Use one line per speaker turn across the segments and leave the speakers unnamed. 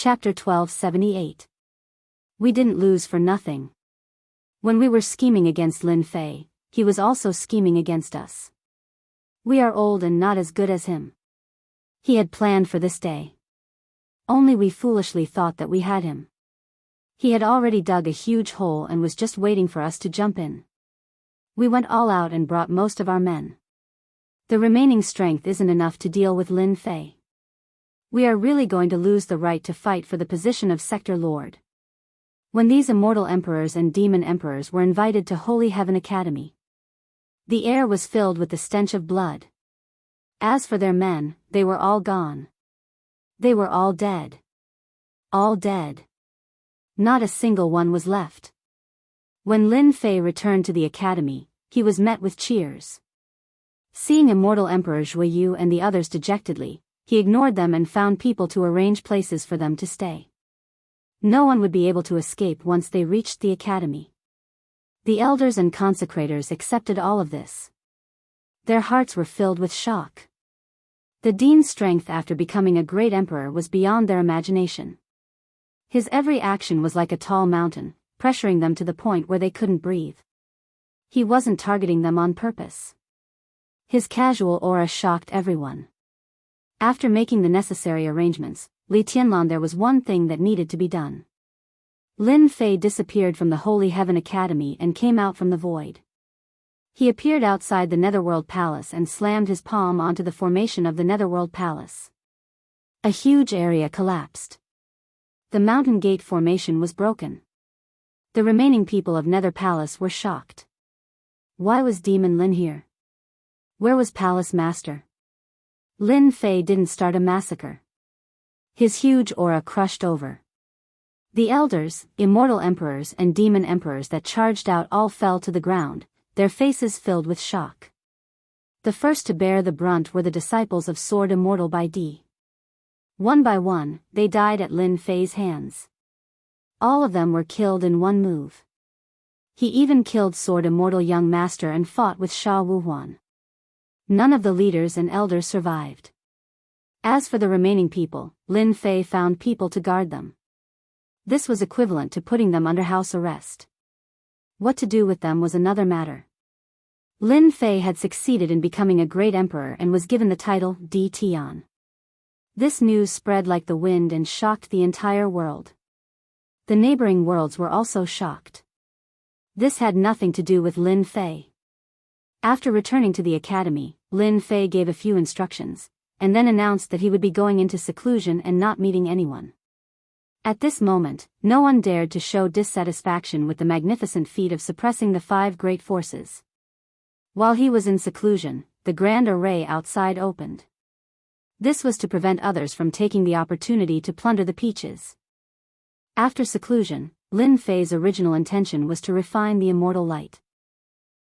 Chapter 1278. We didn't lose for nothing. When we were scheming against Lin Fei, he was also scheming against us. We are old and not as good as him. He had planned for this day. Only we foolishly thought that we had him. He had already dug a huge hole and was just waiting for us to jump in. We went all out and brought most of our men. The remaining strength isn't enough to deal with Lin Fei. We are really going to lose the right to fight for the position of Sector Lord. When these immortal emperors and demon emperors were invited to Holy Heaven Academy, the air was filled with the stench of blood. As for their men, they were all gone. They were all dead. All dead. Not a single one was left. When Lin Fei returned to the academy, he was met with cheers. Seeing immortal Emperor Zhuyu and the others dejectedly, he ignored them and found people to arrange places for them to stay. No one would be able to escape once they reached the academy. The elders and consecrators accepted all of this. Their hearts were filled with shock. The dean's strength after becoming a great emperor was beyond their imagination. His every action was like a tall mountain, pressuring them to the point where they couldn't breathe. He wasn't targeting them on purpose. His casual aura shocked everyone. After making the necessary arrangements, Li Tianlan, there was one thing that needed to be done. Lin Fei disappeared from the Holy Heaven Academy and came out from the void. He appeared outside the Netherworld Palace and slammed his palm onto the formation of the Netherworld Palace. A huge area collapsed. The mountain gate formation was broken. The remaining people of Nether Palace were shocked. Why was Demon Lin here? Where was Palace Master? Lin Fei didn't start a massacre. His huge aura crushed over. The elders, immortal emperors and demon emperors that charged out all fell to the ground, their faces filled with shock. The first to bear the brunt were the disciples of Sword Immortal by D. One by one, they died at Lin Fei's hands. All of them were killed in one move. He even killed Sword Immortal Young Master and fought with Sha Wuhuan. None of the leaders and elders survived. As for the remaining people, Lin Fei found people to guard them. This was equivalent to putting them under house arrest. What to do with them was another matter. Lin Fei had succeeded in becoming a great emperor and was given the title Di Tian. This news spread like the wind and shocked the entire world. The neighboring worlds were also shocked. This had nothing to do with Lin Fei. After returning to the academy, Lin Fei gave a few instructions, and then announced that he would be going into seclusion and not meeting anyone. At this moment, no one dared to show dissatisfaction with the magnificent feat of suppressing the 5 great forces. While he was in seclusion, the grand array outside opened. This was to prevent others from taking the opportunity to plunder the peaches. After seclusion, Lin Fei's original intention was to refine the immortal light.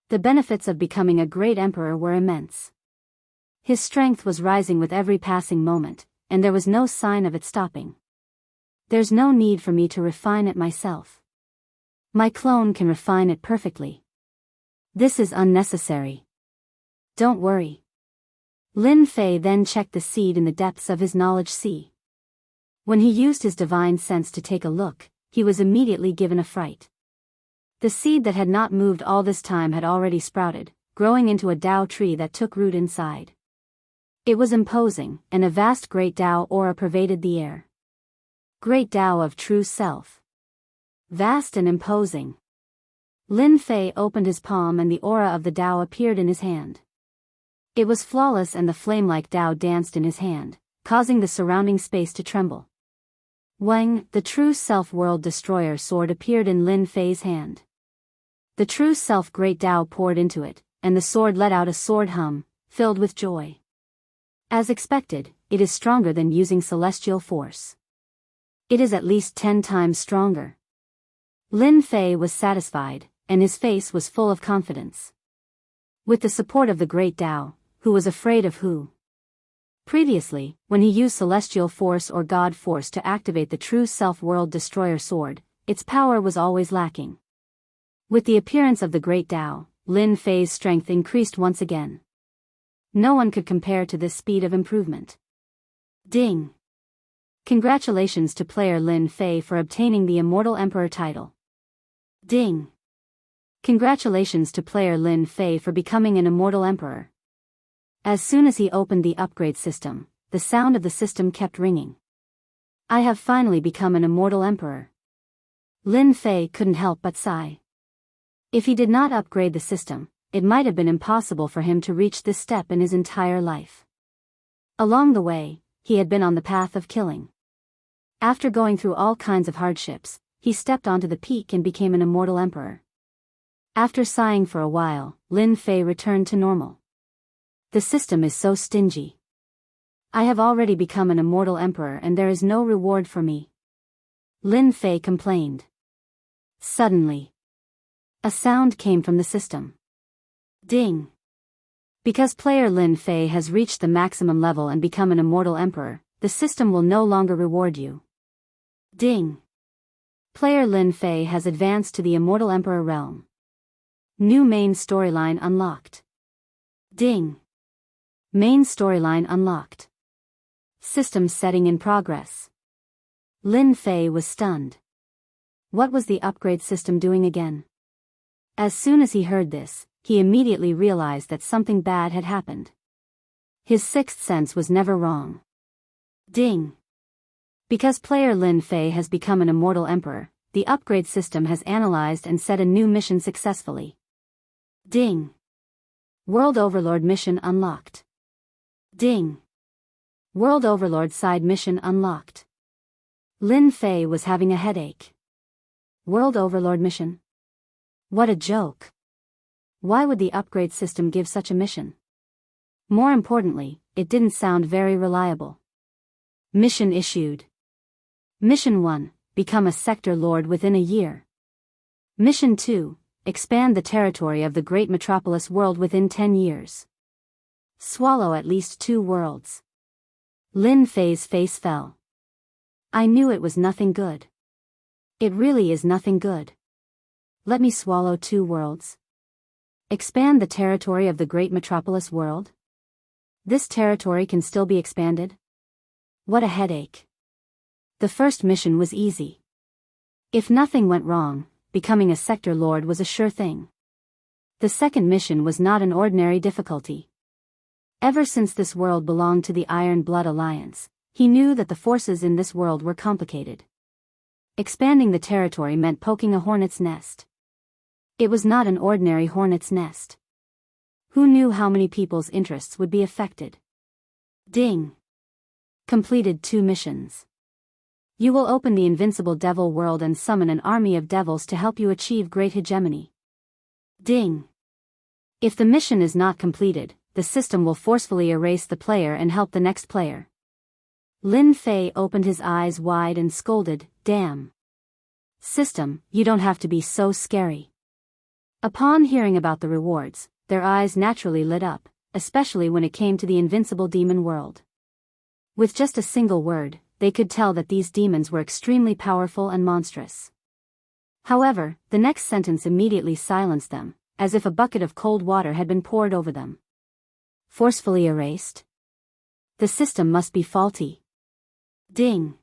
The benefits of becoming a great emperor were immense. His strength was rising with every passing moment, and there was no sign of it stopping. There's no need for me to refine it myself. My clone can refine it perfectly. This is unnecessary. Don't worry. Lin Fei then checked the seed in the depths of his knowledge sea. When he used his divine sense to take a look, he was immediately given a fright. The seed that had not moved all this time had already sprouted, growing into a Dao tree that took root inside. It was imposing, and a vast great Dao aura pervaded the air. Great Dao of true self. Vast and imposing. Lin Fei opened his palm and the aura of the Dao appeared in his hand. It was flawless and the flame-like Dao danced in his hand, causing the surrounding space to tremble. Wang, the true self-world destroyer sword appeared in Lin Fei's hand. The true self great Dao poured into it, and the sword let out a sword hum, filled with joy. As expected, it is stronger than using celestial force. It is at least 10 times stronger. Lin Fei was satisfied, and his face was full of confidence. With the support of the great Dao, who was afraid of who? Previously, when he used celestial force or god force to activate the true self-world destroyer sword, its power was always lacking. With the appearance of the great Dao, Lin Fei's strength increased once again. No one could compare to this speed of improvement. Ding! Congratulations to player Lin Fei for obtaining the Immortal Emperor title. Ding! Congratulations to player Lin Fei for becoming an Immortal Emperor. As soon as he opened the upgrade system, the sound of the system kept ringing. I have finally become an Immortal Emperor. Lin Fei couldn't help but sigh. If he did not upgrade the system, it might have been impossible for him to reach this step in his entire life. Along the way, he had been on the path of killing. After going through all kinds of hardships, he stepped onto the peak and became an Immortal Emperor. After sighing for a while, Lin Fei returned to normal. The system is so stingy. I have already become an Immortal Emperor and there is no reward for me. Lin Fei complained. Suddenly, a sound came from the system. Ding! Because player Lin Fei has reached the maximum level and become an Immortal Emperor, the system will no longer reward you. Ding! Player Lin Fei has advanced to the Immortal Emperor realm. New main storyline unlocked. Ding! Main storyline unlocked. System setting in progress. Lin Fei was stunned. What was the upgrade system doing again? As soon as he heard this, he immediately realized that something bad had happened. His sixth sense was never wrong. Ding! Because player Lin Fei has become an Immortal Emperor, the upgrade system has analyzed and set a new mission successfully. Ding! World Overlord mission unlocked. Ding! World Overlord side mission unlocked. Lin Fei was having a headache. World Overlord mission? What a joke. Why would the upgrade system give such a mission? More importantly, it didn't sound very reliable. Mission issued. Mission 1, become a sector lord within a year. Mission 2, expand the territory of the great metropolis world within 10 years. Swallow at least 2 worlds. Lin Fei's face fell. I knew it was nothing good. It really is nothing good. Let me swallow 2 worlds. Expand the territory of the great metropolis world? This territory can still be expanded? What a headache. The first mission was easy. If nothing went wrong, becoming a sector lord was a sure thing. The second mission was not an ordinary difficulty. Ever since this world belonged to the Iron Blood Alliance, he knew that the forces in this world were complicated. Expanding the territory meant poking a hornet's nest. It was not an ordinary hornet's nest. Who knew how many people's interests would be affected? Ding! Completed 2 missions. You will open the invincible devil world and summon an army of devils to help you achieve great hegemony. Ding! If the mission is not completed, the system will forcefully erase the player and help the next player. Lin Fei opened his eyes wide and scolded, "Damn! System, you don't have to be so scary." Upon hearing about the rewards, their eyes naturally lit up, especially when it came to the invincible demon world. With just a single word, they could tell that these demons were extremely powerful and monstrous. However, the next sentence immediately silenced them, as if a bucket of cold water had been poured over them. Forcefully erased? The system must be faulty. Ding!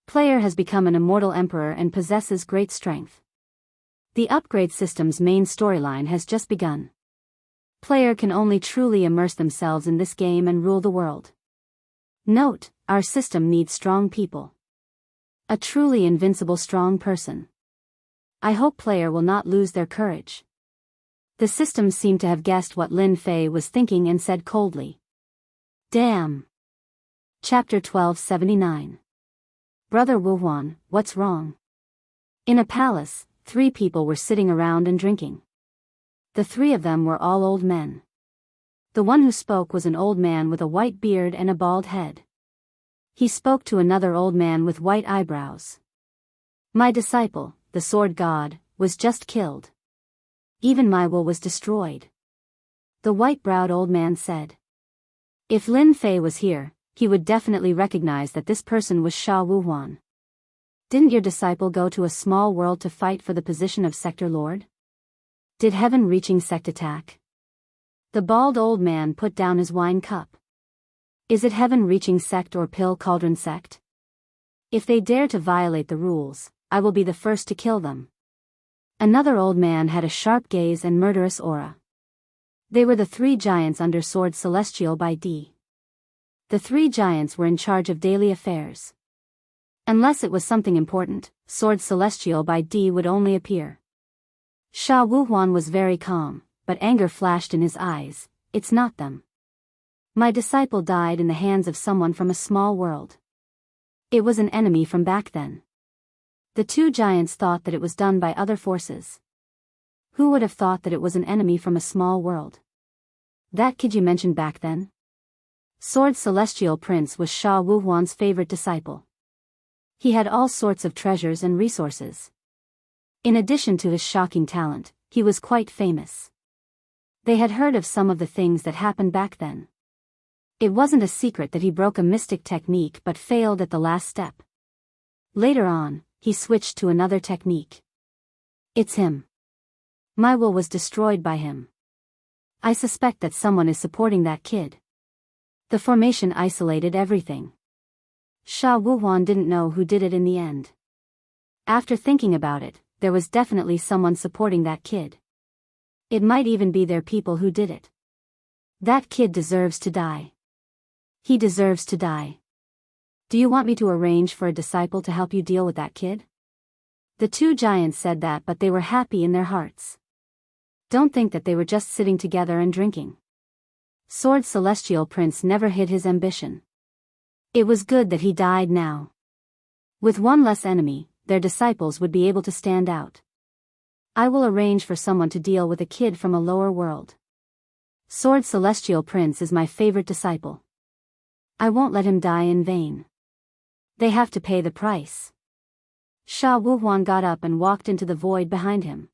Player has become an Immortal Emperor and possesses great strength. The upgrade system's main storyline has just begun. Player can only truly immerse themselves in this game and rule the world. Note, our system needs strong people. A truly invincible strong person. I hope player will not lose their courage. The system seemed to have guessed what Lin Fei was thinking and said coldly. Damn! Chapter 1279. Brother Wuhuan, what's wrong? In a palace, 3 people were sitting around and drinking. The 3 of them were all old men. The one who spoke was an old man with a white beard and a bald head. He spoke to another old man with white eyebrows. My disciple, the sword god, was just killed. Even my will was destroyed. The white-browed old man said. If Lin Fei was here, he would definitely recognize that this person was Sha Wuhuan. Didn't your disciple go to a small world to fight for the position of sector lord? Did heaven-reaching sect attack? The bald old man put down his wine cup. Is it heaven-reaching sect or pill cauldron sect? If they dare to violate the rules, I will be the first to kill them. Another old man had a sharp gaze and murderous aura. They were the 3 giants under Sword Celestial by D. The 3 giants were in charge of daily affairs. Unless it was something important, Sword Celestial by D would only appear. Sha Wuhuan was very calm, but anger flashed in his eyes. It's not them. My disciple died in the hands of someone from a small world. It was an enemy from back then. The 2 giants thought that it was done by other forces. Who would have thought that it was an enemy from a small world? That kid you mentioned back then? Sword Celestial Prince was Sha Wuhuan's favorite disciple. He had all sorts of treasures and resources. In addition to his shocking talent, he was quite famous. They had heard of some of the things that happened back then. It wasn't a secret that he broke a mystic technique but failed at the last step. Later on, he switched to another technique. It's him. My will was destroyed by him. I suspect that someone is supporting that kid. The formation isolated everything. Sha Wuhuan didn't know who did it in the end. After thinking about it, there was definitely someone supporting that kid. It might even be their people who did it. That kid deserves to die. He deserves to die. Do you want me to arrange for a disciple to help you deal with that kid? The 2 giants said that, but they were happy in their hearts. Don't think that they were just sitting together and drinking. Sword Celestial Prince never hid his ambition. It was good that he died now. With one less enemy, their disciples would be able to stand out. I will arrange for someone to deal with a kid from a lower world. Sword Celestial Prince is my favorite disciple. I won't let him die in vain. They have to pay the price. Sha Wuhuan got up and walked into the void behind him.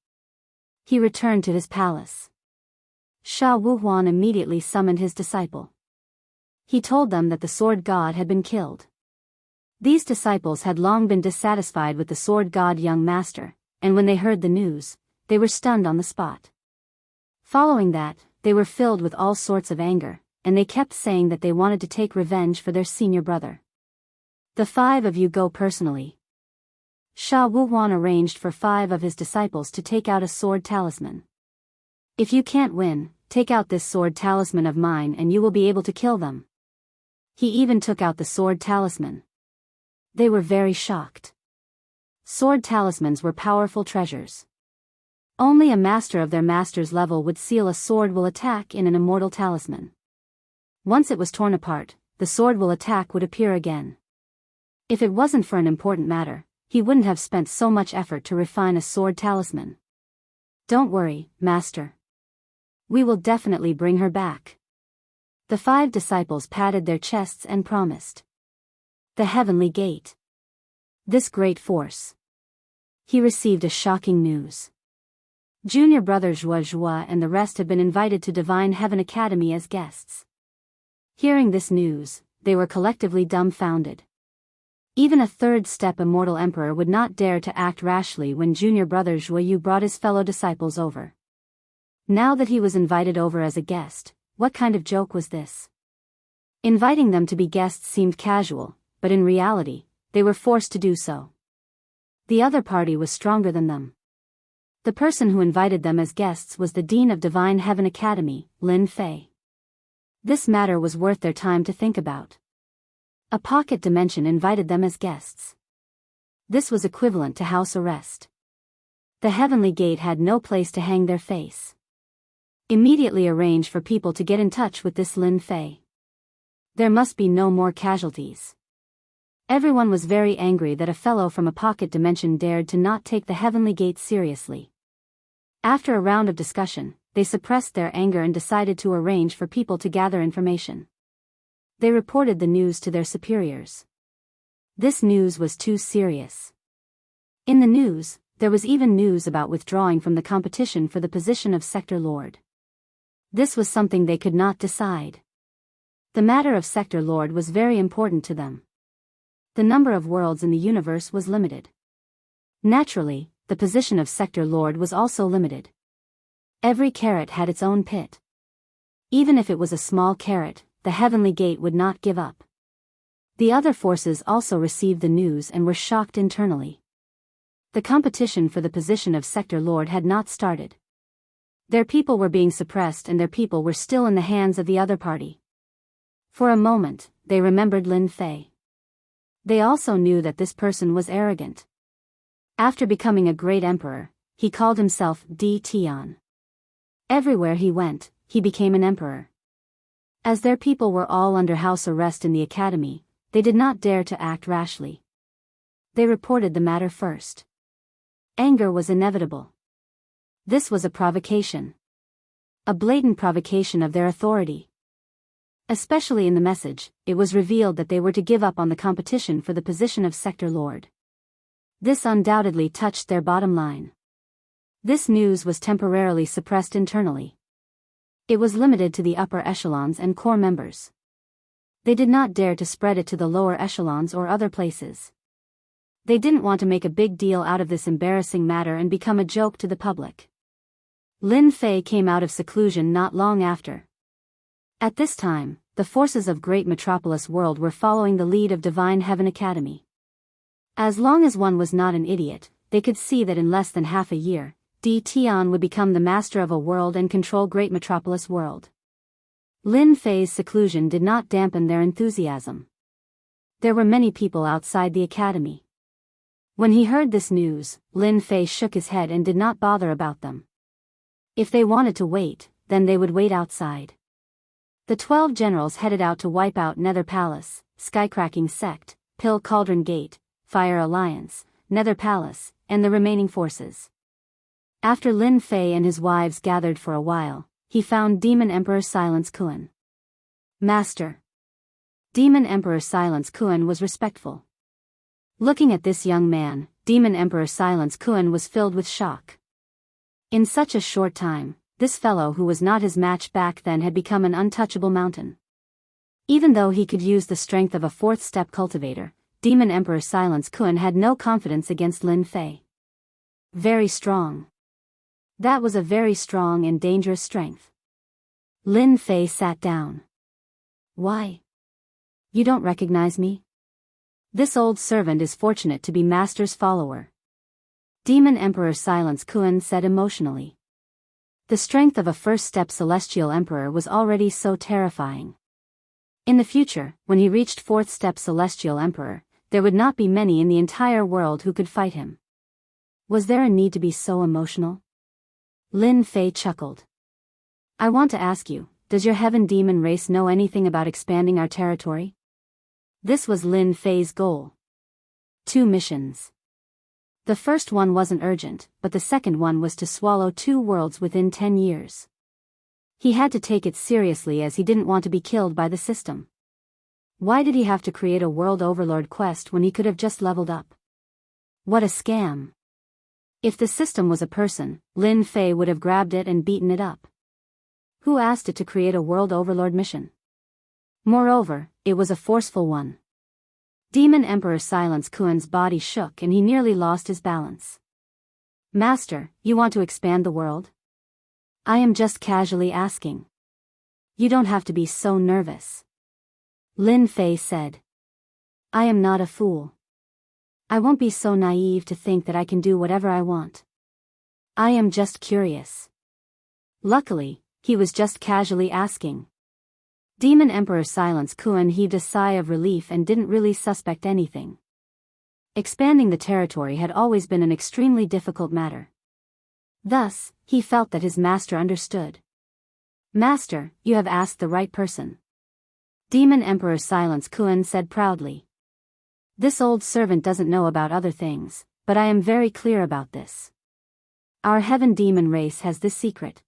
He returned to his palace. Sha Wuhuan immediately summoned his disciple. He told them that the sword god had been killed. These disciples had long been dissatisfied with the sword god young master, and when they heard the news, they were stunned on the spot. Following that, they were filled with all sorts of anger, and they kept saying that they wanted to take revenge for their senior brother. The 5 of you go personally. Sha Wuhuan arranged for 5 of his disciples to take out a sword talisman. If you can't win, take out this sword talisman of mine and you will be able to kill them. He even took out the sword talisman. They were very shocked. Sword talismans were powerful treasures. Only a master of their master's level would seal a sword will attack in an immortal talisman. Once it was torn apart, the sword will attack would appear again. If it wasn't for an important matter, he wouldn't have spent so much effort to refine a sword talisman. Don't worry, master. We will definitely bring her back. The 5 disciples patted their chests and promised. The heavenly gate. This great force. He received a shocking news. Junior brother Zhuo and the rest had been invited to Divine Heaven Academy as guests. Hearing this news, they were collectively dumbfounded. Even a 3rd-step immortal emperor would not dare to act rashly when junior brother Zhuo brought his fellow disciples over. Now that he was invited over as a guest, what kind of joke was this? Inviting them to be guests seemed casual, but in reality, they were forced to do so. The other party was stronger than them. The person who invited them as guests was the Dean of Divine Heaven Academy, Lin Fei. This matter was worth their time to think about. A pocket dimension invited them as guests. This was equivalent to house arrest. The heavenly gate had no place to hang their face. Immediately arrange for people to get in touch with this Lin Fei. There must be no more casualties. Everyone was very angry that a fellow from a pocket dimension dared to not take the heavenly gate seriously. After a round of discussion, they suppressed their anger and decided to arrange for people to gather information. They reported the news to their superiors. This news was too serious. In the news, there was even news about withdrawing from the competition for the position of Sector Lord. This was something they could not decide. The matter of Sector Lord was very important to them. The number of worlds in the universe was limited. Naturally, the position of Sector Lord was also limited. Every carrot had its own pit. Even if it was a small carrot, the heavenly gate would not give up. The other forces also received the news and were shocked internally. The competition for the position of sector lord had not started. Their people were being suppressed and their people were still in the hands of the other party. For a moment, they remembered Lin Fei. They also knew that this person was arrogant. After becoming a great emperor, he called himself Di Tian. Everywhere he went, he became an emperor. As their people were all under house arrest in the academy, they did not dare to act rashly. They reported the matter first. Anger was inevitable. This was a provocation. A blatant provocation of their authority. Especially in the message, it was revealed that they were to give up on the competition for the position of sector lord. This undoubtedly touched their bottom line. This news was temporarily suppressed internally. It was limited to the upper echelons and core members. They did not dare to spread it to the lower echelons or other places. They didn't want to make a big deal out of this embarrassing matter and become a joke to the public. Lin Fei came out of seclusion not long after. At this time, the forces of Great Metropolis World were following the lead of Divine Heaven Academy. As long as one was not an idiot, they could see that in less than half a year, Di Tian would become the master of a world and control Great Metropolis World. Lin Fei's seclusion did not dampen their enthusiasm. There were many people outside the academy. When he heard this news, Lin Fei shook his head and did not bother about them. If they wanted to wait, then they would wait outside. The 12 generals headed out to wipe out Nether Palace, Skycracking Sect, Pill Cauldron Gate, Fire Alliance, Nether Palace, and the remaining forces. After Lin Fei and his wives gathered for a while, he found Demon Emperor Silence Kuan. Master. Demon Emperor Silence Kuan was respectful. Looking at this young man, Demon Emperor Silence Kuan was filled with shock. In such a short time, this fellow who was not his match back then had become an untouchable mountain. Even though he could use the strength of a fourth-step cultivator, Demon Emperor Silence Kuan had no confidence against Lin Fei. Very strong. That was a very strong and dangerous strength. Lin Fei sat down. Why? You don't recognize me? This old servant is fortunate to be Master's follower. Demon Emperor Silence Kuan said emotionally. The strength of a first-step Celestial Emperor was already so terrifying. In the future, when he reached fourth-step Celestial Emperor, there would not be many in the entire world who could fight him. Was there a need to be so emotional? Lin Fei chuckled. I want to ask you, does your heaven demon race know anything about expanding our territory? This was Lin Fei's goal. 2 missions. The first one wasn't urgent, but the second one was to swallow 2 worlds within 10 years. He had to take it seriously as he didn't want to be killed by the system. Why did he have to create a world overlord quest when he could have just leveled up? What a scam. If the system was a person, Lin Fei would have grabbed it and beaten it up. Who asked it to create a world overlord mission? Moreover, it was a forceful one. Demon Emperor Silence Kuan's body shook and he nearly lost his balance. Master, you want to expand the world? I am just casually asking. You don't have to be so nervous. Lin Fei said. I am not a fool. I won't be so naive to think that I can do whatever I want. I am just curious. Luckily, he was just casually asking. Demon Emperor Silence Kuan heaved a sigh of relief and didn't really suspect anything. Expanding the territory had always been an extremely difficult matter. Thus, he felt that his master understood. Master, you have asked the right person. Demon Emperor Silence Kuan said proudly. This old servant doesn't know about other things, but I am very clear about this. Our heaven demon race has this secret.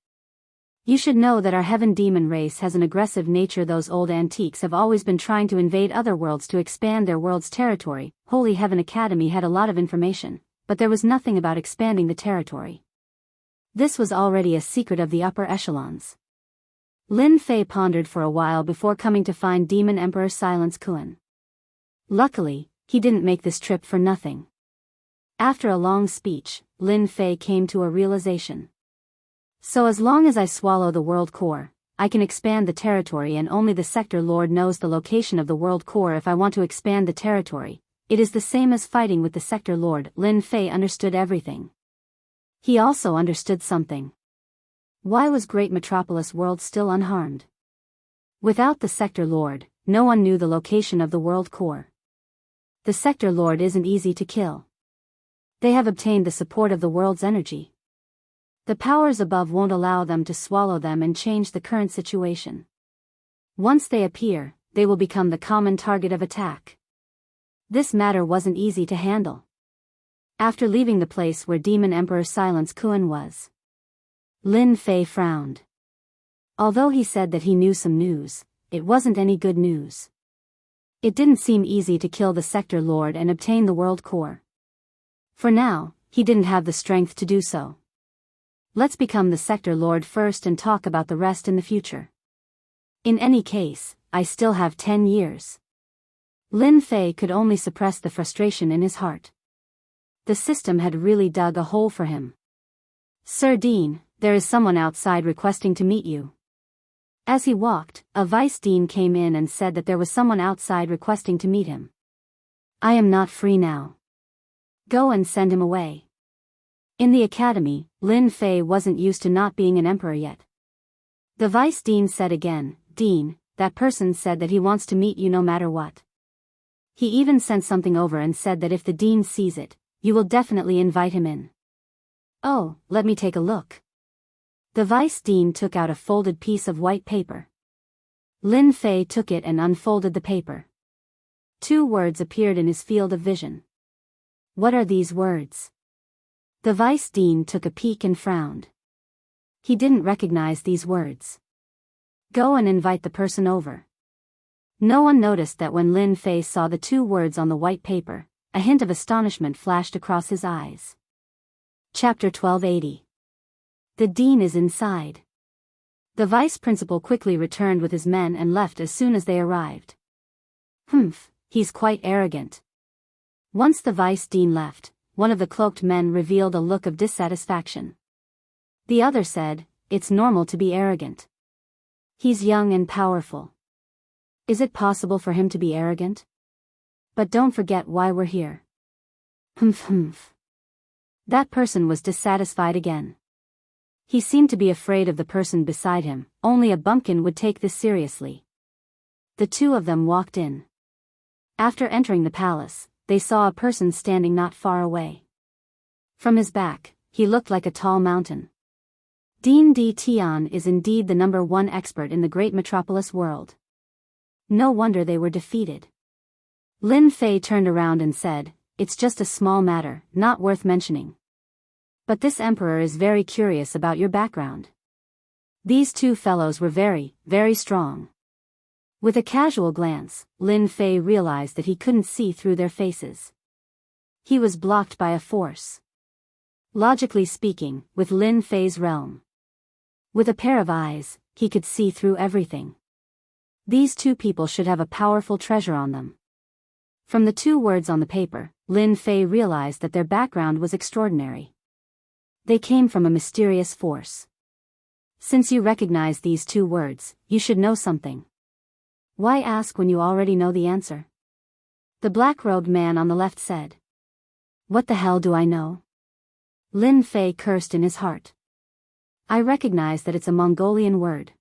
You should know that our heaven demon race has an aggressive nature. Those old antiques have always been trying to invade other worlds to expand their world's territory. Holy Heaven Academy had a lot of information, but there was nothing about expanding the territory. This was already a secret of the upper echelons. Lin Fei pondered for a while before coming to find Demon Emperor Silence Kuan. Luckily, he didn't make this trip for nothing. After a long speech, Lin Fei came to a realization. So as long as I swallow the world core, I can expand the territory, and only the sector lord knows the location of the world core if I want to expand the territory. It is the same as fighting with the sector lord. Lin Fei understood everything. He also understood something. Why was Great Metropolis World still unharmed? Without the sector lord, no one knew the location of the world core. The sector lord isn't easy to kill. They have obtained the support of the world's energy. The powers above won't allow them to swallow them and change the current situation. Once they appear, they will become the common target of attack. This matter wasn't easy to handle. After leaving the place where Demon Emperor Silence Kuan was, Lin Fei frowned. Although he said that he knew some news, it wasn't any good news. It didn't seem easy to kill the sector lord and obtain the world core. For now, he didn't have the strength to do so. Let's become the sector lord first and talk about the rest in the future. In any case, I still have 10 years. Lin Fei could only suppress the frustration in his heart. The system had really dug a hole for him. Sir Dean, there is someone outside requesting to meet you. As he walked, a vice dean came in and said that there was someone outside requesting to meet him. I am not free now. Go and send him away. In the academy, Lin Fei wasn't used to not being an emperor yet. The vice dean said again, Dean, that person said that he wants to meet you no matter what. He even sent something over and said that if the dean sees it, you will definitely invite him in. Oh, let me take a look. The vice dean took out a folded piece of white paper. Lin Fei took it and unfolded the paper. 2 words appeared in his field of vision. What are these words? The vice dean took a peek and frowned. He didn't recognize these words. Go and invite the person over. No one noticed that when Lin Fei saw the 2 words on the white paper, a hint of astonishment flashed across his eyes. Chapter 1280. The dean is inside. The vice principal quickly returned with his men and left as soon as they arrived. Humph, he's quite arrogant. Once the vice dean left, one of the cloaked men revealed a look of dissatisfaction. The other said, it's normal to be arrogant. He's young and powerful. Is it possible for him to be arrogant? But don't forget why we're here. Humph. That person was dissatisfied again. He seemed to be afraid of the person beside him. Only a bumpkin would take this seriously. The 2 of them walked in. After entering the palace, they saw a person standing not far away. From his back, he looked like a tall mountain. Dean Di Tian is indeed the #1 expert in the great metropolis world. No wonder they were defeated. Lin Fei turned around and said, it's just a small matter, not worth mentioning. But this emperor is very curious about your background. These 2 fellows were very, very strong. With a casual glance, Lin Fei realized that he couldn't see through their faces. He was blocked by a force. Logically speaking, with Lin Fei's realm. With a pair of eyes, he could see through everything. These 2 people should have a powerful treasure on them. From the 2 words on the paper, Lin Fei realized that their background was extraordinary. They came from a mysterious force. Since you recognize these 2 words, you should know something. Why ask when you already know the answer? The black-robed man on the left said. What the hell do I know? Lin Fei cursed in his heart. I recognize that it's a Mongolian word.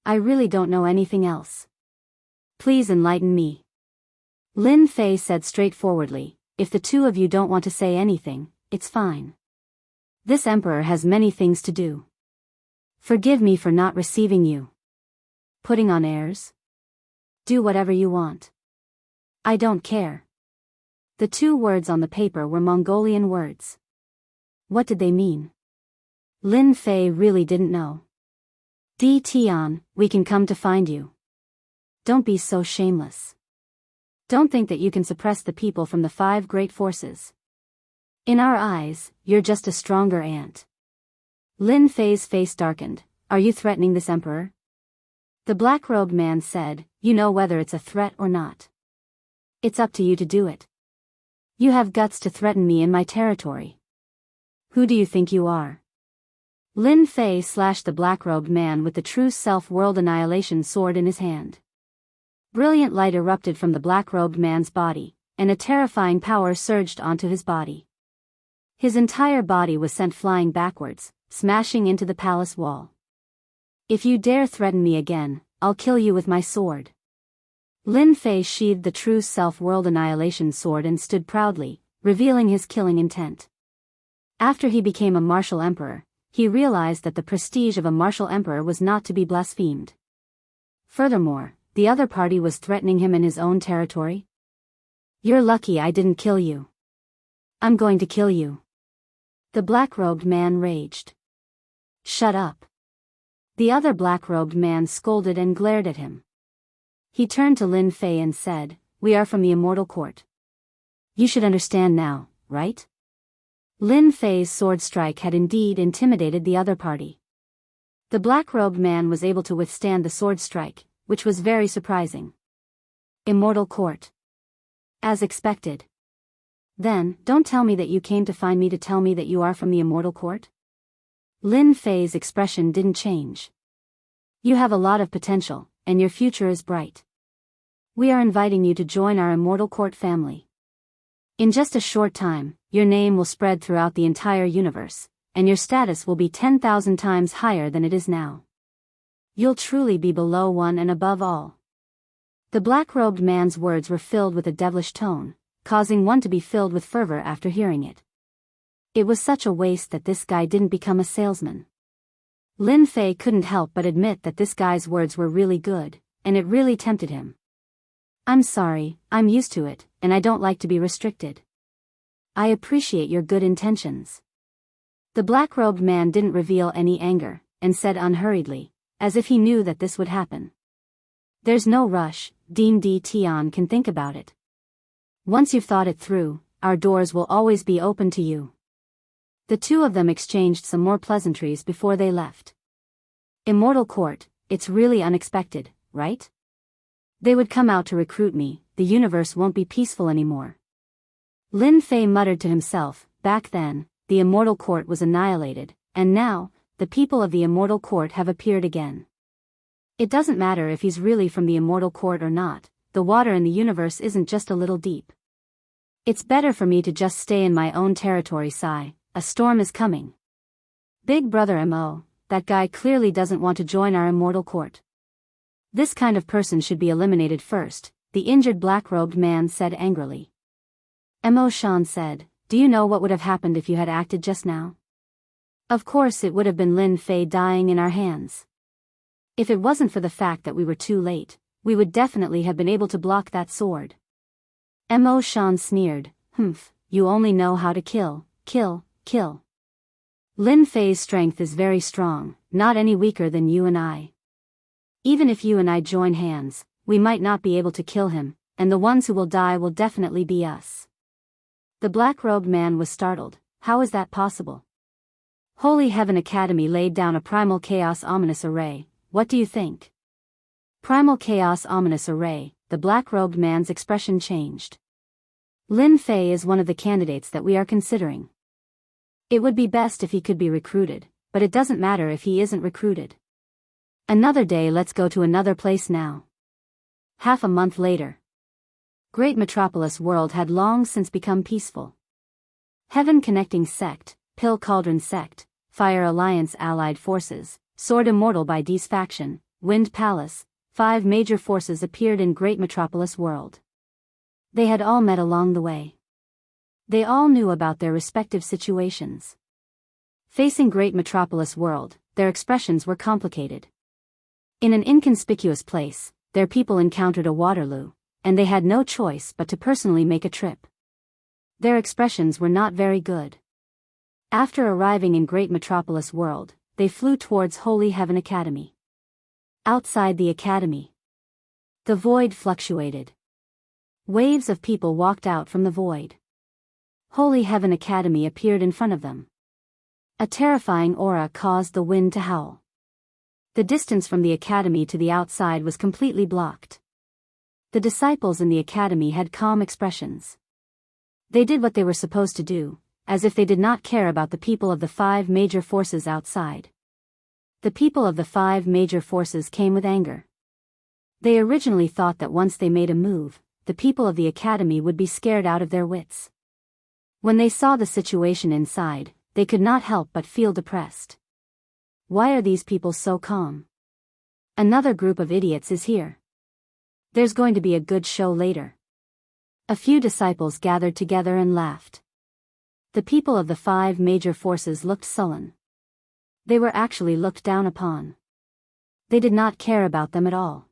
I really don't know anything else. Please enlighten me. Lin Fei said straightforwardly, if the 2 of you don't want to say anything, it's fine. This emperor has many things to do. Forgive me for not receiving you. Putting on airs? Do whatever you want. I don't care. The 2 words on the paper were Mongolian words. What did they mean? Lin Fei really didn't know. Di Tian, we can come to find you. Don't be so shameless. Don't think that you can suppress the people from the 5 great forces. In our eyes, you're just a stronger ant. Lin Fei's face darkened. Are you threatening this emperor? The black-robed man said, you know whether it's a threat or not. It's up to you to do it. You have guts to threaten me in my territory. Who do you think you are? Lin Fei slashed the black-robed man with the true self-world annihilation sword in his hand. Brilliant light erupted from the black-robed man's body, and a terrifying power surged onto his body. His entire body was sent flying backwards, smashing into the palace wall. If you dare threaten me again, I'll kill you with my sword. Lin Fei sheathed the true self-world annihilation sword and stood proudly, revealing his killing intent. After he became a martial emperor, he realized that the prestige of a martial emperor was not to be blasphemed. Furthermore, the other party was threatening him in his own territory. You're lucky I didn't kill you. I'm going to kill you. The black-robed man raged. Shut up. The other black-robed man scolded and glared at him. He turned to Lin Fei and said, "We are from the Immortal Court. You should understand now, right?" Lin Fei's sword strike had indeed intimidated the other party. The black-robed man was able to withstand the sword strike, which was very surprising. Immortal Court. As expected. Then, don't tell me that you came to find me to tell me that you are from the Immortal Court? Lin Fei's expression didn't change. You have a lot of potential, and your future is bright. We are inviting you to join our Immortal Court family. In just a short time, your name will spread throughout the entire universe, and your status will be 10,000 times higher than it is now. You'll truly be below one and above all. The black-robed man's words were filled with a devilish tone, causing one to be filled with fervor after hearing it. It was such a waste that this guy didn't become a salesman. Lin Fei couldn't help but admit that this guy's words were really good, and it really tempted him. I'm sorry, I'm used to it, and I don't like to be restricted. I appreciate your good intentions. The black-robed man didn't reveal any anger, and said unhurriedly, as if he knew that this would happen. There's no rush, Dean D. Tian can think about it. Once you've thought it through, our doors will always be open to you. The two of them exchanged some more pleasantries before they left. Immortal Court, it's really unexpected, right? They would come out to recruit me, the universe won't be peaceful anymore. Lin Fei muttered to himself, back then, the Immortal Court was annihilated, and now, the people of the Immortal Court have appeared again. It doesn't matter if he's really from the Immortal Court or not, the water in the universe isn't just a little deep. It's better for me to just stay in my own territory. Sigh, a storm is coming. Big Brother Mo, that guy clearly doesn't want to join our Immortal Court. This kind of person should be eliminated first, the injured black-robed man said angrily. Mo Shan said, do you know what would have happened if you had acted just now? Of course it would have been Lin Fei dying in our hands. If it wasn't for the fact that we were too late, we would definitely have been able to block that sword. Mo Shan sneered, humph, you only know how to kill. Lin Fei's strength is very strong, not any weaker than you and I. Even if you and I join hands, we might not be able to kill him, and the ones who will die will definitely be us. The black-robed man was startled. How is that possible? Holy Heaven Academy laid down a primal chaos ominous array. What do you think? Primal chaos ominous array, the black-robed man's expression changed. Lin Fei is one of the candidates that we are considering. It would be best if he could be recruited, but it doesn't matter if he isn't recruited. Another day. Let's go to another place now. Half a month later. Great Metropolis world had long since become peaceful. Heaven Connecting Sect, Pill Cauldron Sect, Fire Alliance Allied Forces, Sword Immortal by D's faction, Wind Palace, 5 major forces appeared in Great Metropolis world. They had all met along the way. They all knew about their respective situations. Facing Great Metropolis world, their expressions were complicated. In an inconspicuous place, their people encountered a Waterloo, and they had no choice but to personally make a trip. Their expressions were not very good. After arriving in Great Metropolis world, they flew towards Holy Heaven Academy. Outside the academy, the void fluctuated. Waves of people walked out from the void. Holy Heaven Academy appeared in front of them. A terrifying aura caused the wind to howl. The distance from the academy to the outside was completely blocked. The disciples in the academy had calm expressions. They did what they were supposed to do, as if they did not care about the people of the 5 major forces outside. The people of the 5 major forces came with anger. They originally thought that once they made a move, the people of the academy would be scared out of their wits. When they saw the situation inside, they could not help but feel depressed. Why are these people so calm? Another group of idiots is here. There's going to be a good show later. A few disciples gathered together and laughed. The people of the 5 major forces looked sullen. They were actually looked down upon. They did not care about them at all.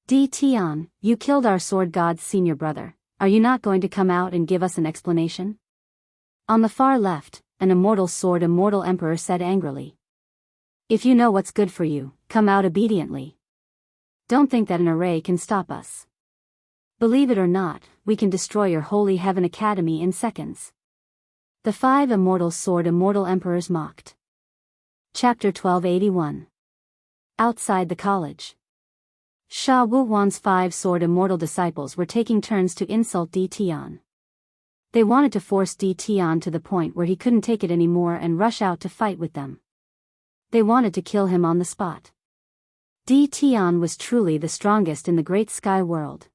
Di Tian, you killed our sword god's senior brother. Are you not going to come out and give us an explanation? On the far left, an immortal emperor said angrily. If you know what's good for you, come out obediently. Don't think that an array can stop us. Believe it or not, we can destroy your holy heaven academy in seconds. The 5 immortal emperors mocked. Chapter 1281. Outside the college. Sha Wuwan's 5 immortal disciples were taking turns to insult Di Tian. They wanted to force Di Tian to the point where he couldn't take it anymore and rush out to fight with them. They wanted to kill him on the spot. Di Tian was truly the strongest in the great sky world.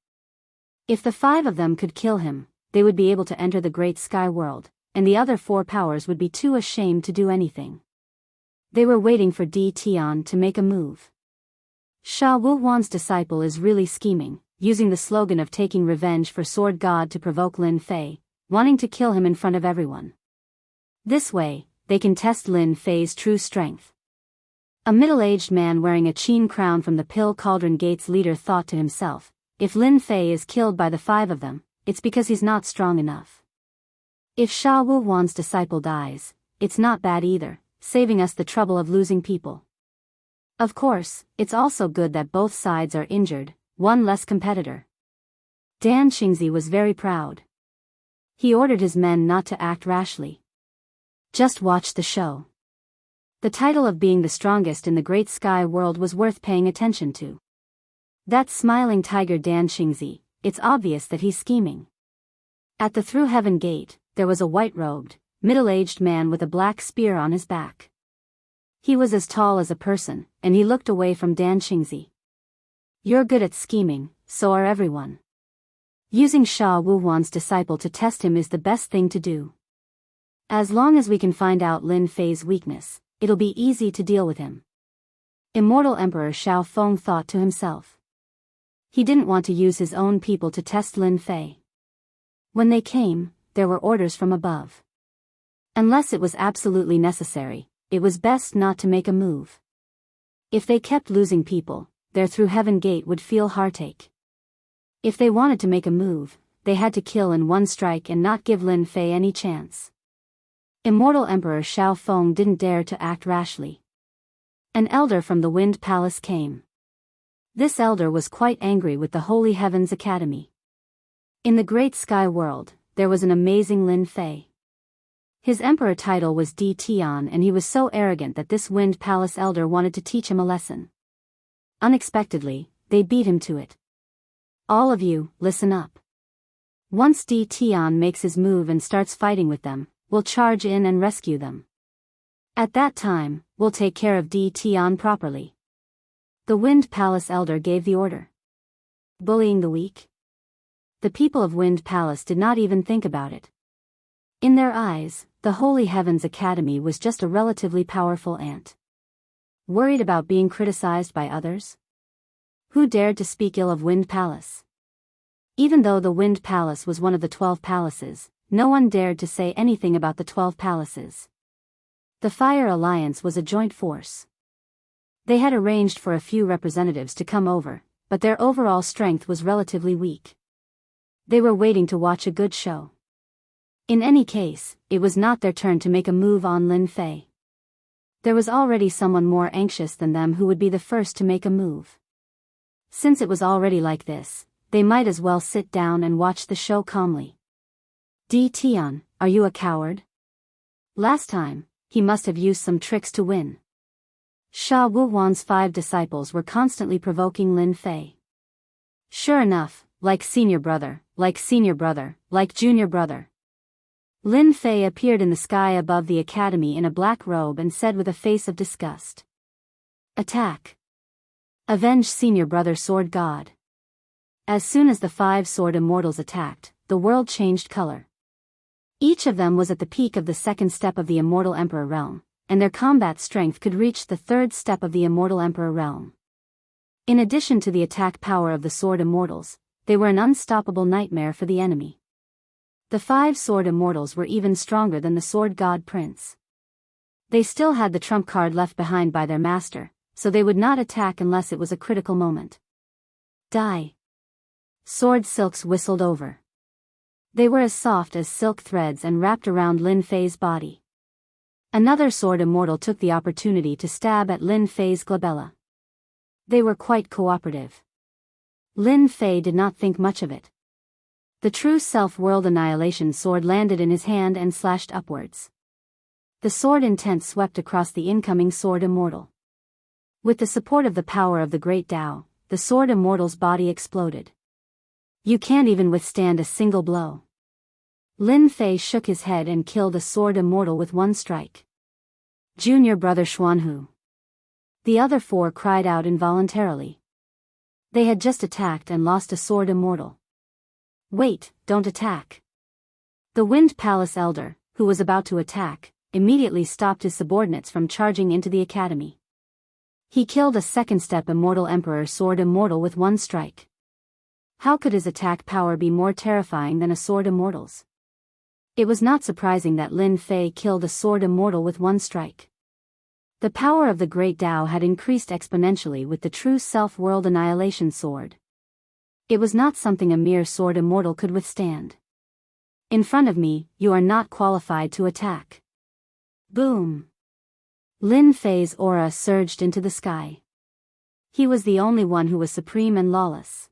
If the 5 of them could kill him, they would be able to enter the great sky world, and the other 4 powers would be too ashamed to do anything. They were waiting for Di Tian to make a move. Sha Wuwan's disciple is really scheming, using the slogan of taking revenge for Sword God to provoke Lin Fei, wanting to kill him in front of everyone. This way, they can test Lin Fei's true strength. A middle-aged man wearing a Qin crown from the Pill Cauldron Gate's leader thought to himself, if Lin Fei is killed by the 5 of them, it's because he's not strong enough. If Sha Wuwan's disciple dies, it's not bad either, saving us the trouble of losing people. Of course, it's also good that both sides are injured, one less competitor. Dan Xingzi was very proud. He ordered his men not to act rashly. Just watch the show. The title of being the strongest in the great sky world was worth paying attention to. That smiling tiger Dan Xingzi, it's obvious that he's scheming. At the Through Heaven Gate, there was a white-robed, middle-aged man with a black spear on his back. He was as tall as a person, and he looked away from Dan Xingzi. You're good at scheming, so are everyone. Using Sha Wuwan's disciple to test him is the best thing to do. As long as we can find out Lin Fei's weakness, it'll be easy to deal with him. Immortal Emperor Xiao Feng thought to himself. He didn't want to use his own people to test Lin Fei. When they came, there were orders from above. Unless it was absolutely necessary, it was best not to make a move. If they kept losing people, their Through Heaven Gate would feel heartache. If they wanted to make a move, they had to kill in one strike and not give Lin Fei any chance. Immortal Emperor Xiao Feng didn't dare to act rashly. An elder from the Wind Palace came. This elder was quite angry with the Holy Heavens Academy. In the great sky world, there was an amazing Lin Fei. His emperor title was Di Tian, and he was so arrogant that this Wind Palace elder wanted to teach him a lesson. Unexpectedly, they beat him to it. All of you, listen up. Once Di Tian makes his move and starts fighting with them, we'll charge in and rescue them. At that time, we'll take care of Di Tian properly. The Wind Palace elder gave the order. Bullying the weak? The people of Wind Palace did not even think about it. In their eyes, the Holy Heavens Academy was just a relatively powerful ant. Worried about being criticized by others? Who dared to speak ill of Wind Palace? Even though the Wind Palace was one of the 12 palaces, no one dared to say anything about the 12 palaces. The Fire Alliance was a joint force. They had arranged for a few representatives to come over, but their overall strength was relatively weak. They were waiting to watch a good show. In any case, it was not their turn to make a move on Lin Fei. There was already someone more anxious than them who would be the first to make a move. Since it was already like this, they might as well sit down and watch the show calmly. Di Tian, are you a coward? Last time, he must have used some tricks to win. Sha Wuwan's 5 disciples were constantly provoking Lin Fei. Sure enough, like senior brother, like junior brother. Lin Fei appeared in the sky above the academy in a black robe and said with a face of disgust. Attack! Avenge senior brother sword god. As soon as the 5 sword immortals attacked, the world changed color. Each of them was at the peak of the 2nd step of the immortal emperor realm, and their combat strength could reach the 3rd step of the immortal emperor realm. In addition to the attack power of the sword immortals, they were an unstoppable nightmare for the enemy. The 5 sword immortals were even stronger than the sword god prince. They still had the trump card left behind by their master, so they would not attack unless it was a critical moment. Die! Sword silks whistled over. They were as soft as silk threads and wrapped around Lin Fei's body. Another sword immortal took the opportunity to stab at Lin Fei's glabella. They were quite cooperative. Lin Fei did not think much of it. The true self-world annihilation sword landed in his hand and slashed upwards. The sword intent swept across the incoming sword immortal. With the support of the power of the great Tao, the sword immortal's body exploded. You can't even withstand a single blow. Lin Fei shook his head and killed a sword immortal with one strike. Junior brother Xuanhu. The other 4 cried out involuntarily. They had just attacked and lost a sword immortal. Wait, don't attack. The Wind Palace Elder, who was about to attack, immediately stopped his subordinates from charging into the academy. He killed a 2nd step immortal emperor sword immortal with one strike. How could his attack power be more terrifying than a sword immortal's? It was not surprising that Lin Fei killed a sword immortal with one strike. The power of the great Tao had increased exponentially with the true self-world annihilation sword. It was not something a mere sword immortal could withstand. In front of me, you are not qualified to attack. Boom! Lin Fei's aura surged into the sky. He was the only one who was supreme and lawless.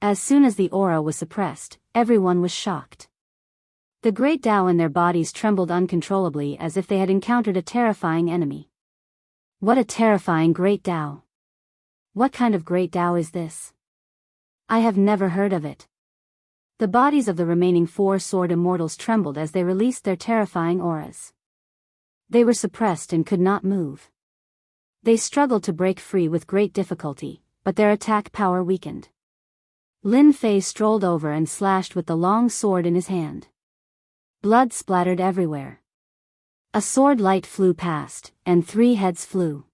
As soon as the aura was suppressed, everyone was shocked. The great Tao in their bodies trembled uncontrollably as if they had encountered a terrifying enemy. What a terrifying great Tao! What kind of great Tao is this? I have never heard of it. The bodies of the remaining 4 sword immortals trembled as they released their terrifying auras. They were suppressed and could not move. They struggled to break free with great difficulty, but their attack power weakened. Lin Fei strolled over and slashed with the long sword in his hand. Blood splattered everywhere. A sword light flew past, and 3 heads flew.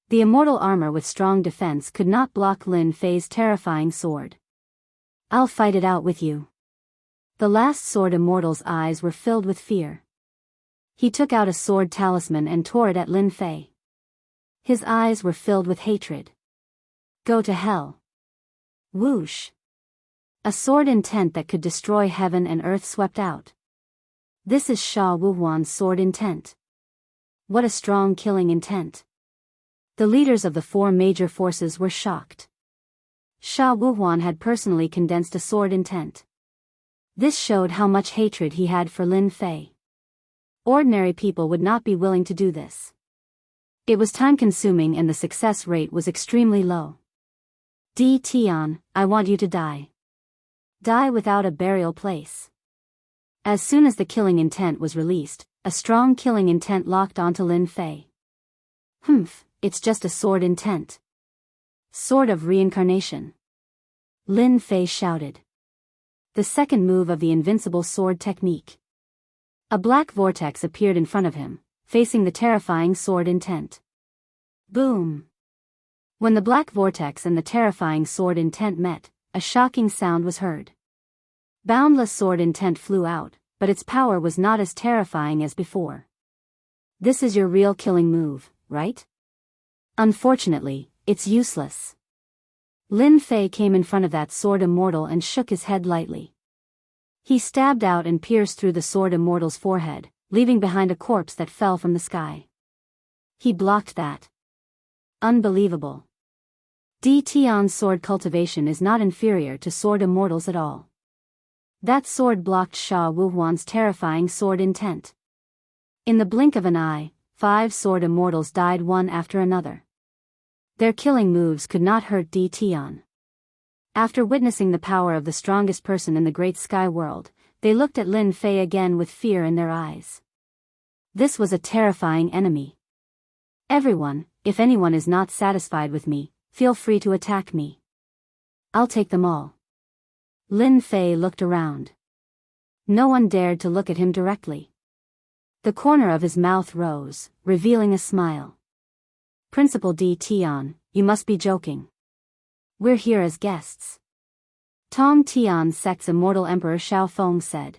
The immortal armor with strong defense could not block Lin Fei's terrifying sword. I'll fight it out with you. The last sword immortal's eyes were filled with fear. He took out a sword talisman and tore it at Lin Fei. His eyes were filled with hatred. Go to hell. Whoosh. A sword intent that could destroy heaven and earth swept out. This is Sha Wuhuan's sword intent. What a strong killing intent. The leaders of the 4 major forces were shocked. Sha Wuhuan had personally condensed a sword intent. This showed how much hatred he had for Lin Fei. Ordinary people would not be willing to do this. It was time-consuming and the success rate was extremely low. Di Tian, I want you to die. Die without a burial place. As soon as the killing intent was released, a strong killing intent locked onto Lin Fei. Humph, it's just a sword intent. Sword of reincarnation. Lin Fei shouted. The second move of the invincible sword technique. A black vortex appeared in front of him, facing the terrifying sword intent. Boom! When the black vortex and the terrifying sword intent met, a shocking sound was heard. Boundless sword intent flew out, but its power was not as terrifying as before. This is your real killing move, right? Unfortunately, it's useless. Lin Fei came in front of that sword immortal and shook his head lightly. He stabbed out and pierced through the sword immortal's forehead, leaving behind a corpse that fell from the sky. He blocked that. Unbelievable. Di Tian's sword cultivation is not inferior to sword immortals at all. That sword blocked Sha Wuhuan's terrifying sword intent. In the blink of an eye, 5 sword immortals died one after another. Their killing moves could not hurt Di Tian. After witnessing the power of the strongest person in the great sky world, They looked at Lin Fei again with fear in their eyes. This was a terrifying enemy. Everyone, if anyone is not satisfied with me, feel free to attack me. I'll take them all. Lin Fei looked around. No one dared to look at him directly. The corner of his mouth rose, revealing a smile. Principal D. Tian, you must be joking. We're here as guests. Tong Tian's sect's immortal Emperor Xiaofeng said.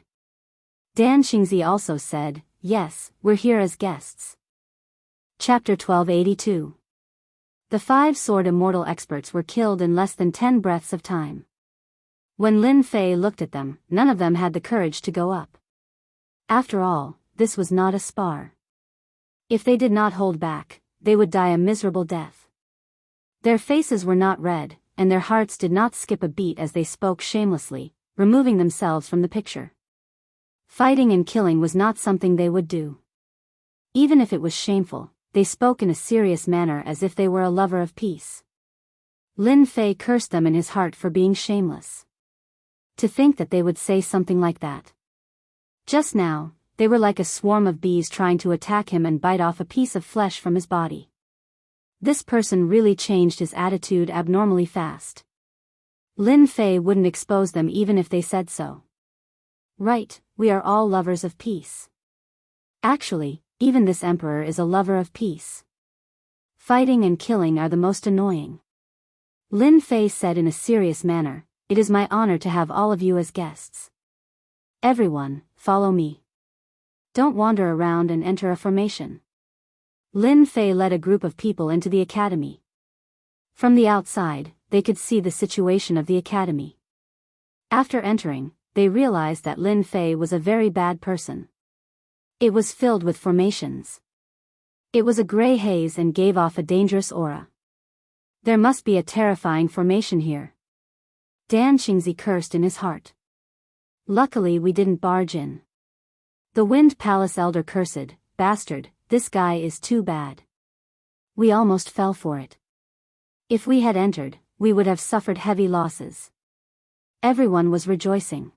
Dan Xingzi also said, yes, we're here as guests. Chapter 1282. The 5 sword immortal experts were killed in less than 10 breaths of time. When Lin Fei looked at them, none of them had the courage to go up. After all, this was not a spar. If they did not hold back, they would die a miserable death. Their faces were not red, and their hearts did not skip a beat as they spoke shamelessly, removing themselves from the picture. Fighting and killing was not something they would do. Even if it was shameful, they spoke in a serious manner as if they were a lover of peace. Lin Fei cursed them in his heart for being shameless. To think that they would say something like that. Just now, they were like a swarm of bees trying to attack him and bite off a piece of flesh from his body. This person really changed his attitude abnormally fast. Lin Fei wouldn't expose them even if they said so. Right, we are all lovers of peace. Actually, even this emperor is a lover of peace. Fighting and killing are the most annoying. Lin Fei said in a serious manner, it is my honor to have all of you as guests. Everyone, follow me. Don't wander around and enter a formation. Lin Fei led a group of people into the academy. From the outside, they could see the situation of the academy. After entering, they realized that Lin Fei was a very bad person. It was filled with formations. It was a gray haze and gave off a dangerous aura. There must be a terrifying formation here. Dan Xingzi cursed in his heart. Luckily we didn't barge in. The Wind Palace elder cursed, bastard, this guy is too bad. We almost fell for it. If we had entered, we would have suffered heavy losses. Everyone was rejoicing.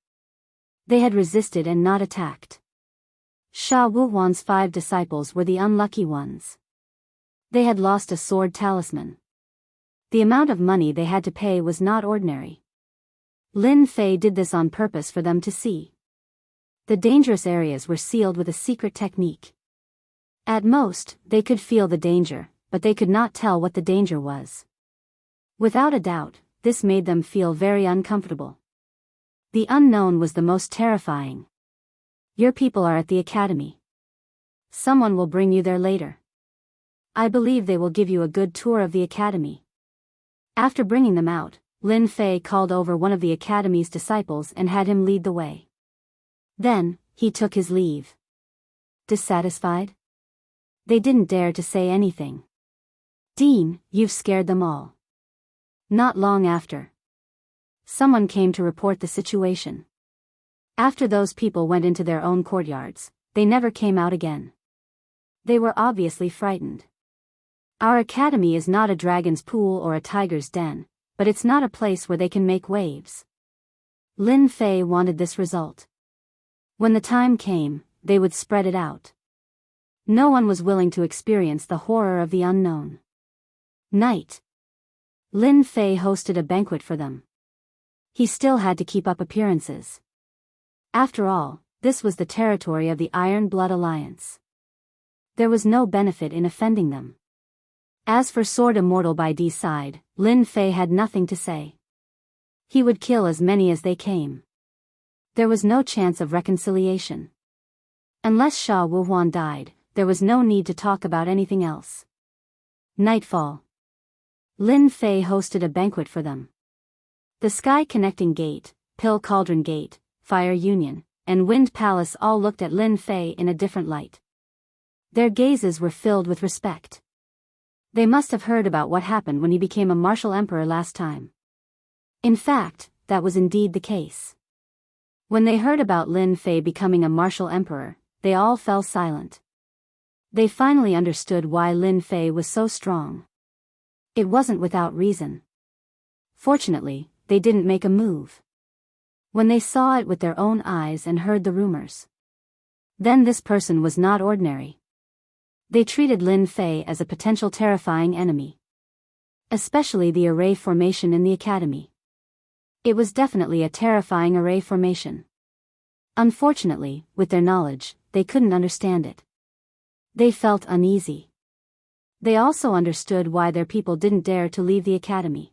They had resisted and not attacked. Sha Wuhuan's 5 disciples were the unlucky ones. They had lost a sword talisman. The amount of money they had to pay was not ordinary. Lin Fei did this on purpose for them to see. The dangerous areas were sealed with a secret technique. At most, they could feel the danger, but they could not tell what the danger was. Without a doubt, this made them feel very uncomfortable. The unknown was the most terrifying. Your people are at the academy. Someone will bring you there later. I believe they will give you a good tour of the academy. After bringing them out, Lin Fei called over one of the academy's disciples and had him lead the way. Then, he took his leave. Dissatisfied? They didn't dare to say anything. Dean, you've scared them all. Not long after. Someone came to report the situation. After those people went into their own courtyards, they never came out again. They were obviously frightened. Our academy is not a dragon's pool or a tiger's den, but it's not a place where they can make waves. Lin Fei wanted this result. When the time came, they would spread it out. No one was willing to experience the horror of the unknown. Night. Lin Fei hosted a banquet for them. He still had to keep up appearances. After all, this was the territory of the Iron Blood Alliance. There was no benefit in offending them. As for Sword Immortal by D's side, Lin Fei had nothing to say. He would kill as many as they came. There was no chance of reconciliation. Unless Sha Wuhuan died, there was no need to talk about anything else. Nightfall. Lin Fei hosted a banquet for them. The Sky Connecting Gate, Pill Cauldron Gate, Fire Union, and Wind Palace all looked at Lin Fei in a different light. Their gazes were filled with respect. They must have heard about what happened when he became a martial emperor last time. In fact, that was indeed the case. When they heard about Lin Fei becoming a martial emperor, they all fell silent. They finally understood why Lin Fei was so strong. It wasn't without reason. Fortunately, they didn't make a move. when they saw it with their own eyes and heard the rumors. Then this person was not ordinary. They treated Lin Fei as a potential terrifying enemy. Especially the array formation in the academy. It was definitely a terrifying array formation. Unfortunately, with their knowledge, they couldn't understand it. They felt uneasy. They also understood why their people didn't dare to leave the academy.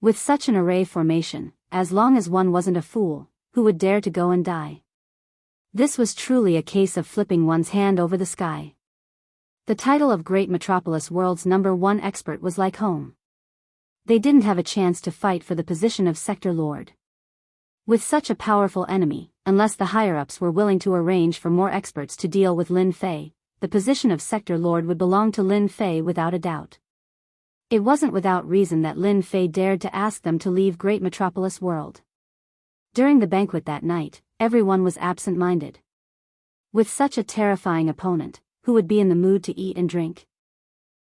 With such an array formation, as long as one wasn't a fool, who would dare to go and die? This was truly a case of flipping one's hand over the sky. The title of Great Metropolis World's #1 expert was like home. They didn't have a chance to fight for the position of Sector Lord. With such a powerful enemy, unless the higher-ups were willing to arrange for more experts to deal with Lin Fei, the position of Sector Lord would belong to Lin Fei without a doubt. It wasn't without reason that Lin Fei dared to ask them to leave Great Metropolis World. During the banquet that night, everyone was absent-minded. With such a terrifying opponent, who would be in the mood to eat and drink?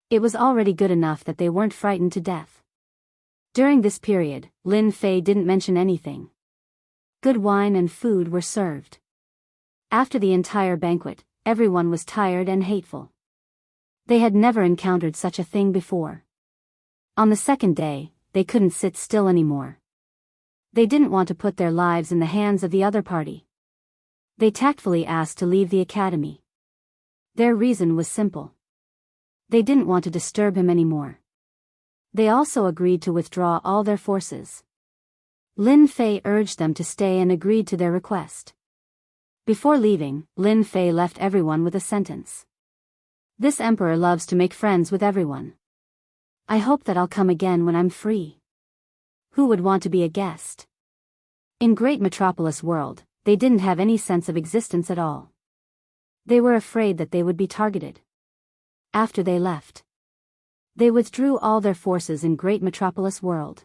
It was already good enough that they weren't frightened to death. During this period, Lin Fei didn't mention anything. Good wine and food were served. After the entire banquet, everyone was tired and hateful. They had never encountered such a thing before. On the second day, they couldn't sit still anymore. They didn't want to put their lives in the hands of the other party. They tactfully asked to leave the academy. Their reason was simple. They didn't want to disturb him anymore. They also agreed to withdraw all their forces. Lin Fei urged them to stay and agreed to their request. Before leaving, Lin Fei left everyone with a sentence. This emperor loves to make friends with everyone. I hope that I'll come again when I'm free. Who would want to be a guest? In Great Metropolis World, they didn't have any sense of existence at all. They were afraid that they would be targeted. After they left, they withdrew all their forces in Great Metropolis World.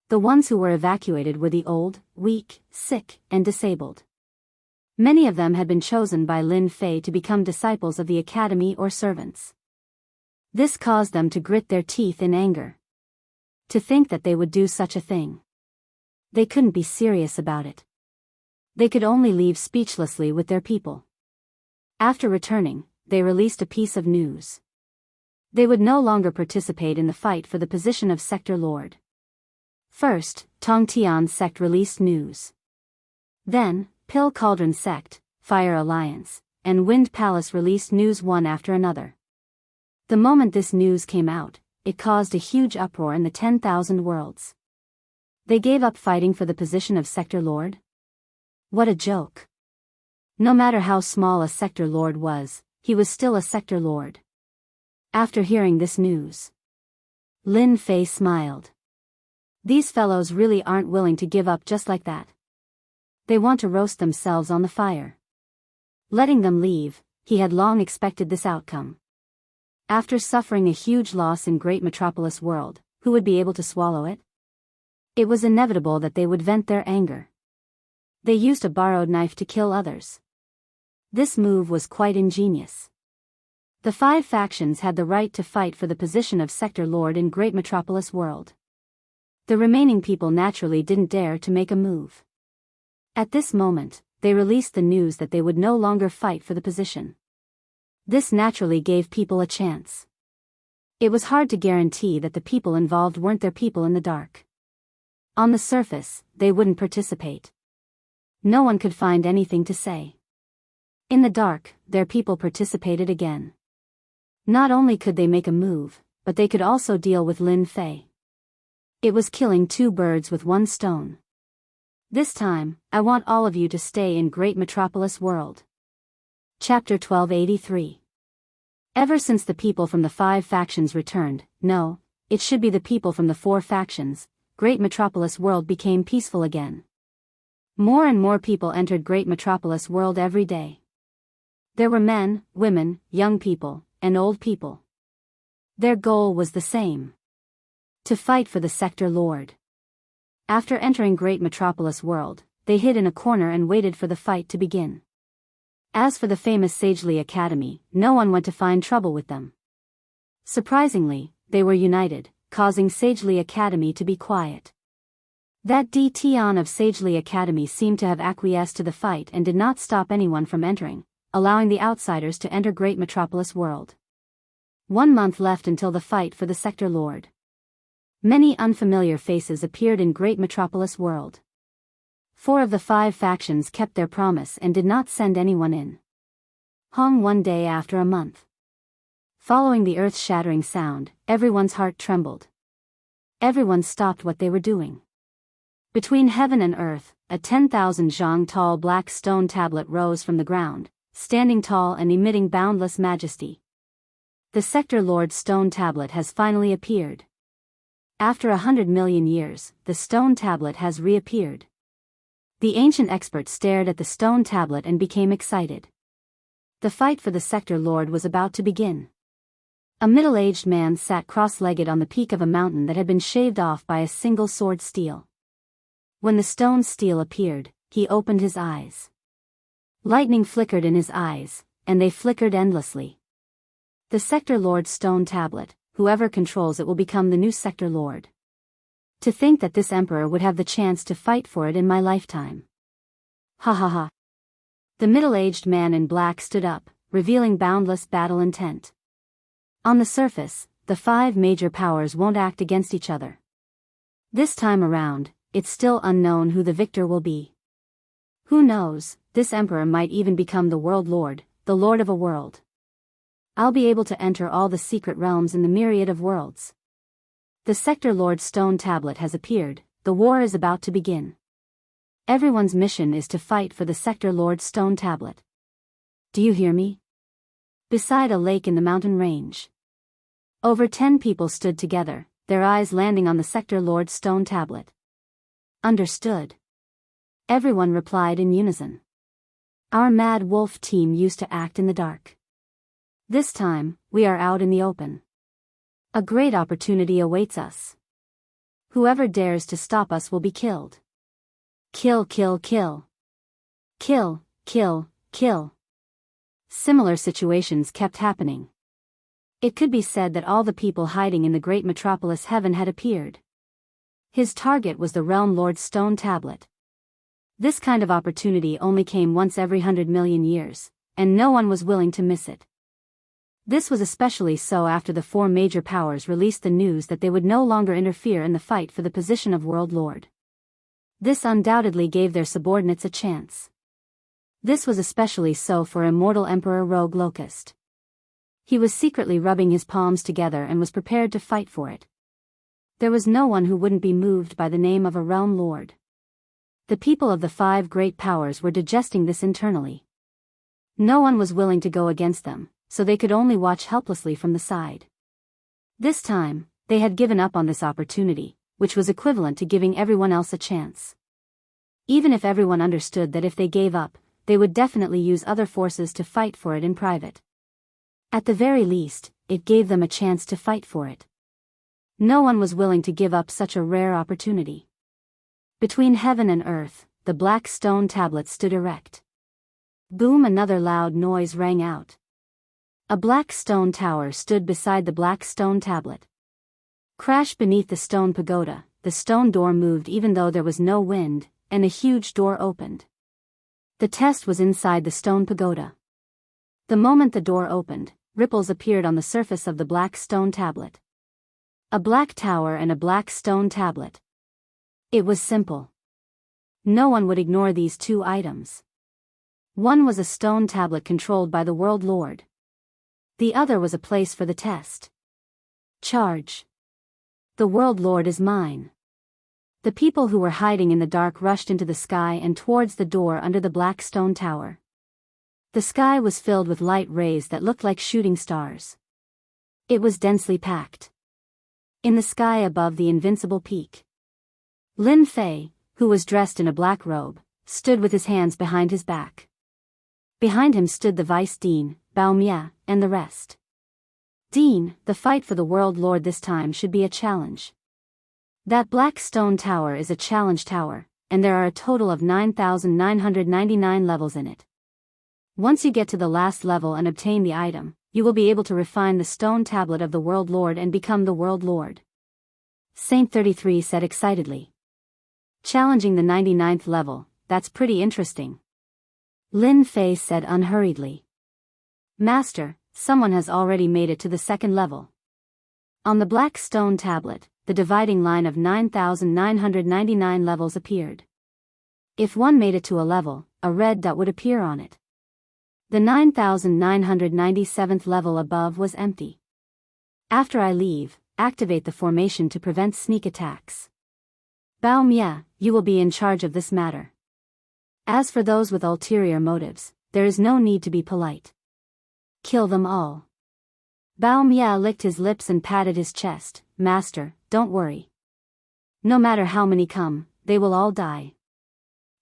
The ones who were evacuated were the old, weak, sick, and disabled. Many of them had been chosen by Lin Fei to become disciples of the academy or servants. This caused them to grit their teeth in anger. To think that they would do such a thing. They couldn't be serious about it. They could only leave speechlessly with their people. After returning, they released a piece of news. They would no longer participate in the fight for the position of Sector Lord. First, Tongtian Sect released news. Then, Pill Cauldron Sect, Fire Alliance, and Wind Palace released news one after another. The moment this news came out, it caused a huge uproar in the 10,000 worlds. They gave up fighting for the position of Sector Lord? What a joke. No matter how small a Sector Lord was, he was still a Sector Lord. After hearing this news, Lin Fei smiled. These fellows really aren't willing to give up just like that. They want to roast themselves on the fire. Letting them leave, he had long expected this outcome. After suffering a huge loss in Great Metropolis World, who would be able to swallow it? It was inevitable that they would vent their anger. They used a borrowed knife to kill others. This move was quite ingenious. The 5 factions had the right to fight for the position of Sector Lord in Great Metropolis World. The remaining people naturally didn't dare to make a move. At this moment, they released the news that they would no longer fight for the position. This naturally gave people a chance. It was hard to guarantee that the people involved weren't their people in the dark. On the surface, they wouldn't participate. No one could find anything to say. In the dark, their people participated again. Not only could they make a move, but they could also deal with Lin Fei. It was killing 2 birds with 1 stone. This time, I want all of you to stay in Great Metropolis World. Chapter 1283. Ever since the people from the 5 factions returned, no, it should be the people from the 4 factions, Great Metropolis World became peaceful again. More and more people entered Great Metropolis World every day. There were men, women, young people, and old people. Their goal was the same. To fight for the Sector Lord. After entering Great Metropolis World, they hid in a corner and waited for the fight to begin. As for the famous Sagely Academy, no one went to find trouble with them. Surprisingly, they were united, causing Sagely Academy to be quiet. That Tion of Sagely Academy seemed to have acquiesced to the fight and did not stop anyone from entering, allowing the outsiders to enter Great Metropolis World. 1 month left until the fight for the Sector Lord. Many unfamiliar faces appeared in Great Metropolis World. 4 of the 5 factions kept their promise and did not send anyone in. Hung one day after a month. Following the earth-shattering sound, everyone's heart trembled. Everyone stopped what they were doing. Between heaven and earth, a 10,000 zhang tall black stone tablet rose from the ground, standing tall and emitting boundless majesty. The Sector Lord stone tablet has finally appeared. After 100 million years, the stone tablet has reappeared. The ancient expert stared at the stone tablet and became excited. The fight for the Sector Lord was about to begin. A middle-aged man sat cross-legged on the peak of a mountain that had been shaved off by a single sword steel. When the stone steel appeared, he opened his eyes. Lightning flickered in his eyes, and they flickered endlessly. The Sector Lord stone tablet, whoever controls it will become the new Sector Lord. To think that this emperor would have the chance to fight for it in my lifetime. Ha ha ha. The middle-aged man in black stood up, revealing boundless battle intent. On the surface, the 5 major powers won't act against each other. This time around, it's still unknown who the victor will be. Who knows, this emperor might even become the World Lord, the Lord of a world. I'll be able to enter all the secret realms in the myriad of worlds. The Sector Lord stone tablet has appeared, the war is about to begin. Everyone's mission is to fight for the Sector Lord stone tablet. Do you hear me? Beside a lake in the mountain range. Over 10 people stood together, their eyes landing on the Sector Lord stone tablet. Understood. Everyone replied in unison. Our Mad Wolf team used to act in the dark. This time, we are out in the open. A great opportunity awaits us. Whoever dares to stop us will be killed. Kill, kill, kill. Kill, kill, kill. Similar situations kept happening. It could be said that all the people hiding in the great metropolis heaven had appeared. His target was the Realm Lord's stone tablet. This kind of opportunity only came once every 100 million years, and no one was willing to miss it. This was especially so after the 4 major powers released the news that they would no longer interfere in the fight for the position of World Lord. This undoubtedly gave their subordinates a chance. This was especially so for Immortal Emperor Rogue Locust. He was secretly rubbing his palms together and was prepared to fight for it. There was no one who wouldn't be moved by the name of a Realm Lord. The people of the 5 great powers were digesting this internally. No one was willing to go against them, so they could only watch helplessly from the side. This time, they had given up on this opportunity, which was equivalent to giving everyone else a chance. Even if everyone understood that if they gave up, they would definitely use other forces to fight for it in private. At the very least, it gave them a chance to fight for it. No one was willing to give up such a rare opportunity. Between heaven and earth, the black stone tablet stood erect. Boom! Another loud noise rang out. A black stone tower stood beside the black stone tablet. Crash! Beneath the stone pagoda, the stone door moved even though there was no wind, and a huge door opened. The test was inside the stone pagoda. The moment the door opened, ripples appeared on the surface of the black stone tablet. A black tower and a black stone tablet. It was simple. No one would ignore these 2 items. One was a stone tablet controlled by the World Lord. The other was a place for the test. Charge. The World Lord is mine. The people who were hiding in the dark rushed into the sky and towards the door under the black stone tower. The sky was filled with light rays that looked like shooting stars. It was densely packed. In the sky above the invincible peak, Lin Fei, who was dressed in a black robe, stood with his hands behind his back. Behind him stood the Vice Dean, Bao Mia, and the rest. Dean, the fight for the World Lord this time should be a challenge. That black stone tower is a challenge tower, and there are a total of 9,999 levels in it. Once you get to the last level and obtain the item, you will be able to refine the stone tablet of the World Lord and become the World Lord. Saint 33 said excitedly. Challenging the 99th level, that's pretty interesting. Lin Fei said unhurriedly. Master, someone has already made it to the second level. On the black stone tablet, the dividing line of 9,999 levels appeared. If one made it to a level, a red dot would appear on it. The 9,997th level above was empty. After I leave, activate the formation to prevent sneak attacks. Bao Mia, you will be in charge of this matter. As for those with ulterior motives, there is no need to be polite. Kill them all. Bao Mia licked his lips and patted his chest. Master, don't worry. No matter how many come, they will all die.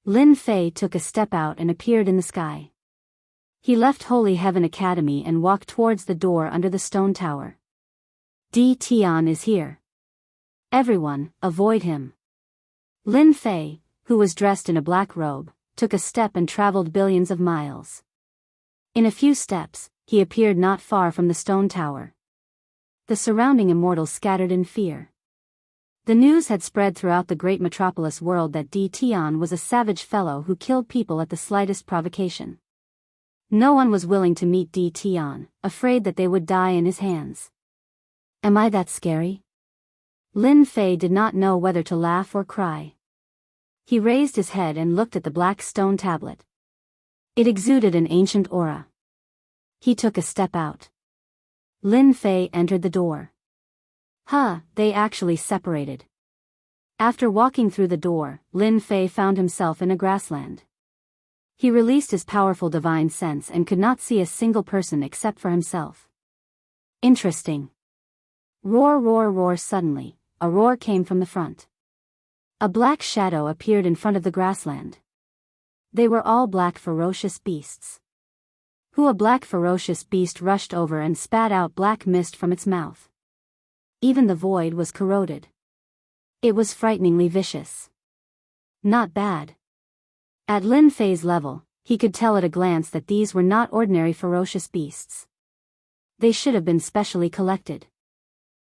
Lin Fei took a step out and appeared in the sky. He left Holy Heaven Academy and walked towards the door under the stone tower. Di Tian is here. Everyone, avoid him. Lin Fei, who was dressed in a black robe, took a step and traveled billions of miles. In a few steps, he appeared not far from the stone tower. The surrounding immortals scattered in fear. The news had spread throughout the great metropolis world that Di Tian was a savage fellow who killed people at the slightest provocation. No one was willing to meet Di Tian, afraid that they would die in his hands. Am I that scary? Lin Fei did not know whether to laugh or cry. He raised his head and looked at the black stone tablet. It exuded an ancient aura. He took a step out. Lin Fei entered the door. They actually separated. After walking through the door, Lin Fei found himself in a grassland. He released his powerful divine sense and could not see a single person except for himself. Interesting. Roar, roar, roar. Suddenly, a roar came from the front. A black shadow appeared in front of the grassland. They were all black ferocious beasts. A black ferocious beast rushed over and spat out black mist from its mouth. Even the void was corroded. It was frighteningly vicious. Not bad. At Lin Fei's level, he could tell at a glance that these were not ordinary ferocious beasts. They should have been specially collected.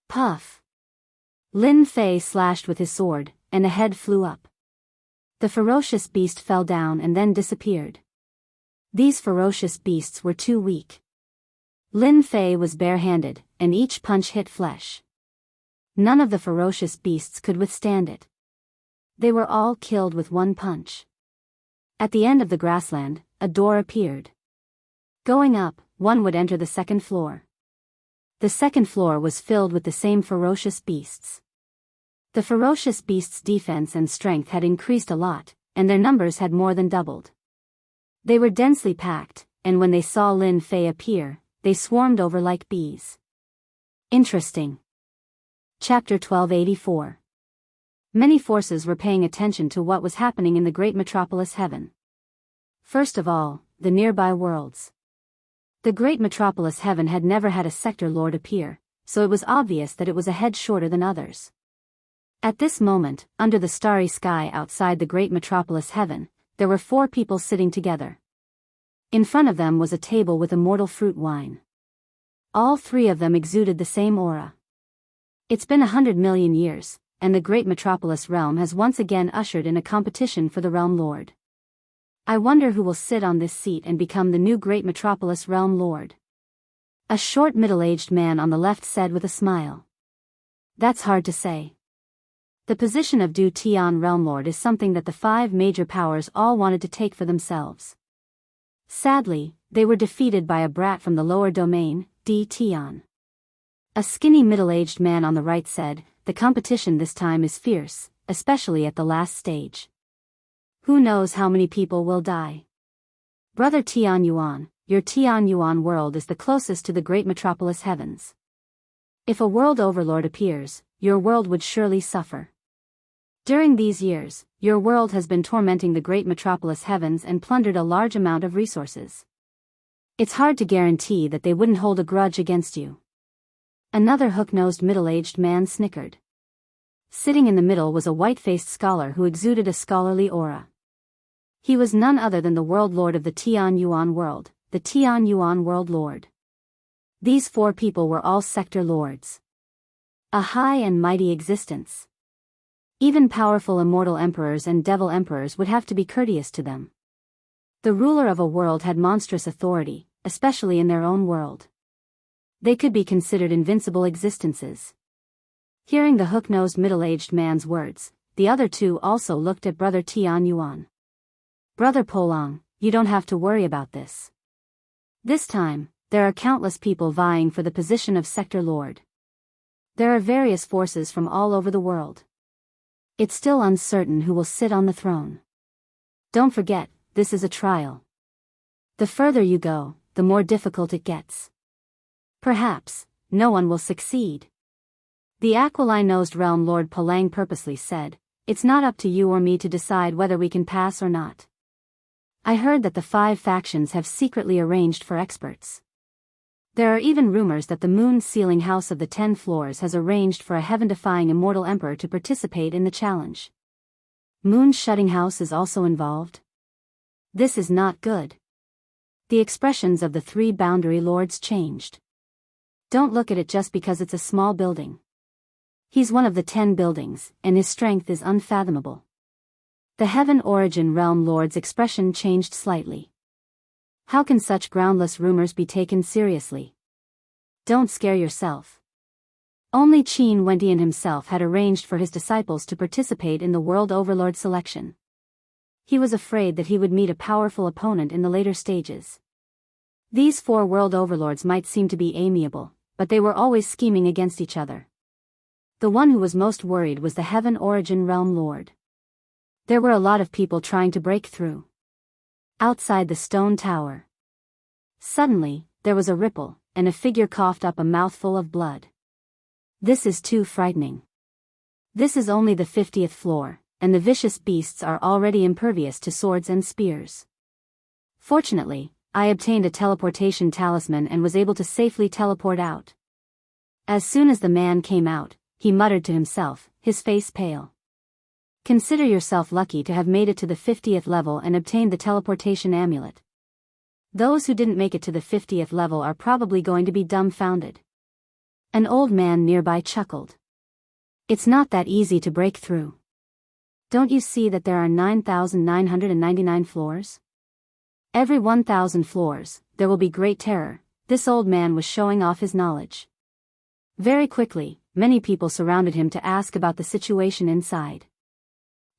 Puff! Lin Fei slashed with his sword, and a head flew up. The ferocious beast fell down and then disappeared. These ferocious beasts were too weak. Lin Fei was barehanded, and each punch hit flesh. None of the ferocious beasts could withstand it. They were all killed with one punch. At the end of the grassland, a door appeared. Going up, one would enter the second floor. The second floor was filled with the same ferocious beasts. The ferocious beasts' defense and strength had increased a lot, and their numbers had more than doubled. They were densely packed, and when they saw Lin Fei appear, they swarmed over like bees. Interesting. Chapter 1284. Many forces were paying attention to what was happening in the great metropolis heaven. First of all, the nearby worlds. The great metropolis heaven had never had a sector lord appear, so it was obvious that it was a head shorter than others. At this moment, under the starry sky outside the great metropolis heaven, there were 4 people sitting together. In front of them was a table with immortal fruit wine. All 3 of them exuded the same aura. It's been 100 million years, and the great metropolis realm has once again ushered in a competition for the realm lord. I wonder who will sit on this seat and become the new great metropolis realm lord. A short middle-aged man on the left said with a smile. That's hard to say. The position of Du Tian realm lord is something that the 5 major powers all wanted to take for themselves. Sadly, they were defeated by a brat from the lower domain, Di Tian. A skinny middle-aged man on the right said, the competition this time is fierce, especially at the last stage. Who knows how many people will die? Brother Tian Yuan, your Tian Yuan world is the closest to the great metropolis heavens. If a world overlord appears, your world would surely suffer. During these years, your world has been tormenting the great metropolis heavens and plundered a large amount of resources. It's hard to guarantee that they wouldn't hold a grudge against you. Another hook-nosed middle-aged man snickered. Sitting in the middle was a white-faced scholar who exuded a scholarly aura. He was none other than the world lord of the Tian Yuan world, the Tian Yuan world lord. These 4 people were all sector lords. A high and mighty existence. Even powerful immortal emperors and devil emperors would have to be courteous to them. The ruler of a world had monstrous authority, especially in their own world. They could be considered invincible existences. Hearing the hook-nosed middle-aged man's words, the other two also looked at Brother Tian Yuan. Brother Polong, you don't have to worry about this. This time, there are countless people vying for the position of sector lord. There are various forces from all over the world. It's still uncertain who will sit on the throne. Don't forget, this is a trial. The further you go, the more difficult it gets. Perhaps, no one will succeed. The aquiline-nosed realm lord Palang purposely said, "It's not up to you or me to decide whether we can pass or not. I heard that the 5 factions have secretly arranged for experts. There are even rumors that the moon sealing house of the 10 floors has arranged for a heaven-defying immortal emperor to participate in the challenge. Moon shutting house is also involved. This is not good." The expressions of the 3 boundary lords changed. Don't look at it just because it's a small building. He's one of the 10 buildings, and his strength is unfathomable. The Heaven Origin Realm Lord's expression changed slightly. How can such groundless rumors be taken seriously? Don't scare yourself. Only Qin Wentian himself had arranged for his disciples to participate in the World Overlord selection. He was afraid that he would meet a powerful opponent in the later stages. These 4 World Overlords might seem to be amiable, but they were always scheming against each other. The one who was most worried was the Heaven Origin Realm Lord. There were a lot of people trying to break through. Outside the stone tower. Suddenly, there was a ripple, and a figure coughed up a mouthful of blood. This is too frightening. This is only the 50th floor, and the vicious beasts are already impervious to swords and spears. Fortunately, I obtained a teleportation talisman and was able to safely teleport out. As soon as the man came out, he muttered to himself, his face pale. Consider yourself lucky to have made it to the 50th level and obtained the teleportation amulet. Those who didn't make it to the 50th level are probably going to be dumbfounded. An old man nearby chuckled. It's not that easy to break through. Don't you see that there are 9,999 floors? Every 1,000 floors, there will be great terror. This old man was showing off his knowledge. Very quickly, many people surrounded him to ask about the situation inside.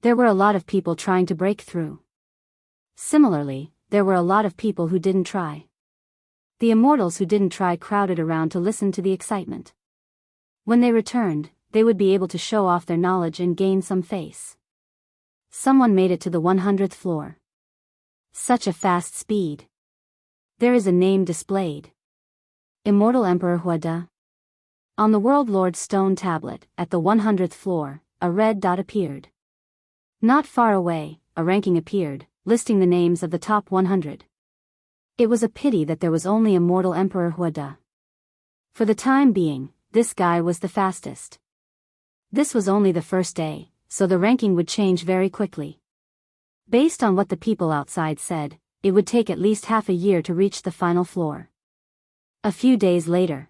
There were a lot of people trying to break through. Similarly, there were a lot of people who didn't try. The immortals who didn't try crowded around to listen to the excitement. When they returned, they would be able to show off their knowledge and gain some face. Someone made it to the 100th floor. Such a fast speed. There is a name displayed. Immortal Emperor Huada. On the World Lord's stone tablet, at the 100th floor, a red dot appeared. Not far away, a ranking appeared, listing the names of the top 100. It was a pity that there was only Immortal Emperor Huada. For the time being, this guy was the fastest. This was only the first day, so the ranking would change very quickly. Based on what the people outside said, it would take at least half a year to reach the final floor. A few days later,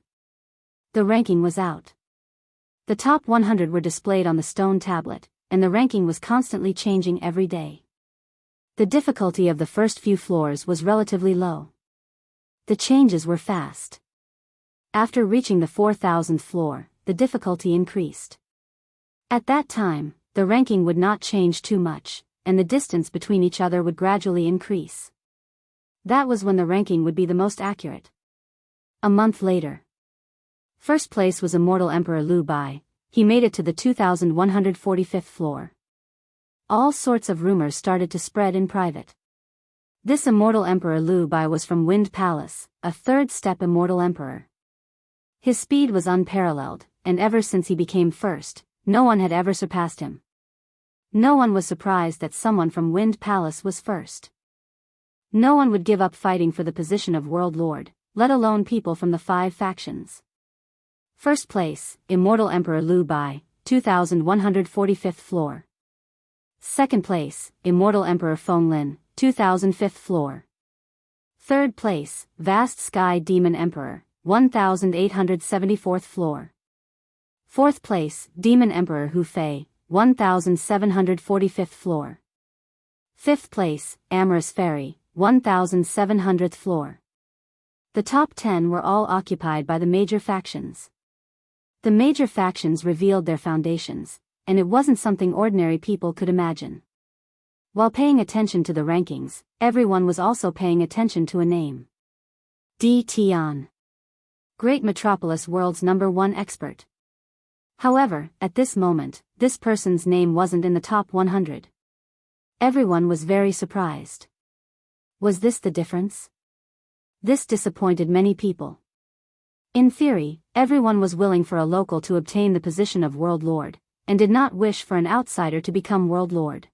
the ranking was out. The top 100 were displayed on the stone tablet, and the ranking was constantly changing every day. The difficulty of the first few floors was relatively low. The changes were fast. After reaching the 4,000th floor, the difficulty increased. At that time, the ranking would not change too much, and the distance between each other would gradually increase. That was when the ranking would be the most accurate. A month later. First place was Immortal Emperor Liu Bai. He made it to the 2,145th floor. All sorts of rumors started to spread in private. This Immortal Emperor Liu Bai was from Wind Palace, a third-step Immortal Emperor. His speed was unparalleled, and ever since he became first, no one had ever surpassed him. No one was surprised that someone from Wind Palace was first. No one would give up fighting for the position of World Lord, let alone people from the 5 factions. First place, Immortal Emperor Liu Bai, 2,145th floor. Second place, Immortal Emperor Feng Lin, 2005th floor. Third place, Vast Sky Demon Emperor, 1874th floor. Fourth place, Demon Emperor Hu Fei, 1745th floor. 5th place, Amorous Ferry, 1700th floor. The top 10 were all occupied by the major factions. The major factions revealed their foundations, and it wasn't something ordinary people could imagine. While paying attention to the rankings, everyone was also paying attention to a name. D. Tian. Great Metropolis World's #1 expert. However, at this moment, this person's name wasn't in the top 100. Everyone was very surprised. Was this the difference? This disappointed many people. In theory, everyone was willing for a local to obtain the position of World Lord, and did not wish for an outsider to become World Lord.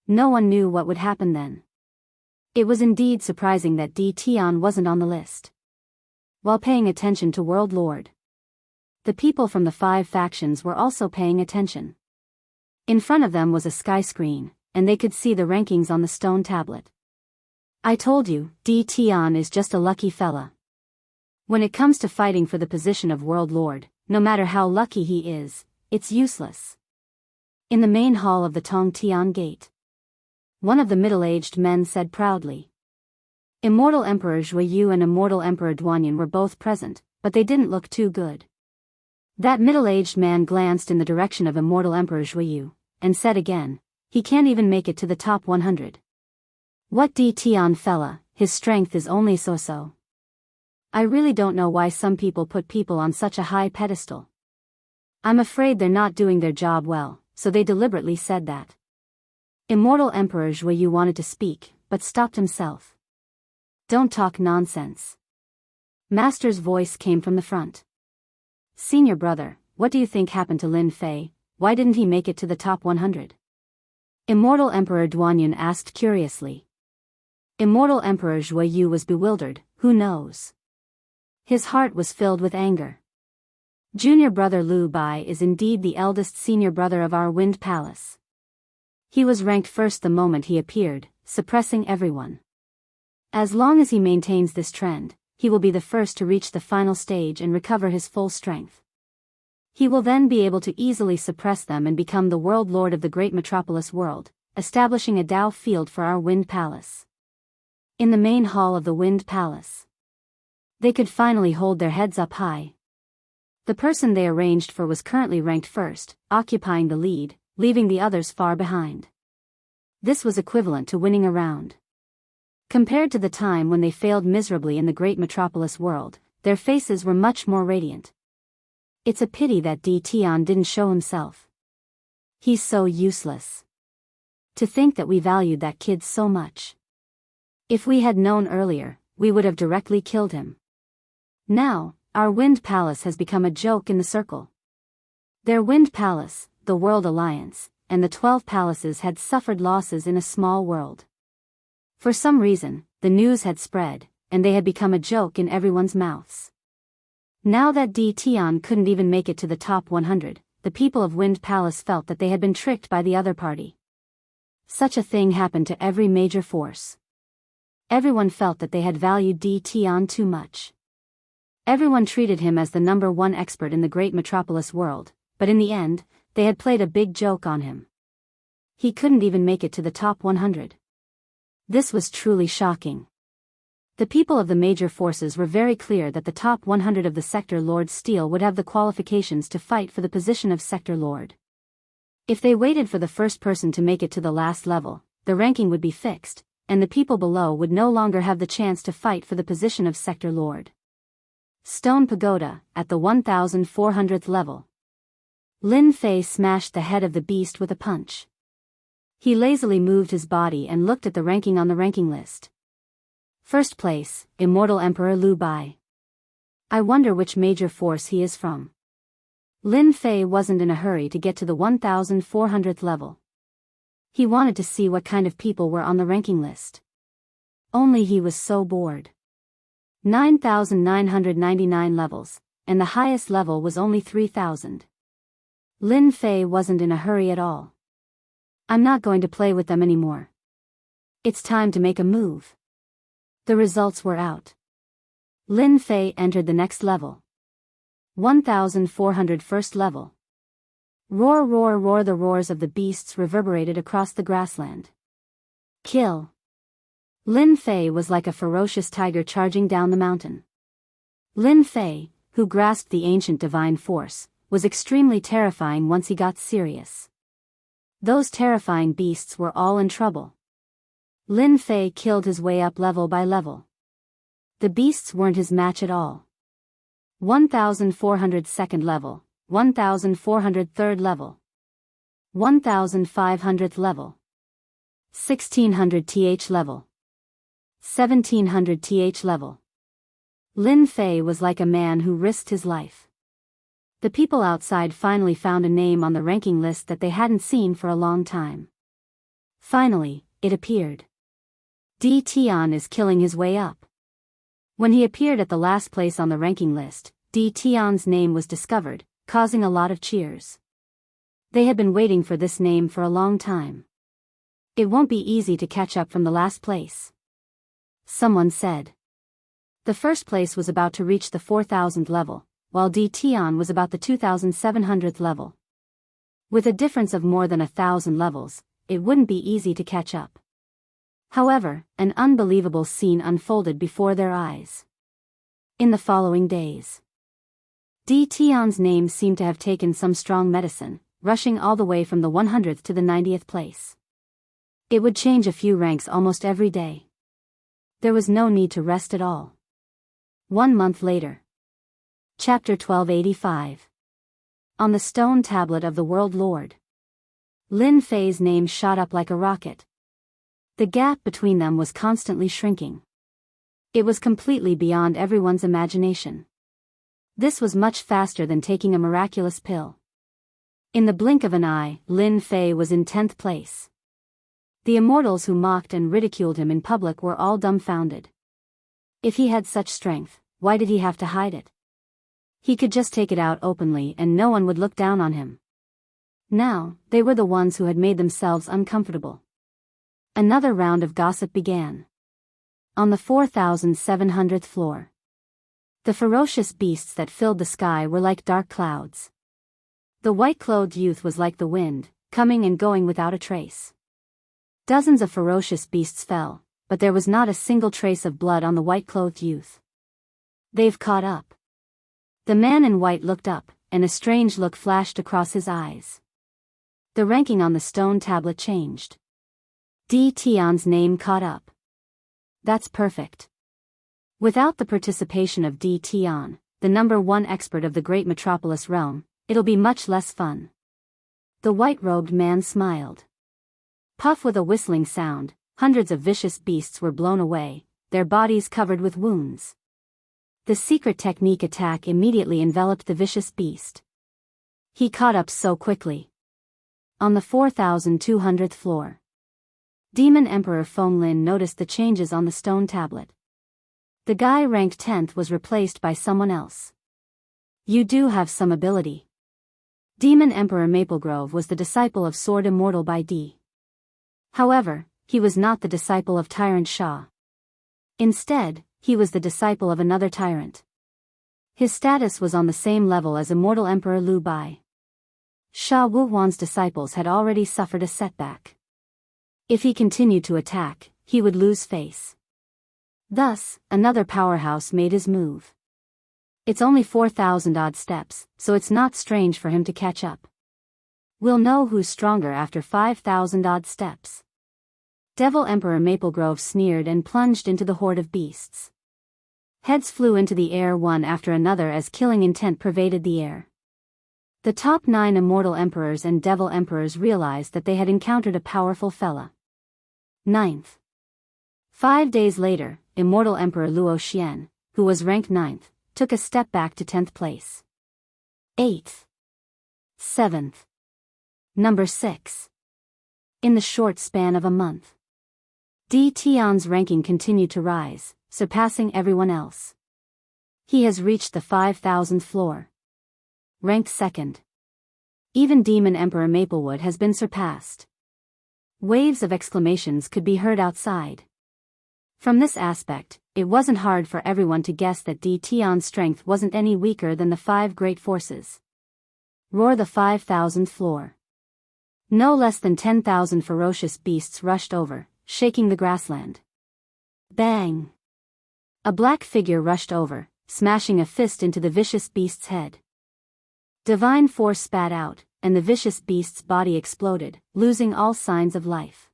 No one knew what would happen then. It was indeed surprising that Di Tian wasn't on the list. While paying attention to World Lord, the people from the 5 factions were also paying attention. In front of them was a sky screen, and they could see the rankings on the stone tablet. I told you, Di Tian is just a lucky fella. When it comes to fighting for the position of World Lord, no matter how lucky he is, it's useless. In the main hall of the Tong Tian Gate, one of the middle-aged men said proudly. Immortal Emperor Zhuyu and Immortal Emperor Duanyan were both present, but they didn't look too good. That middle-aged man glanced in the direction of Immortal Emperor Zhuyu, and said again, he can't even make it to the top 100. What Di Tian fella, his strength is only so-so. I really don't know why some people put people on such a high pedestal. I'm afraid they're not doing their job well, so they deliberately said that. Immortal Emperor Zhuyu wanted to speak, but stopped himself. Don't talk nonsense. Master's voice came from the front. Senior brother, what do you think happened to Lin Fei? Why didn't he make it to the top 100? Immortal Emperor Duanyan asked curiously. Immortal Emperor Zhuyu was bewildered, who knows? His heart was filled with anger. Junior brother Liu Bai is indeed the eldest senior brother of our Wind Palace. He was ranked first the moment he appeared, suppressing everyone. As long as he maintains this trend, he will be the first to reach the final stage and recover his full strength. He will then be able to easily suppress them and become the World Lord of the Great Metropolis World, establishing a Dao field for our Wind Palace. In the main hall of the Wind Palace, they could finally hold their heads up high. The person they arranged for was currently ranked first, occupying the lead, leaving the others far behind. This was equivalent to winning a round. Compared to the time when they failed miserably in the Great Metropolis World, their faces were much more radiant. It's a pity that Di Tian didn't show himself. He's so useless. To think that we valued that kid so much. If we had known earlier, we would have directly killed him. Now, our Wind Palace has become a joke in the circle. Their Wind Palace, the World Alliance, and the 12 palaces had suffered losses in a small world. For some reason, the news had spread, and they had become a joke in everyone's mouths. Now that Di Tian couldn't even make it to the top 100, the people of Wind Palace felt that they had been tricked by the other party. Such a thing happened to every major force. Everyone felt that they had valued Di Tian too much. Everyone treated him as the #1 expert in the Great Metropolis World, but in the end, they had played a big joke on him. He couldn't even make it to the top 100. This was truly shocking. The people of the major forces were very clear that the top 100 of the Sector Lord Steel would have the qualifications to fight for the position of Sector Lord. If they waited for the first person to make it to the last level, the ranking would be fixed, and the people below would no longer have the chance to fight for the position of Sector Lord. Stone Pagoda, at the 1400th level. Lin Fei smashed the head of the beast with a punch. He lazily moved his body and looked at the ranking on the ranking list. First place, Immortal Emperor Liu Bai. I wonder which major force he is from. Lin Fei wasn't in a hurry to get to the 1400th level. He wanted to see what kind of people were on the ranking list. Only he was so bored. 9,999 levels, and the highest level was only 3,000. Lin Fei wasn't in a hurry at all. I'm not going to play with them anymore. It's time to make a move. The results were out. Lin Fei entered the next level. 1401st level. Roar, roar, roar! The roars of the beasts reverberated across the grassland. Kill! Lin Fei was like a ferocious tiger charging down the mountain. Lin Fei, who grasped the ancient divine force, was extremely terrifying once he got serious. Those terrifying beasts were all in trouble. Lin Fei killed his way up level by level. The beasts weren't his match at all. 1402nd level, 1403rd level, 1500th level, 1600th level, 1700th level. Lin Fei was like a man who risked his life. The people outside finally found a name on the ranking list that they hadn't seen for a long time. Finally, it appeared. Di Tian is killing his way up. When he appeared at the last place on the ranking list, Di Tian's name was discovered, causing a lot of cheers. They had been waiting for this name for a long time. It won't be easy to catch up from the last place, someone said. The first place was about to reach the 4000th level, while Di Tian was about the 2700th level. With a difference of more than 1,000 levels, it wouldn't be easy to catch up. However, an unbelievable scene unfolded before their eyes. In the following days, Di Tian's name seemed to have taken some strong medicine, rushing all the way from the 100th to the 90th place. It would change a few ranks almost every day. There was no need to rest at all. 1 month later. Chapter 1285. On the stone tablet of the World Lord. Lin Fei's name shot up like a rocket. The gap between them was constantly shrinking. It was completely beyond everyone's imagination. This was much faster than taking a miraculous pill. In the blink of an eye, Lin Fei was in 10th place. The immortals who mocked and ridiculed him in public were all dumbfounded. If he had such strength, why did he have to hide it? He could just take it out openly and no one would look down on him. Now, they were the ones who had made themselves uncomfortable. Another round of gossip began. On the 4700th floor. The ferocious beasts that filled the sky were like dark clouds. The white-clothed youth was like the wind, coming and going without a trace. Dozens of ferocious beasts fell, but there was not a single trace of blood on the white-clothed youth. They've caught up. The man in white looked up, and a strange look flashed across his eyes. The ranking on the stone tablet changed. Di Tian's name caught up. That's perfect. Without the participation of Di Tian, the number 1 expert of the great metropolis realm, it'll be much less fun. The white-robed man smiled. Puff with a whistling sound, hundreds of vicious beasts were blown away, their bodies covered with wounds. The secret technique attack immediately enveloped the vicious beast. He caught up so quickly. On the 4200th floor. Demon Emperor Feng Lin noticed the changes on the stone tablet. The guy ranked 10th was replaced by someone else. You do have some ability. Demon Emperor Maplegrove was the disciple of Sword Immortal by D. However, he was not the disciple of Tyrant Sha. Instead, he was the disciple of another tyrant. His status was on the same level as Immortal Emperor Lu Bai. Sha Wuhuan's disciples had already suffered a setback. If he continued to attack, he would lose face. Thus, another powerhouse made his move. It's only 4,000 odd steps, so it's not strange for him to catch up. We'll know who's stronger after 5,000 odd steps. Devil Emperor Maplegrove sneered and plunged into the horde of beasts. Heads flew into the air one after another as killing intent pervaded the air. The top 9 immortal emperors and devil emperors realized that they had encountered a powerful fella. 9th. 5 days later, Immortal Emperor Luo Xian, who was ranked 9th, took a step back to 10th place. 8th. 7th. Number 6. In the short span of a month, Di Tian's ranking continued to rise, surpassing everyone else. He has reached the 5,000th floor. Ranked 2nd. Even Demon Emperor Maplewood has been surpassed. Waves of exclamations could be heard outside. From this aspect, it wasn't hard for everyone to guess that Di Tian's strength wasn't any weaker than the 5 great forces. Roar the 5,000th floor. No less than 10,000 ferocious beasts rushed over, shaking the grassland. Bang! A black figure rushed over, smashing a fist into the vicious beast's head. Divine force spat out, and the vicious beast's body exploded, losing all signs of life.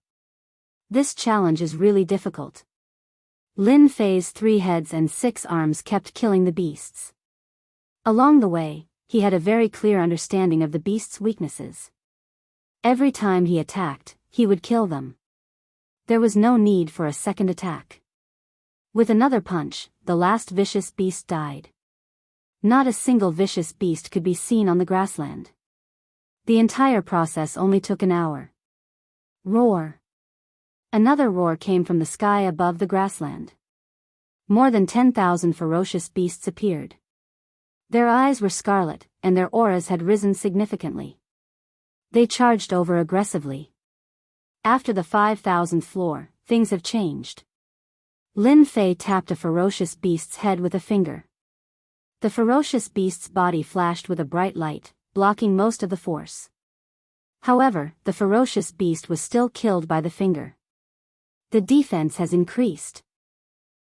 This challenge is really difficult. Lin Fei's 3 heads and 6 arms kept killing the beasts. Along the way, he had a very clear understanding of the beast's weaknesses. Every time he attacked, he would kill them. There was no need for a second attack. With another punch, the last vicious beast died. Not a single vicious beast could be seen on the grassland. The entire process only took an hour. Roar! Another roar came from the sky above the grassland. More than 10,000 ferocious beasts appeared. Their eyes were scarlet, and their auras had risen significantly. They charged over aggressively. After the 5,000th floor, things have changed. Lin Fei tapped a ferocious beast's head with a finger. The ferocious beast's body flashed with a bright light, blocking most of the force. However, the ferocious beast was still killed by the finger. The defense has increased.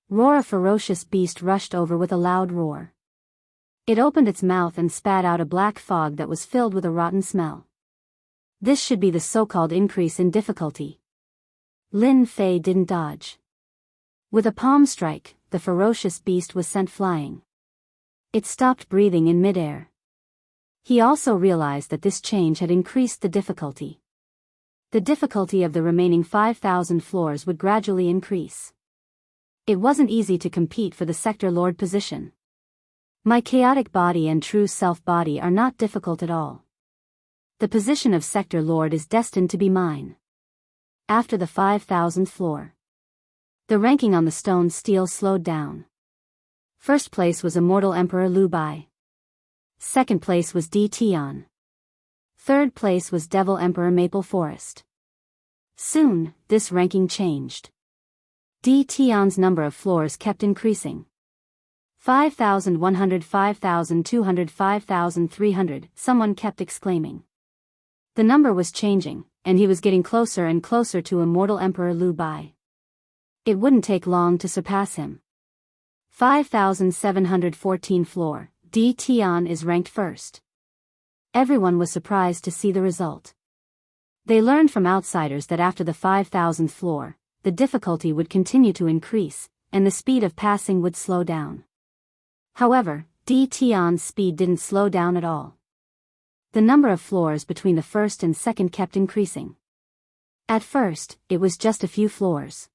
Roar! A ferocious beast rushed over with a loud roar. It opened its mouth and spat out a black fog that was filled with a rotten smell. This should be the so-called increase in difficulty. Lin Fei didn't dodge. With a palm strike, the ferocious beast was sent flying. It stopped breathing in midair. He also realized that this change had increased the difficulty. The difficulty of the remaining 5,000 floors would gradually increase. It wasn't easy to compete for the Sector Lord position. My chaotic body and true self body are not difficult at all. The position of Sector Lord is destined to be mine. After the 5,000th floor, the ranking on the stone steel slowed down. First place was Immortal Emperor Lu Bai. Second place was Di Tian. Third place was Devil Emperor Maple Forest. Soon, this ranking changed. Di Tian's number of floors kept increasing. 5,100, 5,200, 5,300, someone kept exclaiming. The number was changing, and he was getting closer and closer to Immortal Emperor Lu Bai. It wouldn't take long to surpass him. 5,714 floor, Di Tian is ranked first. Everyone was surprised to see the result. They learned from outsiders that after the 5,000th floor, the difficulty would continue to increase, and the speed of passing would slow down. However, Di Tian's speed didn't slow down at all. The number of floors between the first and second kept increasing. At first, it was just a few floors.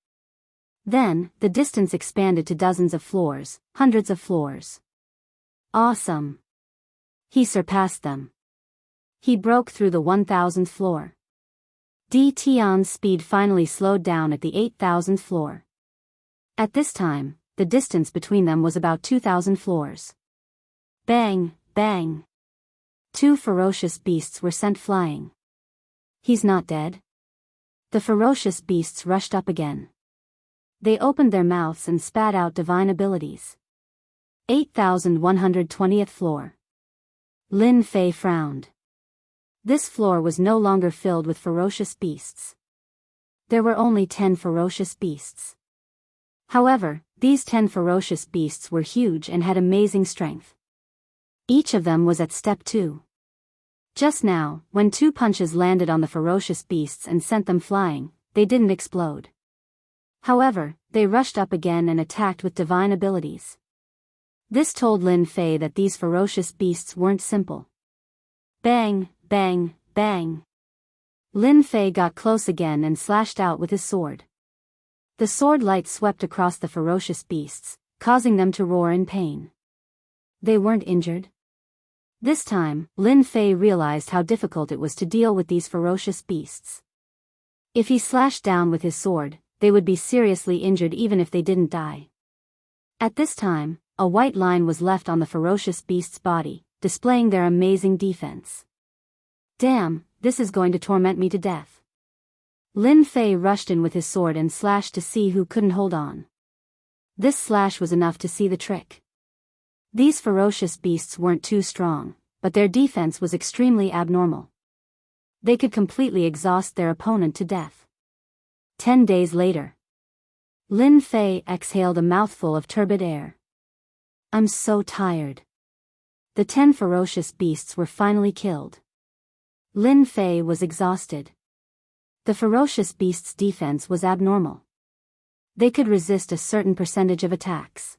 Then, the distance expanded to dozens of floors, hundreds of floors. Awesome! He surpassed them. He broke through the 1,000th floor. Di Tian's speed finally slowed down at the 8,000th floor. At this time, the distance between them was about 2,000 floors. Bang, bang. 2 ferocious beasts were sent flying. He's not dead. The ferocious beasts rushed up again. They opened their mouths and spat out divine abilities. 8,120th floor. Lin Fei frowned. This floor was no longer filled with ferocious beasts. There were only 10 ferocious beasts. However, these 10 ferocious beasts were huge and had amazing strength. Each of them was at step 2. Just now, when 2 punches landed on the ferocious beasts and sent them flying, they didn't explode. However, they rushed up again and attacked with divine abilities. This told Lin Fei that these ferocious beasts weren't simple. Bang, bang, bang. Lin Fei got close again and slashed out with his sword. The sword light swept across the ferocious beasts, causing them to roar in pain. They weren't injured. This time, Lin Fei realized how difficult it was to deal with these ferocious beasts. If he slashed down with his sword, they would be seriously injured even if they didn't die. At this time, a white line was left on the ferocious beast's body, displaying their amazing defense. Damn, this is going to torment me to death. Lin Fei rushed in with his sword and slashed to see who couldn't hold on. This slash was enough to see the trick. These ferocious beasts weren't too strong, but their defense was extremely abnormal. They could completely exhaust their opponent to death. 10 days later. Lin Fei exhaled a mouthful of turbid air. I'm so tired. The 10 ferocious beasts were finally killed. Lin Fei was exhausted. The ferocious beasts' defense was abnormal. They could resist a certain percentage of attacks.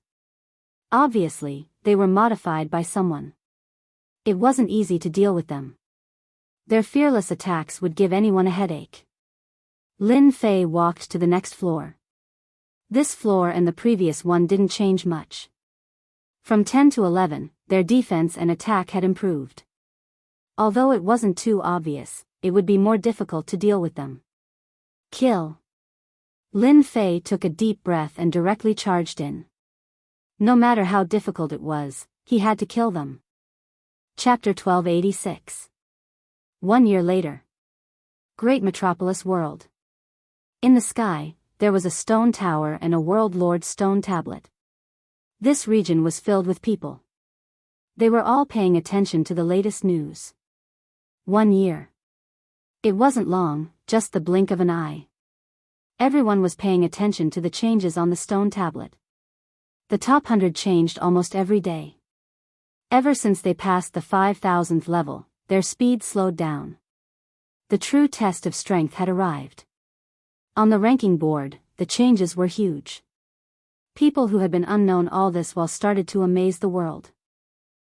Obviously, they were modified by someone. It wasn't easy to deal with them. Their fearless attacks would give anyone a headache. Lin Fei walked to the next floor. This floor and the previous one didn't change much. From 10 to 11, their defense and attack had improved. Although it wasn't too obvious, it would be more difficult to deal with them. Kill. Lin Fei took a deep breath and directly charged in. No matter how difficult it was, he had to kill them. Chapter 1286. 1 year later. Great Metropolis World. In the sky, there was a stone tower and a World Lord stone tablet. This region was filled with people. They were all paying attention to the latest news. 1 year. It wasn't long, just the blink of an eye. Everyone was paying attention to the changes on the stone tablet. The top 100 changed almost every day. Ever since they passed the 5,000th level, their speed slowed down. The true test of strength had arrived. On the ranking board, the changes were huge. People who had been unknown all this while started to amaze the world.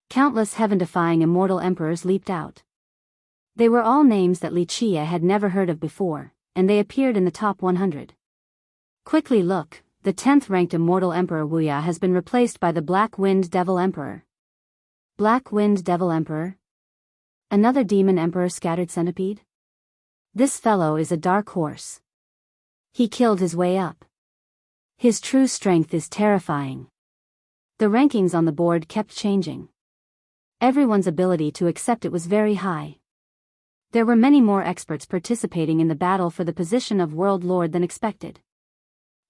Countless heaven-defying immortal emperors leaped out. They were all names that Li Chia had never heard of before, and they appeared in the top 100. Quickly look, the 10th ranked immortal emperor Wuya has been replaced by the Black Wind Devil Emperor. Black Wind Devil Emperor? Another demon emperor scattered centipede? This fellow is a dark horse. He killed his way up. His true strength is terrifying. The rankings on the board kept changing. Everyone's ability to accept it was very high. There were many more experts participating in the battle for the position of World Lord than expected.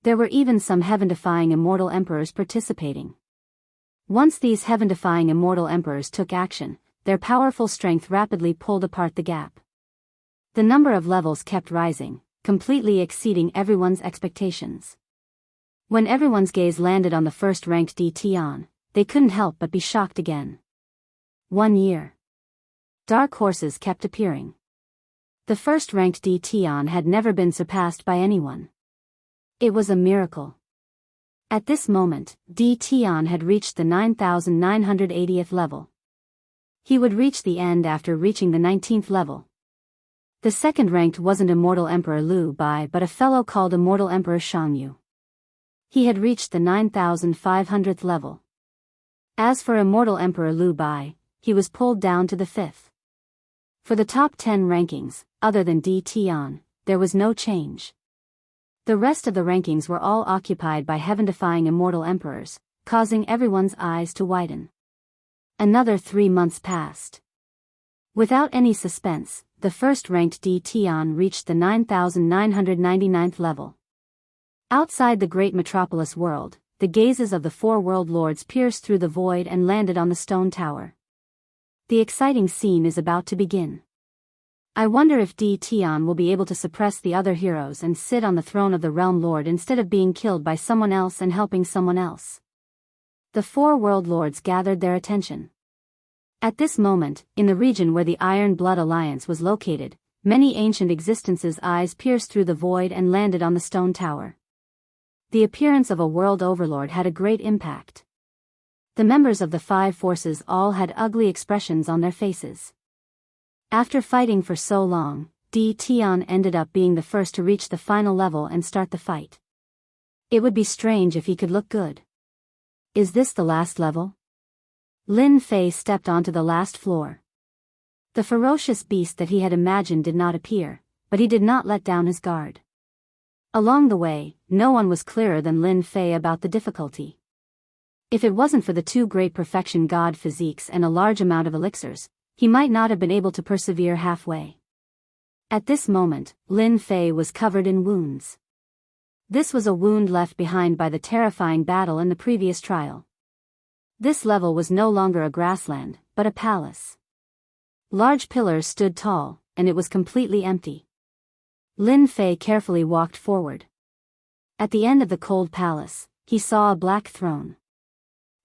There were even some heaven-defying immortal emperors participating. Once these heaven-defying immortal emperors took action, their powerful strength rapidly pulled apart the gap. The number of levels kept rising, completely exceeding everyone's expectations. When everyone's gaze landed on the first-ranked D Tian, they couldn't help but be shocked again. 1 year. Dark horses kept appearing. The first-ranked D Tian had never been surpassed by anyone. It was a miracle. At this moment, D Tian had reached the 9,980th level. He would reach the end after reaching the 19th level. The second-ranked wasn't Immortal Emperor Liu Bai but a fellow called Immortal Emperor Xianxia. He had reached the 9,500th level. As for Immortal Emperor Liu Bai, he was pulled down to the 5th. For the top 10 rankings, other than D Tian, there was no change. The rest of the rankings were all occupied by heaven-defying immortal emperors, causing everyone's eyes to widen. Another 3 months passed. Without any suspense, the first-ranked D Tian reached the 9,999th level. Outside the great metropolis world, the gazes of the 4 world lords pierced through the void and landed on the stone tower. The exciting scene is about to begin. I wonder if D Tian will be able to suppress the other heroes and sit on the throne of the realm lord instead of being killed by someone else and helping someone else. The 4 world lords gathered their attention. At this moment, in the region where the Iron Blood Alliance was located, many ancient existences' eyes pierced through the void and landed on the stone tower. The appearance of a world overlord had a great impact. The members of the 5 forces all had ugly expressions on their faces. After fighting for so long, D Tian ended up being the first to reach the final level and start the fight. It would be strange if he could look good. Is this the last level? Lin Fei stepped onto the last floor. The ferocious beast that he had imagined did not appear, but he did not let down his guard. Along the way, no one was clearer than Lin Fei about the difficulty. If it wasn't for the 2 great perfection god physiques and a large amount of elixirs, he might not have been able to persevere halfway. At this moment, Lin Fei was covered in wounds. This was a wound left behind by the terrifying battle in the previous trial. This level was no longer a grassland, but a palace. Large pillars stood tall, and it was completely empty. Lin Fei carefully walked forward. At the end of the cold palace, he saw a black throne.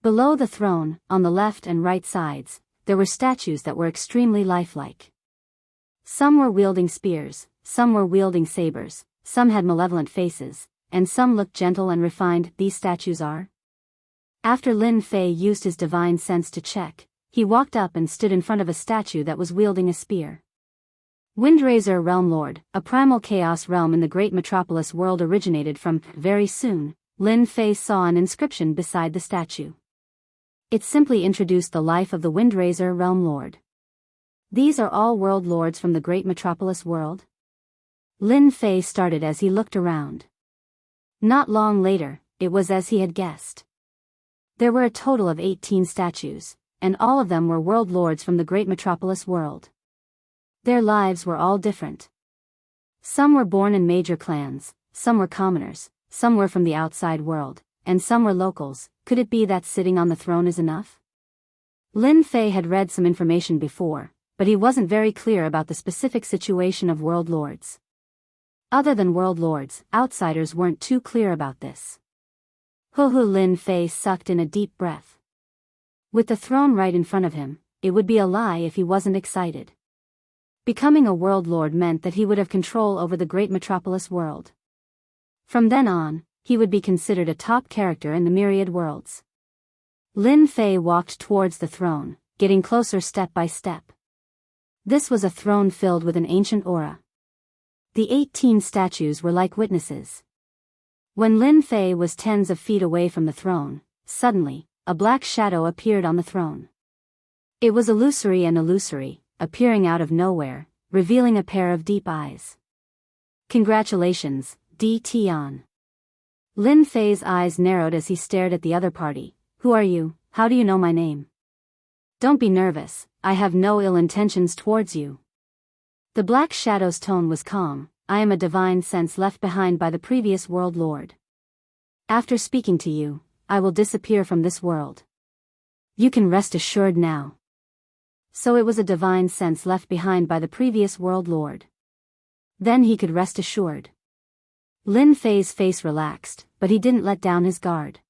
Below the throne, on the left and right sides, there were statues that were extremely lifelike. Some were wielding spears, some were wielding sabers, some had malevolent faces, and some looked gentle and refined. These statues are? After Lin Fei used his divine sense to check, he walked up and stood in front of a statue that was wielding a spear. Windraiser Realm Lord, a primal chaos realm in the great metropolis world originated from. Very soon, Lin Fei saw an inscription beside the statue. It simply introduced the life of the Windraiser Realm Lord. These are all world lords from the great metropolis world? Lin Fei started as he looked around. Not long later, it was as he had guessed. There were a total of 18 statues, and all of them were world lords from the great metropolis world. Their lives were all different. Some were born in major clans, some were commoners, some were from the outside world, and some were locals. Could it be that sitting on the throne is enough? Lin Fei had read some information before, but he wasn't very clear about the specific situation of world lords. Other than world lords, outsiders weren't too clear about this. Lin Fei sucked in a deep breath. With the throne right in front of him, it would be a lie if he wasn't excited. Becoming a world lord meant that he would have control over the great metropolis world. From then on, he would be considered a top character in the myriad worlds. Lin Fei walked towards the throne, getting closer step by step. This was a throne filled with an ancient aura. The 18 statues were like witnesses. When Lin Fei was tens of feet away from the throne, suddenly, a black shadow appeared on the throne. It was illusory and illusory, appearing out of nowhere, revealing a pair of deep eyes. Congratulations, Di Tian. Lin Fei's eyes narrowed as he stared at the other party. Who are you? How do you know my name? Don't be nervous, I have no ill intentions towards you. The black shadow's tone was calm. I am a divine sense left behind by the previous world lord. After speaking to you, I will disappear from this world. You can rest assured now. So it was a divine sense left behind by the previous world lord. Then he could rest assured. Lin Fei's face relaxed, but he didn't let down his guard.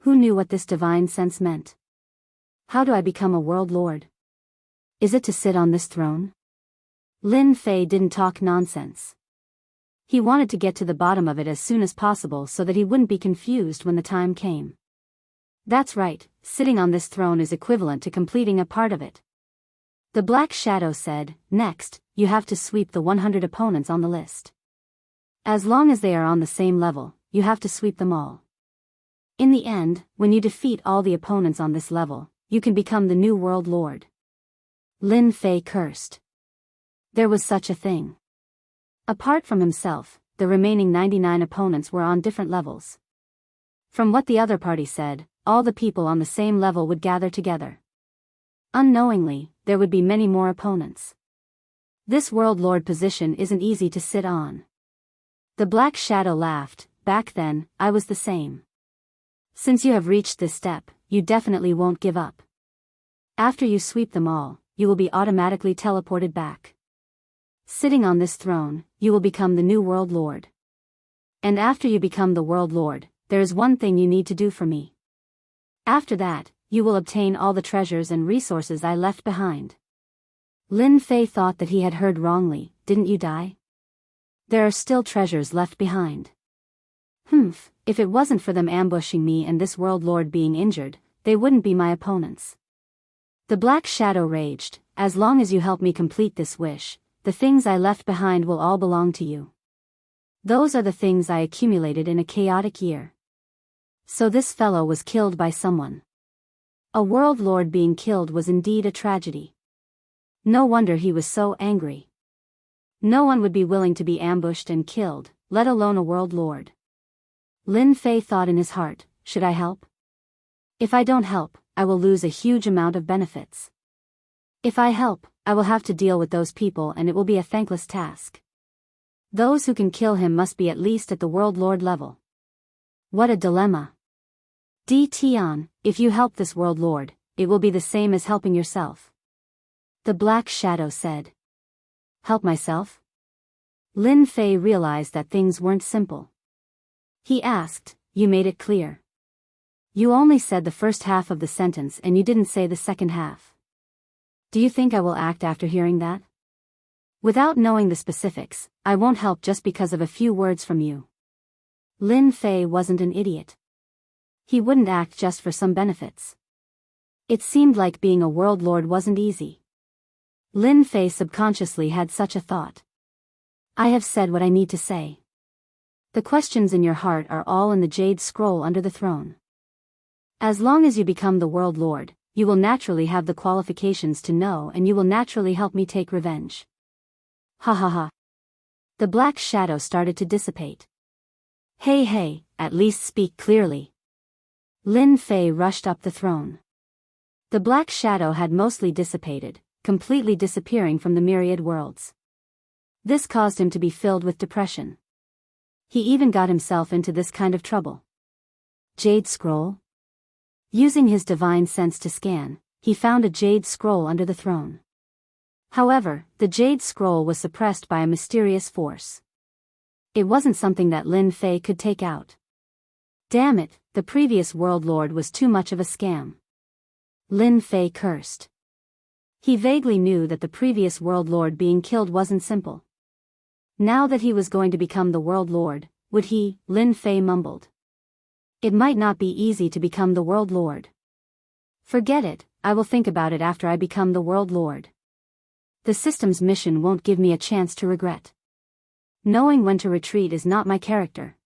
Who knew what this divine sense meant? How do I become a world lord? Is it to sit on this throne? Lin Fei didn't talk nonsense. He wanted to get to the bottom of it as soon as possible so that he wouldn't be confused when the time came. That's right, sitting on this throne is equivalent to completing a part of it. The black shadow said, next, you have to sweep the 100 opponents on the list. As long as they are on the same level, you have to sweep them all. In the end, when you defeat all the opponents on this level, you can become the new world lord. Lin Fei cursed. There was such a thing. Apart from himself, the remaining 99 opponents were on different levels. From what the other party said, all the people on the same level would gather together. Unknowingly, there would be many more opponents. This world lord position isn't easy to sit on. The black shadow laughed. Back then, I was the same. Since you have reached this step, you definitely won't give up. After you sweep them all, you will be automatically teleported back. Sitting on this throne, you will become the new world lord. And after you become the world lord, there is one thing you need to do for me. After that, you will obtain all the treasures and resources I left behind. Lin Fei thought that he had heard wrongly. Didn't you die? There are still treasures left behind. If it wasn't for them ambushing me and this world lord being injured, they wouldn't be my opponents. The black shadow raged. As long as you help me complete this wish, the things I left behind will all belong to you. Those are the things I accumulated in a chaotic year. So this fellow was killed by someone. A world lord being killed was indeed a tragedy. No wonder he was so angry. No one would be willing to be ambushed and killed, let alone a world lord. Lin Fei thought in his heart, should I help? If I don't help, I will lose a huge amount of benefits. If I help, I will have to deal with those people and it will be a thankless task. Those who can kill him must be at least at the world lord level. What a dilemma. Di Tian, if you help this world lord, it will be the same as helping yourself. The black shadow said. Help myself? Lin Fei realized that things weren't simple. He asked, you made it clear. You only said the first half of the sentence and you didn't say the second half. Do you think I will act after hearing that? Without knowing the specifics, I won't help just because of a few words from you. Lin Fei wasn't an idiot. He wouldn't act just for some benefits. It seemed like being a world lord wasn't easy. Lin Fei subconsciously had such a thought. I have said what I need to say. The questions in your heart are all in the jade scroll under the throne. As long as you become the world lord, you will naturally have the qualifications to know and you will naturally help me take revenge. Ha ha ha. The black shadow started to dissipate. Hey, at least speak clearly. Lin Fei rushed up the throne. The black shadow had mostly dissipated, completely disappearing from the myriad worlds. This caused him to be filled with depression. He even got himself into this kind of trouble. Jade scroll? Using his divine sense to scan, he found a jade scroll under the throne. However, the jade scroll was suppressed by a mysterious force. It wasn't something that Lin Fei could take out. Damn it, the previous world lord was too much of a scam. Lin Fei cursed. He vaguely knew that the previous world lord being killed wasn't simple. Now that he was going to become the world lord, would he? Lin Fei mumbled. It might not be easy to become the world lord. Forget it, I will think about it after I become the world lord. The system's mission won't give me a chance to regret. Knowing when to retreat is not my character.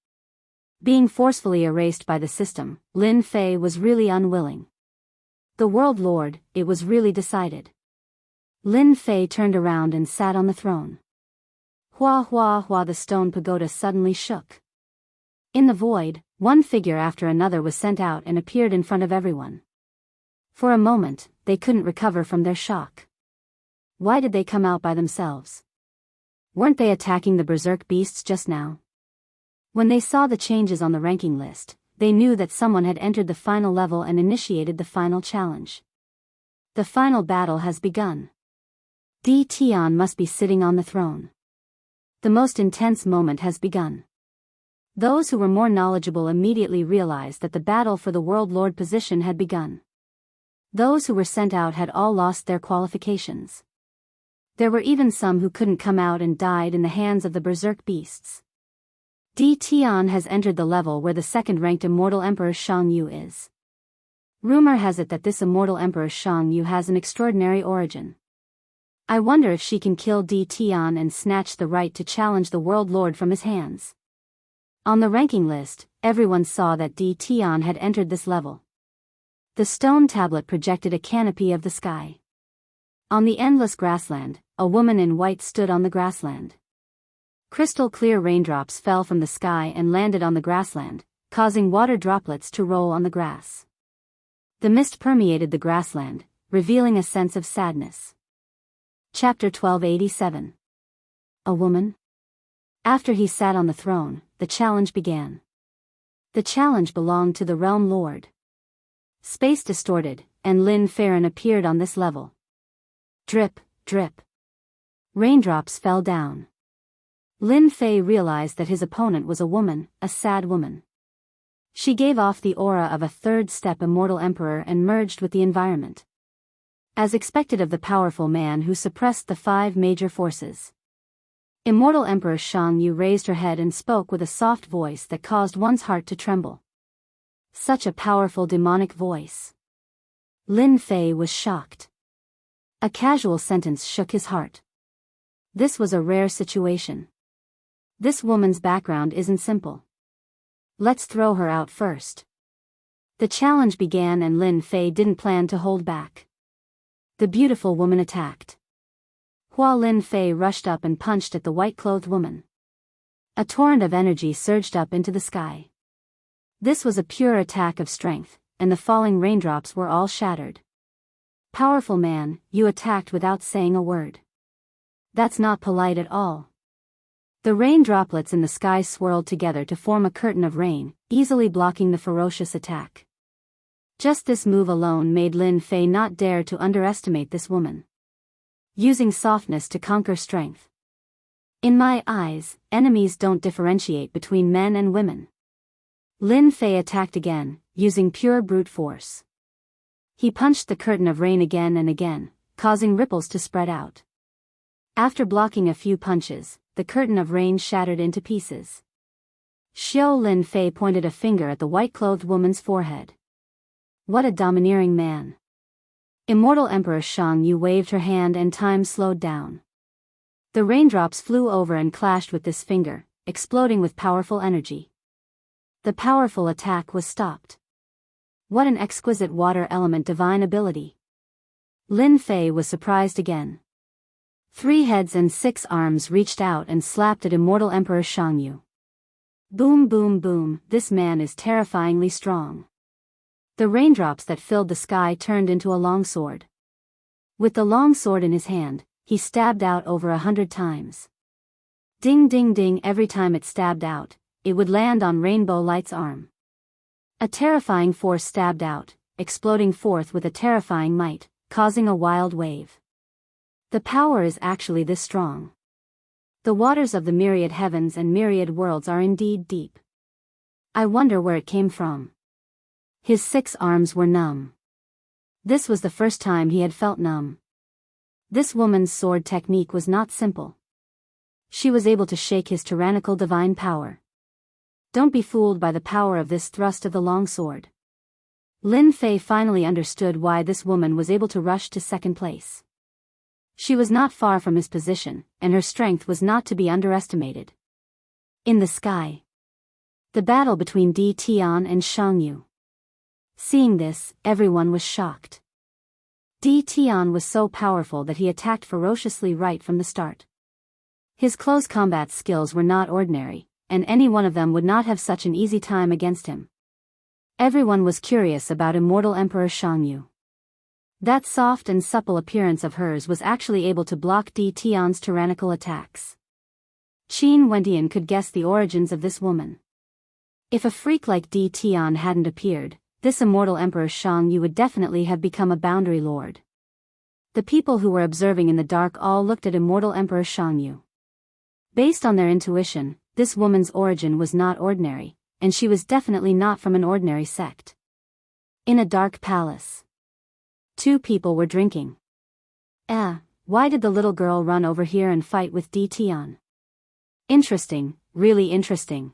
Being forcefully erased by the system, Lin Fei was really unwilling. The world lord, it was really decided. Lin Fei turned around and sat on the throne. Hua hua hua, the stone pagoda suddenly shook. In the void, one figure after another was sent out and appeared in front of everyone. For a moment, they couldn't recover from their shock. Why did they come out by themselves? Weren't they attacking the berserk beasts just now? When they saw the changes on the ranking list, they knew that someone had entered the final level and initiated the final challenge. The final battle has begun. Di Tian must be sitting on the throne. The most intense moment has begun. Those who were more knowledgeable immediately realized that the battle for the world lord position had begun. Those who were sent out had all lost their qualifications. There were even some who couldn't come out and died in the hands of the berserk beasts. Di Tian has entered the level where the second-ranked immortal Emperor Shang Yu is. Rumor has it that this immortal Emperor Shang Yu has an extraordinary origin. I wonder if she can kill Di Tian and snatch the right to challenge the world lord from his hands. On the ranking list, everyone saw that Di Tian had entered this level. The stone tablet projected a canopy of the sky. On the endless grassland, a woman in white stood on the grassland. Crystal clear raindrops fell from the sky and landed on the grassland, causing water droplets to roll on the grass. The mist permeated the grassland, revealing a sense of sadness. Chapter 1287. A woman? After he sat on the throne, the challenge began. The challenge belonged to the realm lord. Space distorted, and Lin Farron appeared on this level. Drip, drip. Raindrops fell down. Lin Fei realized that his opponent was a woman, a sad woman. She gave off the aura of a third-step immortal emperor and merged with the environment. As expected of the powerful man who suppressed the 5 major forces. Immortal Emperor Shang Yu raised her head and spoke with a soft voice that caused one's heart to tremble. Such a powerful demonic voice. Lin Fei was shocked. A casual sentence shook his heart. This was a rare situation. This woman's background isn't simple. Let's throw her out first. The challenge began and Lin Fei didn't plan to hold back. The beautiful woman attacked. Hua Lin Fei rushed up and punched at the white-clothed woman. A torrent of energy surged up into the sky. This was a pure attack of strength, and the falling raindrops were all shattered. Powerful man, you attacked without saying a word. That's not polite at all. The rain droplets in the sky swirled together to form a curtain of rain, easily blocking the ferocious attack. Just this move alone made Lin Fei not dare to underestimate this woman. using softness to conquer strength. In my eyes, enemies don't differentiate between men and women. Lin Fei attacked again, using pure brute force. He punched the curtain of rain again and again, causing ripples to spread out. After blocking a few punches, the curtain of rain shattered into pieces. Xiao Lin Fei pointed a finger at the white-clothed woman's forehead. What a domineering man. Immortal Emperor Shang Yu waved her hand and time slowed down. The raindrops flew over and clashed with this finger, exploding with powerful energy. The powerful attack was stopped. What an exquisite water element divine ability. Lin Fei was surprised again. 3 heads and 6 arms reached out and slapped at Immortal Emperor Shang Yu. Boom boom boom, this man is terrifyingly strong. The raindrops that filled the sky turned into a long sword. With the long sword in his hand, he stabbed out over 100 times. Ding ding ding, every time it stabbed out, it would land on Rainbow Light's arm. A terrifying force stabbed out, exploding forth with a terrifying might, causing a wild wave. The power is actually this strong. The waters of the myriad heavens and myriad worlds are indeed deep. I wonder where it came from. His 6 arms were numb. This was the first time he had felt numb. This woman's sword technique was not simple. She was able to shake his tyrannical divine power. Don't be fooled by the power of this thrust of the long sword. Lin Fei finally understood why this woman was able to rush to second place. She was not far from his position, and her strength was not to be underestimated. In the sky. The battle between Di Tian and Shang Yu. Seeing this, everyone was shocked. Di Tian was so powerful that he attacked ferociously right from the start. His close combat skills were not ordinary, and any one of them would not have such an easy time against him. Everyone was curious about Immortal Emperor Shang Yu. That soft and supple appearance of hers was actually able to block Di Tian's tyrannical attacks. Qin Wendian could guess the origins of this woman. If a freak like Di Tian hadn't appeared, this Immortal Emperor Shang Yu would definitely have become a boundary lord. The people who were observing in the dark all looked at Immortal Emperor Shang Yu. Based on their intuition, this woman's origin was not ordinary, and she was definitely not from an ordinary sect. In a dark palace. 2 people were drinking. Why did the little girl run over here and fight with Di Tian? Interesting, really interesting.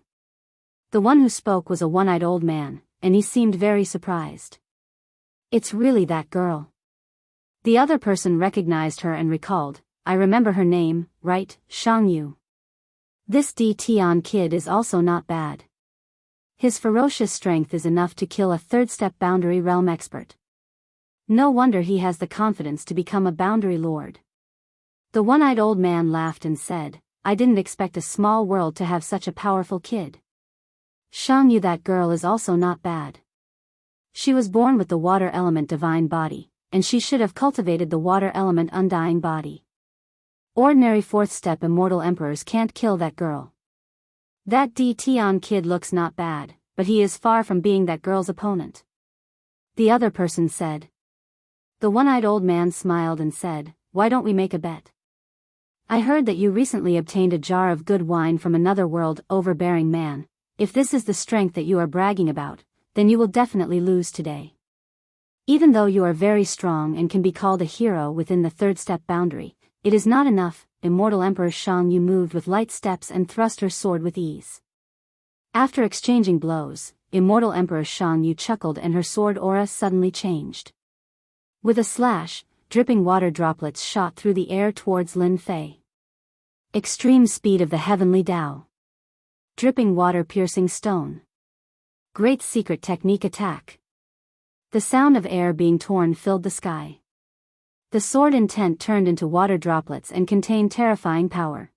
The one who spoke was a one-eyed old man, and he seemed very surprised. It's really that girl. The other person recognized her and recalled, I remember her name, right, Shang Yu. This Di Tian kid is also not bad. His ferocious strength is enough to kill a third-step boundary realm expert. No wonder he has the confidence to become a boundary lord. The one-eyed old man laughed and said, I didn't expect a small world to have such a powerful kid. Shang Yu, that girl is also not bad. She was born with the water element divine body, and she should have cultivated the water element undying body. Ordinary 4th-step immortal emperors can't kill that girl. That Di Tian kid looks not bad, but he is far from being that girl's opponent. The other person said. The one-eyed old man smiled and said, why don't we make a bet? I heard that you recently obtained a jar of good wine from another world, overbearing man. If this is the strength that you are bragging about, then you will definitely lose today. Even though you are very strong and can be called a hero within the 3rd-step boundary, it is not enough. Immortal Emperor Shang Yu moved with light steps and thrust her sword with ease. After exchanging blows, Immortal Emperor Shang Yu chuckled and her sword aura suddenly changed. With a slash, dripping water droplets shot through the air towards Lin Fei. Extreme speed of the heavenly Tao. Dripping water piercing stone. Great secret technique attack. The sound of air being torn filled the sky. The sword intent turned into water droplets and contained terrifying power.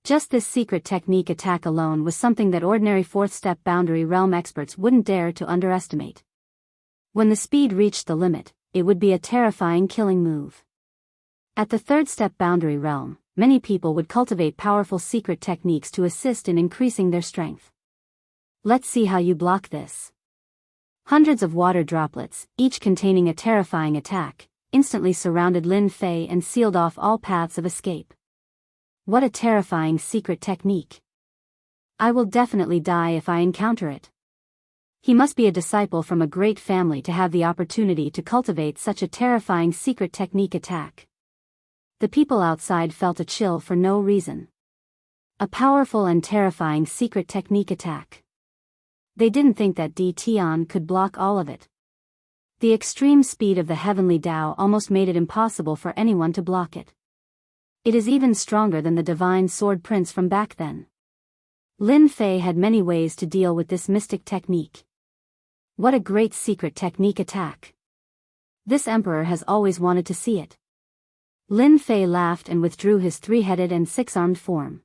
Just this secret technique attack alone was something that ordinary 4th-step boundary realm experts wouldn't dare to underestimate. When the speed reached the limit, it would be a terrifying killing move. At the 3rd-step boundary realm, many people would cultivate powerful secret techniques to assist in increasing their strength. Let's see how you block this. Hundreds of water droplets, each containing a terrifying attack, instantly surrounded Lin Fei and sealed off all paths of escape. What a terrifying secret technique. I will definitely die if I encounter it. He must be a disciple from a great family to have the opportunity to cultivate such a terrifying secret technique attack. The people outside felt a chill for no reason. A powerful and terrifying secret technique attack. They didn't think that Di Tian could block all of it. The extreme speed of the heavenly Tao almost made it impossible for anyone to block it. It is even stronger than the divine sword prince from back then. Lin Fei had many ways to deal with this mystic technique. What a great secret technique attack. This emperor has always wanted to see it. Lin Fei laughed and withdrew his three-headed and six-armed form.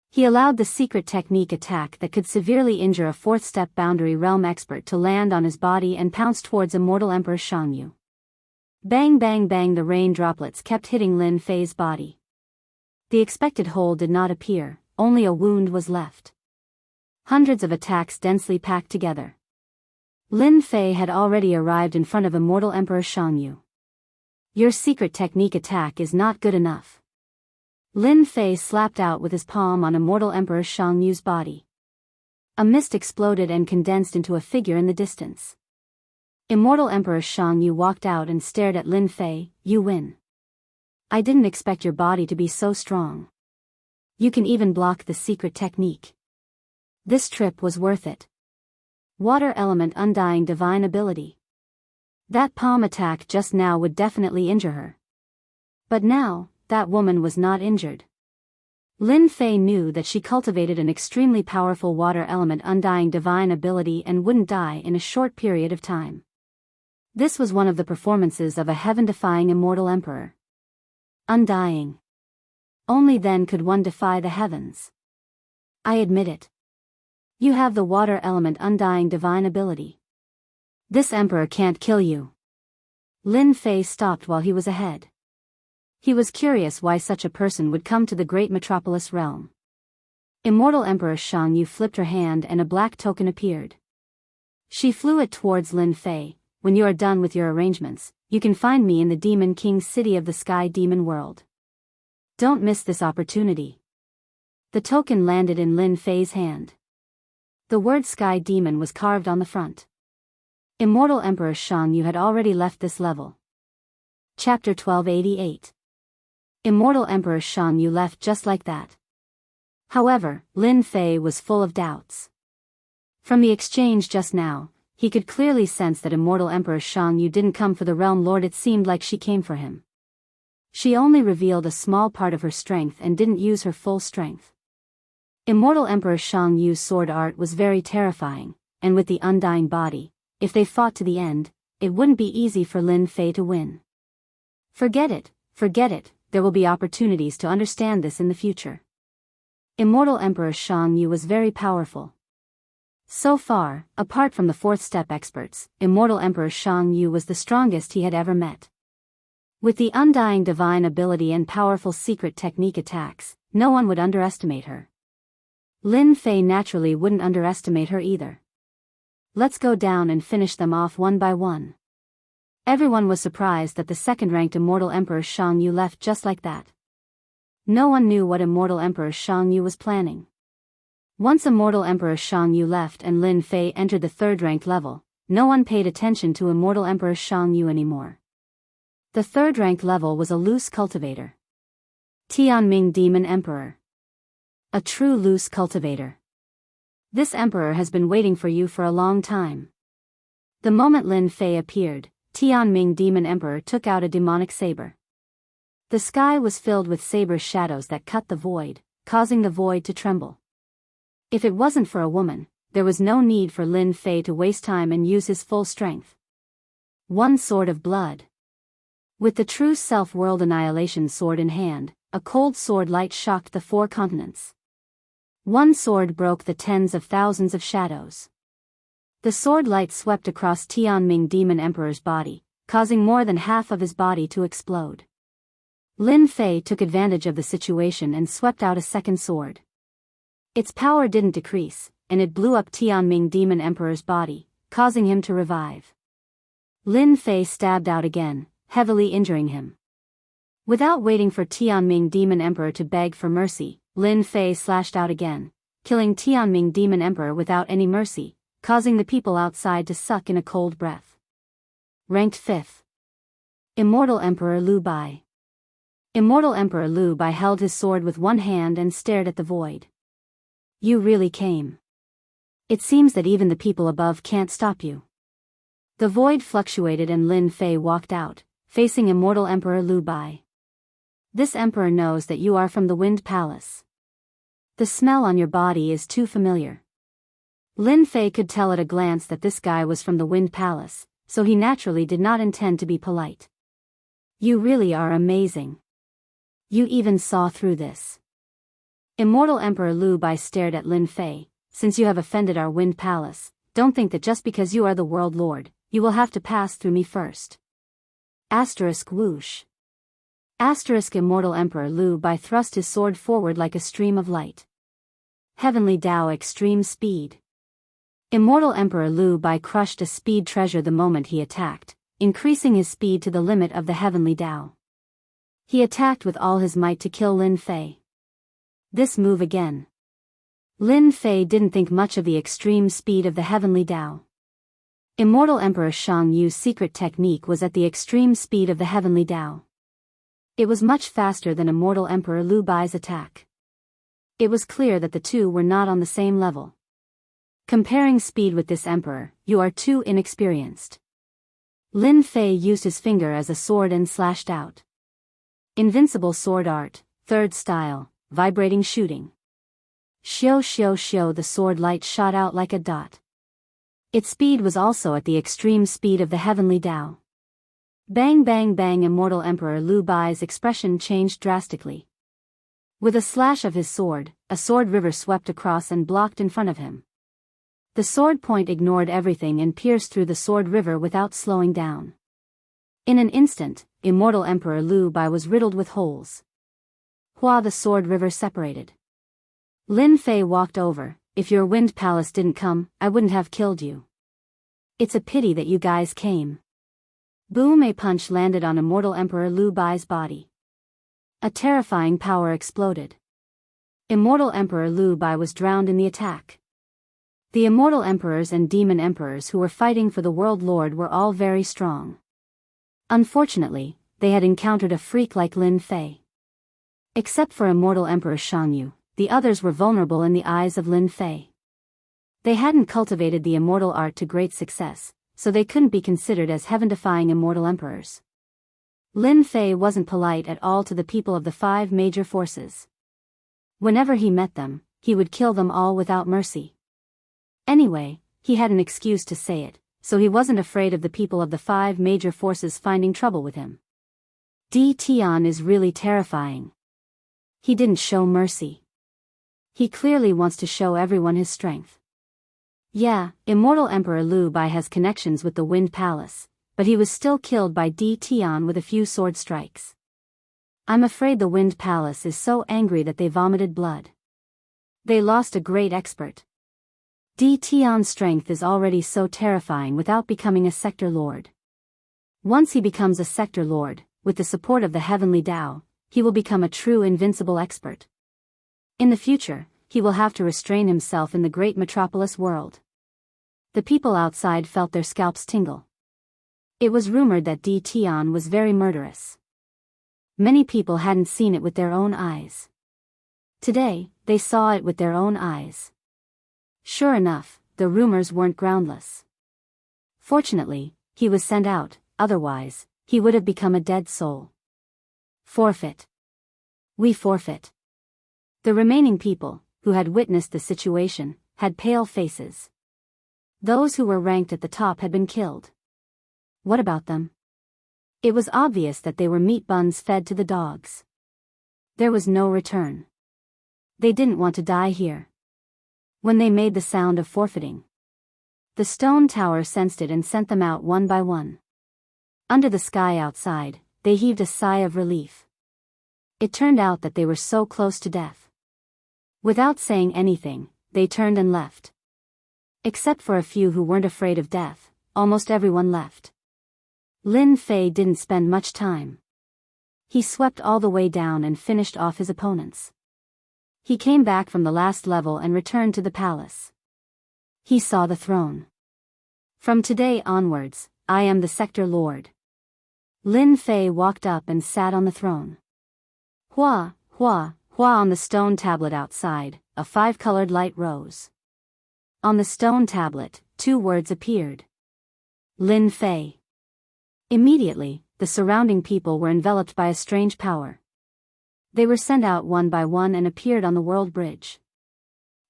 He allowed the secret technique attack that could severely injure a fourth-step boundary realm expert to land on his body and pounce towards immortal Emperor Xianxia. Bang bang bang, the rain droplets kept hitting Lin Fei's body. The expected hole did not appear, only a wound was left. Hundreds of attacks densely packed together. Lin Fei had already arrived in front of immortal Emperor Xianxia. Your secret technique attack is not good enough. Lin Fei slapped out with his palm on immortal Emperor Xiangxia's body. A mist exploded and condensed into a figure in the distance. Immortal Emperor Xianxia walked out and stared at Lin Fei. You win. I didn't expect your body to be so strong. You can even block the secret technique. This trip was worth it. Water element undying divine ability. That palm attack just now would definitely injure her. But now, that woman was not injured. Lin Fei knew that she cultivated an extremely powerful water element undying divine ability and wouldn't die in a short period of time. This was one of the performances of a heaven-defying immortal emperor. Undying. Only then could one defy the heavens. I admit it. You have the water element undying divine ability. This emperor can't kill you. Lin Fei stopped while he was ahead. He was curious why such a person would come to the great metropolis realm. Immortal Emperor Xianxia flipped her hand and a black token appeared. She flew it towards Lin Fei. When you are done with your arrangements, you can find me in the Demon King's city of the Sky Demon World. Don't miss this opportunity. The token landed in Lin Fei's hand. The word Sky Demon was carved on the front. Immortal Emperor Xianxia had already left this level. Chapter 1288. Immortal Emperor Xianxia left just like that. However, Lin Fei was full of doubts. From the exchange just now, he could clearly sense that Immortal Emperor Xianxia didn't come for the Realm Lord. It seemed like she came for him. She only revealed a small part of her strength and didn't use her full strength. Immortal Emperor Xiangxia's sword art was very terrifying, and with the undying body, if they fought to the end, it wouldn't be easy for Lin Fei to win. Forget it, there will be opportunities to understand this in the future. Immortal Emperor Xianxia was very powerful. So far, apart from the fourth step experts, Immortal Emperor Xianxia was the strongest he had ever met. With the undying divine ability and powerful secret technique attacks, no one would underestimate her. Lin Fei naturally wouldn't underestimate her either. Let's go down and finish them off one by one. Everyone was surprised that the second-ranked Immortal Emperor Xianxia left just like that. No one knew what Immortal Emperor Xianxia was planning. Once Immortal Emperor Xianxia left and Lin Fei entered the third-ranked level, no one paid attention to Immortal Emperor Xianxia anymore. The third-ranked level was a loose cultivator. Tianming Demon Emperor. A true loose cultivator. This emperor has been waiting for you for a long time. The moment Lin Fei appeared, Tianming Demon Emperor took out a demonic saber. The sky was filled with saber shadows that cut the void, causing the void to tremble. If it wasn't for a woman, there was no need for Lin Fei to waste time and use his full strength. One sword of blood. With the true self-world annihilation sword in hand, a cold sword light shocked the four continents. One sword broke the tens of thousands of shadows. The sword light swept across Tianming Demon Emperor's body, causing more than half of his body to explode. Lin Fei took advantage of the situation and swept out a second sword. Its power didn't decrease, and it blew up Tianming Demon Emperor's body, causing him to revive. Lin Fei stabbed out again, heavily injuring him. Without waiting for Tianming Demon Emperor to beg for mercy, Lin Fei slashed out again, killing Tianming Demon Emperor without any mercy, causing the people outside to suck in a cold breath. Ranked 5th. Immortal Emperor Lu Bai. Immortal Emperor Lu Bai held his sword with one hand and stared at the void. You really came. It seems that even the people above can't stop you. The void fluctuated and Lin Fei walked out, facing Immortal Emperor Lu Bai. This emperor knows that you are from the Wind Palace. The smell on your body is too familiar. Lin Fei could tell at a glance that this guy was from the Wind Palace, so he naturally did not intend to be polite. You really are amazing. You even saw through this. Immortal Emperor Lu Bai stared at Lin Fei. Since you have offended our Wind Palace, don't think that just because you are the World Lord, you will have to pass through me first. Asterisk whoosh. Asterisk Immortal Emperor Lu Bai thrust his sword forward like a stream of light. Heavenly Dao Extreme Speed. Immortal Emperor Lu Bai crushed a speed treasure the moment he attacked, increasing his speed to the limit of the Heavenly Dao. He attacked with all his might to kill Lin Fei. This move again. Lin Fei didn't think much of the extreme speed of the Heavenly Dao. Immortal Emperor Shang Yu's secret technique was at the extreme speed of the Heavenly Dao. It was much faster than Immortal Emperor Lu Bai's attack. It was clear that the two were not on the same level. Comparing speed with this emperor, you are too inexperienced. Lin Fei used his finger as a sword and slashed out. Invincible Sword Art, 3rd Style, Vibrating Shooting. Xiao xiao xiao, the sword light shot out like a dot. Its speed was also at the extreme speed of the Heavenly Dao. Bang bang bang, Immortal Emperor Lu Bai's expression changed drastically. With a slash of his sword, a sword river swept across and blocked in front of him. The sword point ignored everything and pierced through the sword river without slowing down. In an instant, Immortal Emperor Lu Bai was riddled with holes. Hua, the sword river separated. Lin Fei walked over. If your Wind Palace didn't come, I wouldn't have killed you. It's a pity that you guys came. Boom, a punch landed on Immortal Emperor Lu Bai's body. A terrifying power exploded. Immortal Emperor Lu Bai was drowned in the attack. The Immortal Emperors and Demon Emperors who were fighting for the World Lord were all very strong. Unfortunately, they had encountered a freak like Lin Fei. Except for Immortal Emperor Shang Yu, the others were vulnerable in the eyes of Lin Fei. They hadn't cultivated the immortal art to great success, so they couldn't be considered as heaven-defying immortal emperors. Lin Fei wasn't polite at all to the people of the 5 major forces. Whenever he met them, he would kill them all without mercy. Anyway, he had an excuse to say it, so he wasn't afraid of the people of the 5 major forces finding trouble with him. Di Tian is really terrifying. He didn't show mercy. He clearly wants to show everyone his strength. Yeah, Immortal Emperor Lu Bai has connections with the Wind Palace, but he was still killed by Di Tian with a few sword strikes. I'm afraid the Wind Palace is so angry that they vomited blood. They lost a great expert. Di Tian's strength is already so terrifying without becoming a sector lord. Once he becomes a sector lord, with the support of the Heavenly Dao, he will become a true invincible expert. In the future, he will have to restrain himself in the great metropolis world. The people outside felt their scalps tingle. It was rumored that Di Tian was very murderous. Many people hadn't seen it with their own eyes. Today, they saw it with their own eyes. Sure enough, the rumors weren't groundless. Fortunately, he was sent out, otherwise, he would have become a dead soul. Forfeit. We forfeit. The remaining people, who had witnessed the situation, had pale faces. Those who were ranked at the top had been killed. What about them? It was obvious that they were meat buns fed to the dogs. There was no return. They didn't want to die here. When they made the sound of forfeiting, the stone tower sensed it and sent them out one by one. Under the sky outside, they heaved a sigh of relief. It turned out that they were so close to death. Without saying anything, they turned and left. Except for a few who weren't afraid of death, almost everyone left. Lin Fei didn't spend much time. He swept all the way down and finished off his opponents. He came back from the last level and returned to the palace. He saw the throne. From today onwards, I am the Sector Lord. Lin Fei walked up and sat on the throne. Hua, hua, hua. On the stone tablet outside, a 5-colored light rose. On the stone tablet, 2 words appeared. Lin Fei. Immediately, the surrounding people were enveloped by a strange power. They were sent out one by one and appeared on the world bridge.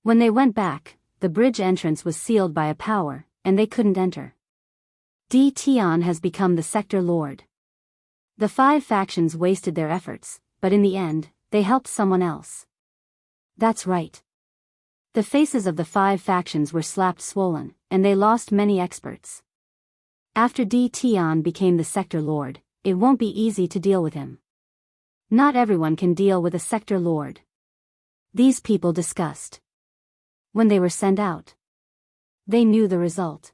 When they went back, the bridge entrance was sealed by a power, and they couldn't enter. Di Tian has become the Sector Lord. The 5 factions wasted their efforts, but in the end, they helped someone else. That's right. The faces of the 5 factions were slapped swollen, and they lost many experts. After Di Tian became the Sector Lord, it won't be easy to deal with him. Not everyone can deal with a Sector Lord. These people discussed. When they were sent out, they knew the result.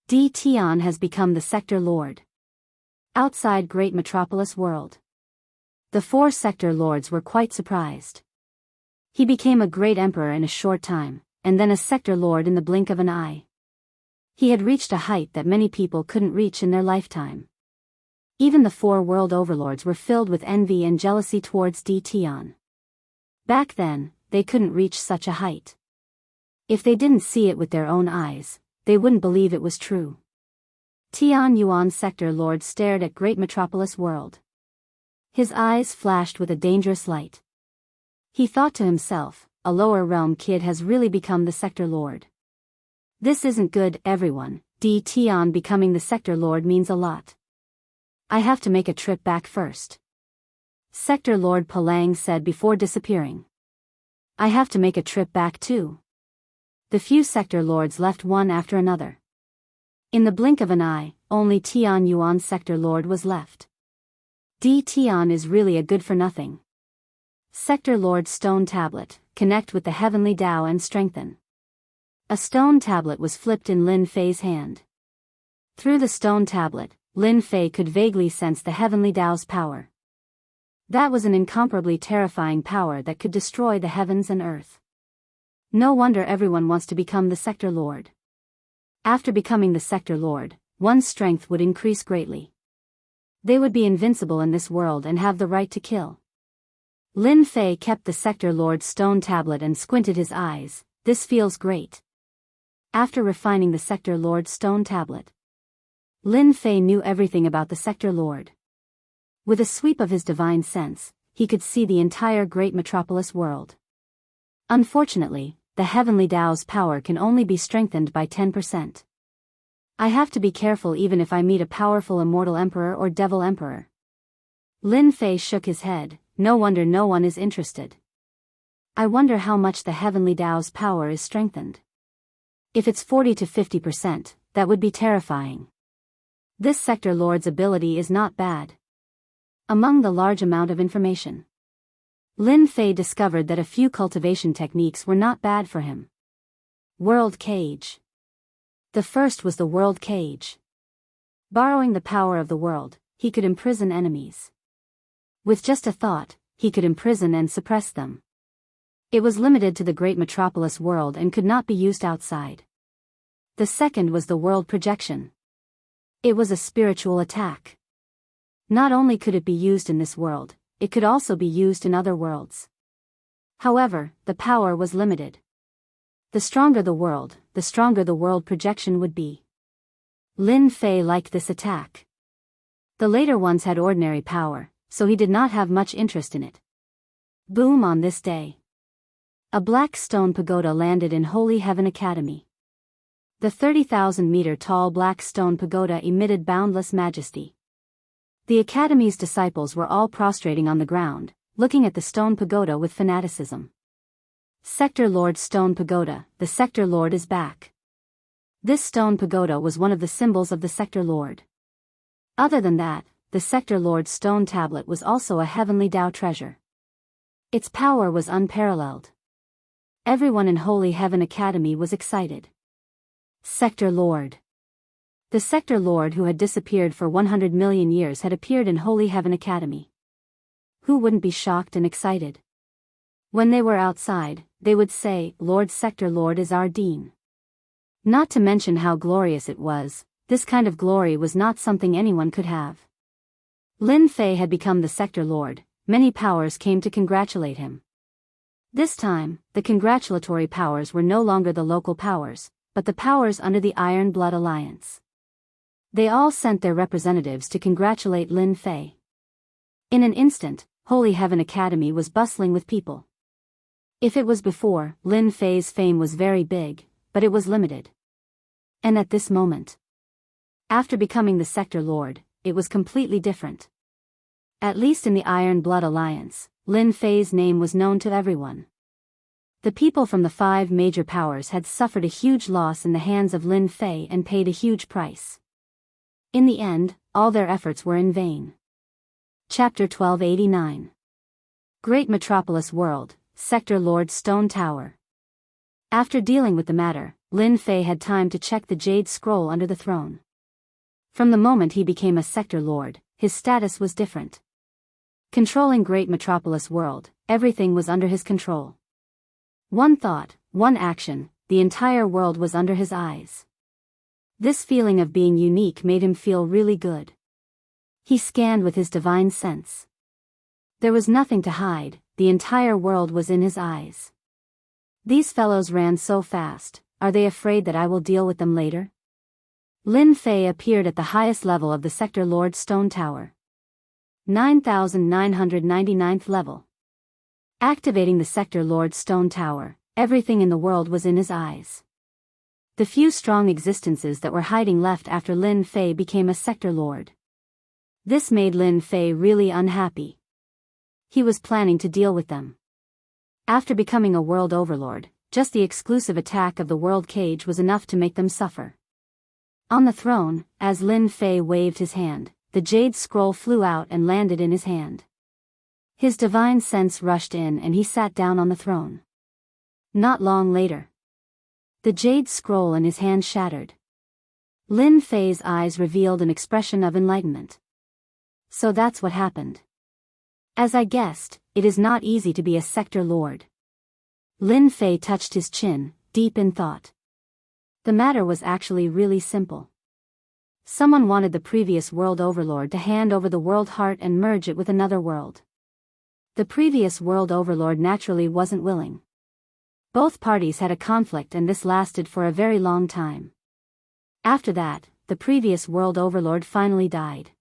Di Tian has become the Sector Lord. Outside Great Metropolis World, the 4 Sector Lords were quite surprised. He became a great emperor in a short time, and then a Sector Lord in the blink of an eye. He had reached a height that many people couldn't reach in their lifetime. Even the 4 world overlords were filled with envy and jealousy towards Di Tian. Back then, they couldn't reach such a height. If they didn't see it with their own eyes, they wouldn't believe it was true. Tian Yuan Sector Lord stared at Great Metropolis World. His eyes flashed with a dangerous light. He thought to himself, a lower realm kid has really become the Sector Lord. This isn't good, everyone. Di Tian becoming the Sector Lord means a lot. I have to make a trip back first. Sector Lord Palang said before disappearing. I have to make a trip back too. The few Sector Lords left one after another. In the blink of an eye, only Tian Yuan Sector Lord was left. Di Tian is really a good-for-nothing. Sector Lord Stone Tablet, connect with the Heavenly Tao and strengthen. A stone tablet was flipped in Lin Fei's hand. Through the stone tablet, Lin Fei could vaguely sense the Heavenly Tao's power. That was an incomparably terrifying power that could destroy the heavens and earth. No wonder everyone wants to become the Sector Lord. After becoming the Sector Lord, one's strength would increase greatly. They would be invincible in this world and have the right to kill. Lin Fei kept the Sector Lord's stone tablet and squinted his eyes. This feels great. After refining the Sector Lord's stone tablet, Lin Fei knew everything about the Sector Lord. With a sweep of his divine sense, he could see the entire Great Metropolis World. Unfortunately, the Heavenly Tao's power can only be strengthened by 10%. I have to be careful even if I meet a powerful immortal emperor or devil emperor. Lin Fei shook his head. No wonder no one is interested. I wonder how much the Heavenly Tao's power is strengthened. If it's 40 to 50%, that would be terrifying. This Sector Lord's ability is not bad. Among the large amount of information, Lin Fei discovered that a few cultivation techniques were not bad for him. World Cage. The first was the World Cage. Borrowing the power of the world, he could imprison enemies. With just a thought, he could imprison and suppress them. It was limited to the Great Metropolis World and could not be used outside. The second was the World Projection. It was a spiritual attack. Not only could it be used in this world, it could also be used in other worlds. However, the power was limited. The stronger the World Projection would be. Lin Fei liked this attack. The later ones had ordinary power, so he did not have much interest in it. Boom. On this day, a black stone pagoda landed in Holy Heaven Academy. The 30,000-meter-tall black stone pagoda emitted boundless majesty. The Academy's disciples were all prostrating on the ground, looking at the stone pagoda with fanaticism. Sector Lord Stone Pagoda, the Sector Lord is back. This stone pagoda was one of the symbols of the Sector Lord. Other than that, the Sector Lord's stone tablet was also a Heavenly Tao treasure. Its power was unparalleled. Everyone in Holy Heaven Academy was excited. Sector Lord. The sector lord who had disappeared for 100 million years had appeared in Holy Heaven Academy. Who wouldn't be shocked and excited? When they were outside, they would say, "Lord Sector Lord is our dean." Not to mention how glorious it was, this kind of glory was not something anyone could have. Lin Fei had become the sector lord, many powers came to congratulate him. This time, the congratulatory powers were no longer the local powers, but the powers under the Iron Blood Alliance. They all sent their representatives to congratulate Lin Fei. In an instant, Holy Heaven Academy was bustling with people. If it was before, Lin Fei's fame was very big, but it was limited. And at this moment, after becoming the sector lord, it was completely different. At least in the Iron Blood Alliance, Lin Fei's name was known to everyone. The people from the 5 major powers had suffered a huge loss in the hands of Lin Fei and paid a huge price. In the end, all their efforts were in vain. Chapter 1289. Great Metropolis World, Sector Lord Stone Tower. After dealing with the matter, Lin Fei had time to check the jade scroll under the throne. From the moment he became a sector lord, his status was different. Controlling Great Metropolis World, everything was under his control. One thought, one action, the entire world was under his eyes. This feeling of being unique made him feel really good. He scanned with his divine sense. There was nothing to hide, the entire world was in his eyes. These fellows ran so fast, are they afraid that I will deal with them later? Lin Fei appeared at the highest level of the Sector Lord Stone Tower. 9,999th level. Activating the Sector Lord Stone Tower, everything in the world was in his eyes. The few strong existences that were hiding left after Lin Fei became a sector lord. This made Lin Fei really unhappy. He was planning to deal with them. After becoming a world overlord, just the exclusive attack of the world cage was enough to make them suffer. On the throne, as Lin Fei waved his hand, the jade scroll flew out and landed in his hand. His divine sense rushed in and he sat down on the throne. Not long later, the jade scroll in his hand shattered. Lin Fei's eyes revealed an expression of enlightenment. So that's what happened. As I guessed, it is not easy to be a sector lord. Lin Fei touched his chin, deep in thought. The matter was actually really simple. Someone wanted the previous world overlord to hand over the world heart and merge it with another world. The previous world overlord naturally wasn't willing. Both parties had a conflict and this lasted for a very long time. After that, the previous world overlord finally died.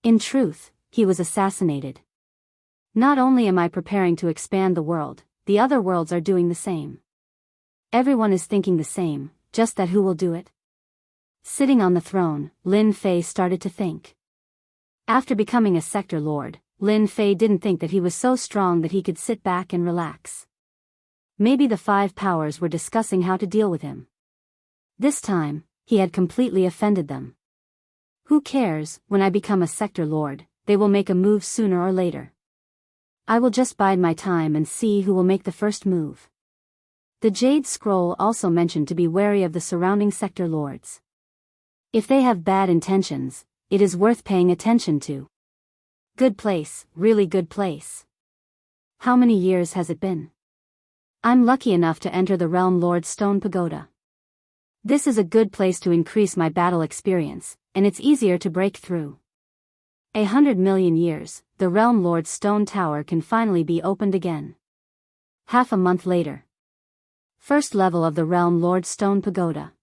In truth, he was assassinated. Not only am I preparing to expand the world, the other worlds are doing the same. Everyone is thinking the same, just that who will do it? Sitting on the throne, Lin Fei started to think. After becoming a sector lord, Lin Fei didn't think that he was so strong that he could sit back and relax. Maybe the 5 powers were discussing how to deal with him. This time, he had completely offended them. Who cares, when I become a sector lord, they will make a move sooner or later. I will just bide my time and see who will make the first move. The Jade Scroll also mentioned to be wary of the surrounding sector lords. If they have bad intentions, it is worth paying attention to. Good place, really good place. How many years has it been? I'm lucky enough to enter the Realm Lord's Stone Pagoda. This is a good place to increase my battle experience, and it's easier to break through. 100 million years, the Realm Lord's Stone Tower can finally be opened again. Half a month later. First level of the Realm Lord's Stone Pagoda.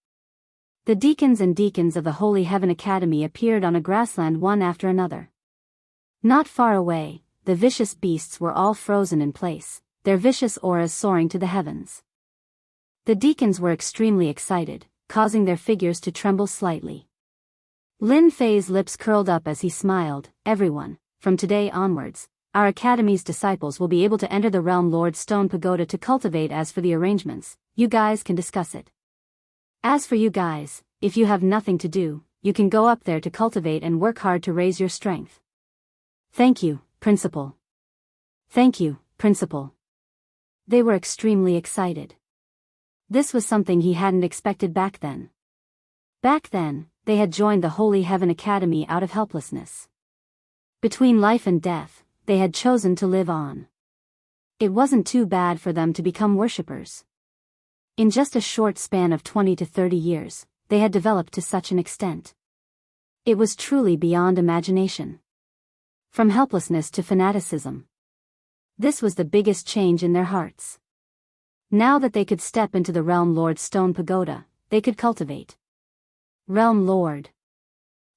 The deacons and deacons of the Holy Heaven Academy appeared on a grassland one after another. Not far away, the vicious beasts were all frozen in place, their vicious auras soaring to the heavens. The deacons were extremely excited, causing their figures to tremble slightly. Lin Fei's lips curled up as he smiled. Everyone, from today onwards, our academy's disciples will be able to enter the Realm Lord's Stone Pagoda to cultivate. As for the arrangements, you guys can discuss it. As for you guys, if you have nothing to do, you can go up there to cultivate and work hard to raise your strength. Thank you, Principal. Thank you, Principal. They were extremely excited. This was something he hadn't expected back then. Back then, they had joined the Holy Heaven Academy out of helplessness. Between life and death, they had chosen to live on. It wasn't too bad for them to become worshippers. In just a short span of 20 to 30 years, they had developed to such an extent. It was truly beyond imagination. From helplessness to fanaticism. This was the biggest change in their hearts. Now that they could step into the Realm Lord's stone pagoda, they could cultivate. Realm Lord.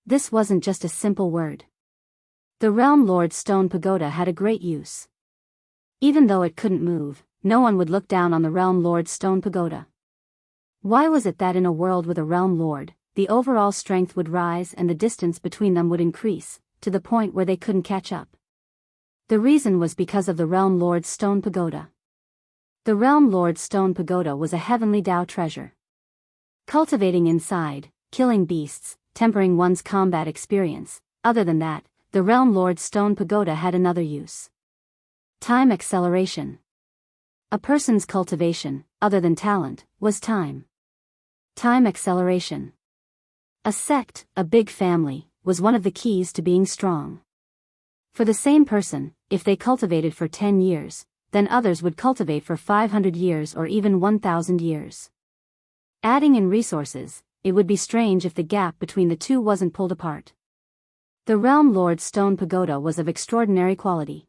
This wasn't just a simple word. The Realm Lord's stone pagoda had a great use. Even though it couldn't move, no one would look down on the Realm Lord's stone pagoda. Why was it that in a world with a Realm Lord, the overall strength would rise and the distance between them would increase, to the point where they couldn't catch up? The reason was because of the Realm Lord's stone pagoda. The Realm Lord's stone pagoda was a heavenly Dao treasure. Cultivating inside, killing beasts, tempering one's combat experience. Other than that, the Realm Lord's stone pagoda had another use. Time acceleration. A person's cultivation, other than talent, was time. Time acceleration. A sect, a big family, was one of the keys to being strong. For the same person, if they cultivated for 10 years, then others would cultivate for 500 years or even 1,000 years. Adding in resources, it would be strange if the gap between the two wasn't pulled apart. The Realm Lord's stone pagoda was of extraordinary quality.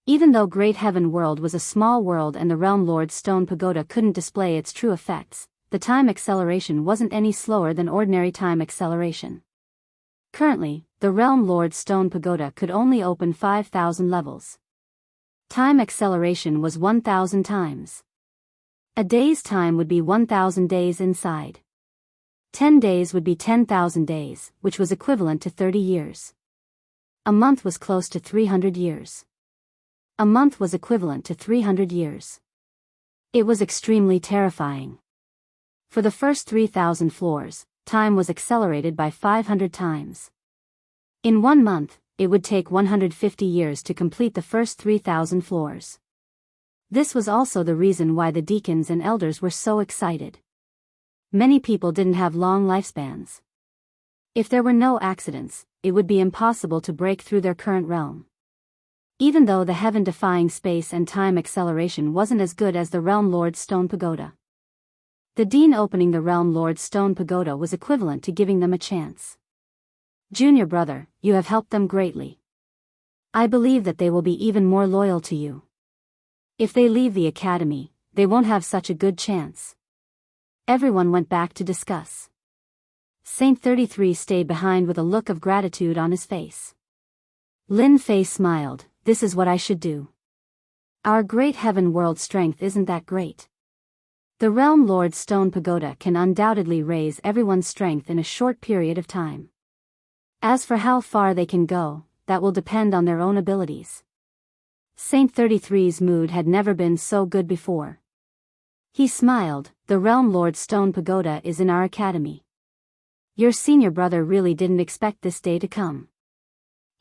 Even though Great Heaven World was a small world and the Realm Lord's stone pagoda couldn't display its true effects, the time acceleration wasn't any slower than ordinary time acceleration. Currently, the Realm Lord's stone pagoda could only open 5,000 levels. Time acceleration was 1,000 times. A day's time would be 1,000 days inside. 10 days would be 10,000 days, which was equivalent to 30 years. A month was close to 300 years. A month was equivalent to 300 years. It was extremely terrifying. For the first 3,000 floors, time was accelerated by 500 times. In 1 month, it would take 150 years to complete the first 3,000 floors. This was also the reason why the deacons and elders were so excited. Many people didn't have long lifespans. If there were no accidents, it would be impossible to break through their current realm. Even though the heaven-defying space and time acceleration wasn't as good as the Realm Lord's stone pagoda. The Dean opening the Realm Lord's stone pagoda was equivalent to giving them a chance. Junior brother, you have helped them greatly. I believe that they will be even more loyal to you. If they leave the academy, they won't have such a good chance. Everyone went back to discuss. Saint 33 stayed behind with a look of gratitude on his face. Lin Fei smiled, this is what I should do. Our Great Heaven World strength isn't that great. The Realm Lord's stone pagoda can undoubtedly raise everyone's strength in a short period of time. As for how far they can go, that will depend on their own abilities. Saint 33's mood had never been so good before. He smiled, the Realm Lord's stone pagoda is in our academy. Your senior brother really didn't expect this day to come.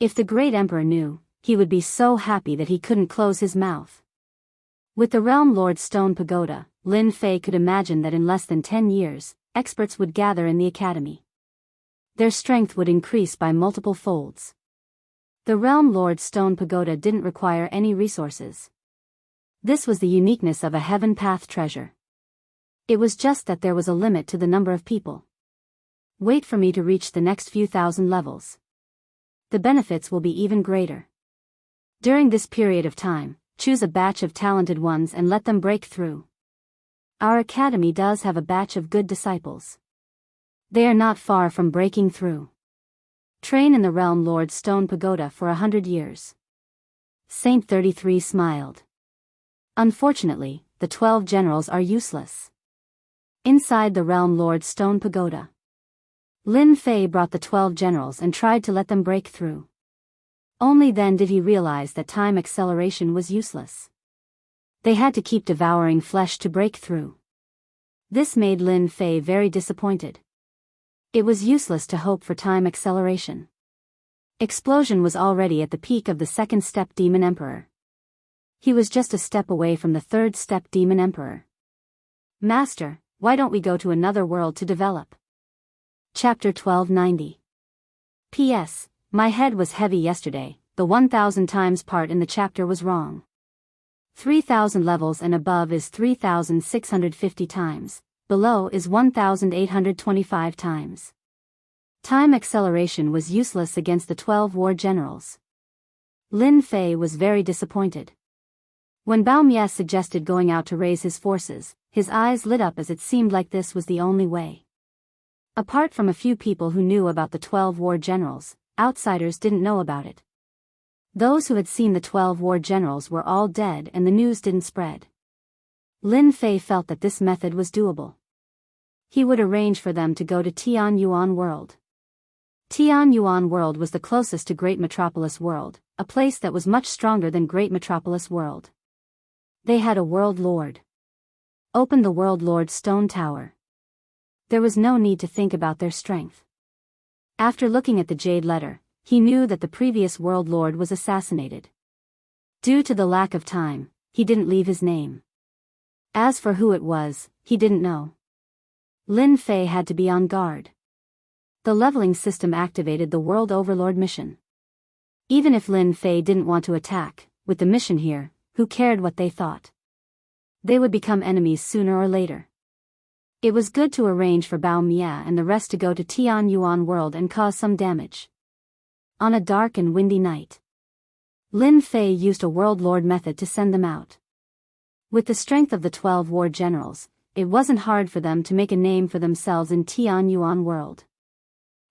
If the great emperor knew, he would be so happy that he couldn't close his mouth. With the Realm Lord's stone pagoda, Lin Fei could imagine that in less than 10 years, experts would gather in the academy. Their strength would increase by multiple folds. The Realm Lord's stone pagoda didn't require any resources. This was the uniqueness of a heaven path treasure. It was just that there was a limit to the number of people. Wait for me to reach the next few thousand levels. The benefits will be even greater. During this period of time, choose a batch of talented ones and let them break through. Our academy does have a batch of good disciples. They are not far from breaking through. Train in the Realm Lord's stone pagoda for 100 years. Saint 33 smiled. Unfortunately, the 12 generals are useless. Inside the Realm Lord's stone pagoda, Lin Fei brought the 12 generals and tried to let them break through. Only then did he realize that time acceleration was useless. They had to keep devouring flesh to break through. This made Lin Fei very disappointed. It was useless to hope for time acceleration. Explosion was already at the peak of the second step Demon Emperor. He was just a step away from the third step Demon Emperor. Master, why don't we go to another world to develop? Chapter 1290. P.S. My head was heavy yesterday, the 1000 times part in the chapter was wrong. 3000 levels and above is 3650 times, below is 1825 times. Time acceleration was useless against the 12 war generals. Lin Fei was very disappointed. When Bao Mie suggested going out to raise his forces, his eyes lit up as it seemed like this was the only way. Apart from a few people who knew about the 12 war generals, outsiders didn't know about it. Those who had seen the 12 war generals were all dead and the news didn't spread. Lin Fei felt that this method was doable. He would arrange for them to go to Tianyuan World. Tianyuan World was the closest to Great Metropolis World, a place that was much stronger than Great Metropolis World. They had a World Lord. Open the World Lord's stone tower. There was no need to think about their strength. After looking at the jade letter, he knew that the previous World Lord was assassinated. Due to the lack of time, he didn't leave his name. As for who it was, he didn't know. Lin Fei had to be on guard. The leveling system activated the World Overlord mission. Even if Lin Fei didn't want to attack, with the mission here, who cared what they thought? They would become enemies sooner or later. It was good to arrange for Bao Mie and the rest to go to Tianyuan World and cause some damage. On a dark and windy night, Lin Fei used a World Lord method to send them out. With the strength of the 12 war generals, it wasn't hard for them to make a name for themselves in Tianyuan World.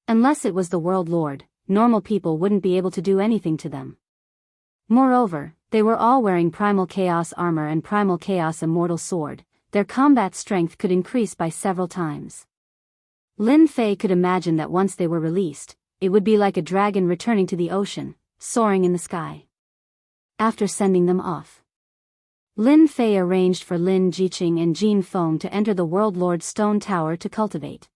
Unless it was the World Lord, normal people wouldn't be able to do anything to them. Moreover, they were all wearing Primal Chaos armor and Primal Chaos Immortal Sword. Their combat strength could increase by several times. Lin Fei could imagine that once they were released, it would be like a dragon returning to the ocean, soaring in the sky. After sending them off, Lin Fei arranged for Lin Jiqing and Jin Feng to enter the World Lord's stone tower to cultivate.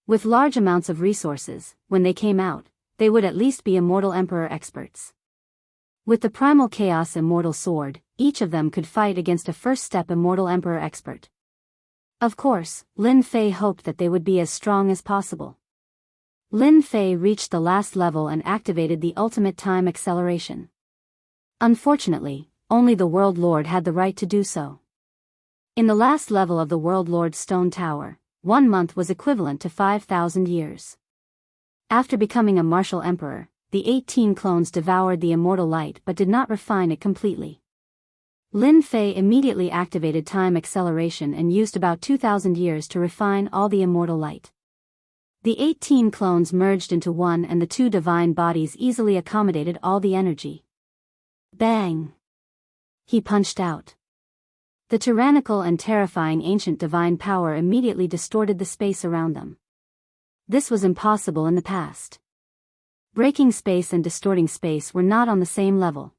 With large amounts of resources, when they came out, they would at least be Immortal Emperor experts. With the Primal Chaos Immortal Sword, each of them could fight against a first-step Immortal Emperor expert. Of course, Lin Fei hoped that they would be as strong as possible. Lin Fei reached the last level and activated the ultimate time acceleration. Unfortunately, only the World Lord had the right to do so. In the last level of the World Lord's stone tower, 1 month was equivalent to 5,000 years. After becoming a martial emperor, the 18 clones devoured the immortal light but did not refine it completely. Lin Fei immediately activated time acceleration and used about 2,000 years to refine all the immortal light. The 18 clones merged into one and the two divine bodies easily accommodated all the energy. Bang! He punched out. The tyrannical and terrifying ancient divine power immediately distorted the space around them. This was impossible in the past. Breaking space and distorting space were not on the same level.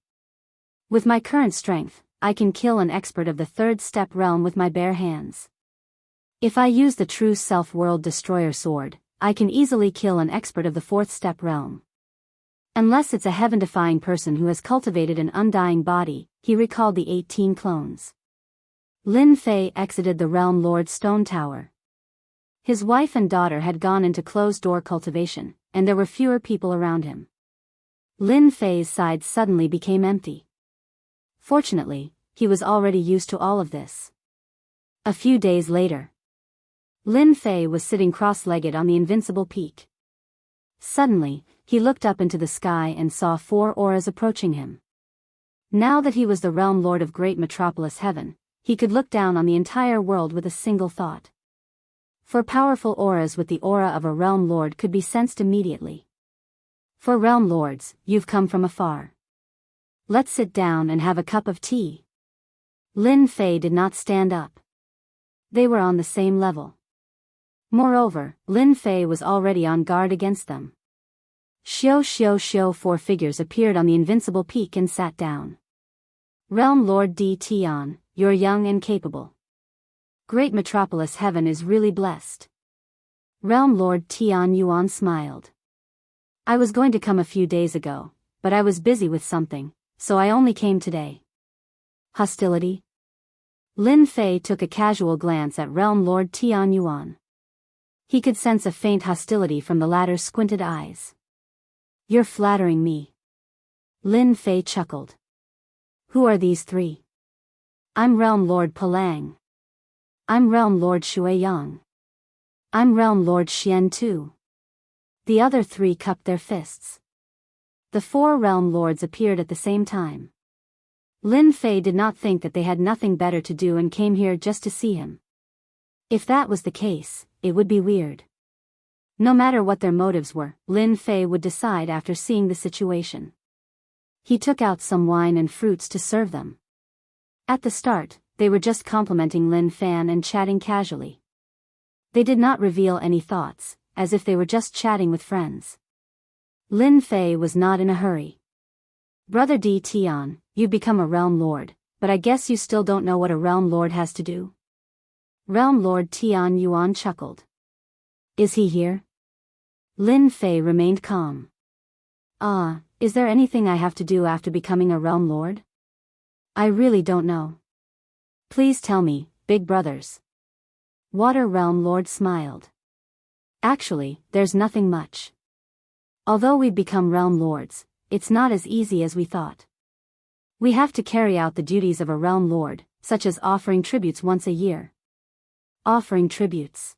With my current strength, I can kill an expert of the third step realm with my bare hands. If I use the true self-world destroyer sword, I can easily kill an expert of the fourth step realm. Unless it's a heaven-defying person who has cultivated an undying body, he recalled the 18 clones. Lin Fei exited the Realm Lord's stone tower. His wife and daughter had gone into closed-door cultivation, and there were fewer people around him. Lin Fei's side suddenly became empty. Fortunately, he was already used to all of this. A few days later, Lin Fei was sitting cross-legged on the invincible peak. Suddenly, he looked up into the sky and saw 4 auras approaching him. Now that he was the Realm Lord of Great Metropolis Heaven, he could look down on the entire world with a single thought. 4 powerful auras with the aura of a Realm Lord could be sensed immediately. 4 Realm Lords, you've come from afar. Let's sit down and have a cup of tea. Lin Fei did not stand up. They were on the same level. Moreover, Lin Fei was already on guard against them. Xiao. 4 figures appeared on the invincible peak and sat down. Realm Lord D. Tian, you're young and capable. Great Metropolis Heaven is really blessed. Realm Lord Tian Yuan smiled. I was going to come a few days ago, but I was busy with something, so I only came today. Hostility? Lin Fei took a casual glance at Realm Lord Tian Yuan. He could sense a faint hostility from the latter's squinted eyes. You're flattering me. Lin Fei chuckled. Who are these three? I'm Realm Lord Palang. I'm Realm Lord Shuiyang. I'm Realm Lord Xian too. The other three cupped their fists. The four realm lords appeared at the same time. Lin Fei did not think that they had nothing better to do and came here just to see him. If that was the case, it would be weird. No matter what their motives were, Lin Fei would decide after seeing the situation. He took out some wine and fruits to serve them. At the start, they were just complimenting Lin Fan and chatting casually. They did not reveal any thoughts, as if they were just chatting with friends. Lin Fei was not in a hurry. Brother Di Tian, you've become a realm lord, but I guess you still don't know what a realm lord has to do? Realm Lord Tian Yuan chuckled. Is he here? Lin Fei remained calm. Is there anything I have to do after becoming a realm lord? I really don't know. Please tell me, big brothers. Water Realm Lord smiled. Actually, there's nothing much. Although we've become realm lords, it's not as easy as we thought. We have to carry out the duties of a realm lord, such as offering tributes once a year. Offering tributes.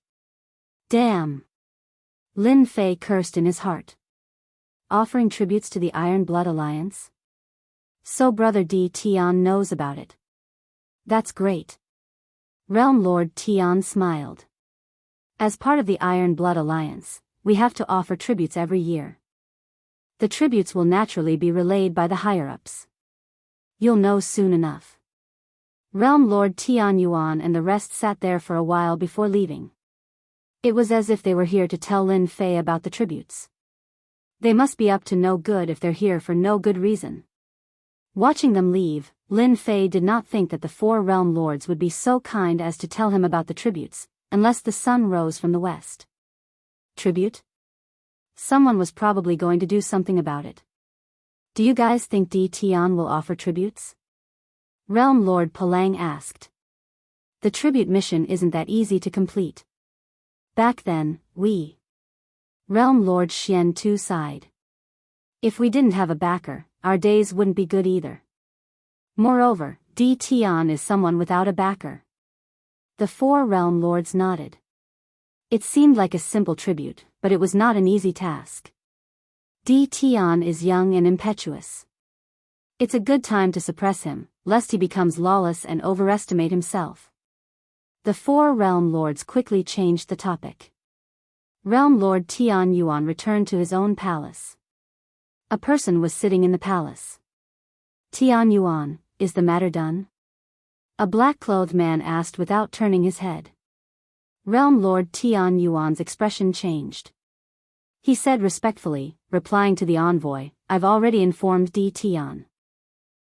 Damn. Lin Fei cursed in his heart. Offering tributes to the Iron Blood Alliance? So Brother Di Tian knows about it. That's great. Realm Lord Tian smiled. As part of the Iron Blood Alliance, we have to offer tributes every year. The tributes will naturally be relayed by the higher-ups. You'll know soon enough. Realm Lord Tian Yuan and the rest sat there for a while before leaving. It was as if they were here to tell Lin Fei about the tributes. They must be up to no good if they're here for no good reason. Watching them leave, Lin Fei did not think that the four realm lords would be so kind as to tell him about the tributes, unless the sun rose from the west. Tribute? Someone was probably going to do something about it. Do you guys think Di Tian will offer tributes? Realm Lord Palang asked. The tribute mission isn't that easy to complete. Back then, Realm Lord Xian too sighed. If we didn't have a backer, our days wouldn't be good either. Moreover, Di Tian is someone without a backer. The four realm lords nodded. It seemed like a simple tribute, but it was not an easy task. Di Tian is young and impetuous. It's a good time to suppress him, lest he becomes lawless and overestimate himself. The four realm lords quickly changed the topic. Realm Lord Tian Yuan returned to his own palace. A person was sitting in the palace. Tian Yuan, is the matter done? A black-clothed man asked without turning his head. Realm Lord Tian Yuan's expression changed. He said respectfully, replying to the envoy, I've already informed Di Tian.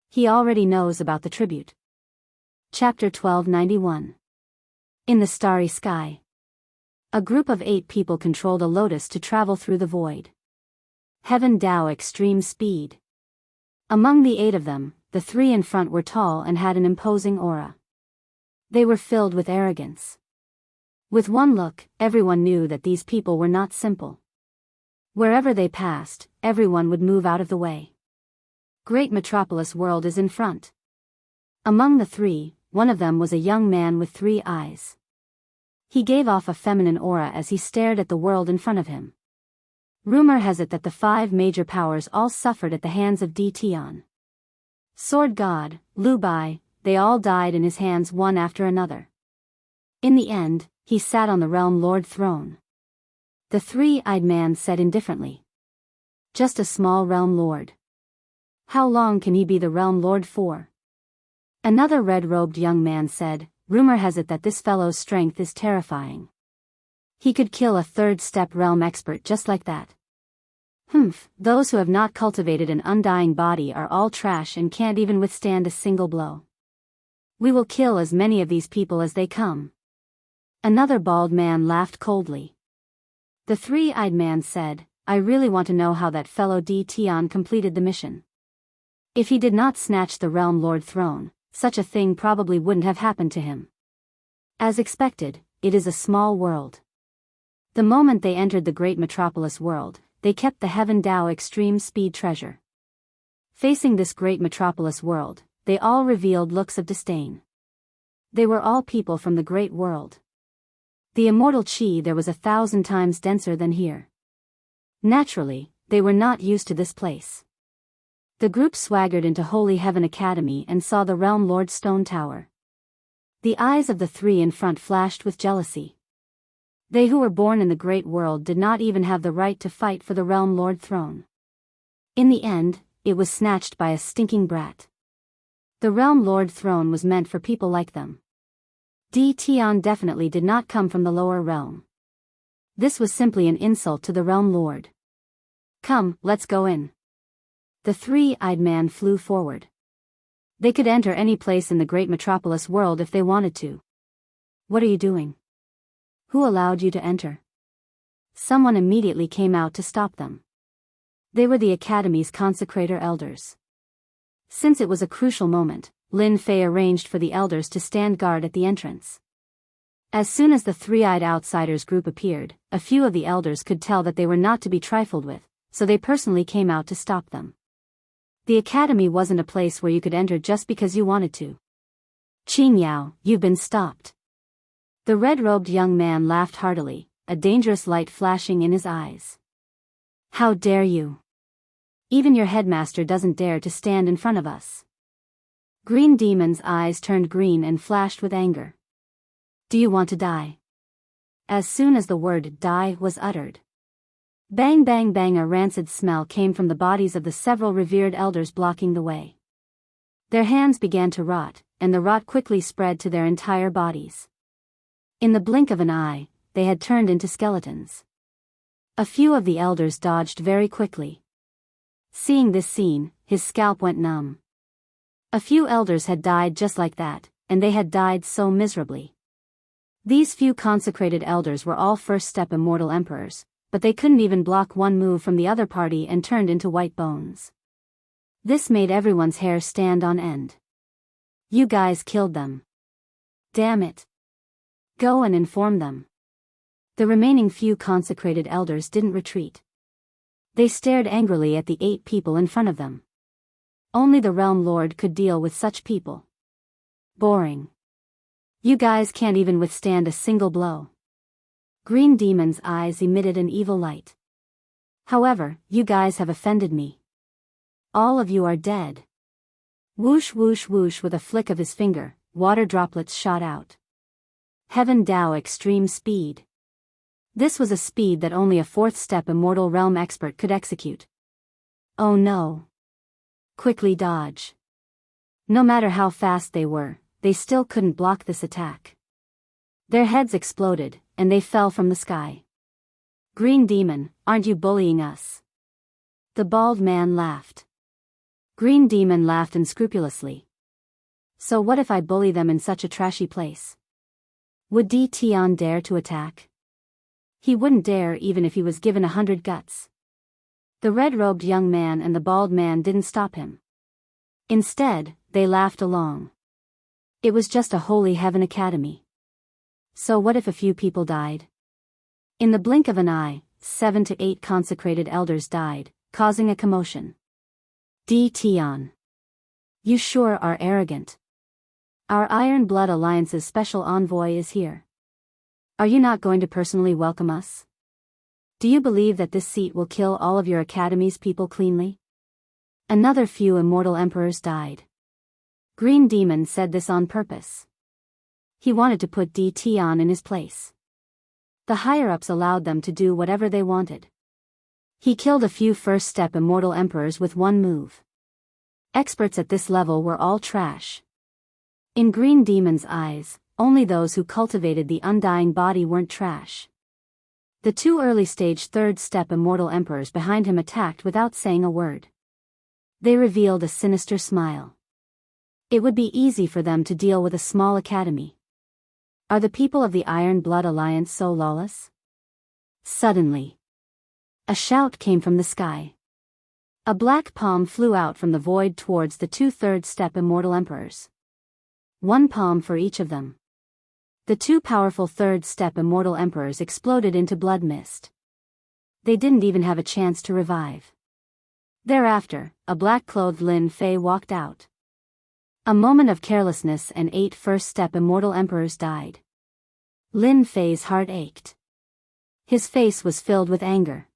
He already knows about the tribute. Chapter 1291. In the starry sky. A group of 8 people controlled a lotus to travel through the void. Heaven Dao extreme speed. Among the 8 of them, the 3 in front were tall and had an imposing aura. They were filled with arrogance. With one look, everyone knew that these people were not simple. Wherever they passed, everyone would move out of the way. Great metropolis world is in front. Among the 3, one of them was a young man with 3 eyes. He gave off a feminine aura as he stared at the world in front of him. Rumor has it that the 5 major powers all suffered at the hands of Di Tian. Sword God, Lu Bai, they all died in his hands one after another. In the end, he sat on the Realm Lord throne. The 3-eyed man said indifferently. Just a small Realm Lord. How long can he be the Realm Lord for? Another red-robed young man said, rumor has it that this fellow's strength is terrifying. He could kill a 3rd-step realm expert just like that. Those who have not cultivated an undying body are all trash and can't even withstand a single blow. We will kill as many of these people as they come. Another bald man laughed coldly. The 3-eyed man said, I really want to know how that fellow Di Tian completed the mission. If he did not snatch the Realm Lord throne, such a thing probably wouldn't have happened to him. As expected, it is a small world. The moment they entered the great metropolis world, they kept the Heaven Dao extreme speed treasure. Facing this great metropolis world, they all revealed looks of disdain. They were all people from the great world. The immortal chi there was 1,000 times denser than here. Naturally, they were not used to this place. The group swaggered into Holy Heaven Academy and saw the Realm Lord's stone tower. The eyes of the three in front flashed with jealousy. They who were born in the great world did not even have the right to fight for the Realm Lord throne. In the end, it was snatched by a stinking brat. The Realm Lord throne was meant for people like them. Di Tian definitely did not come from the lower realm. This was simply an insult to the Realm Lord. Come, let's go in. The three-eyed man flew forward. They could enter any place in the great metropolis world if they wanted to. What are you doing? Who allowed you to enter? Someone immediately came out to stop them. They were the Academy's consecrator elders. Since it was a crucial moment, Lin Fei arranged for the elders to stand guard at the entrance. As soon as the three-eyed outsiders group appeared, a few of the elders could tell that they were not to be trifled with, so they personally came out to stop them. The Academy wasn't a place where you could enter just because you wanted to. Qingyao, you've been stopped. The red-robed young man laughed heartily, a dangerous light flashing in his eyes. How dare you? Even your headmaster doesn't dare to stand in front of us. Green Demon's eyes turned green and flashed with anger. Do you want to die? As soon as the word die was uttered, bang bang bang, a rancid smell came from the bodies of the several revered elders blocking the way. Their hands began to rot, and the rot quickly spread to their entire bodies. In the blink of an eye, they had turned into skeletons. A few of the elders dodged very quickly. Seeing this scene, his scalp went numb. A few elders had died just like that, and they had died so miserably. These few consecrated elders were all first-step immortal emperors, but they couldn't even block one move from the other party and turned into white bones. This made everyone's hair stand on end. You guys killed them. Damn it. Go and inform them. The remaining few consecrated elders didn't retreat. They stared angrily at the 8 people in front of them. Only the Realm Lord could deal with such people. Boring. You guys can't even withstand a single blow. Green Demon's eyes emitted an evil light. However, you guys have offended me. All of you are dead. Whoosh whoosh whoosh, with a flick of his finger, water droplets shot out. Heaven Dao extreme speed. This was a speed that only a 4th-step immortal realm expert could execute. Oh no. Quickly dodge. No matter how fast they were, they still couldn't block this attack. Their heads exploded, and they fell from the sky. Green Demon, aren't you bullying us? The bald man laughed. Green Demon laughed unscrupulously. So what if I bully them in such a trashy place? Would Di Tian dare to attack? He wouldn't dare even if he was given 100 guts. The red-robed young man and the bald man didn't stop him. Instead, they laughed along. It was just a Holy Heaven Academy. So what if a few people died? In the blink of an eye, 7 to 8 consecrated elders died, causing a commotion. Di Tian. You sure are arrogant. Our Iron Blood Alliance's special envoy is here. Are you not going to personally welcome us? Do you believe that this seat will kill all of your Academy's people cleanly? Another few immortal emperors died. Green Demon said this on purpose. He wanted to put Di Tian in his place. The higher-ups allowed them to do whatever they wanted. He killed a few first-step immortal emperors with one move. Experts at this level were all trash. In Green Demon's eyes, only those who cultivated the undying body weren't trash. The 2 early-stage 3rd-step immortal emperors behind him attacked without saying a word. They revealed a sinister smile. It would be easy for them to deal with a small academy. Are the people of the Iron Blood Alliance so lawless? Suddenly, a shout came from the sky. A black palm flew out from the void towards the 2 third-step immortal emperors. 1 palm for each of them. The two powerful third-step immortal emperors exploded into blood mist. They didn't even have a chance to revive. Thereafter, a black-clothed Lin Fei walked out. A moment of carelessness and 8 first-step immortal emperors died. Lin Fei's heart ached. His face was filled with anger.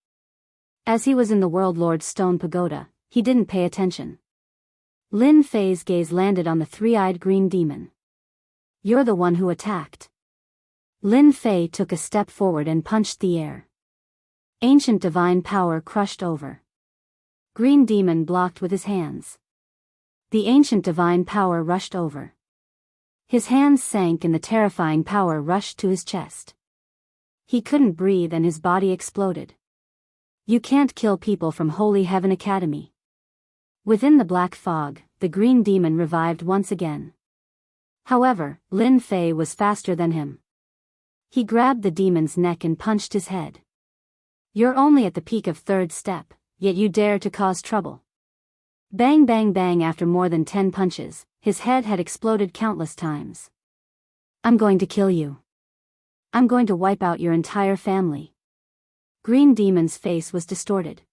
As he was in the World Lord's stone pagoda, he didn't pay attention. Lin Fei's gaze landed on the three-eyed green demon. "You're the one who attacked." Lin Fei took a step forward and punched the air. Ancient divine power crushed over. Green demon blocked with his hands. The ancient divine power rushed over. His hands sank and the terrifying power rushed to his chest. He couldn't breathe and his body exploded. You can't kill people from Holy Heaven Academy. Within the black fog, the green demon revived once again. However, Lin Fei was faster than him. He grabbed the demon's neck and punched his head. "You're only at the peak of third step, yet you dare to cause trouble." Bang bang bang. After more than 10 punches, his head had exploded countless times. "I'm going to kill you. I'm going to wipe out your entire family." Green demon's face was distorted.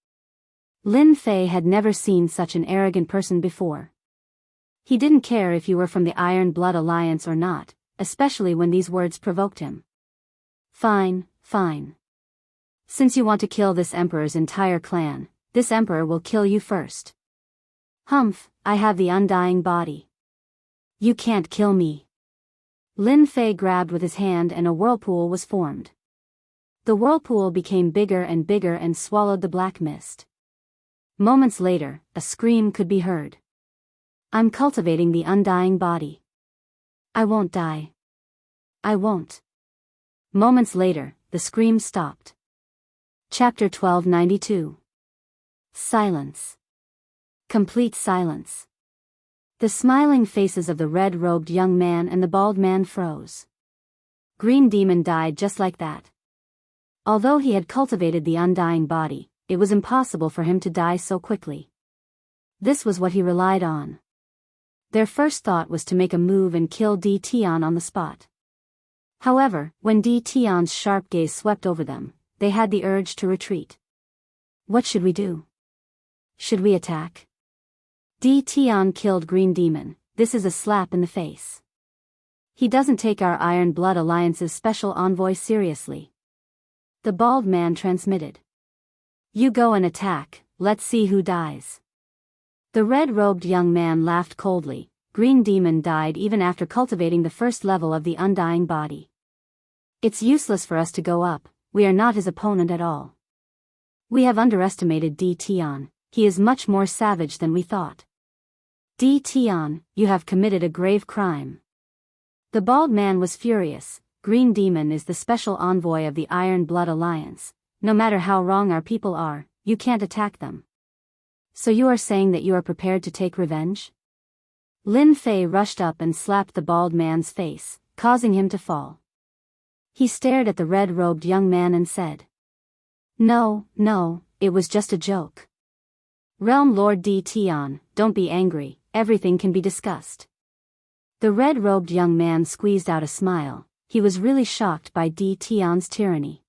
Lin Fei had never seen such an arrogant person before. He didn't care if you were from the Iron Blood Alliance or not, especially when these words provoked him. "Fine, fine. Since you want to kill this emperor's entire clan, this emperor will kill you first." "Humph, I have the undying body. You can't kill me." Lin Fei grabbed with his hand and a whirlpool was formed. The whirlpool became bigger and bigger and swallowed the black mist. Moments later, a scream could be heard. "I'm cultivating the undying body. I won't die. I won't." Moments later, the scream stopped. Chapter 1292. Silence. Complete silence. The smiling faces of the red-robed young man and the bald man froze. Green demon died just like that. Although he had cultivated the undying body, it was impossible for him to die so quickly. This was what he relied on. Their first thought was to make a move and kill Di Tian on the spot. However, when Di Tian's sharp gaze swept over them, they had the urge to retreat. "What should we do? Should we attack?" Di Tian killed Green Demon. This is a slap in the face. He doesn't take our Iron Blood Alliance's special envoy seriously. The bald man transmitted. "You go and attack, let's see who dies." The red-robed young man laughed coldly. Green Demon died even after cultivating the first level of the undying body. "It's useless for us to go up, we are not his opponent at all. We have underestimated Di Tian, he is much more savage than we thought. Di Tian, you have committed a grave crime." The bald man was furious. Green Demon is the special envoy of the Iron Blood Alliance. No matter how wrong our people are, you can't attack them. "So you are saying that you are prepared to take revenge?" Lin Fei rushed up and slapped the bald man's face, causing him to fall. He stared at the red-robed young man and said, No, it was just a joke. Realm Lord Di Tian, don't be angry, everything can be discussed." The red-robed young man squeezed out a smile. He was really shocked by Di Tian's tyranny.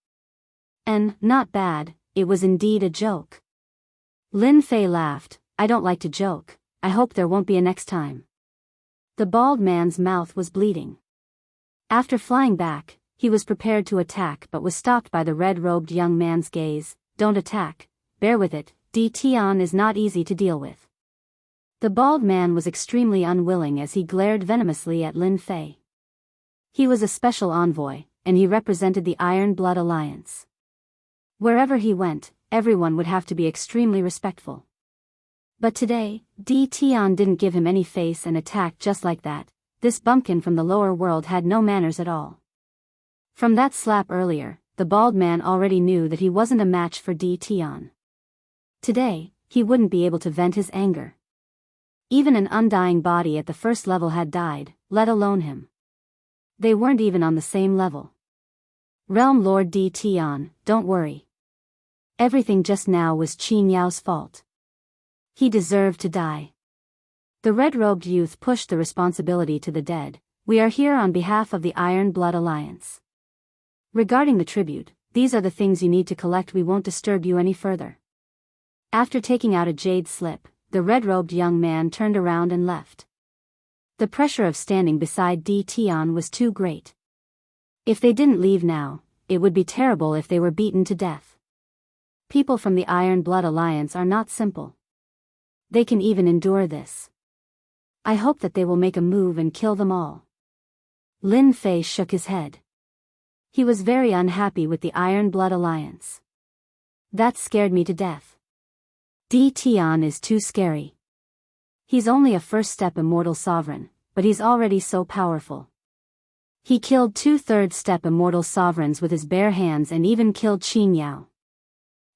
And, not bad, it was indeed a joke. Lin Fei laughed. "I don't like to joke, I hope there won't be a next time." The bald man's mouth was bleeding. After flying back, he was prepared to attack but was stopped by the red-robed young man's gaze. "Don't attack, bear with it, Di Tian is not easy to deal with." The bald man was extremely unwilling as he glared venomously at Lin Fei. He was a special envoy, and he represented the Iron Blood Alliance. Wherever he went, everyone would have to be extremely respectful. But today, Di Tian didn't give him any face and attacked just like that. This bumpkin from the lower world had no manners at all. From that slap earlier, the bald man already knew that he wasn't a match for Di Tian. Today, he wouldn't be able to vent his anger. Even an undying body at the first level had died, let alone him. They weren't even on the same level. "Realm Lord Di Tian, don't worry. Everything just now was Qin Yao's fault. He deserved to die." The red-robed youth pushed the responsibility to the dead. We are here on behalf of the Iron Blood Alliance. Regarding the tribute, these are the things you need to collect. We won't disturb you any further. After taking out a jade slip, the red-robed young man turned around and left. The pressure of standing beside Di Tian was too great. If they didn't leave now, it would be terrible if they were beaten to death. People from the Iron Blood Alliance are not simple. They can even endure this. I hope that they will make a move and kill them all. Lin Fei shook his head. He was very unhappy with the Iron Blood Alliance. That scared me to death. Di Tian is too scary. He's only a first-step immortal sovereign, but he's already so powerful. He killed 2/3 step immortal sovereigns with his bare hands and even killed Qin Yao.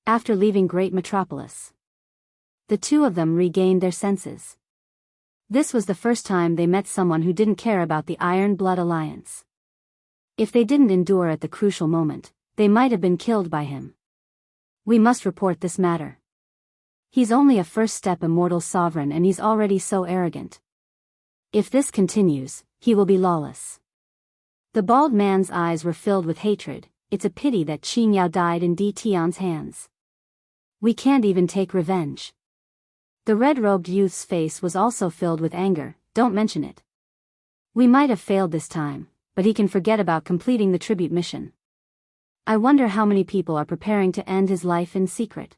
After leaving Great Metropolis, the two of them regained their senses. This was the first time they met someone who didn't care about the Iron Blood Alliance. If they didn't endure at the crucial moment, they might have been killed by him. We must report this matter. He's only a first-step immortal sovereign and he's already so arrogant. If this continues, he will be lawless. The bald man's eyes were filled with hatred. It's a pity that Qin Yao died in Di Tian's hands. We can't even take revenge. The red-robed youth's face was also filled with anger. Don't mention it. We might have failed this time, but he can forget about completing the tribute mission. I wonder how many people are preparing to end his life in secret.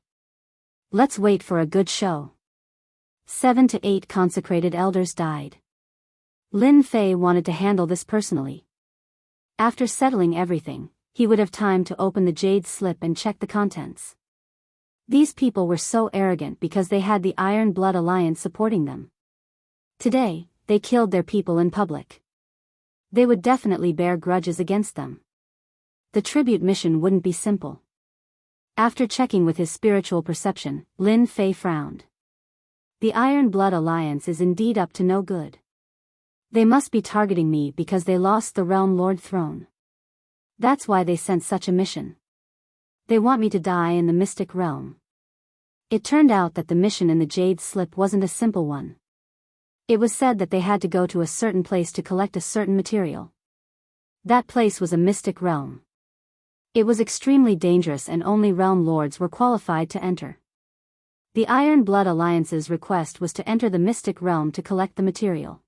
Let's wait for a good show. 7 to 8 consecrated elders died. Lin Fei wanted to handle this personally. After settling everything, he would have time to open the jade slip and check the contents. These people were so arrogant because they had the Iron Blood Alliance supporting them. Today, they killed their people in public. They would definitely bear grudges against them. The tribute mission wouldn't be simple. After checking with his spiritual perception, Lin Fei frowned. The Iron Blood Alliance is indeed up to no good. They must be targeting me because they lost the Realm Lord throne. That's why they sent such a mission. They want me to die in the mystic realm. It turned out that the mission in the jade slip wasn't a simple one. It was said that they had to go to a certain place to collect a certain material. That place was a mystic realm. It was extremely dangerous and only realm lords were qualified to enter. The Iron Blood Alliance's request was to enter the mystic realm to collect the material.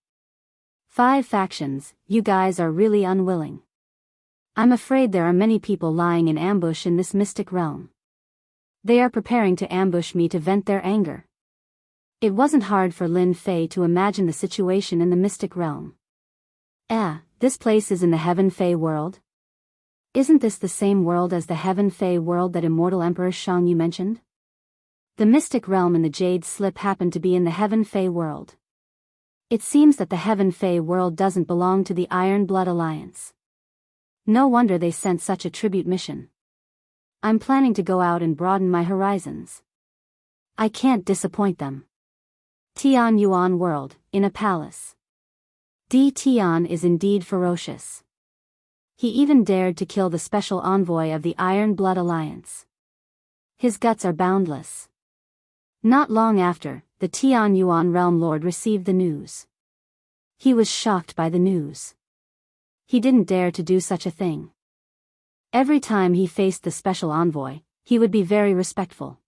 5 factions, you guys are really unwilling. I'm afraid there are many people lying in ambush in this mystic realm. They are preparing to ambush me to vent their anger. It wasn't hard for Lin Fei to imagine the situation in the mystic realm. This place is in the Heaven Fei world? Isn't this the same world as the Heaven Fei world that Immortal Emperor Xiangyu mentioned? The mystic realm in the jade slip happened to be in the Heaven Fei world. It seems that the Heaven Fei world doesn't belong to the Iron Blood Alliance. No wonder they sent such a tribute mission. I'm planning to go out and broaden my horizons. I can't disappoint them. Tian Yuan world, in a palace. Di Tian is indeed ferocious. He even dared to kill the special envoy of the Iron Blood Alliance. His guts are boundless. Not long after, the Tian Yuan Realm Lord received the news. He was shocked by the news. He didn't dare to do such a thing. Every time he faced the special envoy, he would be very respectful.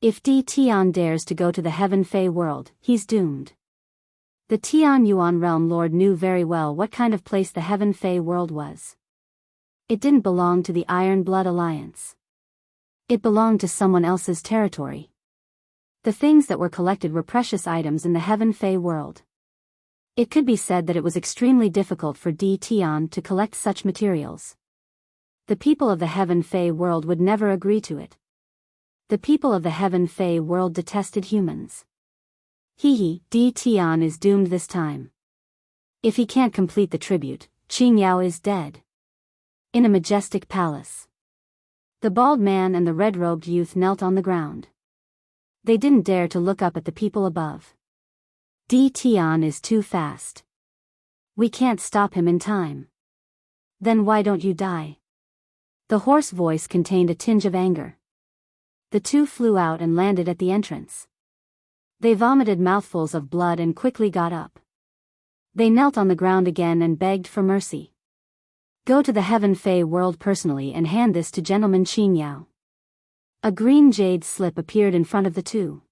If Di Tian dares to go to the Heaven Fei world, he's doomed. The Tian Yuan Realm Lord knew very well what kind of place the Heaven Fei world was. It didn't belong to the Iron Blood Alliance. It belonged to someone else's territory. The things that were collected were precious items in the Heaven Fei world. It could be said that it was extremely difficult for Di Tian to collect such materials. The people of the Heaven Fei world would never agree to it. The people of the Heaven Fei world detested humans. Di Tian is doomed this time. If he can't complete the tribute, Qin Yao is dead. In a majestic palace, the bald man and the red-robed youth knelt on the ground. They didn't dare to look up at the people above. Di Tian is too fast. We can't stop him in time. Then why don't you die? The hoarse voice contained a tinge of anger. The two flew out and landed at the entrance. They vomited mouthfuls of blood and quickly got up. They knelt on the ground again and begged for mercy. Go to the Heaven Fey world personally and hand this to Gentleman Qingyao. A green jade slip appeared in front of the two.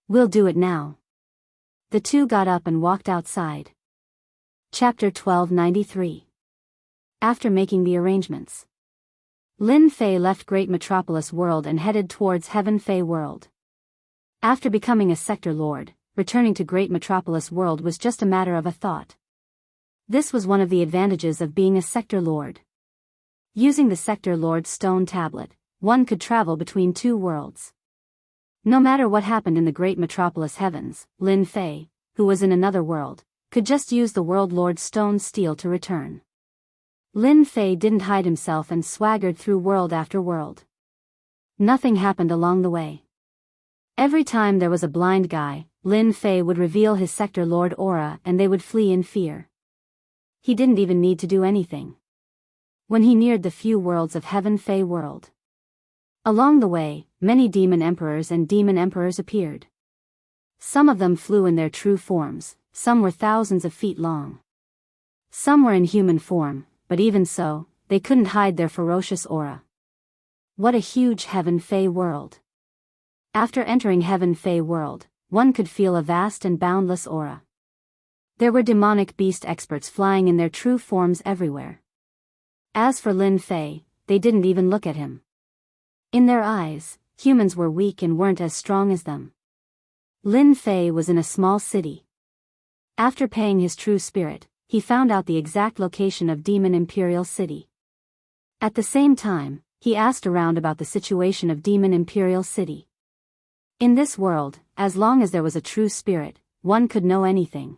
We'll do it now. The two got up and walked outside. Chapter 1293. After making the arrangements, Lin Fei left Great Metropolis World and headed towards Heaven Fei World. After becoming a sector lord, returning to Great Metropolis World was just a matter of a thought. This was one of the advantages of being a sector lord. Using the sector lord's stone tablet, one could travel between two worlds. No matter what happened in the Great Metropolis Heavens, Lin Fei, who was in another world, could just use the World Lord's stone steel to return. Lin Fei didn't hide himself and swaggered through world after world. Nothing happened along the way. Every time there was a blind guy, Lin Fei would reveal his sector lord aura and they would flee in fear. He didn't even need to do anything. When he neared the few worlds of Heaven Fei World, along the way, many demon emperors and demon emperors appeared. Some of them flew in their true forms, some were thousands of feet long. Some were in human form, but even so, they couldn't hide their ferocious aura. What a huge Heaven Fei world! After entering Heaven Fei World, one could feel a vast and boundless aura. There were demonic beast experts flying in their true forms everywhere. As for Lin Fei, they didn't even look at him. In their eyes, humans were weak and weren't as strong as them. Lin Fei was in a small city. After paying his true spirit, he found out the exact location of Demon Imperial City. At the same time, he asked around about the situation of Demon Imperial City. In this world, as long as there was a true spirit, one could know anything.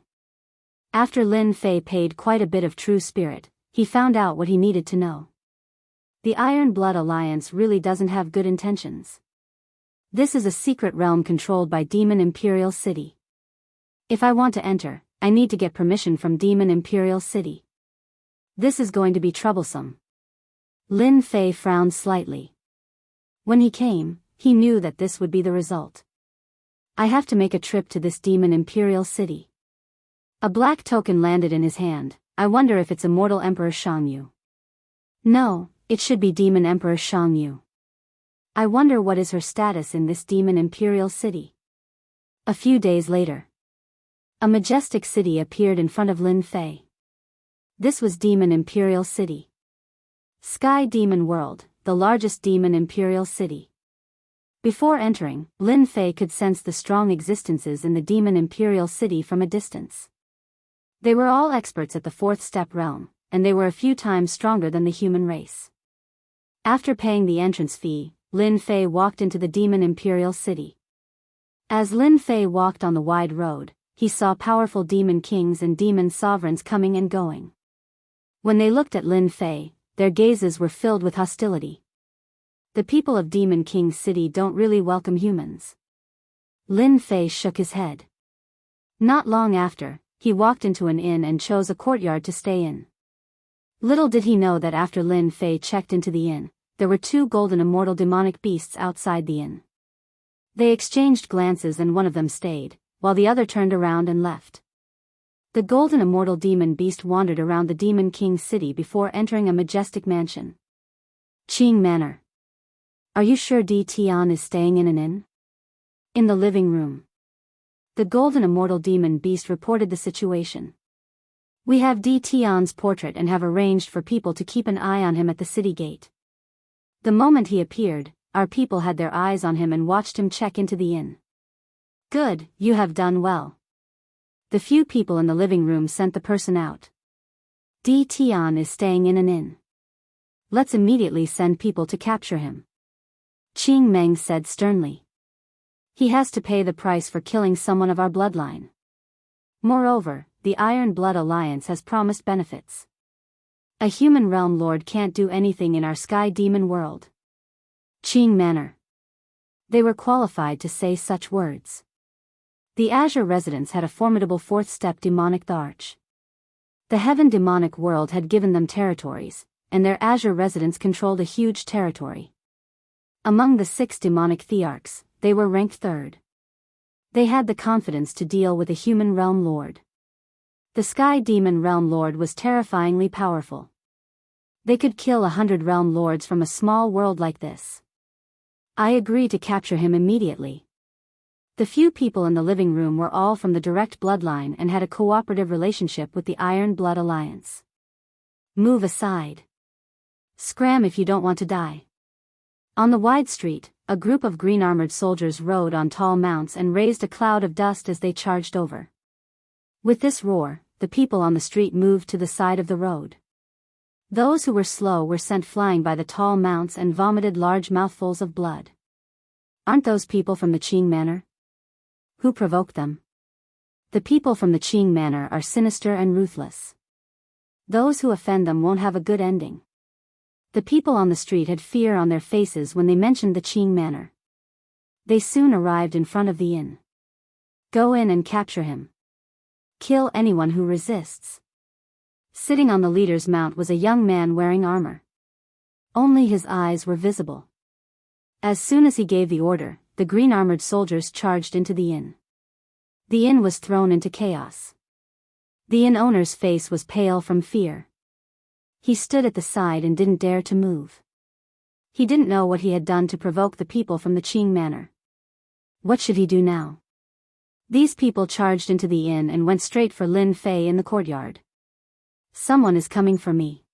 After Lin Fei paid quite a bit of true spirit, he found out what he needed to know. The Iron Blood Alliance really doesn't have good intentions. This is a secret realm controlled by Demon Imperial City. If I want to enter, I need to get permission from Demon Imperial City. This is going to be troublesome. Lin Fei frowned slightly. When he came, he knew that this would be the result. I have to make a trip to this Demon Imperial City. A black token landed in his hand. I wonder if it's Immortal Emperor Xiangyu. No, it should be Demon Emperor Xiangyu. I wonder what is her status in this Demon Imperial City. A few days later, a majestic city appeared in front of Lin Fei. This was Demon Imperial City. Sky Demon World, the largest Demon Imperial City. Before entering, Lin Fei could sense the strong existences in the Demon Imperial City from a distance. They were all experts at the fourth step realm, and they were a few times stronger than the human race. After paying the entrance fee, Lin Fei walked into the Demon Imperial City. As Lin Fei walked on the wide road, he saw powerful demon kings and demon sovereigns coming and going. When they looked at Lin Fei, their gazes were filled with hostility. The people of Demon King City don't really welcome humans. Lin Fei shook his head. Not long after, he walked into an inn and chose a courtyard to stay in. Little did he know that after Lin Fei checked into the inn, there were two golden immortal demonic beasts outside the inn. They exchanged glances and one of them stayed, while the other turned around and left. The golden immortal demon beast wandered around the Demon King City before entering a majestic mansion. Qing Manor. Are you sure Di Tian is staying in an inn? In the living room, the golden immortal demon beast reported the situation. We have Di Tian's portrait and have arranged for people to keep an eye on him at the city gate. The moment he appeared, our people had their eyes on him and watched him check into the inn. Good, you have done well. The few people in the living room sent the person out. Di Tian is staying in an inn. Let's immediately send people to capture him. Qing Meng said sternly. He has to pay the price for killing someone of our bloodline. Moreover, the Iron Blood Alliance has promised benefits. A human realm lord can't do anything in our sky demon world. Qing Manor. They were qualified to say such words. The Azure residents had a formidable fourth-step demonic arch. The Heaven demonic world had given them territories, and their Azure residents controlled a huge territory. Among the 6 demonic thearchs, they were ranked 3rd. They had the confidence to deal with a human realm lord. The Sky Demon Realm Lord was terrifyingly powerful. They could kill 100 Realm Lords from a small world like this. I agreed to capture him immediately. The few people in the living room were all from the direct bloodline and had a cooperative relationship with the Iron Blood Alliance. Move aside. Scram if you don't want to die. On the wide street, a group of green-armored soldiers rode on tall mounts and raised a cloud of dust as they charged over. With this roar, the people on the street moved to the side of the road. Those who were slow were sent flying by the tall mounts and vomited large mouthfuls of blood. Aren't those people from the Qing Manor? Who provoked them? The people from the Qing Manor are sinister and ruthless. Those who offend them won't have a good ending. The people on the street had fear on their faces when they mentioned the Qing Manor. They soon arrived in front of the inn. Go in and capture him. Kill anyone who resists. Sitting on the leader's mount was a young man wearing armor. Only his eyes were visible. As soon as he gave the order, the green-armored soldiers charged into the inn. The inn was thrown into chaos. The inn owner's face was pale from fear. He stood at the side and didn't dare to move. He didn't know what he had done to provoke the people from the Qing Manor. What should he do now? These people charged into the inn and went straight for Lin Fei in the courtyard. Someone is coming for me.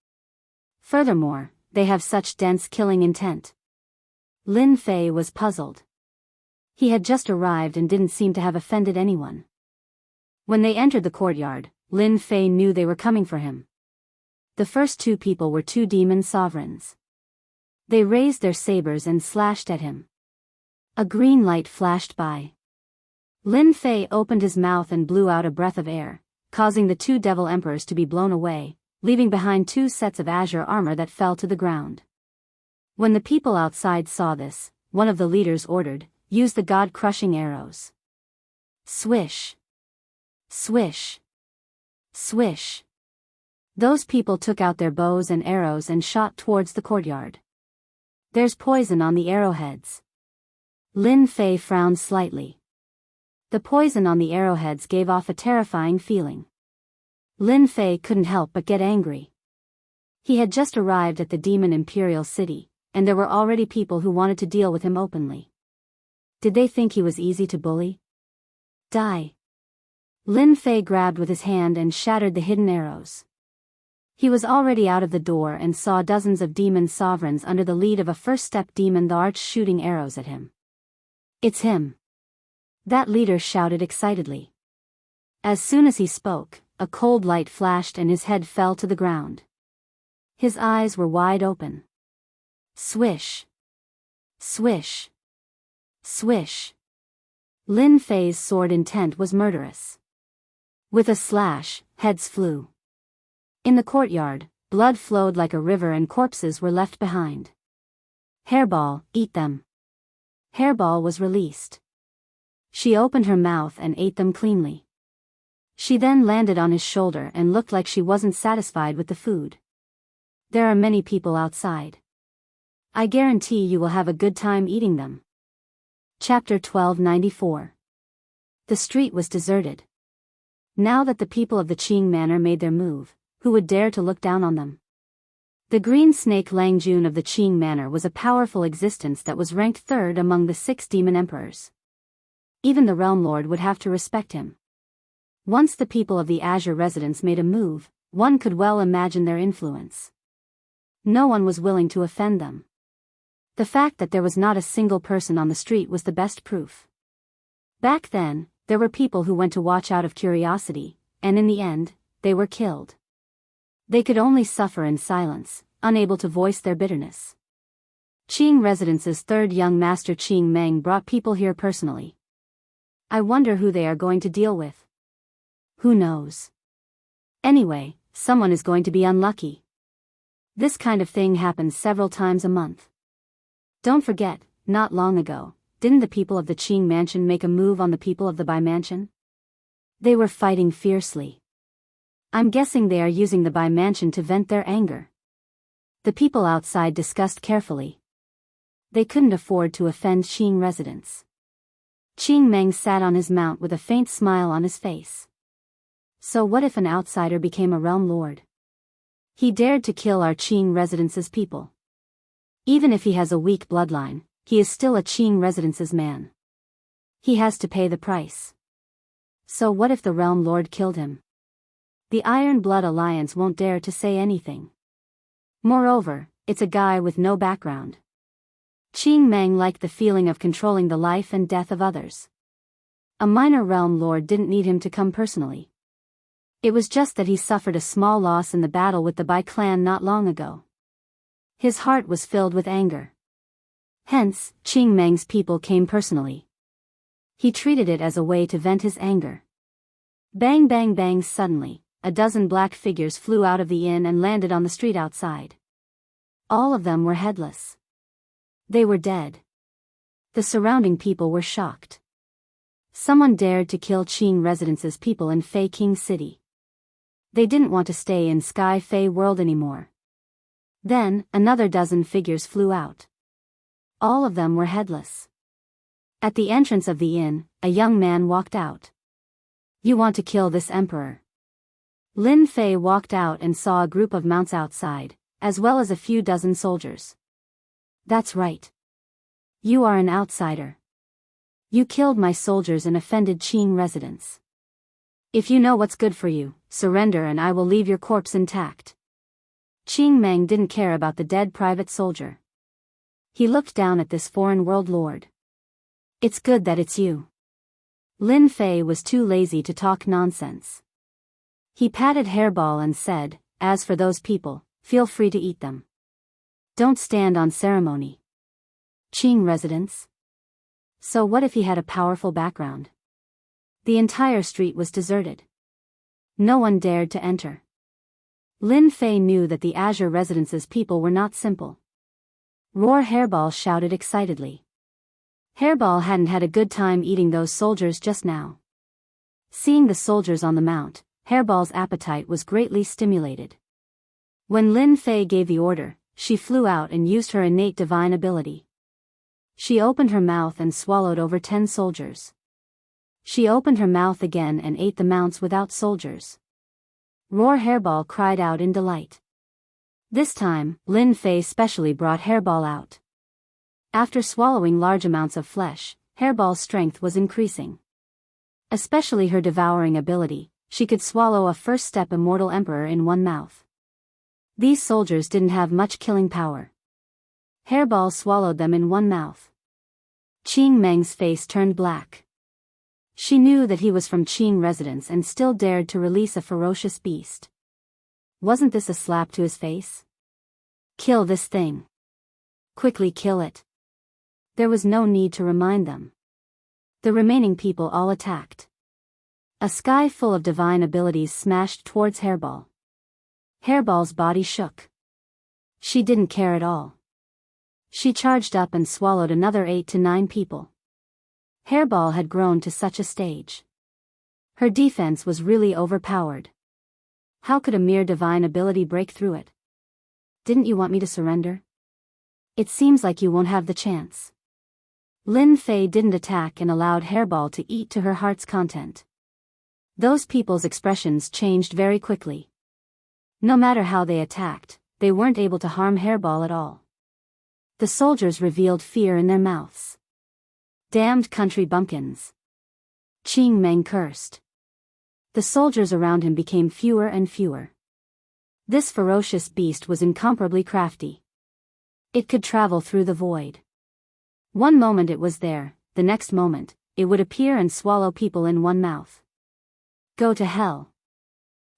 Furthermore, they have such dense killing intent. Lin Fei was puzzled. He had just arrived and didn't seem to have offended anyone. When they entered the courtyard, Lin Fei knew they were coming for him. The first two people were two demon sovereigns. They raised their sabers and slashed at him. A green light flashed by. Lin Fei opened his mouth and blew out a breath of air, causing the two devil emperors to be blown away, leaving behind two sets of azure armor that fell to the ground. When the people outside saw this, one of the leaders ordered, "Use the god-crushing arrows." Swish. Swish. Swish. Those people took out their bows and arrows and shot towards the courtyard. There's poison on the arrowheads. Lin Fei frowned slightly. The poison on the arrowheads gave off a terrifying feeling. Lin Fei couldn't help but get angry. He had just arrived at the Demon Imperial City, and there were already people who wanted to deal with him openly. Did they think he was easy to bully? Die. Lin Fei grabbed with his hand and shattered the hidden arrows. He was already out of the door and saw dozens of demon sovereigns under the lead of a first-step demon the Arch shooting arrows at him. It's him. That leader shouted excitedly. As soon as he spoke, a cold light flashed and his head fell to the ground. His eyes were wide open. Swish. Swish. Swish. Lin Fei's sword intent was murderous. With a slash, heads flew. In the courtyard, blood flowed like a river and corpses were left behind. Hairball, eat them. Hairball was released. She opened her mouth and ate them cleanly. She then landed on his shoulder and looked like she wasn't satisfied with the food. There are many people outside. I guarantee you will have a good time eating them. Chapter 1294. The street was deserted. Now that the people of the Qing Manor made their move, who would dare to look down on them? The green snake Langjun of the Qing Manor was a powerful existence that was ranked third among the 6 demon emperors. Even the Realm Lord would have to respect him. Once the people of the Azure residence made a move, one could well imagine their influence. No one was willing to offend them. The fact that there was not a single person on the street was the best proof. Back then, there were people who went to watch out of curiosity, and in the end, they were killed. They could only suffer in silence, unable to voice their bitterness. Qing Residence's third young master Qing Meng brought people here personally. I wonder who they are going to deal with. Who knows? Anyway, someone is going to be unlucky. This kind of thing happens several times a month. Don't forget, not long ago, didn't the people of the Qing Mansion make a move on the people of the Bai Mansion? They were fighting fiercely. I'm guessing they are using the Bai Mansion to vent their anger. The people outside discussed carefully. They couldn't afford to offend Qing residents. Qing Meng sat on his mount with a faint smile on his face. So what if an outsider became a realm lord? He dared to kill our Qing residence's people. Even if he has a weak bloodline, he is still a Qing residence's man. He has to pay the price. So what if the realm lord killed him? The Iron Blood Alliance won't dare to say anything. Moreover, it's a guy with no background. Qing Meng liked the feeling of controlling the life and death of others. A minor realm lord didn't need him to come personally. It was just that he suffered a small loss in the battle with the Bai clan not long ago. His heart was filled with anger. Hence, Qing Meng's people came personally. He treated it as a way to vent his anger. Bang bang bang. Suddenly, a dozen black figures flew out of the inn and landed on the street outside. All of them were headless. They were dead. The surrounding people were shocked. Someone dared to kill Qing residence's people in Fei King City. They didn't want to stay in Sky Fei World anymore. Then, another dozen figures flew out. All of them were headless. At the entrance of the inn, a young man walked out. You want to kill this emperor? Lin Fei walked out and saw a group of mounts outside, as well as a few dozen soldiers. That's right. You are an outsider. You killed my soldiers and offended Qing residents. If you know what's good for you, surrender and I will leave your corpse intact. Qing Meng didn't care about the dead private soldier. He looked down at this foreign world lord. It's good that it's you. Lin Fei was too lazy to talk nonsense. He patted Hairball and said, as for those people, feel free to eat them. Don't stand on ceremony. Qing residents? So what if he had a powerful background? The entire street was deserted. No one dared to enter. Lin Fei knew that the Azure Residence's people were not simple. Roar Hairball shouted excitedly. Hairball hadn't had a good time eating those soldiers just now. Seeing the soldiers on the mount, Hairball's appetite was greatly stimulated. When Lin Fei gave the order, she flew out and used her innate divine ability. She opened her mouth and swallowed over 10 soldiers. She opened her mouth again and ate the mounts without soldiers. Roar Hairball cried out in delight. This time, Lin Fei specially brought Hairball out. After swallowing large amounts of flesh, Hairball's strength was increasing. Especially her devouring ability, she could swallow a first-step immortal emperor in one mouth. These soldiers didn't have much killing power. Hairball swallowed them in one mouth. Qing Meng's face turned black. She knew that he was from Qing residence and still dared to release a ferocious beast. Wasn't this a slap to his face? Kill this thing. Quickly kill it. There was no need to remind them. The remaining people all attacked. A sky full of divine abilities smashed towards Hairball. Hairball's body shook. She didn't care at all. She charged up and swallowed another 8 to 9 people. Hairball had grown to such a stage. Her defense was really overpowered. How could a mere divine ability break through it? Didn't you want me to surrender? It seems like you won't have the chance. Lin Fei didn't attack and allowed Hairball to eat to her heart's content. Those people's expressions changed very quickly. No matter how they attacked, they weren't able to harm Hairball at all. The soldiers revealed fear in their mouths. Damned country bumpkins. Qing Meng cursed. The soldiers around him became fewer and fewer. This ferocious beast was incomparably crafty. It could travel through the void. One moment it was there, the next moment, it would appear and swallow people in one mouth. Go to hell.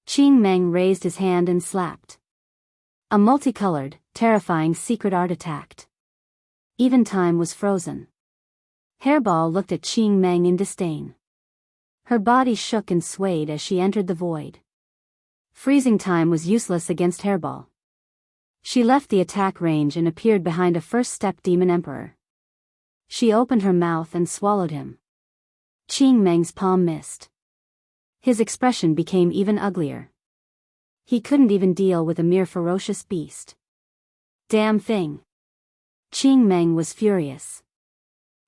Qing Meng raised his hand and slapped. A multicolored, terrifying secret art attacked. Even time was frozen. Hairball looked at Qing Meng in disdain. Her body shook and swayed as she entered the void. Freezing time was useless against Hairball. She left the attack range and appeared behind a first-step demon emperor. She opened her mouth and swallowed him. Qing Meng's palm missed. His expression became even uglier. He couldn't even deal with a mere ferocious beast. Damn thing. Qing Meng was furious.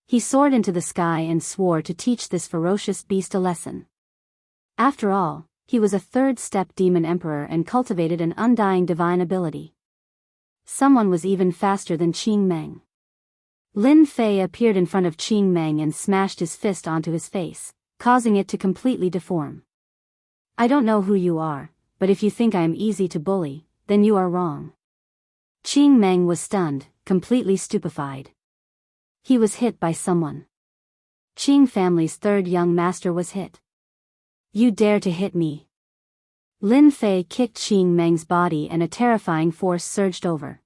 He soared into the sky and swore to teach this ferocious beast a lesson. After all, he was a third-step demon emperor and cultivated an undying divine ability. Someone was even faster than Qing Meng. Lin Fei appeared in front of Qing Meng and smashed his fist onto his face, causing it to completely deform. I don't know who you are, but if you think I am easy to bully, then you are wrong. Qing Meng was stunned, completely stupefied. He was hit by someone. Qing family's third young master was hit. You dare to hit me? Lin Fei kicked Qing Meng's body and a terrifying force surged over.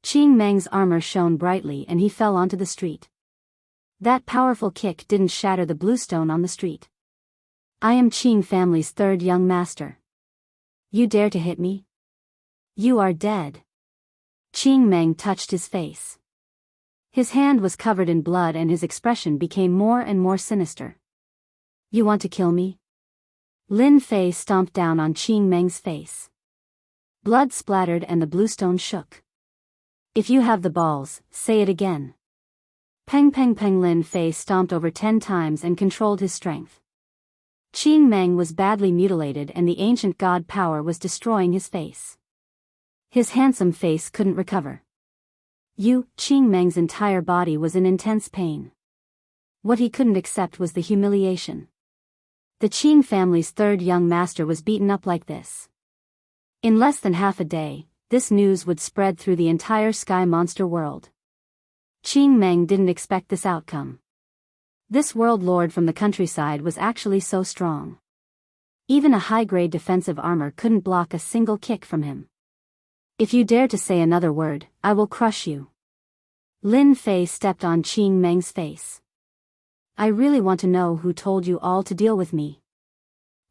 Qing Meng's armor shone brightly and he fell onto the street. That powerful kick didn't shatter the bluestone on the street. I am Qing family's third young master. You dare to hit me? You are dead. Qing Meng touched his face. His hand was covered in blood and his expression became more and more sinister. You want to kill me? Lin Fei stomped down on Qing Meng's face. Blood splattered and the bluestone shook. If you have the balls, say it again. Peng peng peng. Lin Fei stomped over 10 times and controlled his strength. Qing Meng was badly mutilated and the ancient god power was destroying his face. His handsome face couldn't recover. Qing Meng's entire body was in intense pain. What he couldn't accept was the humiliation. The Qing family's third young master was beaten up like this. In less than half a day, this news would spread through the entire sky monster world. Qing Meng didn't expect this outcome. This world lord from the countryside was actually so strong. Even a high-grade defensive armor couldn't block a single kick from him. If you dare to say another word, I will crush you. Lin Fei stepped on Qing Meng's face. I really want to know who told you all to deal with me.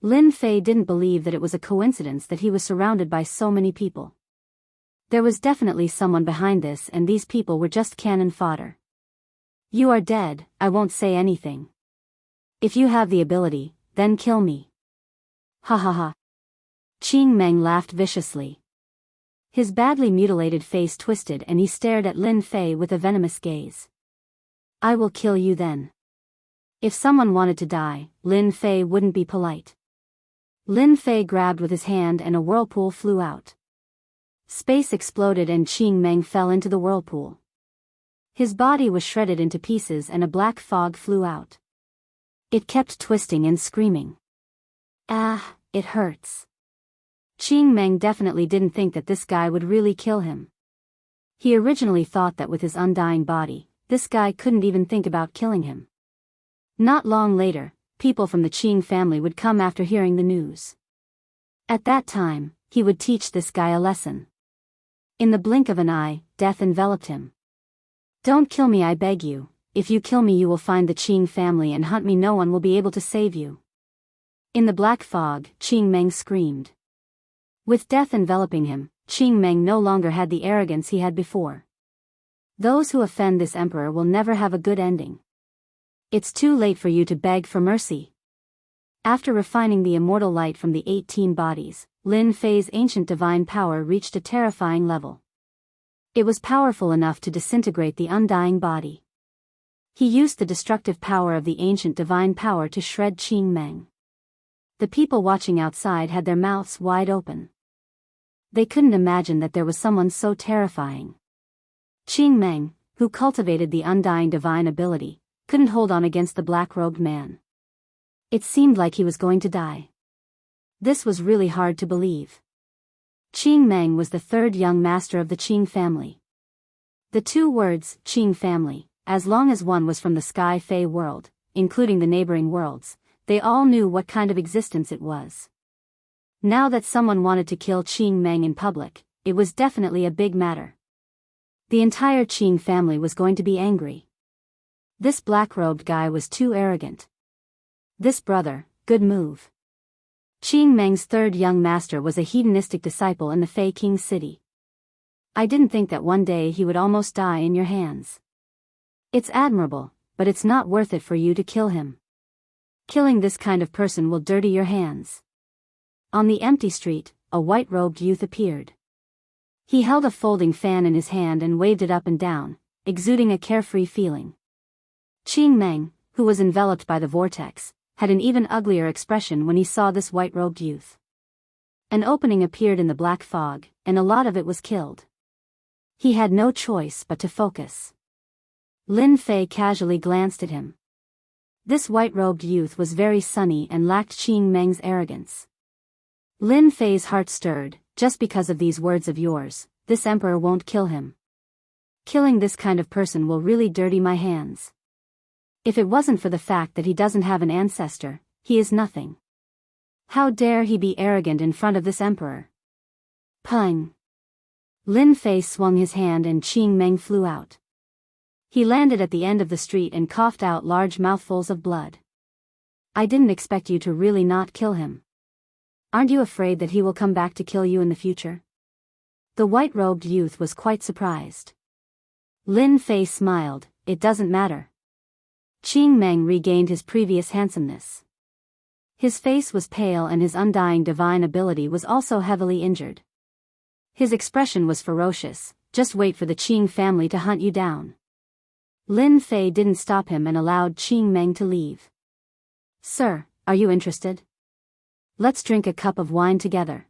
Lin Fei didn't believe that it was a coincidence that he was surrounded by so many people. There was definitely someone behind this and these people were just cannon fodder. You are dead, I won't say anything. If you have the ability, then kill me. Ha ha ha. Qing Meng laughed viciously. His badly mutilated face twisted and he stared at Lin Fei with a venomous gaze. I will kill you then. If someone wanted to die, Lin Fei wouldn't be polite. Lin Fei grabbed with his hand and a whirlpool flew out. Space exploded and Qing Meng fell into the whirlpool. His body was shredded into pieces and a black fog flew out. It kept twisting and screaming. Ah, it hurts. Qing Meng definitely didn't think that this guy would really kill him. He originally thought that with his undying body, this guy couldn't even think about killing him. Not long later, people from the Qing family would come after hearing the news. At that time, he would teach this guy a lesson. In the blink of an eye, death enveloped him. Don't kill me, I beg you. If you kill me you will find the Qing family and hunt me. No one will be able to save you. In the black fog, Qing Meng screamed. With death enveloping him, Qing Meng no longer had the arrogance he had before. Those who offend this emperor will never have a good ending. It's too late for you to beg for mercy. After refining the immortal light from the 18 bodies, Lin Fei's ancient divine power reached a terrifying level. It was powerful enough to disintegrate the undying body. He used the destructive power of the ancient divine power to shred Qing Meng. The people watching outside had their mouths wide open. They couldn't imagine that there was someone so terrifying. Qing Meng, who cultivated the undying divine ability, couldn't hold on against the black-robed man. It seemed like he was going to die. This was really hard to believe. Qing Meng was the third young master of the Qing family. The two words, Qing family, as long as one was from the Sky Fey world, including the neighboring worlds, they all knew what kind of existence it was. Now that someone wanted to kill Qing Meng in public, it was definitely a big matter. The entire Qing family was going to be angry. This black-robed guy was too arrogant. This brother, good move. Qing Meng's third young master was a hedonistic disciple in the Fei King city. I didn't think that one day he would almost die in your hands. It's admirable, but it's not worth it for you to kill him. Killing this kind of person will dirty your hands. On the empty street, a white-robed youth appeared. He held a folding fan in his hand and waved it up and down, exuding a carefree feeling. Qing Meng, who was enveloped by the vortex, had an even uglier expression when he saw this white-robed youth. An opening appeared in the black fog, and a lot of it was killed. He had no choice but to focus. Lin Fei casually glanced at him. This white-robed youth was very sunny and lacked Qing Meng's arrogance. Lin Fei's heart stirred. Just because of these words of yours, this emperor won't kill him. Killing this kind of person will really dirty my hands. If it wasn't for the fact that he doesn't have an ancestor, he is nothing. How dare he be arrogant in front of this emperor? Pung! Lin Fei swung his hand and Qing Meng flew out. He landed at the end of the street and coughed out large mouthfuls of blood. I didn't expect you to really not kill him. Aren't you afraid that he will come back to kill you in the future? The white-robed youth was quite surprised. Lin Fei smiled. It doesn't matter. Qing Meng regained his previous handsomeness. His face was pale and his undying divine ability was also heavily injured. His expression was ferocious. Just wait for the Qing family to hunt you down. Lin Fei didn't stop him and allowed Qing Meng to leave. Sir, are you interested? Let's drink a cup of wine together.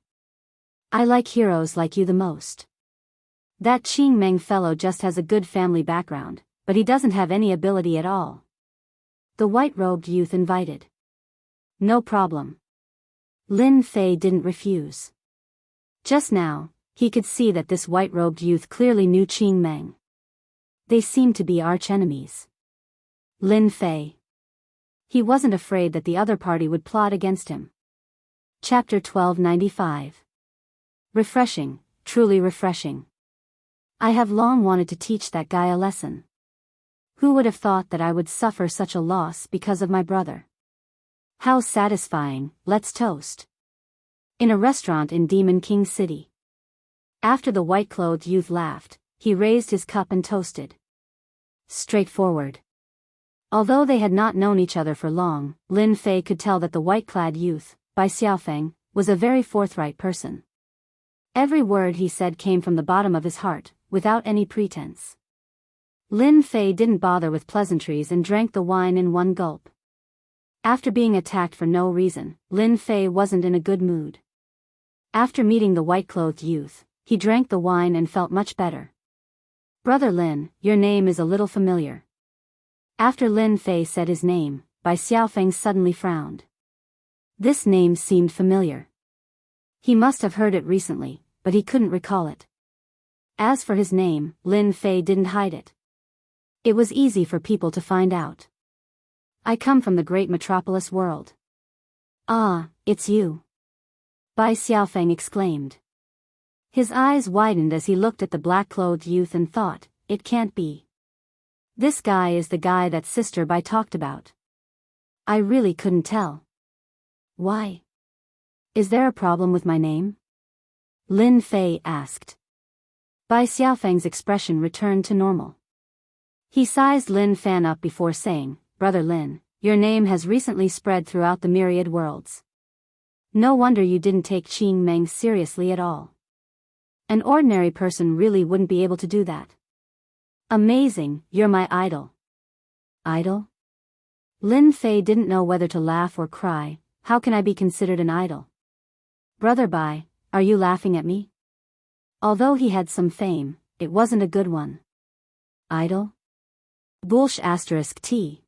I like heroes like you the most. That Qing Meng fellow just has a good family background, but he doesn't have any ability at all. The white-robed youth invited. No problem. Lin Fei didn't refuse. Just now, he could see that this white-robed youth clearly knew Qing Meng. They seemed to be arch-enemies. Lin Fei. He wasn't afraid that the other party would plot against him. Chapter 1295. Refreshing, truly refreshing. I have long wanted to teach that guy a lesson. Who would have thought that I would suffer such a loss because of my brother? How satisfying. Let's toast. In a restaurant in Demon King City. After the white-clothed youth laughed, he raised his cup and toasted. Straightforward. Although they had not known each other for long, Lin Fei could tell that the white-clad youth, Bai Xiaofeng, was a very forthright person. Every word he said came from the bottom of his heart, without any pretense. Lin Fei didn't bother with pleasantries and drank the wine in one gulp. After being attacked for no reason, Lin Fei wasn't in a good mood. After meeting the white-clothed youth, he drank the wine and felt much better. Brother Lin, your name is a little familiar. After Lin Fei said his name, Bai Xiaofeng suddenly frowned. This name seemed familiar. He must have heard it recently, but he couldn't recall it. As for his name, Lin Fei didn't hide it. It was easy for people to find out. I come from the great metropolis world. Ah, it's you. Bai Xiaofeng exclaimed. His eyes widened as he looked at the black-clothed youth and thought, it can't be. This guy is the guy that Sister Bai talked about. I really couldn't tell. Why? Is there a problem with my name? Lin Fei asked. Bai Xiaofeng's expression returned to normal. He sized Lin Fan up before saying, Brother Lin, your name has recently spread throughout the myriad worlds. No wonder you didn't take Qing Meng seriously at all. An ordinary person really wouldn't be able to do that. Amazing, you're my idol. Idol? Lin Fei didn't know whether to laugh or cry. How can I be considered an idol? Brother Bai, are you laughing at me? Although he had some fame, it wasn't a good one. Idol? Bullsh *T.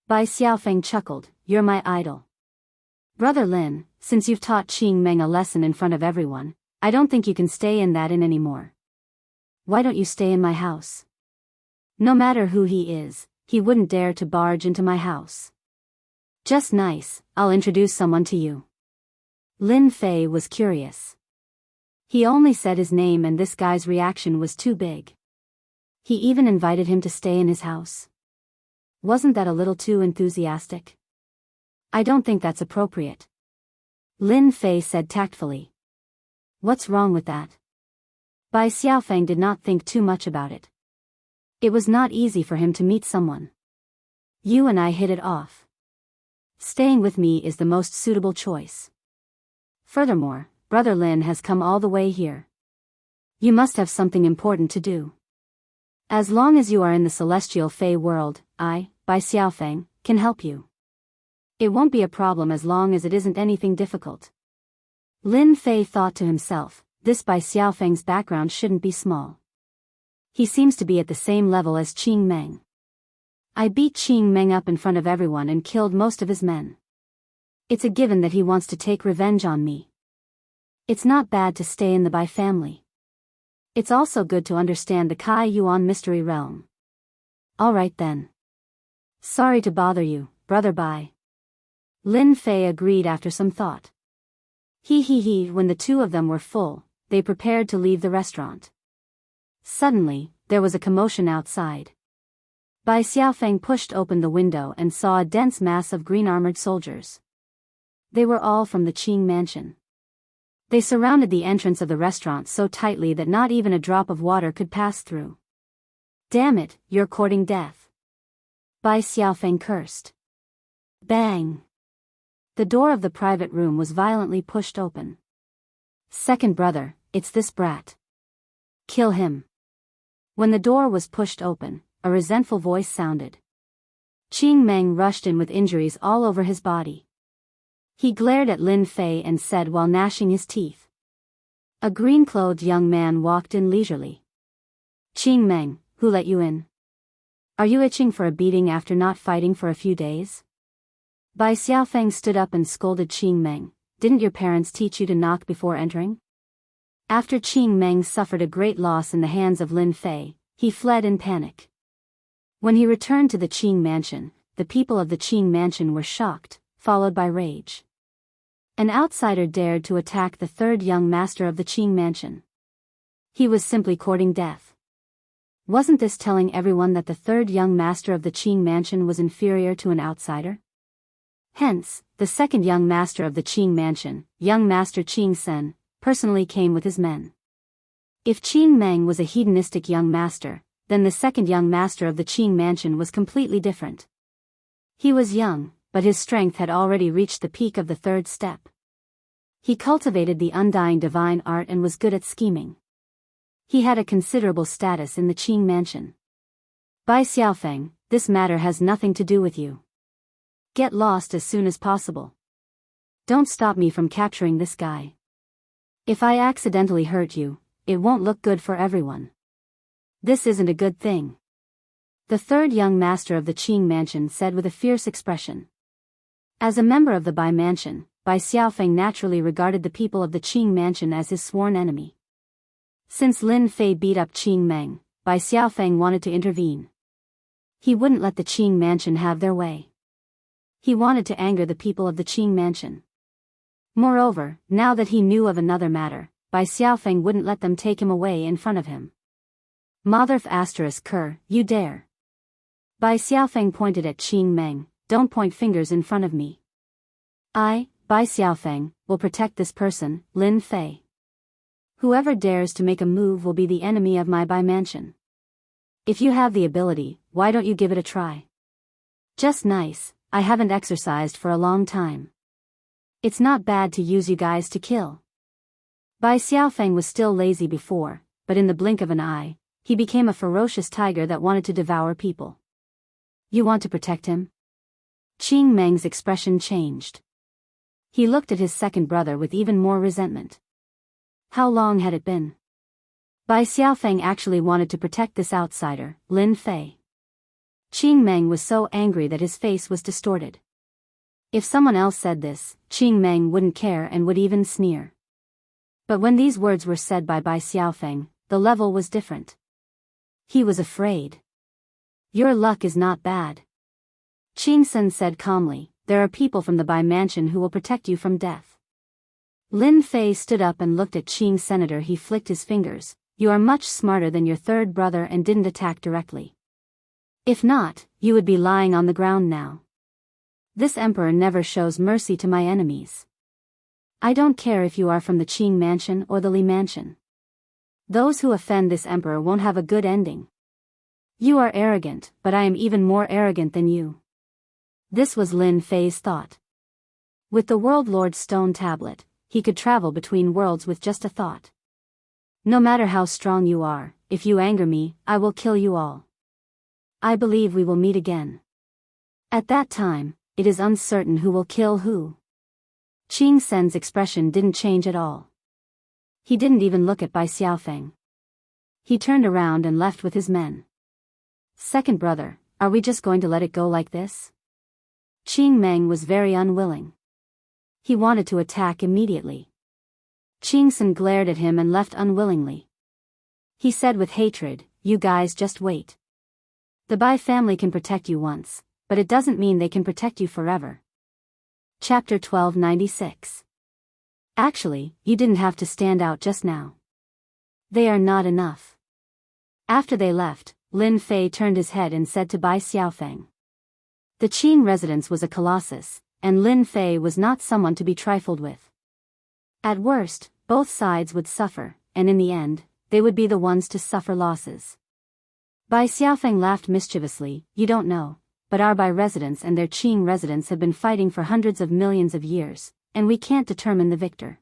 Bai Xiaofeng chuckled, you're my idol. Brother Lin, since you've taught Qing Meng a lesson in front of everyone, I don't think you can stay in that inn anymore. Why don't you stay in my house? No matter who he is, he wouldn't dare to barge into my house. Just nice, I'll introduce someone to you. Lin Fei was curious. He only said his name and this guy's reaction was too big. He even invited him to stay in his house. Wasn't that a little too enthusiastic? I don't think that's appropriate. Lin Fei said tactfully. What's wrong with that? Bai Xiaofeng did not think too much about it. It was not easy for him to meet someone. You and I hit it off. Staying with me is the most suitable choice. Furthermore, Brother Lin has come all the way here. You must have something important to do. As long as you are in the celestial Fey world, I, Bai Xiaofeng, can help you. It won't be a problem as long as it isn't anything difficult. Lin Fei thought to himself, this Bai Xiaofeng's background shouldn't be small. He seems to be at the same level as Qing Meng. I beat Qing Meng up in front of everyone and killed most of his men. It's a given that he wants to take revenge on me. It's not bad to stay in the Bai family. It's also good to understand the Kai Yuan mystery realm. Alright then. Sorry to bother you, brother Bai. Lin Fei agreed after some thought. When the two of them were full, they prepared to leave the restaurant. Suddenly, there was a commotion outside. Bai Xiaofeng pushed open the window and saw a dense mass of green-armored soldiers. They were all from the Qing mansion. They surrounded the entrance of the restaurant so tightly that not even a drop of water could pass through. Damn it, you're courting death. Bai Xiaofeng cursed. Bang! The door of the private room was violently pushed open. Second brother, it's this brat. Kill him. When the door was pushed open, a resentful voice sounded. Qing Meng rushed in with injuries all over his body. He glared at Lin Fei and said while gnashing his teeth. A green-clothed young man walked in leisurely. Qing Meng, who let you in? Are you itching for a beating after not fighting for a few days? Bai Xiaofeng stood up and scolded Qing Meng. Didn't your parents teach you to knock before entering? After Qing Meng suffered a great loss in the hands of Lin Fei, he fled in panic. When he returned to the Qing mansion, the people of the Qing mansion were shocked, followed by rage. An outsider dared to attack the third young master of the Qing mansion. He was simply courting death. Wasn't this telling everyone that the third young master of the Qing mansion was inferior to an outsider? Hence, the second young master of the Qing mansion, young master Qing Sen, personally came with his men. If Qing Meng was a hedonistic young master, then the second young master of the Qing mansion was completely different. He was young, but his strength had already reached the peak of the third step. He cultivated the undying divine art and was good at scheming. He had a considerable status in the Qing mansion. Bai Xiaofeng, this matter has nothing to do with you. Get lost as soon as possible. Don't stop me from capturing this guy. If I accidentally hurt you, it won't look good for everyone. This isn't a good thing. The third young master of the Qing mansion said with a fierce expression. As a member of the Bai mansion, Bai Xiaofeng naturally regarded the people of the Qing mansion as his sworn enemy. Since Lin Fei beat up Qing Meng, Bai Xiaofeng wanted to intervene. He wouldn't let the Qing mansion have their way. He wanted to anger the people of the Qing mansion. Moreover, now that he knew of another matter, Bai Xiaofeng wouldn't let them take him away in front of him. Motherf***, you dare. Bai Xiaofeng pointed at Qing Meng, don't point fingers in front of me. I, Bai Xiaofeng, will protect this person, Lin Fei. Whoever dares to make a move will be the enemy of my Bai mansion. If you have the ability, why don't you give it a try? Just nice, I haven't exercised for a long time. It's not bad to use you guys to kill. Bai Xiaofeng was still lazy before, but in the blink of an eye, he became a ferocious tiger that wanted to devour people. You want to protect him? Qing Meng's expression changed. He looked at his second brother with even more resentment. How long had it been? Bai Xiaofeng actually wanted to protect this outsider, Lin Fei. Qing Meng was so angry that his face was distorted. If someone else said this, Qing Meng wouldn't care and would even sneer. But when these words were said by Bai Xiaofeng, the level was different. He was afraid. Your luck is not bad. Qing Sen said calmly, there are people from the Bai mansion who will protect you from death. Lin Fei stood up and looked at Qing Senator. He flicked his fingers. You are much smarter than your third brother and didn't attack directly. If not, you would be lying on the ground now. This emperor never shows mercy to my enemies. I don't care if you are from the Qing mansion or the Li mansion. Those who offend this emperor won't have a good ending. You are arrogant, but I am even more arrogant than you. This was Lin Fei's thought. With the World Lord's stone tablet, he could travel between worlds with just a thought. No matter how strong you are, if you anger me, I will kill you all. I believe we will meet again. At that time, it is uncertain who will kill who. Qing Sen's expression didn't change at all. He didn't even look at Bai Xiaofeng. He turned around and left with his men. Second brother, are we just going to let it go like this? Qing Meng was very unwilling. He wanted to attack immediately. Qing Sen glared at him and left unwillingly. He said with hatred, "You guys just wait. The Bai family can protect you once, but it doesn't mean they can protect you forever." Chapter 1296. Actually, you didn't have to stand out just now. They are not enough. After they left, Lin Fei turned his head and said to Bai Xiaofeng. The Qing residence was a colossus, and Lin Fei was not someone to be trifled with. At worst, both sides would suffer, and in the end, they would be the ones to suffer losses. Bai Xiaofeng laughed mischievously. "You don't know, but our Bai residents and their Qing residents have been fighting for hundreds of millions of years, and we can't determine the victor.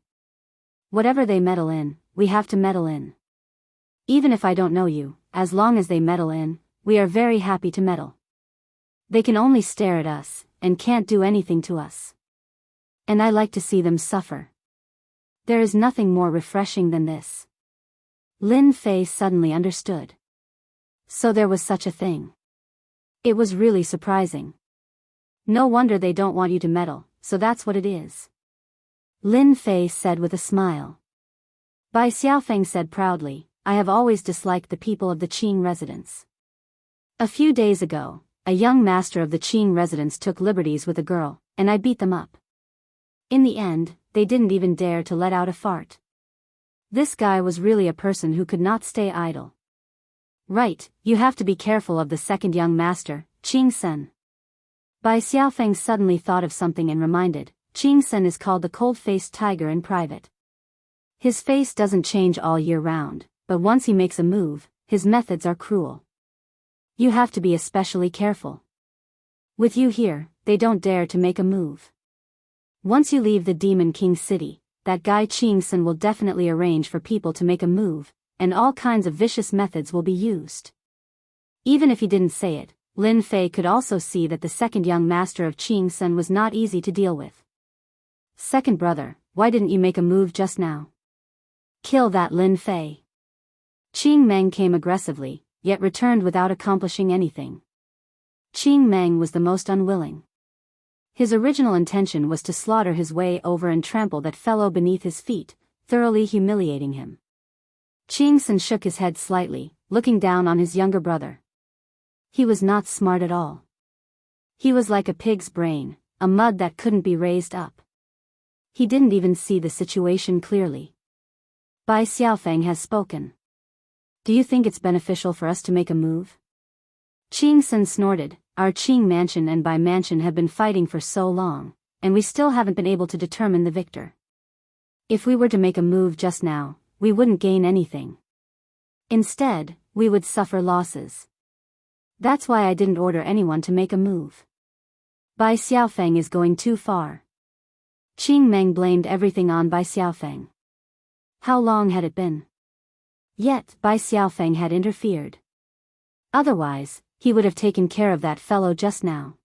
Whatever they meddle in, we have to meddle in. Even if I don't know you, as long as they meddle in, we are very happy to meddle. They can only stare at us, and can't do anything to us. And I like to see them suffer. There is nothing more refreshing than this." Lin Fei suddenly understood. So there was such a thing. It was really surprising. No wonder they don't want you to meddle, so that's what it is. Lin Fei said with a smile. Bai Xiaofeng said proudly, "I have always disliked the people of the Qing residence. A few days ago, a young master of the Qing residence took liberties with a girl, and I beat them up. In the end, they didn't even dare to let out a fart. This guy was really a person who could not stay idle." "Right, you have to be careful of the second young master, Qing Sen." Bai Xiaofeng suddenly thought of something and reminded, "Qing Sen is called the cold-faced tiger in private. His face doesn't change all year round, but once he makes a move, his methods are cruel. You have to be especially careful. With you here, they don't dare to make a move. Once you leave the Demon King city, that guy Qing Sen will definitely arrange for people to make a move, and all kinds of vicious methods will be used." Even if he didn't say it, Lin Fei could also see that the second young master of Qing Sen was not easy to deal with. "Second brother, why didn't you make a move just now? Kill that Lin Fei." Qing Meng came aggressively, yet returned without accomplishing anything. Qing Meng was the most unwilling. His original intention was to slaughter his way over and trample that fellow beneath his feet, thoroughly humiliating him. Qing Sen shook his head slightly, looking down on his younger brother. He was not smart at all. He was like a pig's brain, a mud that couldn't be raised up. He didn't even see the situation clearly. Bai Xiaofeng has spoken. "Do you think it's beneficial for us to make a move?" Qing Sen snorted. "Our Qing mansion and Bai mansion have been fighting for so long, and we still haven't been able to determine the victor. If we were to make a move just now, we wouldn't gain anything. Instead, we would suffer losses. That's why I didn't order anyone to make a move. Bai Xiaofeng is going too far." Qing Meng blamed everything on Bai Xiaofeng. How long had it been? Yet, Bai Xiaofeng had interfered. Otherwise, he would have taken care of that fellow just now.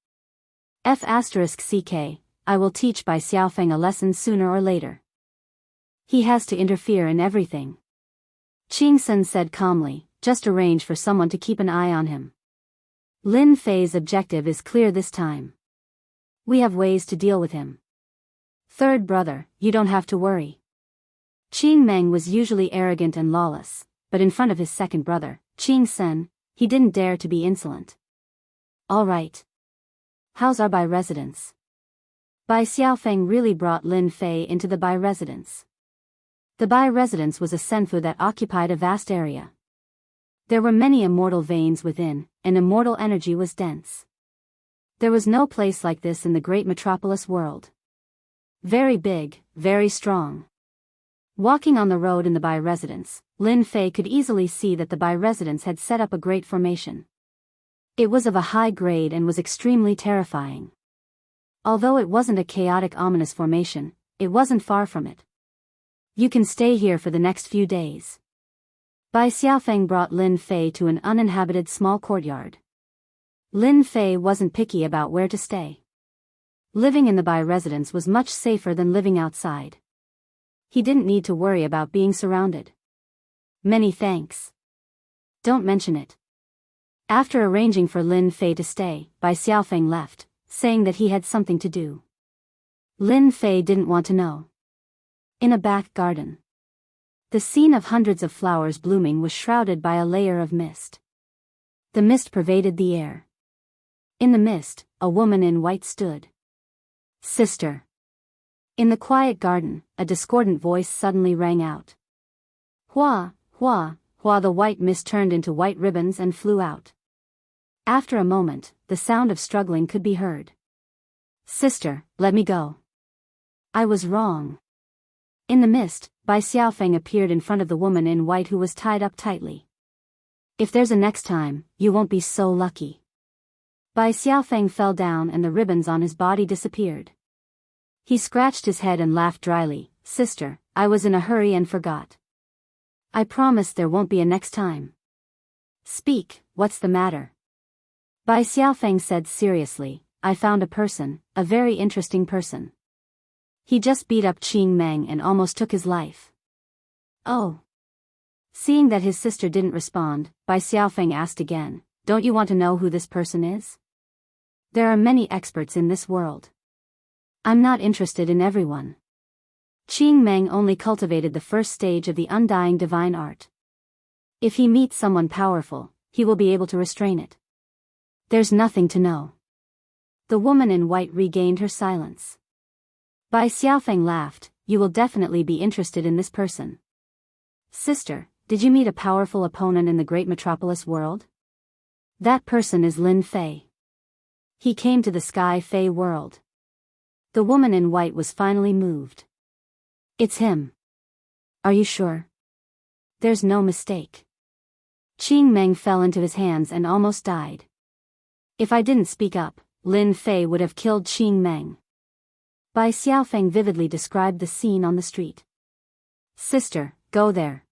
*CK, I will teach Bai Xiaofeng a lesson sooner or later. He has to interfere in everything. Qing Sen said calmly, "Just arrange for someone to keep an eye on him. Lin Fei's objective is clear this time. We have ways to deal with him. Third brother, you don't have to worry." Qing Meng was usually arrogant and lawless, but in front of his second brother, Qing Sen, he didn't dare to be insolent. "All right. How's our Bai residence?" Bai Xiaofeng really brought Lin Fei into the Bai residence. The Bai residence was a senfu that occupied a vast area. There were many immortal veins within, and immortal energy was dense. There was no place like this in the great metropolis world. Very big, very strong. Walking on the road in the Bai residence, Lin Fei could easily see that the Bai residence had set up a great formation. It was of a high grade and was extremely terrifying. Although it wasn't a chaotic ominous formation, it wasn't far from it. "You can stay here for the next few days." Bai Xiaofeng brought Lin Fei to an uninhabited small courtyard. Lin Fei wasn't picky about where to stay. Living in the Bai residence was much safer than living outside. He didn't need to worry about being surrounded. Many thanks. Don't mention it. After arranging for Lin Fei to stay, Bai Xiaofeng left, saying that he had something to do. Lin Fei didn't want to know. In a back garden. The scene of hundreds of flowers blooming was shrouded by a layer of mist. The mist pervaded the air. In the mist, a woman in white stood. Sister. In the quiet garden, a discordant voice suddenly rang out. Hua, hua, hua. The white mist turned into white ribbons and flew out. After a moment, the sound of struggling could be heard. Sister, let me go. I was wrong. In the mist, Bai Xiaofeng appeared in front of the woman in white who was tied up tightly. If there's a next time, you won't be so lucky. Bai Xiaofeng fell down and the ribbons on his body disappeared. He scratched his head and laughed dryly. Sister, I was in a hurry and forgot. I promise there won't be a next time. Speak, what's the matter? Bai Xiaofeng said seriously, I found a person, a very interesting person. He just beat up Qing Meng and almost took his life. Oh. Seeing that his sister didn't respond, Bai Xiaofeng asked again, don't you want to know who this person is? There are many experts in this world. I'm not interested in everyone. Qing Meng only cultivated the first stage of the undying divine art. If he meets someone powerful, he will be able to restrain it. There's nothing to know. The woman in white regained her silence. Bai Xiaofeng laughed, you will definitely be interested in this person. Sister, did you meet a powerful opponent in the great metropolis world? That person is Lin Fei. He came to the Sky Fei world. The woman in white was finally moved. It's him. Are you sure? There's no mistake. Qing Meng fell into his hands and almost died. If I didn't speak up, Lin Fei would have killed Qing Meng. Bai Xiaofeng vividly described the scene on the street. Sister, go there.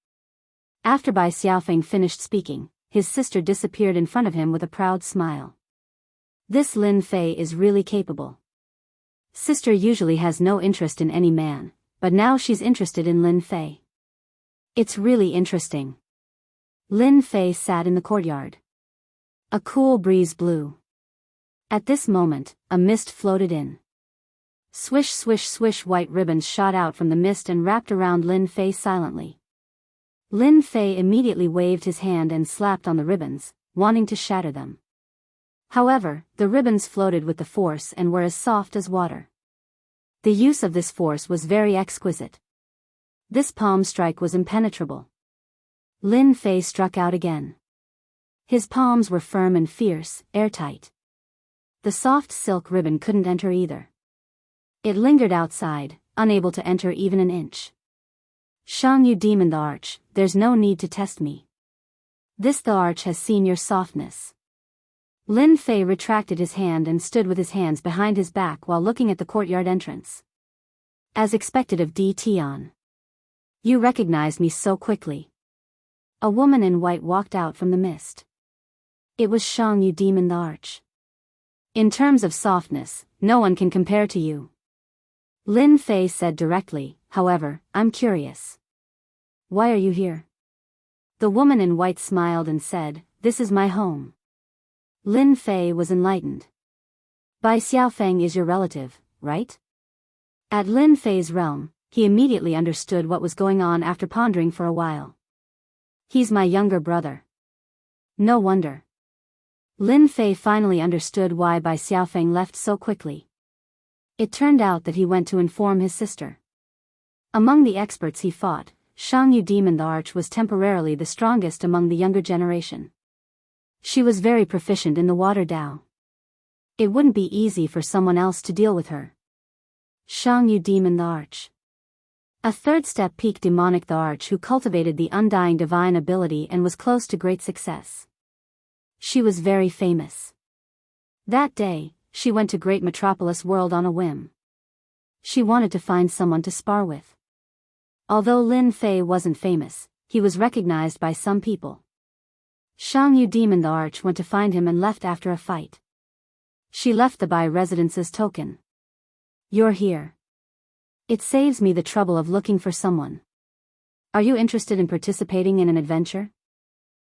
After Bai Xiaofeng finished speaking, his sister disappeared in front of him with a proud smile. This Lin Fei is really capable. Sister usually has no interest in any man, but now she's interested in Lin Fei. It's really interesting. Lin Fei sat in the courtyard. A cool breeze blew. At this moment, a mist floated in. Swish swish swish, white ribbons shot out from the mist and wrapped around Lin Fei silently. Lin Fei immediately waved his hand and slapped on the ribbons, wanting to shatter them. However, the ribbons floated with the force and were as soft as water. The use of this force was very exquisite. This palm strike was impenetrable. Lin Fei struck out again. His palms were firm and fierce, airtight. The soft silk ribbon couldn't enter either. It lingered outside, unable to enter even an inch. Xiangyu demon the arch, there's no need to test me. This the arch has seen your softness. Lin Fei retracted his hand and stood with his hands behind his back while looking at the courtyard entrance. As expected of Di Tian. You recognized me so quickly. A woman in white walked out from the mist. It was Xiangyu demon the arch. In terms of softness, no one can compare to you. Lin Fei said directly, however, I'm curious. Why are you here? The woman in white smiled and said, this is my home. Lin Fei was enlightened. Bai Xiaofeng is your relative, right? At Lin Fei's realm, he immediately understood what was going on after pondering for a while. He's my younger brother. No wonder. Lin Fei finally understood why Bai Xiaofeng left so quickly. It turned out that he went to inform his sister. Among the experts he fought, Xiangyu demon the arch was temporarily the strongest among the younger generation. She was very proficient in the water Dao. It wouldn't be easy for someone else to deal with her. Xiangyu demon the arch. A third-step peak demonic the arch who cultivated the undying divine ability and was close to great success. She was very famous. That day, she went to Great Metropolis World on a whim. She wanted to find someone to spar with. Although Lin Fei wasn't famous, he was recognized by some people. Xiangyu demon the arch went to find him and left after a fight. She left the Bai residence's token. You're here. It saves me the trouble of looking for someone. Are you interested in participating in an adventure?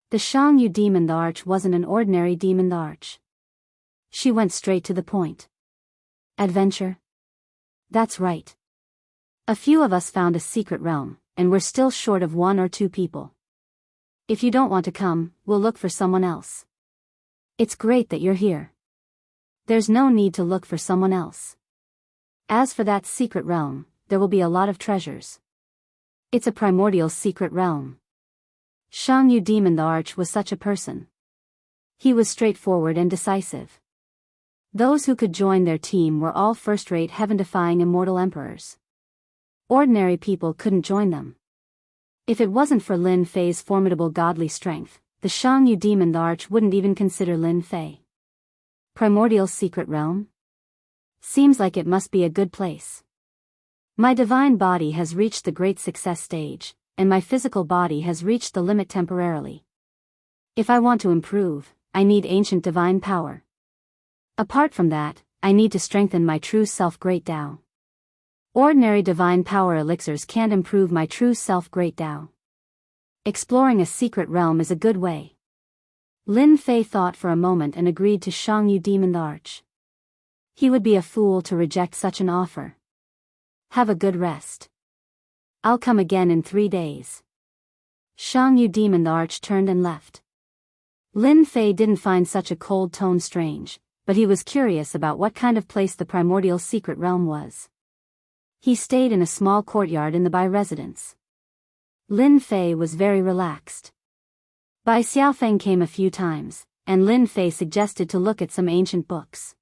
The Xiangyu demon the Arch wasn't an ordinary demon the Arch. She went straight to the point. Adventure? That's right. A few of us found a secret realm, and we're still short of 1 or 2 people. If you don't want to come, we'll look for someone else. It's great that you're here. There's no need to look for someone else. As for that secret realm, there will be a lot of treasures. It's a primordial secret realm. Xiangyu demon the Arch was such a person. He was straightforward and decisive. Those who could join their team were all first-rate heaven-defying immortal emperors. Ordinary people couldn't join them. If it wasn't for Lin Fei's formidable godly strength, the Xiangyu demon the Arch wouldn't even consider Lin Fei. Primordial secret realm? Seems like it must be a good place. My divine body has reached the great success stage, and my physical body has reached the limit temporarily. If I want to improve, I need ancient divine power. Apart from that, I need to strengthen my true self Great Tao. Ordinary divine power elixirs can't improve my true self Great Tao. Exploring a secret realm is a good way. Lin Fei thought for a moment and agreed to Xiangyu demon the Arch. He would be a fool to reject such an offer. Have a good rest. I'll come again in 3 days. Xiangyu demon the Arch turned and left. Lin Fei didn't find such a cold tone strange, but he was curious about what kind of place the primordial secret realm was. He stayed in a small courtyard in the Bai residence. Lin Fei was very relaxed. Bai Xiaofeng came a few times, and Lin Fei suggested to look at some ancient books.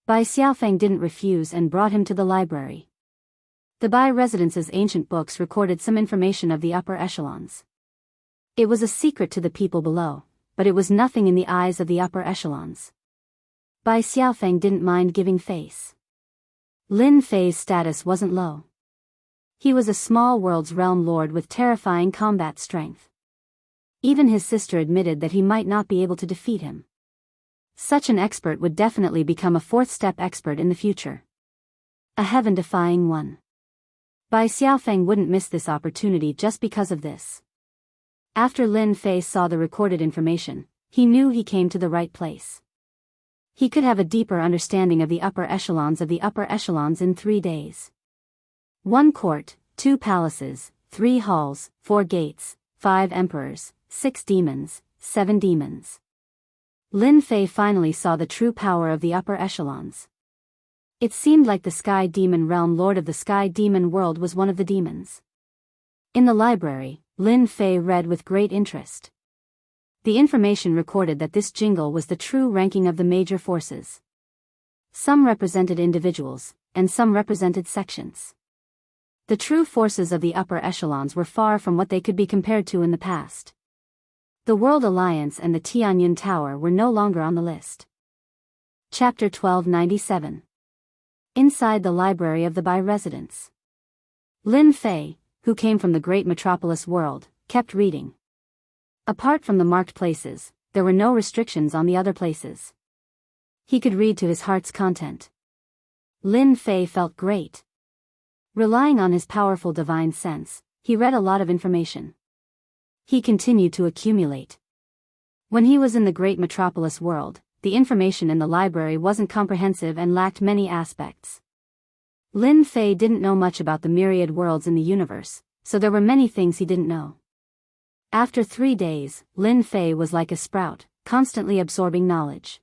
Bai Xiaofeng didn't refuse and brought him to the library. The Bai residence's ancient books recorded some information of the upper echelons. It was a secret to the people below, but it was nothing in the eyes of the upper echelons. Bai Xiaofeng didn't mind giving face. Lin Fei's status wasn't low. He was a small world's realm lord with terrifying combat strength. Even his sister admitted that he might not be able to defeat him. Such an expert would definitely become a 4th-step expert in the future. A heaven-defying one. Bai Xiaofeng wouldn't miss this opportunity just because of this. After Lin Fei saw the recorded information, he knew he came to the right place. He could have a deeper understanding of the upper echelons in 3 days. 1 court, 2 palaces, 3 halls, 4 gates, 5 emperors, 6 demons, 7 demons. Lin Fei finally saw the true power of the upper echelons. It seemed like the Sky Demon Realm Lord of the Sky Demon World was one of the demons. In the library, Lin Fei read with great interest. The information recorded that this jingle was the true ranking of the major forces. Some represented individuals, and some represented sections. The true forces of the upper echelons were far from what they could be compared to in the past. The World Alliance and the Tianyun Tower were no longer on the list. Chapter 1297. Inside the library of the Bai residence. Lin Fei, who came from the great metropolis world, kept reading. Apart from the marked places, there were no restrictions on the other places. He could read to his heart's content. Lin Fei felt great. Relying on his powerful divine sense, he read a lot of information. He continued to accumulate. When he was in the great metropolis world, the information in the library wasn't comprehensive and lacked many aspects. Lin Fei didn't know much about the myriad worlds in the universe, so there were many things he didn't know. After 3 days, Lin Fei was like a sprout, constantly absorbing knowledge.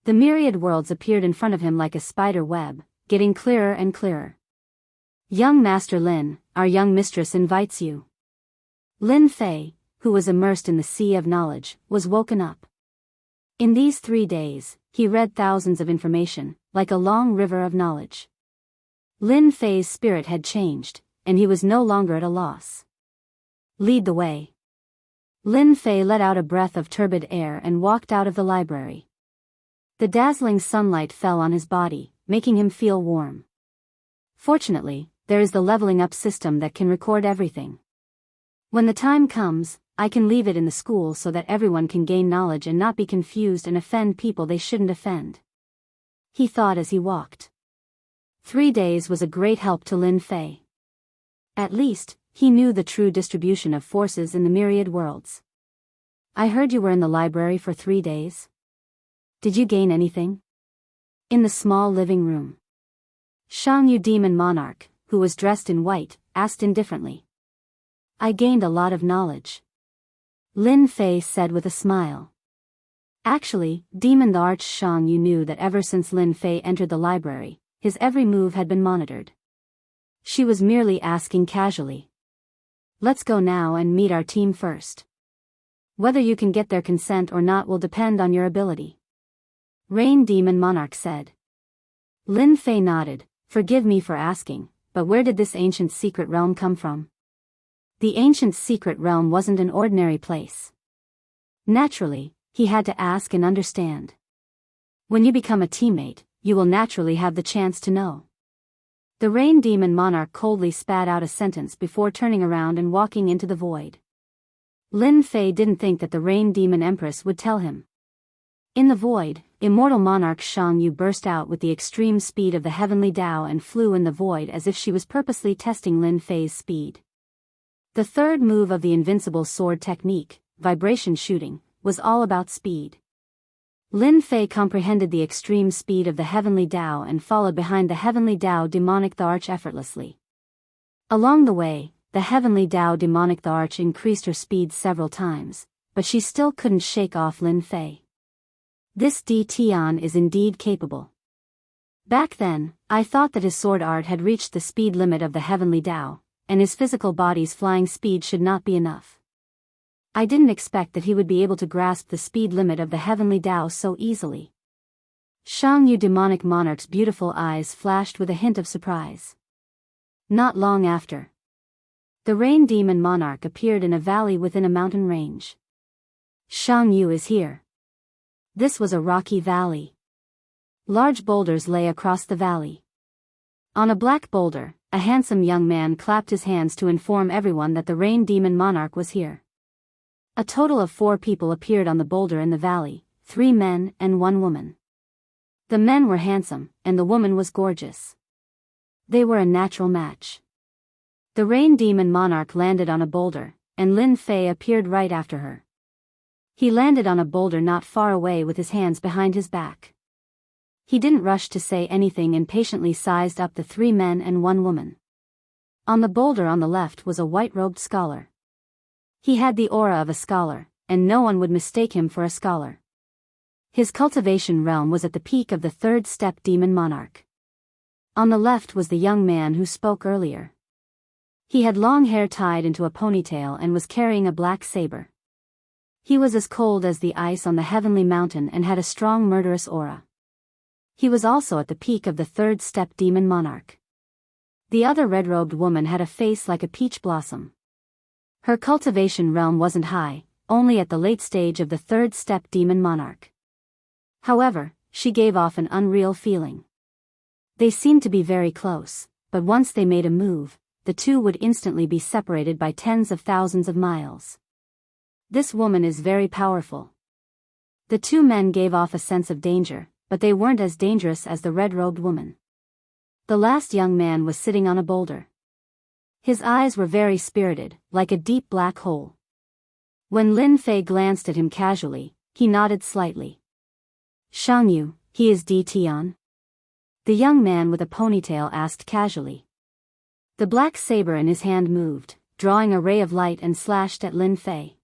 The myriad worlds appeared in front of him like a spider web, getting clearer and clearer. Young Master Lin, our young mistress invites you. Lin Fei, who was immersed in the sea of knowledge, was woken up. In these 3 days, he read thousands of information, like a long river of knowledge. Lin Fei's spirit had changed, and he was no longer at a loss. Lead the way. Lin Fei let out a breath of turbid air and walked out of the library. The dazzling sunlight fell on his body, making him feel warm. Fortunately, there is the leveling up system that can record everything. When the time comes, I can leave it in the school so that everyone can gain knowledge and not be confused and offend people they shouldn't offend. He thought as he walked. 3 days was a great help to Lin Fei. At least, he knew the true distribution of forces in the myriad worlds. I heard you were in the library for 3 days. Did you gain anything? In the small living room, Xianxia demon monarch, who was dressed in white, asked indifferently. I gained a lot of knowledge, Lin Fei said with a smile. Actually, Demon the Xianxia knew that ever since Lin Fei entered the library, his every move had been monitored. She was merely asking casually. Let's go now and meet our team first. Whether you can get their consent or not will depend on your ability, Rain Demon Monarch said. Lin Fei nodded. Forgive me for asking, but where did this ancient secret realm come from? The ancient secret realm wasn't an ordinary place. Naturally, he had to ask and understand. When you become a teammate, you will naturally have the chance to know. The Rain Demon Monarch coldly spat out a sentence before turning around and walking into the void. Lin Fei didn't think that the Rain Demon Empress would tell him. In the void, Immortal Monarch Xianxia burst out with the extreme speed of the heavenly Tao and flew in the void as if she was purposely testing Lin Fei's speed. The third move of the invincible sword technique, vibration shooting, was all about speed. Lin Fei comprehended the extreme speed of the heavenly Tao and followed behind the heavenly Tao demonic the arch effortlessly. Along the way, the heavenly Tao demonic the arch increased her speed several times, but she still couldn't shake off Lin Fei. This D Tian is indeed capable. Back then, I thought that his sword art had reached the speed limit of the heavenly Tao, and his physical body's flying speed should not be enough. I didn't expect that he would be able to grasp the speed limit of the heavenly Tao so easily. Xianxia demonic monarch's beautiful eyes flashed with a hint of surprise. Not long after, the Rain Demon Monarch appeared in a valley within a mountain range. Xianxia is here. This was a rocky valley. Large boulders lay across the valley. On a black boulder, a handsome young man clapped his hands to inform everyone that the Rain Demon Monarch was here. A total of 4 people appeared on the boulder in the valley, 3 men and 1 woman. The men were handsome, and the woman was gorgeous. They were a natural match. The Rain Demon Monarch landed on a boulder, and Lin Fei appeared right after her. He landed on a boulder not far away with his hands behind his back. He didn't rush to say anything and patiently sized up the 3 men and 1 woman. On the boulder on the left was a white-robed scholar. He had the aura of a scholar, and no one would mistake him for a scholar. His cultivation realm was at the peak of the 3rd step demon monarch. On the left was the young man who spoke earlier. He had long hair tied into a ponytail and was carrying a black saber. He was as cold as the ice on the heavenly mountain and had a strong murderous aura. He was also at the peak of the 3rd step demon monarch. The other red-robed woman had a face like a peach blossom. Her cultivation realm wasn't high, only at the late stage of the 3rd step demon monarch. However, she gave off an unreal feeling. They seemed to be very close, but once they made a move, the two would instantly be separated by tens of thousands of miles. This woman is very powerful. The 2 men gave off a sense of danger, but they weren't as dangerous as the red-robed woman. The last young man was sitting on a boulder. His eyes were very spirited, like a deep black hole. When Lin Fei glanced at him casually, he nodded slightly. Xianxia, he is D Tian? The young man with a ponytail asked casually. The black saber in his hand moved, drawing a ray of light and slashed at Lin Fei.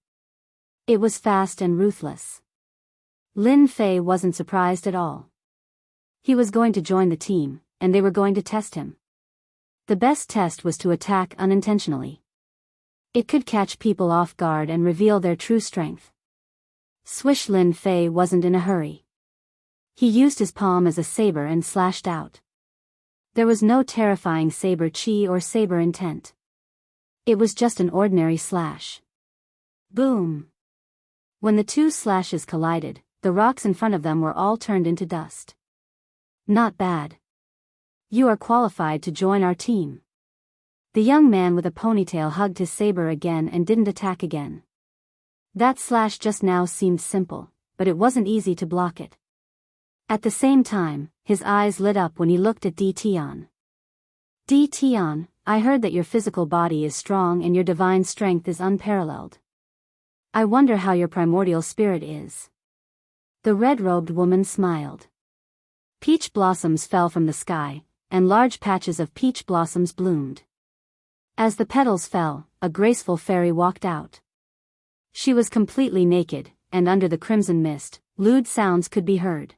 It was fast and ruthless. Lin Fei wasn't surprised at all. He was going to join the team, and they were going to test him. The best test was to attack unintentionally. It could catch people off guard and reveal their true strength. Swish. Lin Fei wasn't in a hurry. He used his palm as a saber and slashed out. There was no terrifying saber chi or saber intent. It was just an ordinary slash. Boom! When the 2 slashes collided, the rocks in front of them were all turned into dust. Not bad. You are qualified to join our team. The young man with a ponytail hugged his saber again and didn't attack again. That slash just now seemed simple, but it wasn't easy to block it. At the same time, his eyes lit up when he looked at Di Tian. Di Tian, I heard that your physical body is strong and your divine strength is unparalleled. I wonder how your primordial spirit is. The red-robed woman smiled. Peach blossoms fell from the sky, and large patches of peach blossoms bloomed. As the petals fell, a graceful fairy walked out. She was completely naked, and under the crimson mist, lewd sounds could be heard.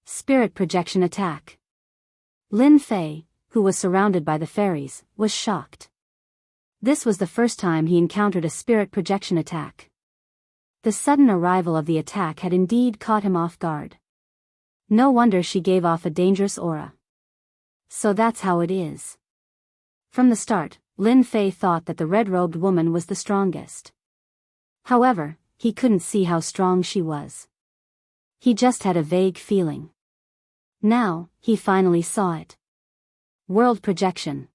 Spirit projection attack. Lin Fei, who was surrounded by the fairies, was shocked. This was the first time he encountered a spirit projection attack. The sudden arrival of the attack had indeed caught him off guard. No wonder she gave off a dangerous aura. So that's how it is. From the start, Lin Fei thought that the red-robed woman was the strongest. However, he couldn't see how strong she was. He just had a vague feeling. Now, he finally saw it. World projection.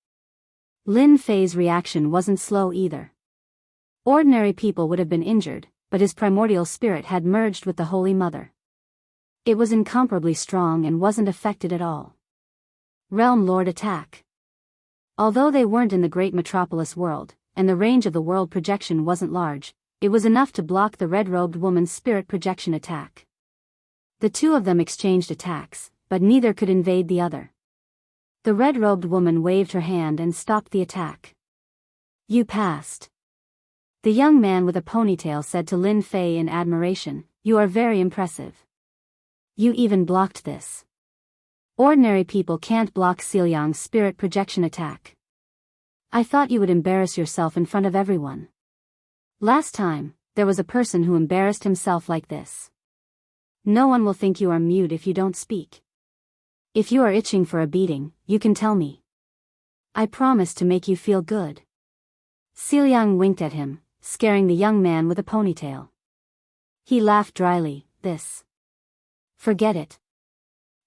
Lin Fei's reaction wasn't slow either. Ordinary people would have been injured, but his primordial spirit had merged with the Holy Mother. It was incomparably strong and wasn't affected at all. Realm Lord attack. Although they weren't in the great metropolis world, and the range of the world projection wasn't large, it was enough to block the red-robed woman's spirit projection attack. The two of them exchanged attacks, but neither could invade the other. The red-robed woman waved her hand and stopped the attack. You passed. The young man with a ponytail said to Lin Fei in admiration, You are very impressive. You even blocked this. Ordinary people can't block Xiliang's spirit projection attack. I thought you would embarrass yourself in front of everyone. Last time, there was a person who embarrassed himself like this. No one will think you are mute if you don't speak. If you are itching for a beating, you can tell me. I promise to make you feel good. Xiliang winked at him, scaring the young man with a ponytail. He laughed dryly, this. Forget it.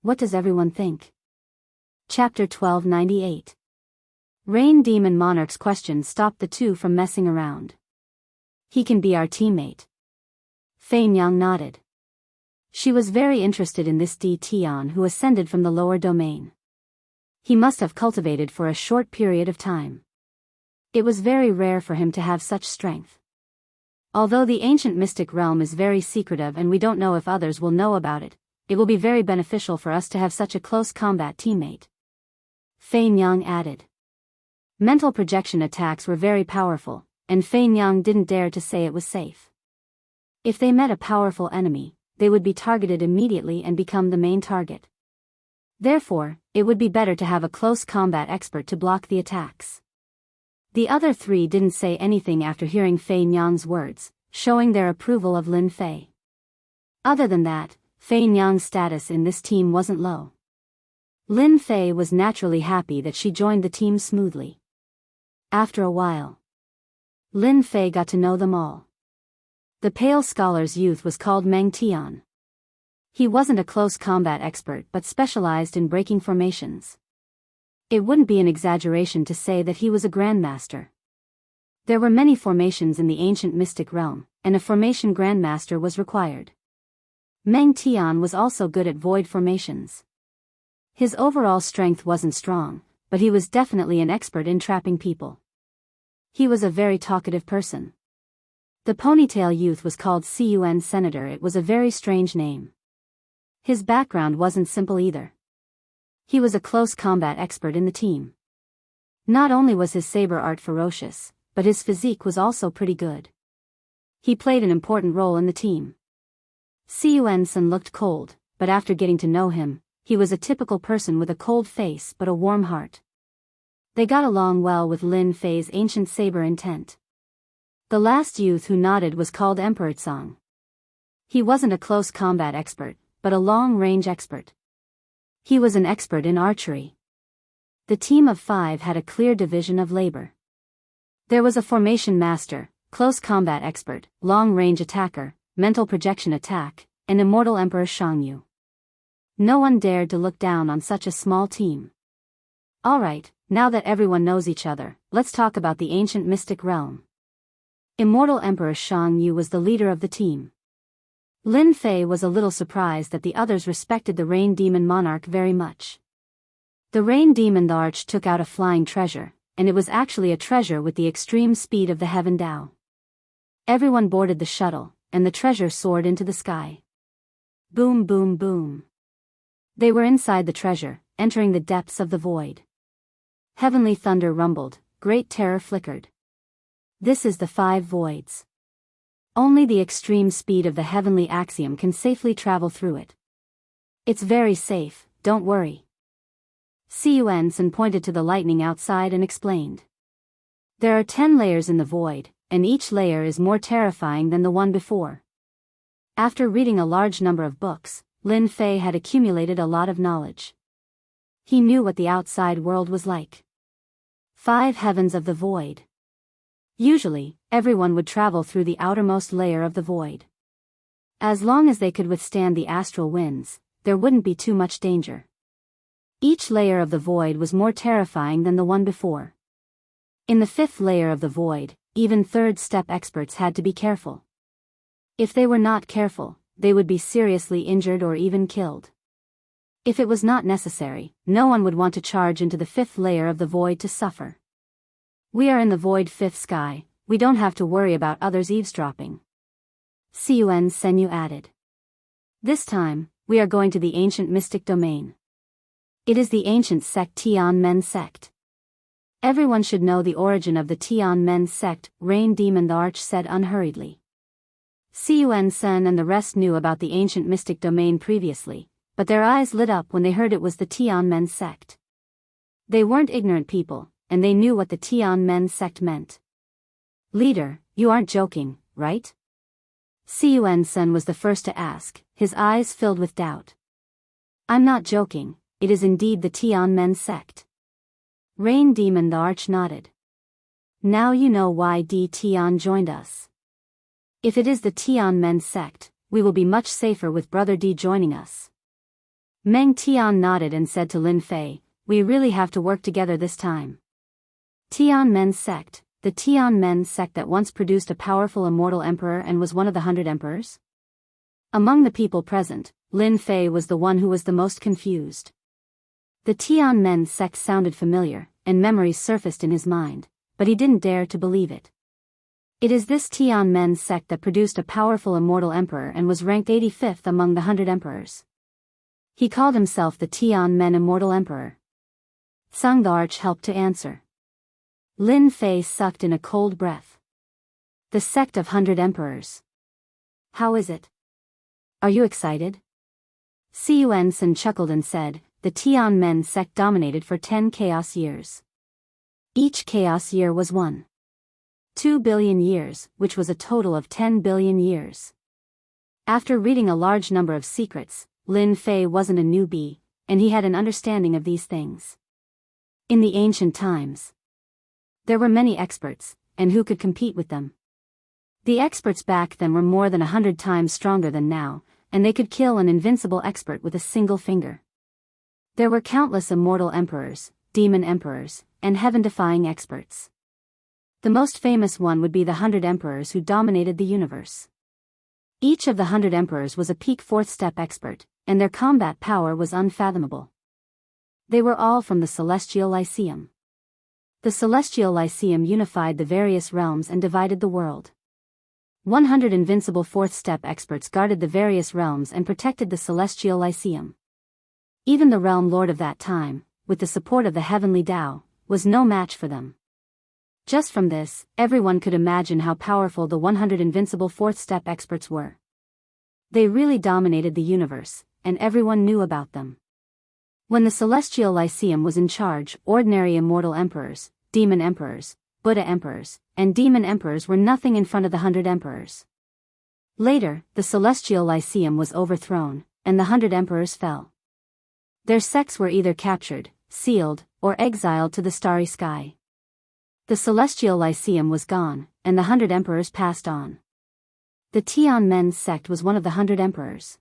What does everyone think? Chapter 1298. Rain Demon Monarch's question stopped the two from messing around. He can be our teammate. Fei Nyang nodded. She was very interested in this Di Tian who ascended from the lower domain. He must have cultivated for a short period of time. It was very rare for him to have such strength. Although the ancient mystic realm is very secretive and we don't know if others will know about it, it will be very beneficial for us to have such a close combat teammate. Fei Nyang added. Mental projection attacks were very powerful, and Fei Nyang didn't dare to say it was safe. If they met a powerful enemy, they would be targeted immediately and become the main target. Therefore, it would be better to have a close combat expert to block the attacks. The other three didn't say anything after hearing Fei Nyang's words, showing their approval of Lin Fei. Other than that, Fei Nyang's status in this team wasn't low. Lin Fei was naturally happy that she joined the team smoothly. After a while, Lin Fei got to know them all. The pale scholar's youth was called Meng Tian. He wasn't a close combat expert but specialized in breaking formations. It wouldn't be an exaggeration to say that he was a grandmaster. There were many formations in the ancient mystic realm, and a formation grandmaster was required. Meng Tian was also good at void formations. His overall strength wasn't strong, but he was definitely an expert in trapping people. He was a very talkative person. The ponytail youth was called Cun Senator. It was a very strange name. His background wasn't simple either. He was a close combat expert in the team. Not only was his saber art ferocious, but his physique was also pretty good. He played an important role in the team. Cun Sen looked cold, but after getting to know him, he was a typical person with a cold face but a warm heart. They got along well with Lin Fei's ancient saber intent. The last youth who nodded was called Emperor Tsang. He wasn't a close combat expert, but a long-range expert. He was an expert in archery. The team of 5 had a clear division of labor. There was a formation master, close combat expert, long-range attacker, mental projection attack, and immortal Emperor Xianxia. No one dared to look down on such a small team. Alright, now that everyone knows each other, let's talk about the ancient mystic realm. Immortal Emperor Xianxia was the leader of the team. Lin Fei was a little surprised that the others respected the Rain Demon Monarch very much. The Rain Demon the Arch took out a flying treasure, and it was actually a treasure with the extreme speed of the Heaven Dao. Everyone boarded the shuttle, and the treasure soared into the sky. Boom, boom, boom. They were inside the treasure, entering the depths of the void. Heavenly thunder rumbled, great terror flickered. This is the 5 voids. Only the extreme speed of the heavenly axiom can safely travel through it. It's very safe, don't worry. Xianxia pointed to the lightning outside and explained. There are 10 layers in the void, and each layer is more terrifying than the one before. After reading a large number of books, Lin Fei had accumulated a lot of knowledge. He knew what the outside world was like. 5 heavens of the void. Usually, everyone would travel through the outermost layer of the void. As long as they could withstand the astral winds, there wouldn't be too much danger. Each layer of the void was more terrifying than the one before. In the 5th layer of the void, even 3rd step experts had to be careful. If they were not careful, they would be seriously injured or even killed. If it was not necessary, no one would want to charge into the 5th layer of the void to suffer. We are in the void 5th sky, we don't have to worry about others eavesdropping. Xianxia added. This time, we are going to the ancient mystic domain. It is the ancient sect Tianmen sect. Everyone should know the origin of the Tianmen sect, Rain Demon the Arch said unhurriedly. Xianxia and the rest knew about the ancient mystic domain previously, but their eyes lit up when they heard it was the Tianmen sect. They weren't ignorant people, and they knew what the Tianmen sect meant. Leader, you aren't joking, right? Xianxia was the first to ask, his eyes filled with doubt. I'm not joking, it is indeed the Tianmen sect. Rain Demon the Arch nodded. Now you know why D. Tian joined us. If it is the Tianmen sect, we will be much safer with Brother D joining us. Meng Tian nodded and said to Lin Fei, we really have to work together this time. Tianmen sect, the Tianmen sect that once produced a powerful immortal emperor and was one of the 100 emperors? Among the people present, Lin Fei was the one who was the most confused. The Tianmen sect sounded familiar, and memories surfaced in his mind, but he didn't dare to believe it. It is this Tianmen sect that produced a powerful immortal emperor and was ranked 85th among the 100 emperors. He called himself the Tianmen Immortal Emperor. Sang the Arch helped to answer. Lin Fei sucked in a cold breath. The sect of 100 emperors. How is it? Are you excited? Xianxia chuckled and said, the Tianmen sect dominated for 10 chaos years. Each chaos year was 1.2 billion years, which was a total of 10 billion years. After reading a large number of secrets, Lin Fei wasn't a newbie, and he had an understanding of these things. In the ancient times, there were many experts, and who could compete with them? The experts back then were more than 100 times stronger than now, and they could kill an invincible expert with a single finger. There were countless immortal emperors, demon emperors, and heaven-defying experts. The most famous one would be the 100 emperors who dominated the universe. Each of the 100 emperors was a peak 4th step expert, and their combat power was unfathomable. They were all from the Celestial Lyceum. The Celestial Lyceum unified the various realms and divided the world. 100 invincible 4th step experts guarded the various realms and protected the Celestial Lyceum. Even the realm lord of that time, with the support of the heavenly Tao, was no match for them. Just from this, everyone could imagine how powerful the 100 invincible 4th step experts were. They really dominated the universe, and everyone knew about them. When the Celestial Lyceum was in charge, ordinary immortal emperors, demon emperors, Buddha emperors, and demon emperors were nothing in front of the 100 emperors. Later, the Celestial Lyceum was overthrown, and the 100 emperors fell. Their sects were either captured, sealed, or exiled to the starry sky. The Celestial Lyceum was gone, and the 100 emperors passed on. The Tianmen sect was one of the 100 emperors.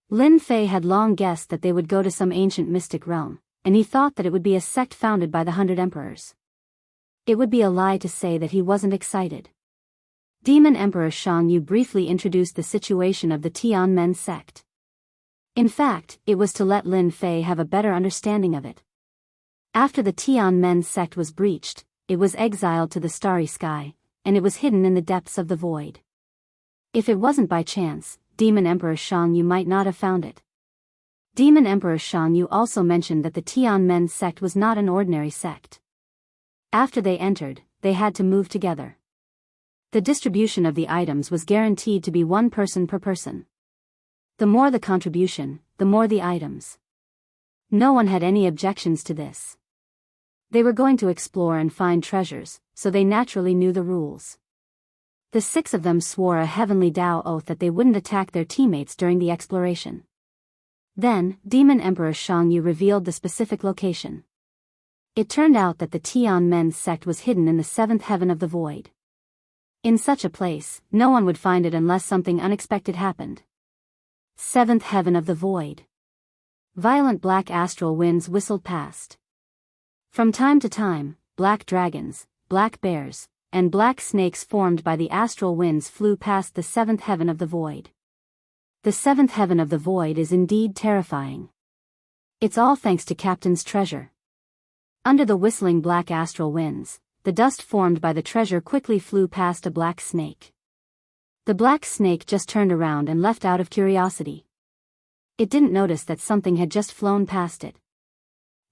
Lin Fei had long guessed that they would go to some ancient mystic realm, and he thought that it would be a sect founded by the 100 emperors. It would be a lie to say that he wasn't excited. Demon Emperor Xianxia briefly introduced the situation of the Tianmen sect. In fact, it was to let Lin Fei have a better understanding of it. After the Tianmen sect was breached, it was exiled to the starry sky, and it was hidden in the depths of the void. If it wasn't by chance, Demon Emperor Xianxia might not have found it. Demon Emperor Xianxia also mentioned that the Tianmen sect was not an ordinary sect. After they entered, they had to move together. The distribution of the items was guaranteed to be one person per person. The more the contribution, the more the items. No one had any objections to this. They were going to explore and find treasures, so they naturally knew the rules. The 6 of them swore a heavenly Dao oath that they wouldn't attack their teammates during the exploration. Then, Demon Emperor Xianxia revealed the specific location. It turned out that the Tianmen sect was hidden in the 7th heaven of the void. In such a place, no one would find it unless something unexpected happened. 7th heaven of the void. Violent black astral winds whistled past. From time to time, black dragons, black bears, and black snakes formed by the astral winds flew past the 7th heaven of the void. The 7th heaven of the void is indeed terrifying. It's all thanks to Captain's treasure. Under the whistling black astral winds, the dust formed by the treasure quickly flew past a black snake. The black snake just turned around and left out of curiosity. It didn't notice that something had just flown past it.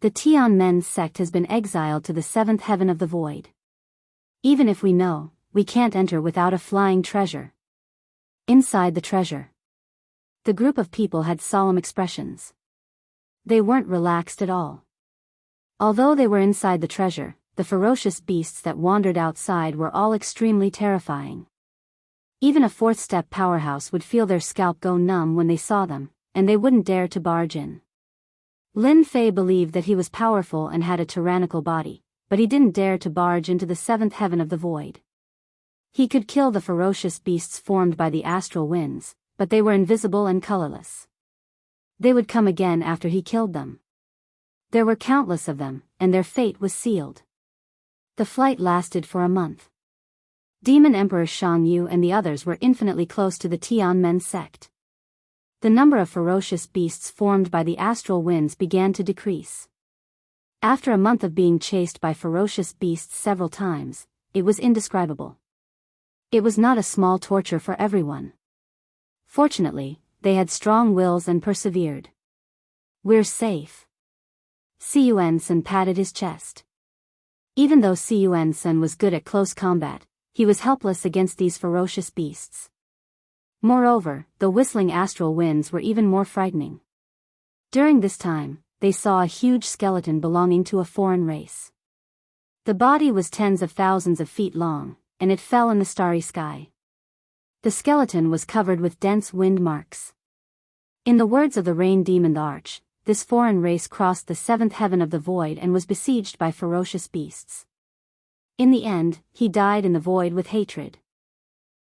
The Tianmen sect has been exiled to the 7th heaven of the void. Even if we know, we can't enter without a flying treasure. Inside the treasure, the group of people had solemn expressions. They weren't relaxed at all. Although they were inside the treasure, the ferocious beasts that wandered outside were all extremely terrifying. Even a 4th-step powerhouse would feel their scalp go numb when they saw them, and they wouldn't dare to barge in. Lin Fei believed that he was powerful and had a tyrannical body, but he didn't dare to barge into the 7th heaven of the void. He could kill the ferocious beasts formed by the astral winds, but they were invisible and colorless. They would come again after he killed them. There were countless of them, and their fate was sealed. The flight lasted for a month. Demon Emperor Xianxia and the others were infinitely close to the Tianmen sect. The number of ferocious beasts formed by the astral winds began to decrease. After a month of being chased by ferocious beasts several times, it was indescribable. It was not a small torture for everyone. Fortunately, they had strong wills and persevered. "We're safe." Yuan-san patted his chest. Even though Yuan-san was good at close combat, he was helpless against these ferocious beasts. Moreover, the whistling astral winds were even more frightening. During this time, they saw a huge skeleton belonging to a foreign race. The body was tens of thousands of feet long, and it fell in the starry sky. The skeleton was covered with dense wind marks. In the words of the rain demon the Arch, this foreign race crossed the 7th heaven of the void and was besieged by ferocious beasts. In the end, he died in the void with hatred.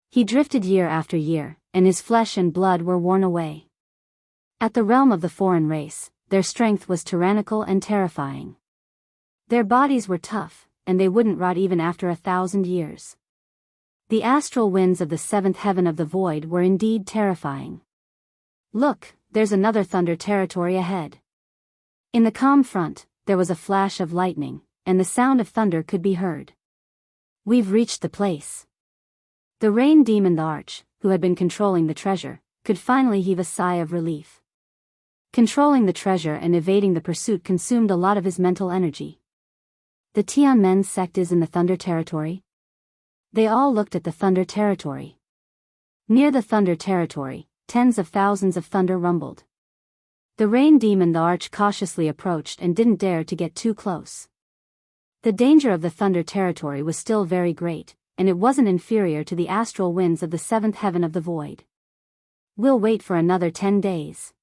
He drifted year after year, and his flesh and blood were worn away. At the realm of the foreign race, their strength was tyrannical and terrifying. Their bodies were tough, and they wouldn't rot even after 1,000 years. The astral winds of the 7th heaven of the void were indeed terrifying. "Look, there's another thunder territory ahead." In the calm front, there was a flash of lightning, and the sound of thunder could be heard. "We've reached the place." The rain demon the Arch, who had been controlling the treasure, could finally heave a sigh of relief. Controlling the treasure and evading the pursuit consumed a lot of his mental energy. "The Tianmen sect is in the thunder territory?" They all looked at the thunder territory. Near the thunder territory, tens of thousands of thunder rumbled. The rain demon the Arch cautiously approached and didn't dare to get too close. The danger of the thunder territory was still very great, and it wasn't inferior to the astral winds of the 7th heaven of the void. "We'll wait for another 10 days.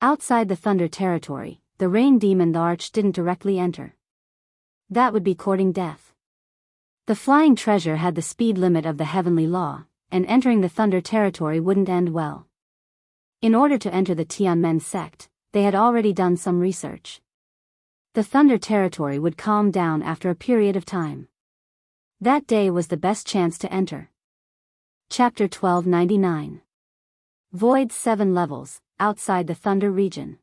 Outside the thunder territory, the rain demon the Arch didn't directly enter. That would be courting death. The flying treasure had the speed limit of the heavenly law, and entering the thunder territory wouldn't end well. In order to enter the Tianmen sect, they had already done some research. The thunder territory would calm down after a period of time. That day was the best chance to enter. Chapter 1299. Void 7 levels, outside the Thunder region.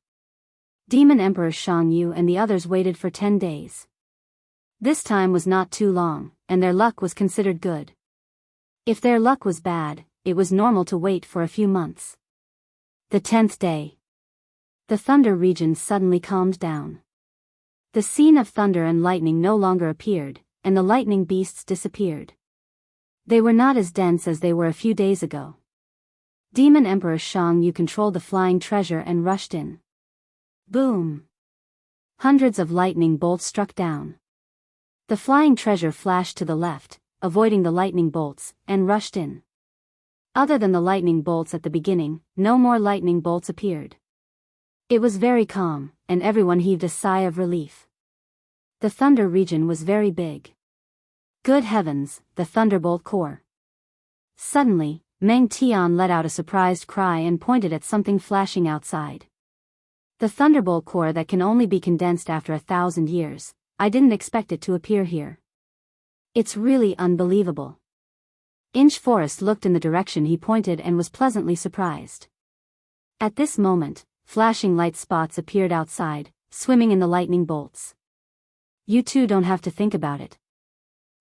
Demon Emperor Xiangyu and the others waited for 10 days. This time was not too long, and their luck was considered good. If their luck was bad, it was normal to wait for a few months. The 10th day. The Thunder region suddenly calmed down. The scene of thunder and lightning no longer appeared, and the lightning beasts disappeared. They were not as dense as they were a few days ago. Demon Emperor Xiangyu controlled the flying treasure and rushed in. Boom! Hundreds of lightning bolts struck down. The flying treasure flashed to the left, avoiding the lightning bolts, and rushed in. Other than the lightning bolts at the beginning, no more lightning bolts appeared. It was very calm, and everyone heaved a sigh of relief. The Thunder region was very big. Good heavens, the Thunderbolt Core. Suddenly, Meng Tian let out a surprised cry and pointed at something flashing outside. The Thunderbolt Core that can only be condensed after 1,000 years, I didn't expect it to appear here. It's really unbelievable. Inch Forest looked in the direction he pointed and was pleasantly surprised. At this moment, flashing light spots appeared outside, swimming in the lightning bolts. You two don't have to think about it.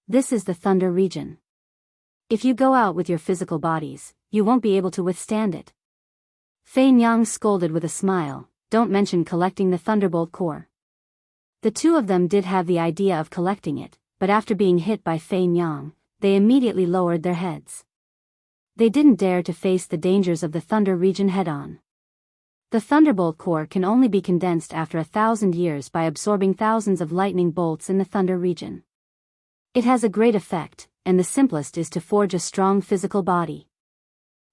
This is the Thunder region. If you go out with your physical bodies, you won't be able to withstand it. Fei Nyang scolded with a smile, don't mention collecting the Thunderbolt Core. The two of them did have the idea of collecting it, but after being hit by Fei Nyang, they immediately lowered their heads. They didn't dare to face the dangers of the Thunder region head-on. The Thunderbolt Core can only be condensed after 1,000 years by absorbing thousands of lightning bolts in the Thunder region. It has a great effect, and the simplest is to forge a strong physical body.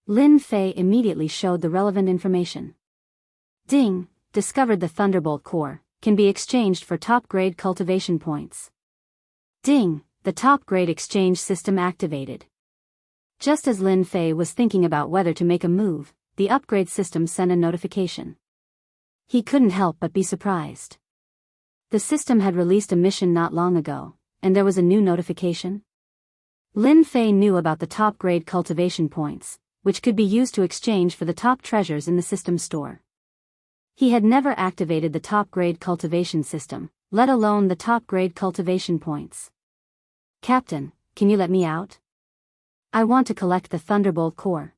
Lin Fei immediately showed the relevant information. Ding, discovered the Thunderbolt Core, can be exchanged for top-grade cultivation points. Ding, the top-grade exchange system activated. Just as Lin Fei was thinking about whether to make a move, the upgrade system sent a notification. He couldn't help but be surprised. The system had released a mission not long ago, and there was a new notification. Lin Fei knew about the top-grade cultivation points, which could be used to exchange for the top treasures in the system store. He had never activated the top-grade cultivation system, let alone the top-grade cultivation points. Captain, can you let me out? I want to collect the Thunderbolt Core.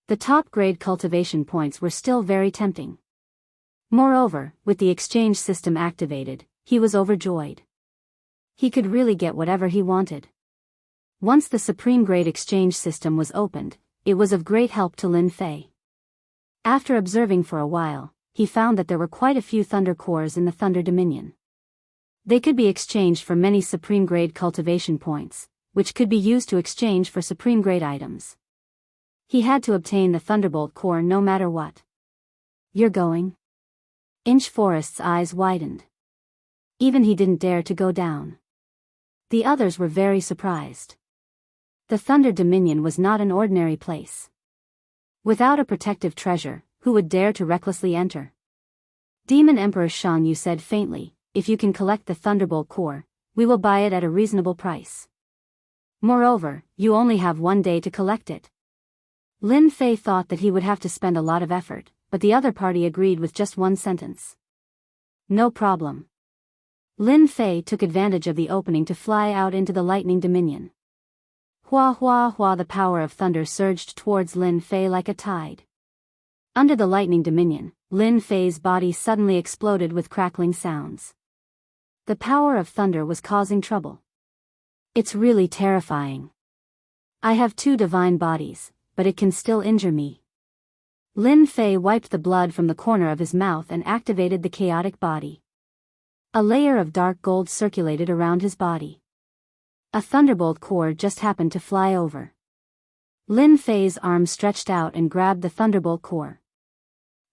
The top-grade cultivation points were still very tempting. Moreover, with the exchange system activated, he was overjoyed. He could really get whatever he wanted. Once the Supreme Grade exchange system was opened, it was of great help to Lin Fei. After observing for a while, he found that there were quite a few Thunder Cores in the Thunder Dominion. They could be exchanged for many Supreme Grade cultivation points, which could be used to exchange for Supreme Grade items. He had to obtain the Thunderbolt Core no matter what. You're going? Inch Forest's eyes widened. Even he didn't dare to go down. The others were very surprised. The Thunder Dominion was not an ordinary place. Without a protective treasure, who would dare to recklessly enter? Demon Emperor Xiangyu said faintly, if you can collect the Thunderbolt Core, we will buy it at a reasonable price. Moreover, you only have 1 day to collect it. Lin Fei thought that he would have to spend a lot of effort, but the other party agreed with just one sentence. No problem. Lin Fei took advantage of the opening to fly out into the Lightning Dominion. Hua hua hua, the power of thunder surged towards Lin Fei like a tide. Under the Lightning Dominion, Lin Fei's body suddenly exploded with crackling sounds. The power of thunder was causing trouble. It's really terrifying. I have 2 divine bodies, but it can still injure me. Lin Fei wiped the blood from the corner of his mouth and activated the chaotic body. A layer of dark gold circulated around his body. A Thunderbolt Core just happened to fly over. Lin Fei's arm stretched out and grabbed the Thunderbolt Core.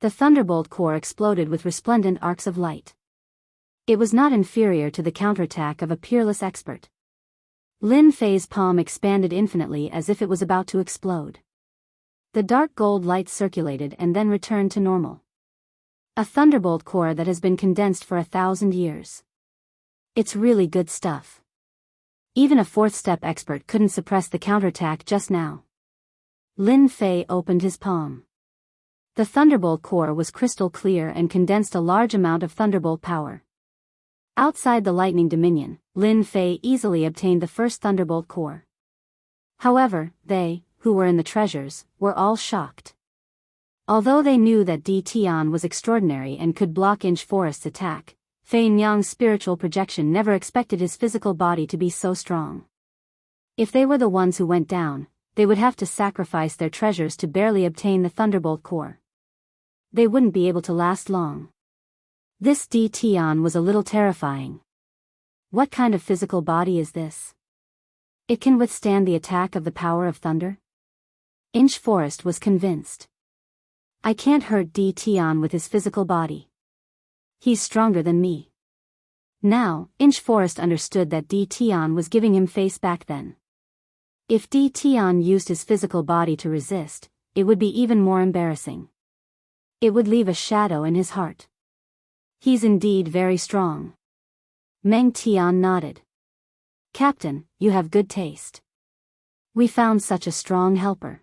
The Thunderbolt Core exploded with resplendent arcs of light. It was not inferior to the counterattack of a peerless expert. Lin Fei's palm expanded infinitely as if it was about to explode. The dark gold light circulated and then returned to normal. A Thunderbolt Core that has been condensed for 1,000 years. It's really good stuff. Even a 4th step expert couldn't suppress the counterattack just now. Lin Fei opened his palm. The thunderbolt core was crystal clear and condensed a large amount of thunderbolt power. Outside the lightning dominion, Lin Fei easily obtained the first thunderbolt core. However, they, who were in the treasures, were all shocked. Although they knew that Di Tian was extraordinary and could block Inch Forest's attack, Fei Nyang's spiritual projection never expected his physical body to be so strong. If they were the ones who went down, they would have to sacrifice their treasures to barely obtain the thunderbolt core. They wouldn't be able to last long. This Di Tian was a little terrifying. What kind of physical body is this? It can withstand the attack of the power of thunder? Inch Forest was convinced. I can't hurt Di Tian with his physical body. He's stronger than me. Now, Inch Forest understood that Di Tian was giving him face back then. If Di Tian used his physical body to resist, it would be even more embarrassing. It would leave a shadow in his heart. He's indeed very strong. Meng Tian nodded. Captain, you have good taste. We found such a strong helper.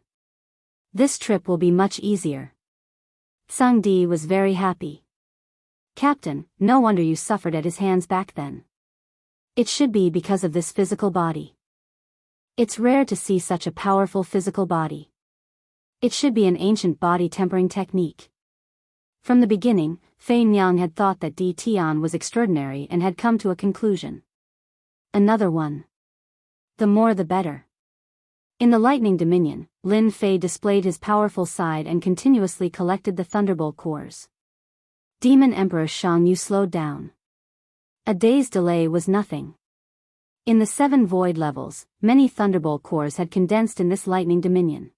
This trip will be much easier. Tsang Di was very happy. Captain, no wonder you suffered at his hands back then. It should be because of this physical body. It's rare to see such a powerful physical body. It should be an ancient body tempering technique. From the beginning, Fei Nyang had thought that Di Tian was extraordinary and had come to a conclusion. Another one. The more the better. In the lightning dominion, Lin Fei displayed his powerful side and continuously collected the thunderbolt cores. Demon Emperor Xiangyu slowed down. A day's delay was nothing. In the 7 void levels, many thunderbolt cores had condensed in this lightning dominion.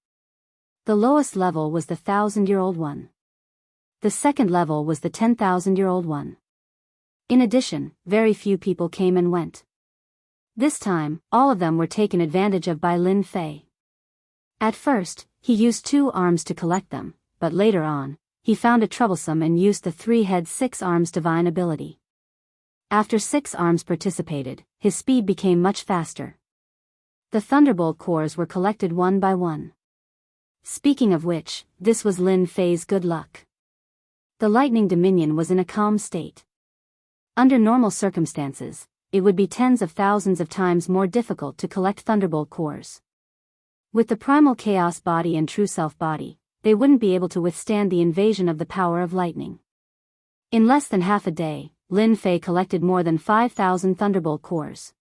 The lowest level was the 1,000-year-old one. The second level was the 10,000-year-old one. In addition, very few people came and went. This time, all of them were taken advantage of by Lin Fei. At first, he used 2 arms to collect them, but later on, he found it troublesome and used the 3-head 6 arms divine ability. After 6 arms participated, his speed became much faster. The thunderbolt cores were collected one by one. Speaking of which, this was Lin Fei's good luck. The lightning dominion was in a calm state. Under normal circumstances, it would be tens of thousands of times more difficult to collect thunderbolt cores. With the primal chaos body and true self body, they wouldn't be able to withstand the invasion of the power of lightning. In less than half a day, Lin Fei collected more than 5,000 thunderbolt cores.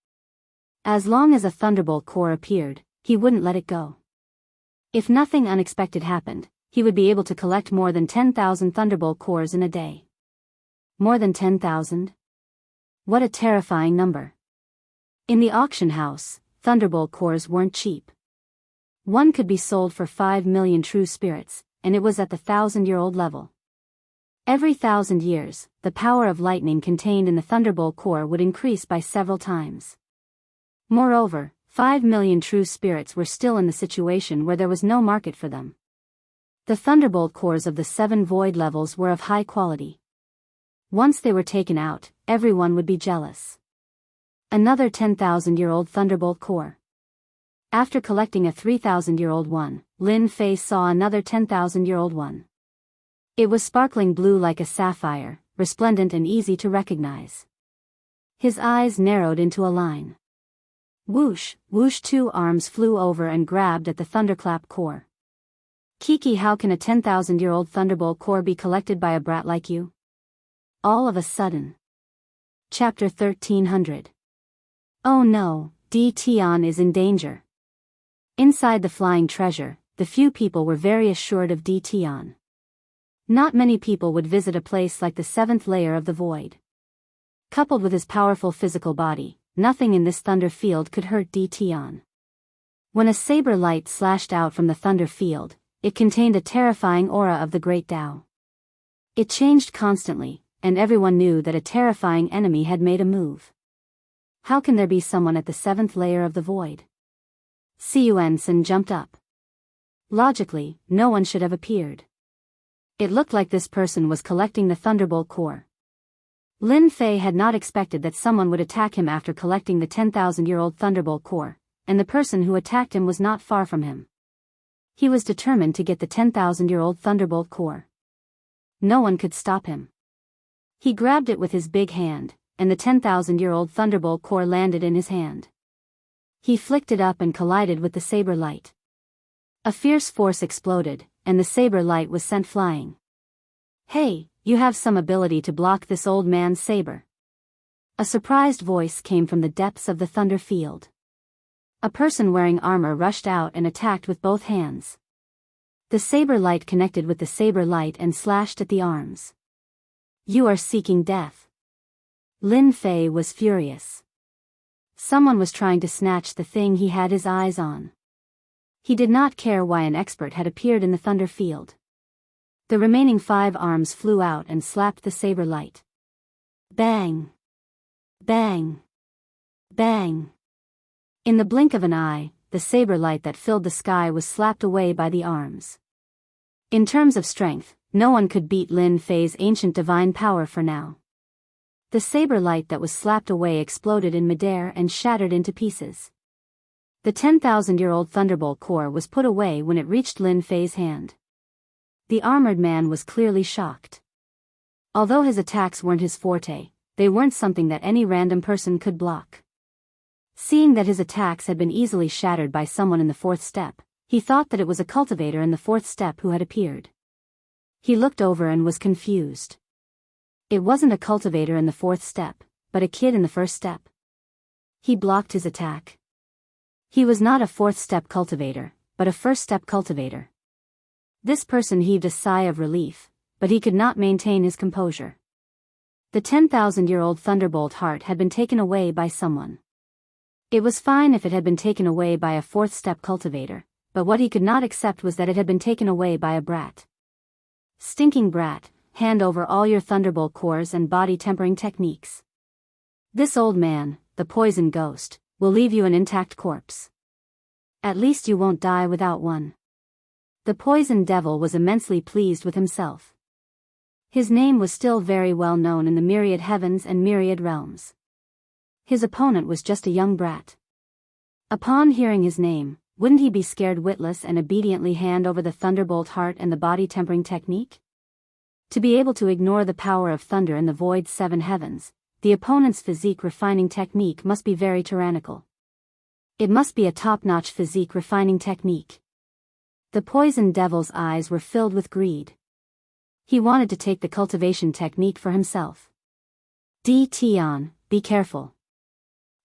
As long as a thunderbolt core appeared, he wouldn't let it go. If nothing unexpected happened, he would be able to collect more than 10,000 thunderbolt cores in a day. More than 10,000? What a terrifying number. In the auction house, thunderbolt cores weren't cheap. One could be sold for 5 million true spirits, and it was at the 1,000-year-old level. Every 1,000 years, the power of lightning contained in the thunderbolt core would increase by several times. Moreover, 5 million true spirits were still in the situation where there was no market for them. The thunderbolt cores of the 7 void levels were of high quality. Once they were taken out, everyone would be jealous. Another 10,000-year-old thunderbolt core. After collecting a 3,000-year-old one, Lin Fei saw another 10,000-year-old one. It was sparkling blue like a sapphire, resplendent and easy to recognize. His eyes narrowed into a line. Whoosh, whoosh, 2 arms flew over and grabbed at the thunderclap core. Kiki, how can a 10,000-year-old thunderbolt core be collected by a brat like you? All of a sudden. Chapter 1300. Oh no, Di Tian is in danger. Inside the flying treasure, the few people were very assured of Di Tian. Not many people would visit a place like the 7th layer of the void. Coupled with his powerful physical body, nothing in this thunder field could hurt Di Tian. When a saber light slashed out from the thunder field, it contained a terrifying aura of the great Tao. It changed constantly, and everyone knew that a terrifying enemy had made a move. How can there be someone at the 7th layer of the void? Siuan-san jumped up. Logically, no one should have appeared. It looked like this person was collecting the thunderbolt core. Lin Fei had not expected that someone would attack him after collecting the 10,000-year-old thunderbolt core, and the person who attacked him was not far from him. He was determined to get the 10,000-year-old thunderbolt core. No one could stop him. He grabbed it with his big hand, and the 10,000-year-old thunderbolt core landed in his hand. He flicked it up and collided with the saber light. A fierce force exploded, and the saber light was sent flying. "Hey, you have some ability to block this old man's saber." A surprised voice came from the depths of the thunder field. A person wearing armor rushed out and attacked with both hands. The saber light connected with the saber light and slashed at the arms. "You are seeking death." Lin Fei was furious. Someone was trying to snatch the thing he had his eyes on. He did not care why an expert had appeared in the thunder field. The remaining 5 arms flew out and slapped the saber light. Bang! Bang! Bang! In the blink of an eye, the saber light that filled the sky was slapped away by the arms. In terms of strength, no one could beat Lin Fei's ancient divine power for now. The saber light that was slapped away exploded in midair and shattered into pieces. The 10,000-year-old thunderbolt core was put away when it reached Lin Fei's hand. The armored man was clearly shocked. Although his attacks weren't his forte, they weren't something that any random person could block. Seeing that his attacks had been easily shattered by someone in the 4th step, he thought that it was a cultivator in the 4th step who had appeared. He looked over and was confused. It wasn't a cultivator in the 4th step, but a kid in the 1st step. He blocked his attack. He was not a 4th step cultivator, but a 1st step cultivator. This person heaved a sigh of relief, but he could not maintain his composure. The 10,000-year-old thunderbolt heart had been taken away by someone. It was fine if it had been taken away by a 4th step cultivator, but what he could not accept was that it had been taken away by a brat. Stinking brat, hand over all your thunderbolt cores and body tempering techniques. This old man, the poison ghost, will leave you an intact corpse. At least you won't die without one. The poison devil was immensely pleased with himself. His name was still very well known in the myriad heavens and myriad realms. His opponent was just a young brat. Upon hearing his name, wouldn't he be scared witless and obediently hand over the thunderbolt heart and the body tempering technique? To be able to ignore the power of thunder in the void 7 heavens, the opponent's physique refining technique must be very tyrannical. It must be a top-notch physique refining technique. The poison devil's eyes were filled with greed. He wanted to take the cultivation technique for himself. Tion, be careful.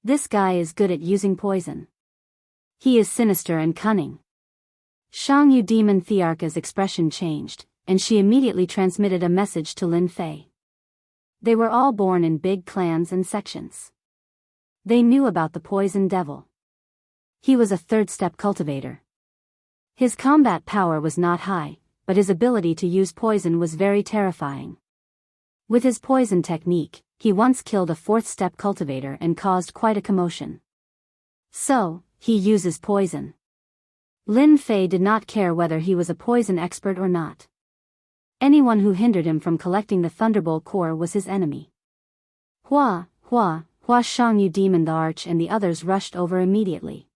This guy is good at using poison. He is sinister and cunning. Xiangyu Demon Thearka's expression changed, and she immediately transmitted a message to Lin Fei. They were all born in big clans and sections. They knew about the poison devil. He was a 3rd step cultivator. His combat power was not high, but his ability to use poison was very terrifying. With his poison technique, he once killed a 4th step cultivator and caused quite a commotion. So, he uses poison. Lin Fei did not care whether he was a poison expert or not. Anyone who hindered him from collecting the thunderbolt core was his enemy. Hua Xiangyu Demon the Arch and the others rushed over immediately.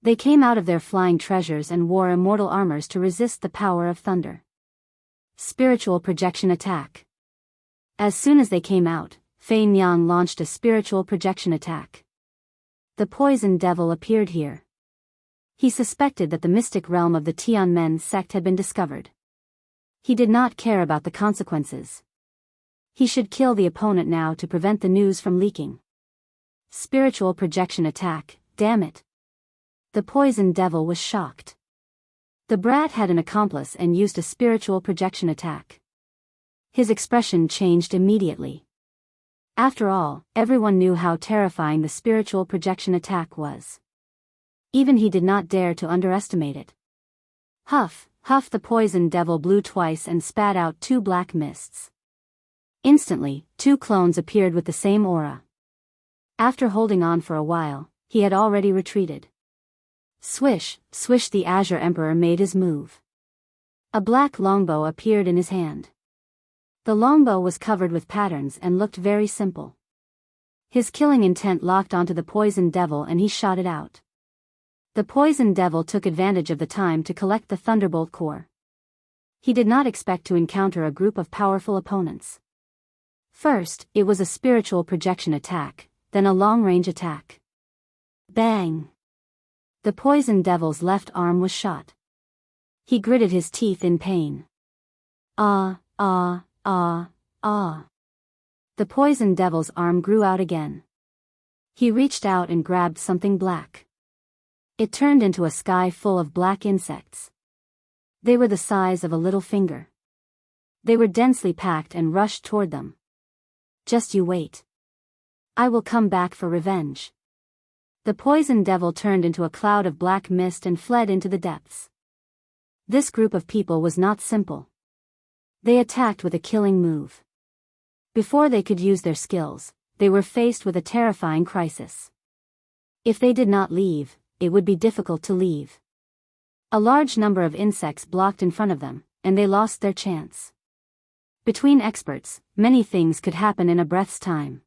They came out of their flying treasures and wore immortal armors to resist the power of thunder. Spiritual projection attack. As soon as they came out, Fei Niang launched a spiritual projection attack. The poison devil appeared here. He suspected that the mystic realm of the Tianmen sect had been discovered. He did not care about the consequences. He should kill the opponent now to prevent the news from leaking. Spiritual projection attack, damn it. The poison devil was shocked. The brat had an accomplice and used a spiritual projection attack. His expression changed immediately. After all, everyone knew how terrifying the spiritual projection attack was. Even he did not dare to underestimate it. Huff, huff, the poison devil blew twice and spat out 2 black mists. Instantly, 2 clones appeared with the same aura. After holding on for a while, he had already retreated. Swish, swish, the Azure Emperor made his move. A black longbow appeared in his hand. The longbow was covered with patterns and looked very simple. His killing intent locked onto the poison devil and he shot it out. The poison devil took advantage of the time to collect the thunderbolt core. He did not expect to encounter a group of powerful opponents. First, it was a spiritual projection attack, then a long-range attack. Bang! The poison devil's left arm was shot. He gritted his teeth in pain. Ah, ah, ah, ah. The poison devil's arm grew out again. He reached out and grabbed something black. It turned into a sky full of black insects. They were the size of a little finger. They were densely packed and rushed toward them. Just you wait. I will come back for revenge. The poison devil turned into a cloud of black mist and fled into the depths. This group of people was not simple. They attacked with a killing move. Before they could use their skills, they were faced with a terrifying crisis. If they did not leave, it would be difficult to leave. A large number of insects blocked in front of them, and they lost their chance. Between experts, many things could happen in a breath's time.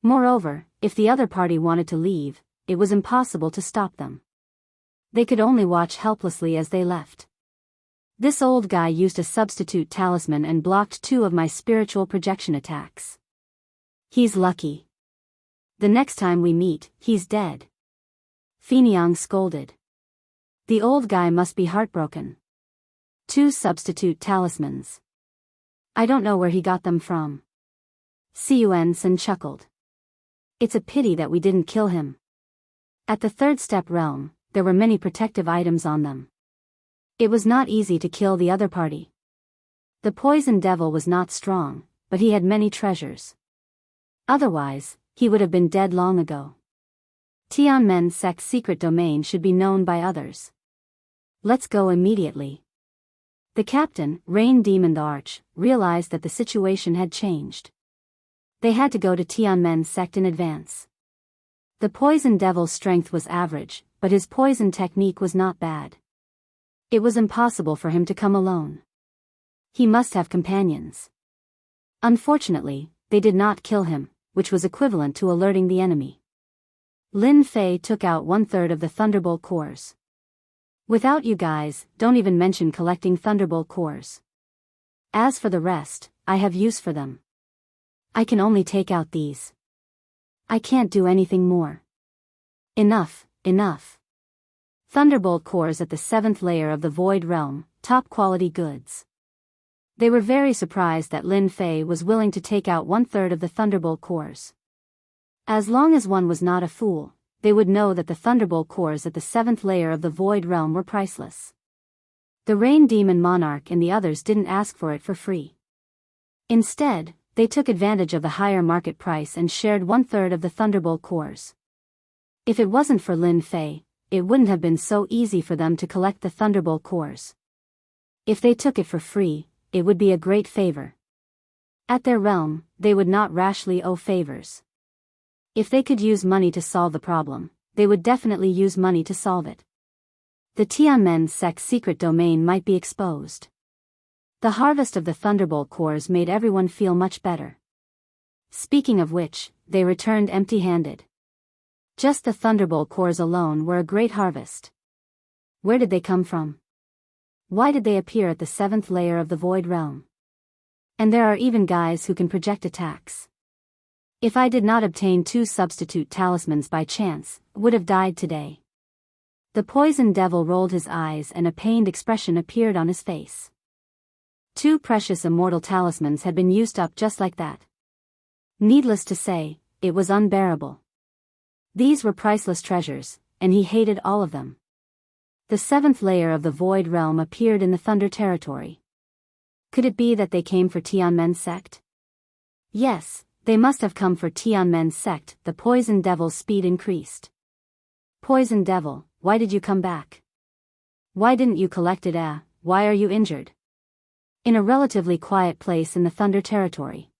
Moreover, if the other party wanted to leave, it was impossible to stop them. They could only watch helplessly as they left. This old guy used a substitute talisman and blocked 2 of my spiritual projection attacks. He's lucky. The next time we meet, he's dead. Finiang scolded. The old guy must be heartbroken. 2 substitute talismans. I don't know where he got them from. Siuan-san chuckled. It's a pity that we didn't kill him. At the 3rd step realm, there were many protective items on them. It was not easy to kill the other party. The poison devil was not strong, but he had many treasures. Otherwise, he would have been dead long ago. Tianmen sect's secret domain should be known by others. Let's go immediately. The captain, Rain Demon the Arch, realized that the situation had changed. They had to go to Tianmen sect in advance. The poison devil's strength was average, but his poison technique was not bad. It was impossible for him to come alone. He must have companions. Unfortunately, they did not kill him, which was equivalent to alerting the enemy. Lin Fei took out 1/3 of the thunderbolt cores. Without you guys, don't even mention collecting thunderbolt cores. As for the rest, I have use for them. I can only take out these. I can't do anything more. Enough, enough. Thunderbolt cores at the 7th layer of the Void Realm, top quality goods. They were very surprised that Lin Fei was willing to take out 1/3 of the thunderbolt cores. As long as one was not a fool, they would know that the thunderbolt cores at the 7th layer of the Void Realm were priceless. The Rain Demon Monarch and the others didn't ask for it for free. Instead, they took advantage of the higher market price and shared 1/3 of the thunderbolt cores. If it wasn't for Lin Fei, it wouldn't have been so easy for them to collect the thunderbolt cores. If they took it for free, it would be a great favor. At their realm, they would not rashly owe favors. If they could use money to solve the problem, they would definitely use money to solve it. The Tianmen sect's secret domain might be exposed. The harvest of the thunderbolt cores made everyone feel much better. Speaking of which, they returned empty-handed. Just the thunderbolt cores alone were a great harvest. Where did they come from? Why did they appear at the 7th layer of the Void Realm? And there are even guys who can project attacks. If I did not obtain 2 substitute talismans by chance, I would have died today. The poison devil rolled his eyes and a pained expression appeared on his face. 2 precious immortal talismans had been used up just like that. Needless to say, it was unbearable. These were priceless treasures, and he hated all of them. The 7th layer of the Void Realm appeared in the Thunder territory. Could it be that they came for Tianmen sect? Yes, they must have come for Tianmen sect. The poison devil's speed increased. Poison devil, why did you come back? Why didn't you collect it? Why are you injured? In a relatively quiet place in the Thunder territory,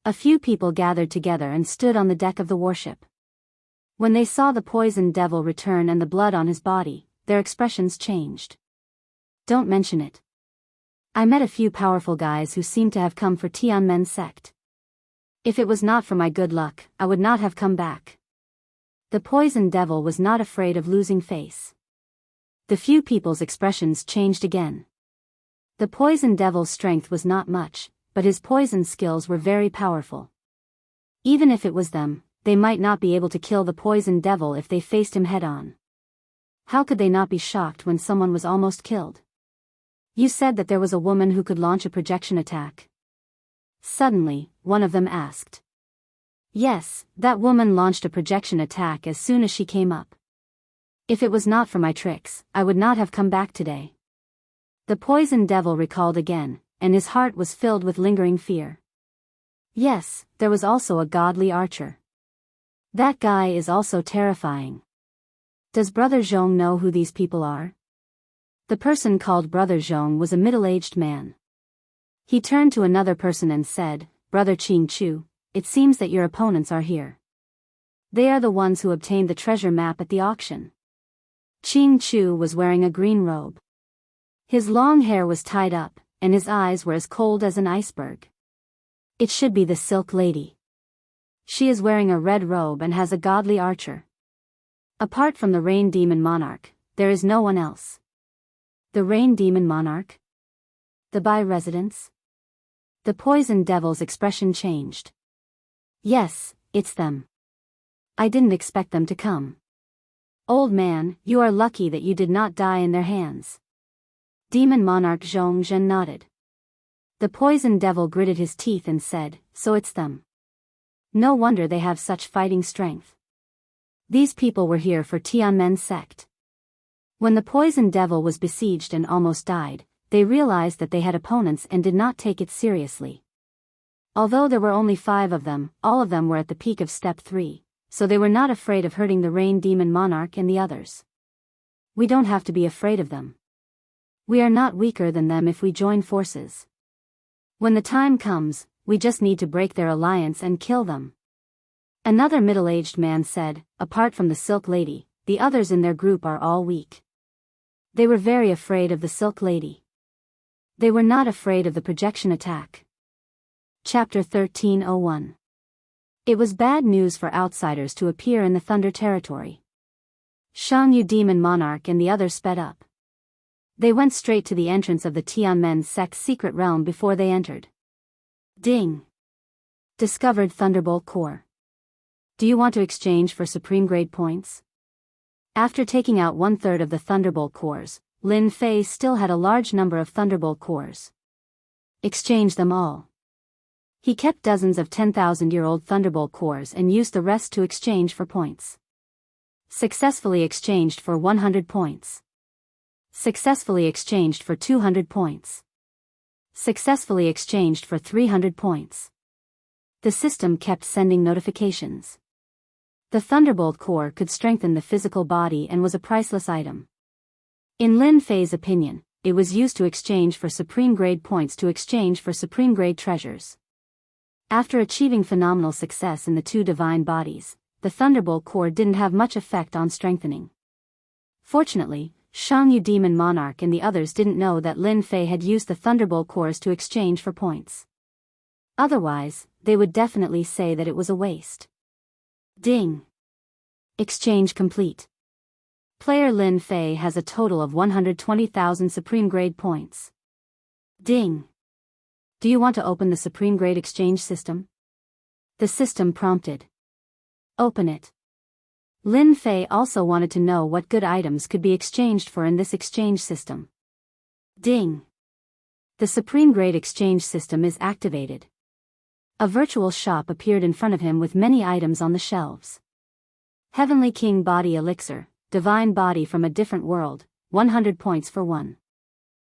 a few people gathered together and stood on the deck of the warship. When they saw the poison devil return and the blood on his body, their expressions changed. Don't mention it. I met a few powerful guys who seemed to have come for Tianmen sect. If it was not for my good luck, I would not have come back. The poison devil was not afraid of losing face. The few people's expressions changed again. The poison devil's strength was not much, but his poison skills were very powerful. Even if it was them, they might not be able to kill the poison devil if they faced him head-on. How could they not be shocked when someone was almost killed? You said that there was a woman who could launch a projection attack. Suddenly, one of them asked. Yes, that woman launched a projection attack as soon as she came up. If it was not for my tricks, I would not have come back today. The poison devil recalled again, and his heart was filled with lingering fear. Yes, there was also a godly archer. That guy is also terrifying. Does Brother Zhong know who these people are? The person called Brother Zhong was a middle-aged man. He turned to another person and said, Brother Qing Chu, it seems that your opponents are here. They are the ones who obtained the treasure map at the auction. Qing Chu was wearing a green robe. His long hair was tied up, and his eyes were as cold as an iceberg. It should be the Silk Lady. She is wearing a red robe and has a godly archer. Apart from the Rain Demon Monarch, there is no one else. The Rain Demon Monarch? The Bai residents? The poison devil's expression changed. Yes, it's them. I didn't expect them to come. Old man, you are lucky that you did not die in their hands. Demon Monarch Zhong Zhen nodded. The poison devil gritted his teeth and said, so it's them. No wonder they have such fighting strength. These people were here for Tianmen's sect. When the poison devil was besieged and almost died, they realized that they had opponents and did not take it seriously. Although there were only 5 of them, all of them were at the peak of Step 3, so they were not afraid of hurting the Rain Demon Monarch and the others. We don't have to be afraid of them. We are not weaker than them if we join forces. When the time comes, we just need to break their alliance and kill them. Another middle-aged man said, apart from the Silk Lady, the others in their group are all weak. They were very afraid of the Silk Lady. They were not afraid of the projection attack. Chapter 1301. It was bad news for outsiders to appear in the Thunder territory. Xiangyu Demon Monarch and the others sped up. They went straight to the entrance of the Tianmen sect's secret realm before they entered. Ding! Discovered Thunderbolt Core. Do you want to exchange for supreme grade points? After taking out 1/3 of the Thunderbolt cores, Lin Fei still had a large number of Thunderbolt cores. Exchange them all. He kept dozens of 10,000-year-old Thunderbolt cores and used the rest to exchange for points. Successfully exchanged for 100 points. Successfully exchanged for 200 points. Successfully exchanged for 300 points. The system kept sending notifications. The Thunderbolt core could strengthen the physical body and was a priceless item. In Lin Fei's opinion, it was used to exchange for supreme grade points to exchange for supreme grade treasures. After achieving phenomenal success in the 2 divine bodies, the Thunderbolt core didn't have much effect on strengthening. Fortunately, Xiangyu Demon Monarch and the others didn't know that Lin Fei had used the Thunderbolt cores to exchange for points. Otherwise, they would definitely say that it was a waste. Ding! Exchange complete. Player Lin Fei has a total of 120,000 supreme grade points. Ding! Do you want to open the supreme grade exchange system? The system prompted. Open it. Lin Fei also wanted to know what good items could be exchanged for in this exchange system. Ding! The supreme grade exchange system is activated. A virtual shop appeared in front of him with many items on the shelves. Heavenly King Body Elixir, Divine Body from a Different World, 100 points for 1.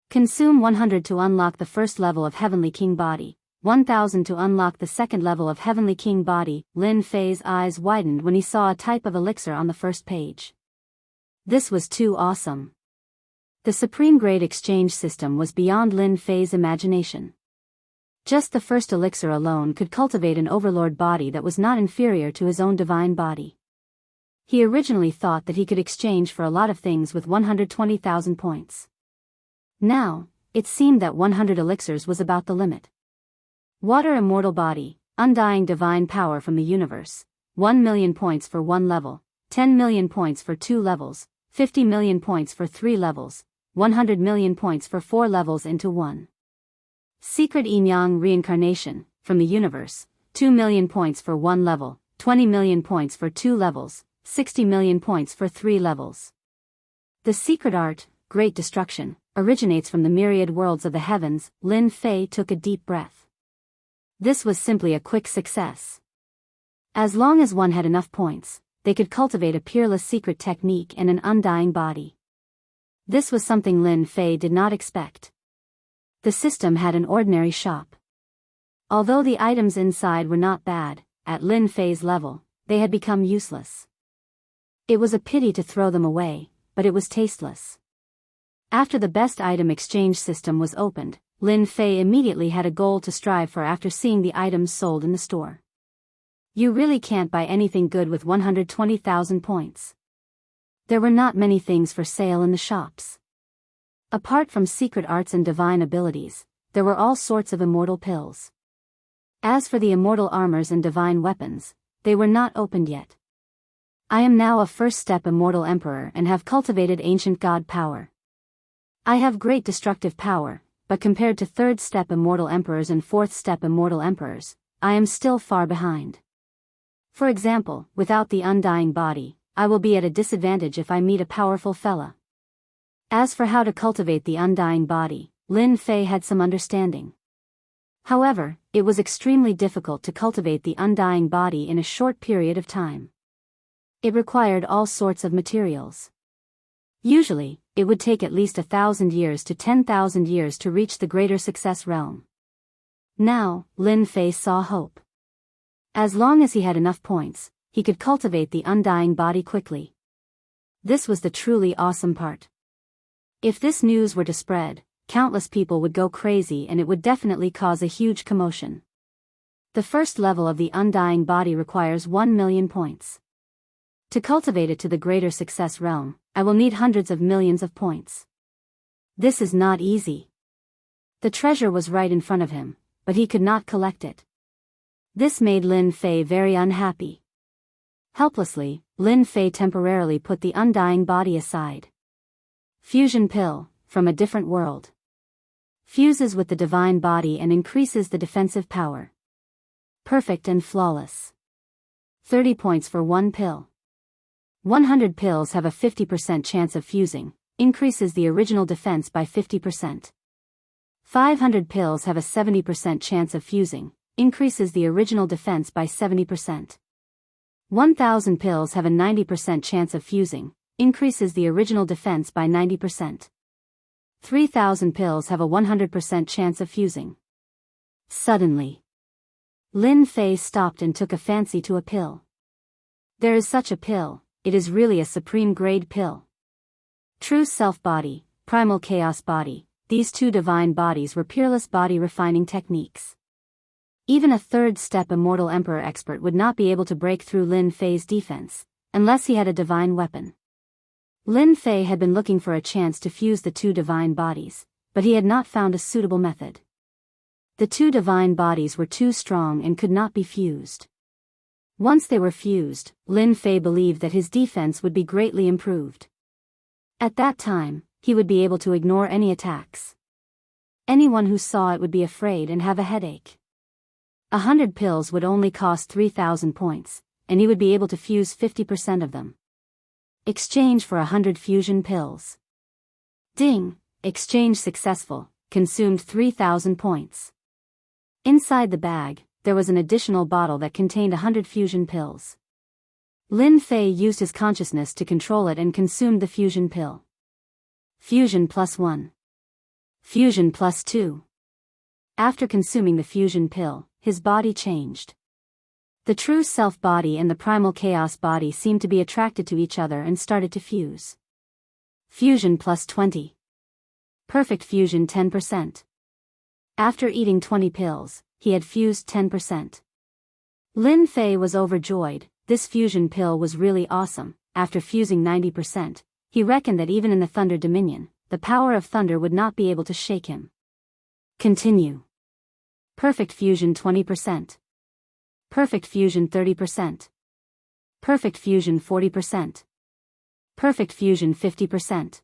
Consume 100 to unlock the first level of Heavenly King Body, 1,000 to unlock the second level of Heavenly King Body. Lin Fei's eyes widened when he saw a type of elixir on the first page. This was too awesome. The supreme grade exchange system was beyond Lin Fei's imagination. Just the first elixir alone could cultivate an overlord body that was not inferior to his own divine body. He originally thought that he could exchange for a lot of things with 120,000 points. Now, it seemed that 100 elixirs was about the limit. Water Immortal Body, Undying Divine Power from the Universe, 1 million points for 1 level, 10 million points for 2 levels, 50 million points for 3 levels, 100 million points for 4 levels into 1. Secret Yin-Yang Reincarnation, from the universe, 2 million points for 1 level, 20 million points for 2 levels, 60 million points for 3 levels. The secret art, Great Destruction, originates from the myriad worlds of the heavens. Lin Fei took a deep breath. This was simply a quick success. As long as one had enough points, they could cultivate a peerless secret technique and an undying body. This was something Lin Fei did not expect. The system had an ordinary shop. Although the items inside were not bad, at Lin Fei's level, they had become useless. It was a pity to throw them away, but it was tasteless. After the best item exchange system was opened, Lin Fei immediately had a goal to strive for after seeing the items sold in the store. You really can't buy anything good with 120,000 points. There were not many things for sale in the shops. Apart from secret arts and divine abilities, there were all sorts of immortal pills. As for the immortal armors and divine weapons, they were not opened yet. I am now a first-step immortal emperor and have cultivated ancient god power. I have great destructive power, but compared to third-step immortal emperors and fourth-step immortal emperors, I am still far behind. For example, without the undying body, I will be at a disadvantage if I meet a powerful fella. As for how to cultivate the undying body, Lin Fei had some understanding. However, it was extremely difficult to cultivate the undying body in a short period of time. It required all sorts of materials. Usually, it would take at least 1,000 years to 10,000 years to reach the greater success realm. Now, Lin Fei saw hope. As long as he had enough points, he could cultivate the undying body quickly. This was the truly awesome part. If this news were to spread, countless people would go crazy and it would definitely cause a huge commotion. The first level of the undying body requires 1 million points. To cultivate it to the greater success realm, I will need hundreds of millions of points. This is not easy. The treasure was right in front of him, but he could not collect it. This made Lin Fei very unhappy. Helplessly, Lin Fei temporarily put the undying body aside. Fusion pill, from a different world. Fuses with the divine body and increases the defensive power. Perfect and flawless. 30 points for 1 pill. 100 pills have a 50% chance of fusing, increases the original defense by 50%. 500 pills have a 70% chance of fusing, increases the original defense by 70%. 1,000 pills have a 90% chance of fusing, increases the original defense by 90%. 3,000 pills have a 100% chance of fusing. Suddenly, Lin Fei stopped and took a fancy to a pill. There is such a pill, it is really a supreme grade pill. True self body, primal chaos body, these two divine bodies were peerless body refining techniques. Even a third-step immortal emperor expert would not be able to break through Lin Fei's defense, unless he had a divine weapon. Lin Fei had been looking for a chance to fuse the two divine bodies, but he had not found a suitable method. The two divine bodies were too strong and could not be fused. Once they were fused, Lin Fei believed that his defense would be greatly improved. At that time, he would be able to ignore any attacks. Anyone who saw it would be afraid and have a headache. 100 pills would only cost 3,000 points, and he would be able to fuse 50% of them. Exchange for 100 fusion pills. Ding! Exchange successful, consumed 3,000 points. Inside the bag, there was an additional bottle that contained 100 fusion pills. Lin Fei used his consciousness to control it and consumed the fusion pill. Fusion +1. Fusion +2. After consuming the fusion pill, his body changed. The true self body and the primal chaos body seemed to be attracted to each other and started to fuse. Fusion +20. Perfect fusion 10%. After eating 20 pills, he had fused 10%. Lin Fei was overjoyed. This fusion pill was really awesome. After fusing 90%, he reckoned that even in the Thunder Dominion, the power of thunder would not be able to shake him. Continue. Perfect fusion 20%. Perfect fusion 30%. Perfect fusion 40%. Perfect fusion 50%.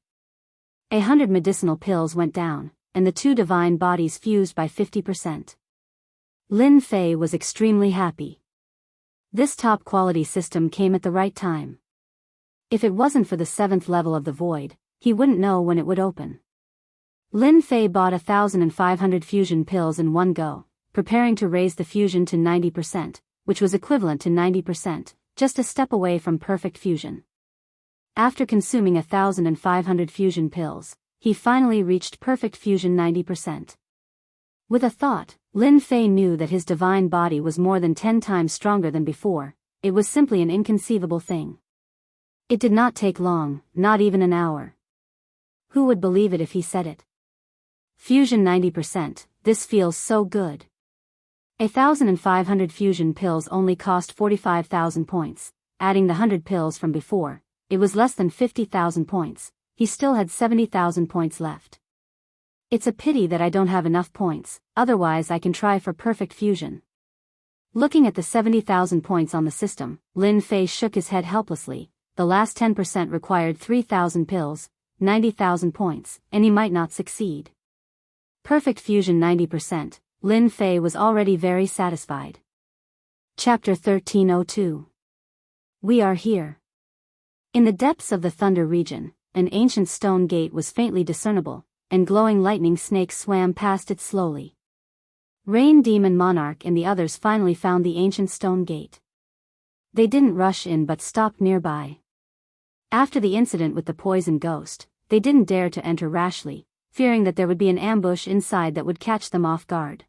100 medicinal pills went down, and the two divine bodies fused by 50%. Lin Fei was extremely happy. This top-quality system came at the right time. If it wasn't for the 7th level of the void, he wouldn't know when it would open. Lin Fei bought 1,500 fusion pills in one go, preparing to raise the fusion to 90%, which was equivalent to 90%, just a step away from perfect fusion. After consuming 1,500 fusion pills, he finally reached perfect fusion 90%. With a thought, Lin Fei knew that his divine body was more than 10 times stronger than before. It was simply an inconceivable thing. It did not take long, not even an hour. Who would believe it if he said it? Fusion 90%, this feels so good. 1,500 fusion pills only cost 45,000 points, adding the 100 pills from before, it was less than 50,000 points, he still had 70,000 points left. It's a pity that I don't have enough points, otherwise I can try for perfect fusion. Looking at the 70,000 points on the system, Lin Fei shook his head helplessly. The last 10% required 3,000 pills, 90,000 points, and he might not succeed. Perfect fusion 90%, Lin Fei was already very satisfied. Chapter 1302. We are here. In the depths of the Thunder region, an ancient stone gate was faintly discernible, and glowing lightning snakes swam past it slowly. Rain Demon Monarch and the others finally found the ancient stone gate. They didn't rush in but stopped nearby. After the incident with the poison ghost, they didn't dare to enter rashly, fearing that there would be an ambush inside that would catch them off guard.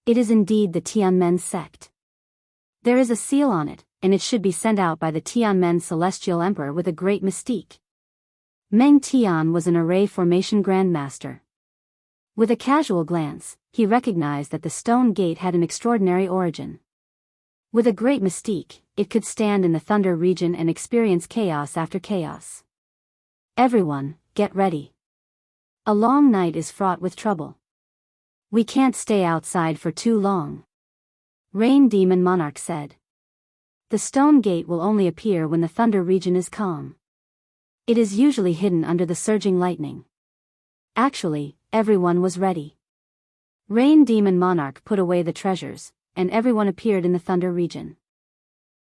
It is indeed the Tianmen sect. There is a seal on it, and it should be sent out by the Tianmen Celestial Emperor with a great mystique. Meng Tian was an array formation grandmaster. With a casual glance, he recognized that the stone gate had an extraordinary origin. With a great mystique, it could stand in the Thunder region and experience chaos after chaos. Everyone, get ready. A long night is fraught with trouble. We can't stay outside for too long. Rain Demon Monarch said. The stone gate will only appear when the Thunder region is calm. It is usually hidden under the surging lightning. Actually, everyone was ready. Rain Demon Monarch put away the treasures, and everyone appeared in the Thunder region.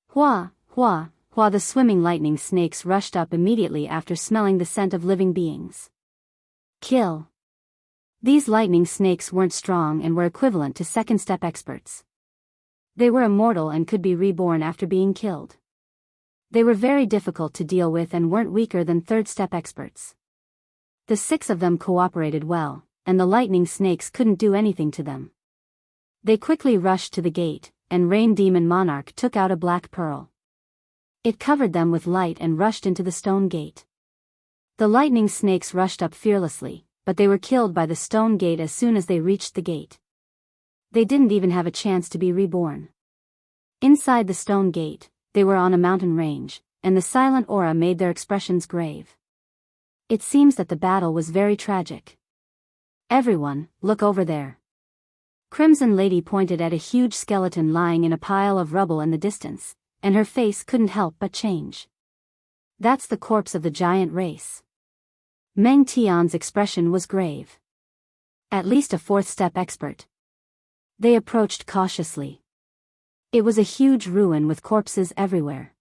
Hua, hua, hua, the swimming lightning snakes rushed up immediately after smelling the scent of living beings. Kill. These lightning snakes weren't strong and were equivalent to second-step experts. They were immortal and could be reborn after being killed. They were very difficult to deal with and weren't weaker than third-step experts. The 6 of them cooperated well, and the lightning snakes couldn't do anything to them. They quickly rushed to the gate, and Rain Demon Monarch took out a black pearl. It covered them with light and rushed into the stone gate. The lightning snakes rushed up fearlessly, but they were killed by the stone gate as soon as they reached the gate. They didn't even have a chance to be reborn. Inside the stone gate, they were on a mountain range, and the silent aura made their expressions grave. It seems that the battle was very tragic. Everyone, look over there. Crimson Lady pointed at a huge skeleton lying in a pile of rubble in the distance, and her face couldn't help but change. That's the corpse of the giant race. Meng Tian's expression was grave. At least a 4th-step expert. They approached cautiously. It was a huge ruin with corpses everywhere.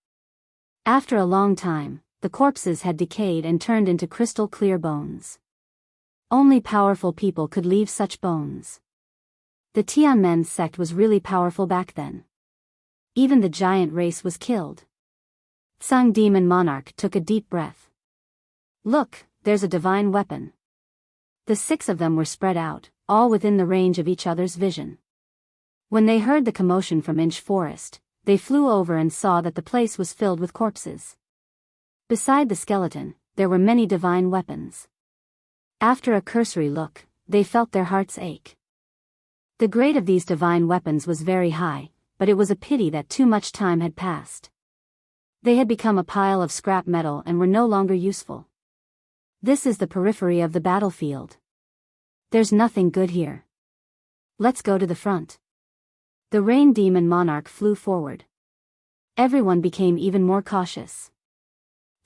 After a long time, the corpses had decayed and turned into crystal-clear bones. Only powerful people could leave such bones. The Tianmen sect was really powerful back then. Even the giant race was killed. Tsang Demon Monarch took a deep breath. Look, there's a divine weapon. The 6 of them were spread out, all within the range of each other's vision. When they heard the commotion from Inch Forest, they flew over and saw that the place was filled with corpses. Beside the skeleton, there were many divine weapons. After a cursory look, they felt their hearts ache. The grade of these divine weapons was very high, but it was a pity that too much time had passed. They had become a pile of scrap metal and were no longer useful. This is the periphery of the battlefield. There's nothing good here. Let's go to the front. The Rain Demon Monarch flew forward. Everyone became even more cautious.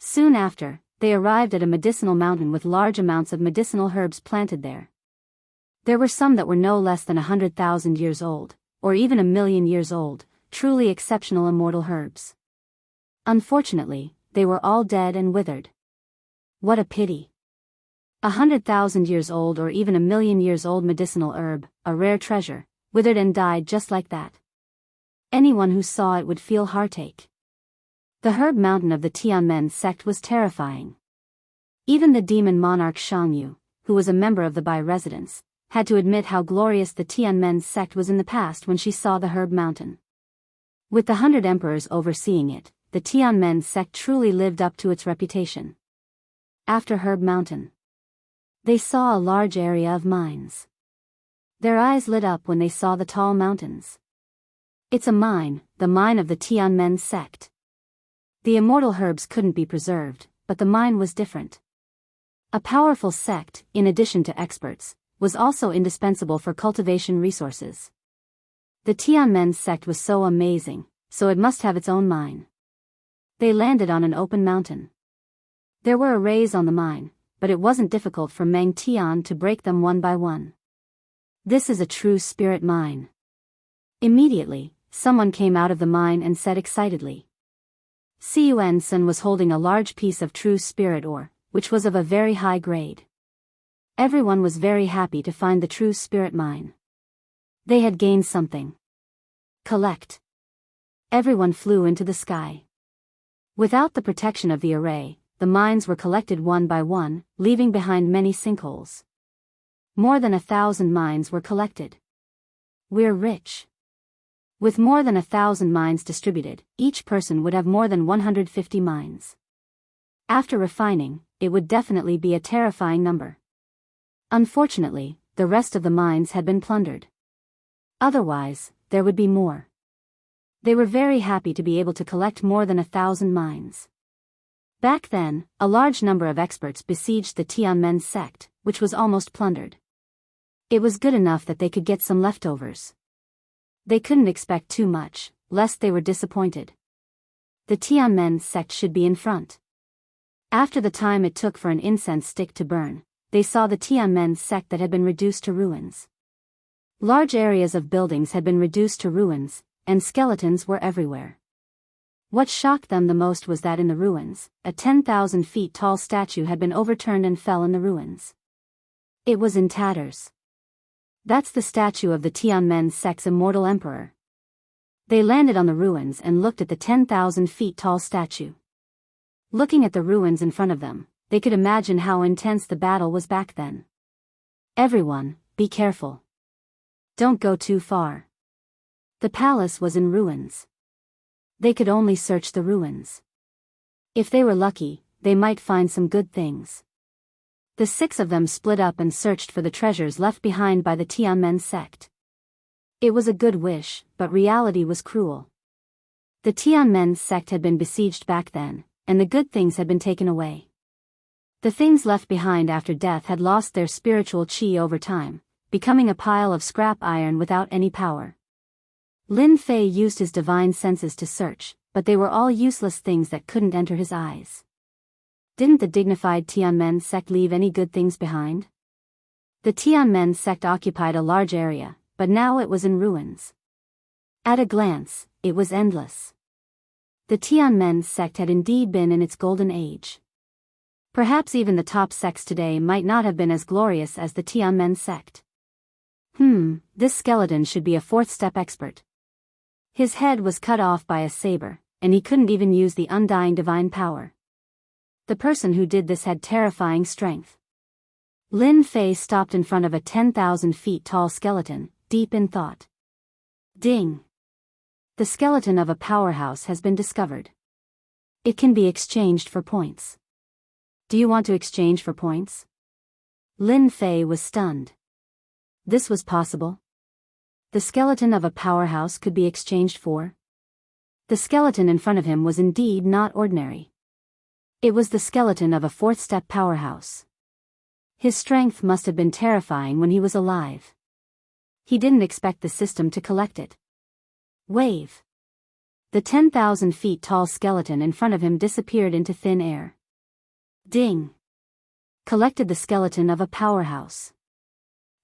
Soon after, they arrived at a medicinal mountain with large amounts of medicinal herbs planted there. There were some that were no less than 100,000 years old, or even 1,000,000 years old, truly exceptional immortal herbs. Unfortunately, they were all dead and withered. What a pity. 100,000 years old or even 1,000,000 years old medicinal herb, a rare treasure, withered and died just like that. Anyone who saw it would feel heartache. The herb mountain of the Tianmen sect was terrifying. Even the demon monarch Xianghu, who was a member of the Bai residence, had to admit how glorious the Tianmen sect was in the past when she saw the herb mountain. With the 100 emperors overseeing it, the Tianmen sect truly lived up to its reputation. After Herb Mountain, they saw a large area of mines. Their eyes lit up when they saw the tall mountains. It's a mine, the mine of the Tianmen sect. The immortal herbs couldn't be preserved, but the mine was different. A powerful sect, in addition to experts, was also indispensable for cultivation resources. The Tianmen sect was so amazing, so it must have its own mine. They landed on an open mountain. There were arrays on the mine, but it wasn't difficult for Meng Tian to break them one by one. This is a true spirit mine. Immediately, someone came out of the mine and said excitedly. Yuan-sun was holding a large piece of true spirit ore, which was of a very high grade. Everyone was very happy to find the true spirit mine. They had gained something. Collect. Everyone flew into the sky. Without the protection of the array, the mines were collected one by one, leaving behind many sinkholes. More than 1,000 mines were collected. We're rich. With more than 1,000 mines distributed, each person would have more than 150 mines. After refining, it would definitely be a terrifying number. Unfortunately, the rest of the mines had been plundered. Otherwise, there would be more. They were very happy to be able to collect more than 1,000 mines. Back then, a large number of experts besieged the Tianmen sect, which was almost plundered. It was good enough that they could get some leftovers. They couldn't expect too much, lest they were disappointed. The Tianmen sect should be in front. After the time it took for an incense stick to burn, they saw the Tianmen sect that had been reduced to ruins. Large areas of buildings had been reduced to ruins, and skeletons were everywhere. What shocked them the most was that in the ruins, a 10,000 feet tall statue had been overturned and fell in the ruins. It was in tatters. That's the statue of the Tianmen sect's immortal emperor. They landed on the ruins and looked at the 10,000 feet tall statue. Looking at the ruins in front of them, they could imagine how intense the battle was back then. Everyone, be careful. Don't go too far. The palace was in ruins. They could only search the ruins. If they were lucky, they might find some good things. The 6 of them split up and searched for the treasures left behind by the Tianmen sect. It was a good wish, but reality was cruel. The Tianmen sect had been besieged back then, and the good things had been taken away. The things left behind after death had lost their spiritual qi over time, becoming a pile of scrap iron without any power. Lin Fei used his divine senses to search, but they were all useless things that couldn't enter his eyes. Didn't the dignified Tianmen sect leave any good things behind? The Tianmen sect occupied a large area, but now it was in ruins. At a glance, it was endless. The Tianmen sect had indeed been in its golden age. Perhaps even the top sects today might not have been as glorious as the Tianmen sect. This skeleton should be a 4th step expert. His head was cut off by a saber, and he couldn't even use the undying divine power. The person who did this had terrifying strength. Lin Fei stopped in front of a 10,000 feet tall skeleton, deep in thought. Ding! The skeleton of a powerhouse has been discovered. It can be exchanged for points. Do you want to exchange for points? Lin Fei was stunned. This was possible? The skeleton of a powerhouse could be exchanged for? The skeleton in front of him was indeed not ordinary. It was the skeleton of a 4th step powerhouse. His strength must have been terrifying when he was alive. He didn't expect the system to collect it. Wave. The 10,000 feet tall skeleton in front of him disappeared into thin air. Ding! Collected the skeleton of a powerhouse.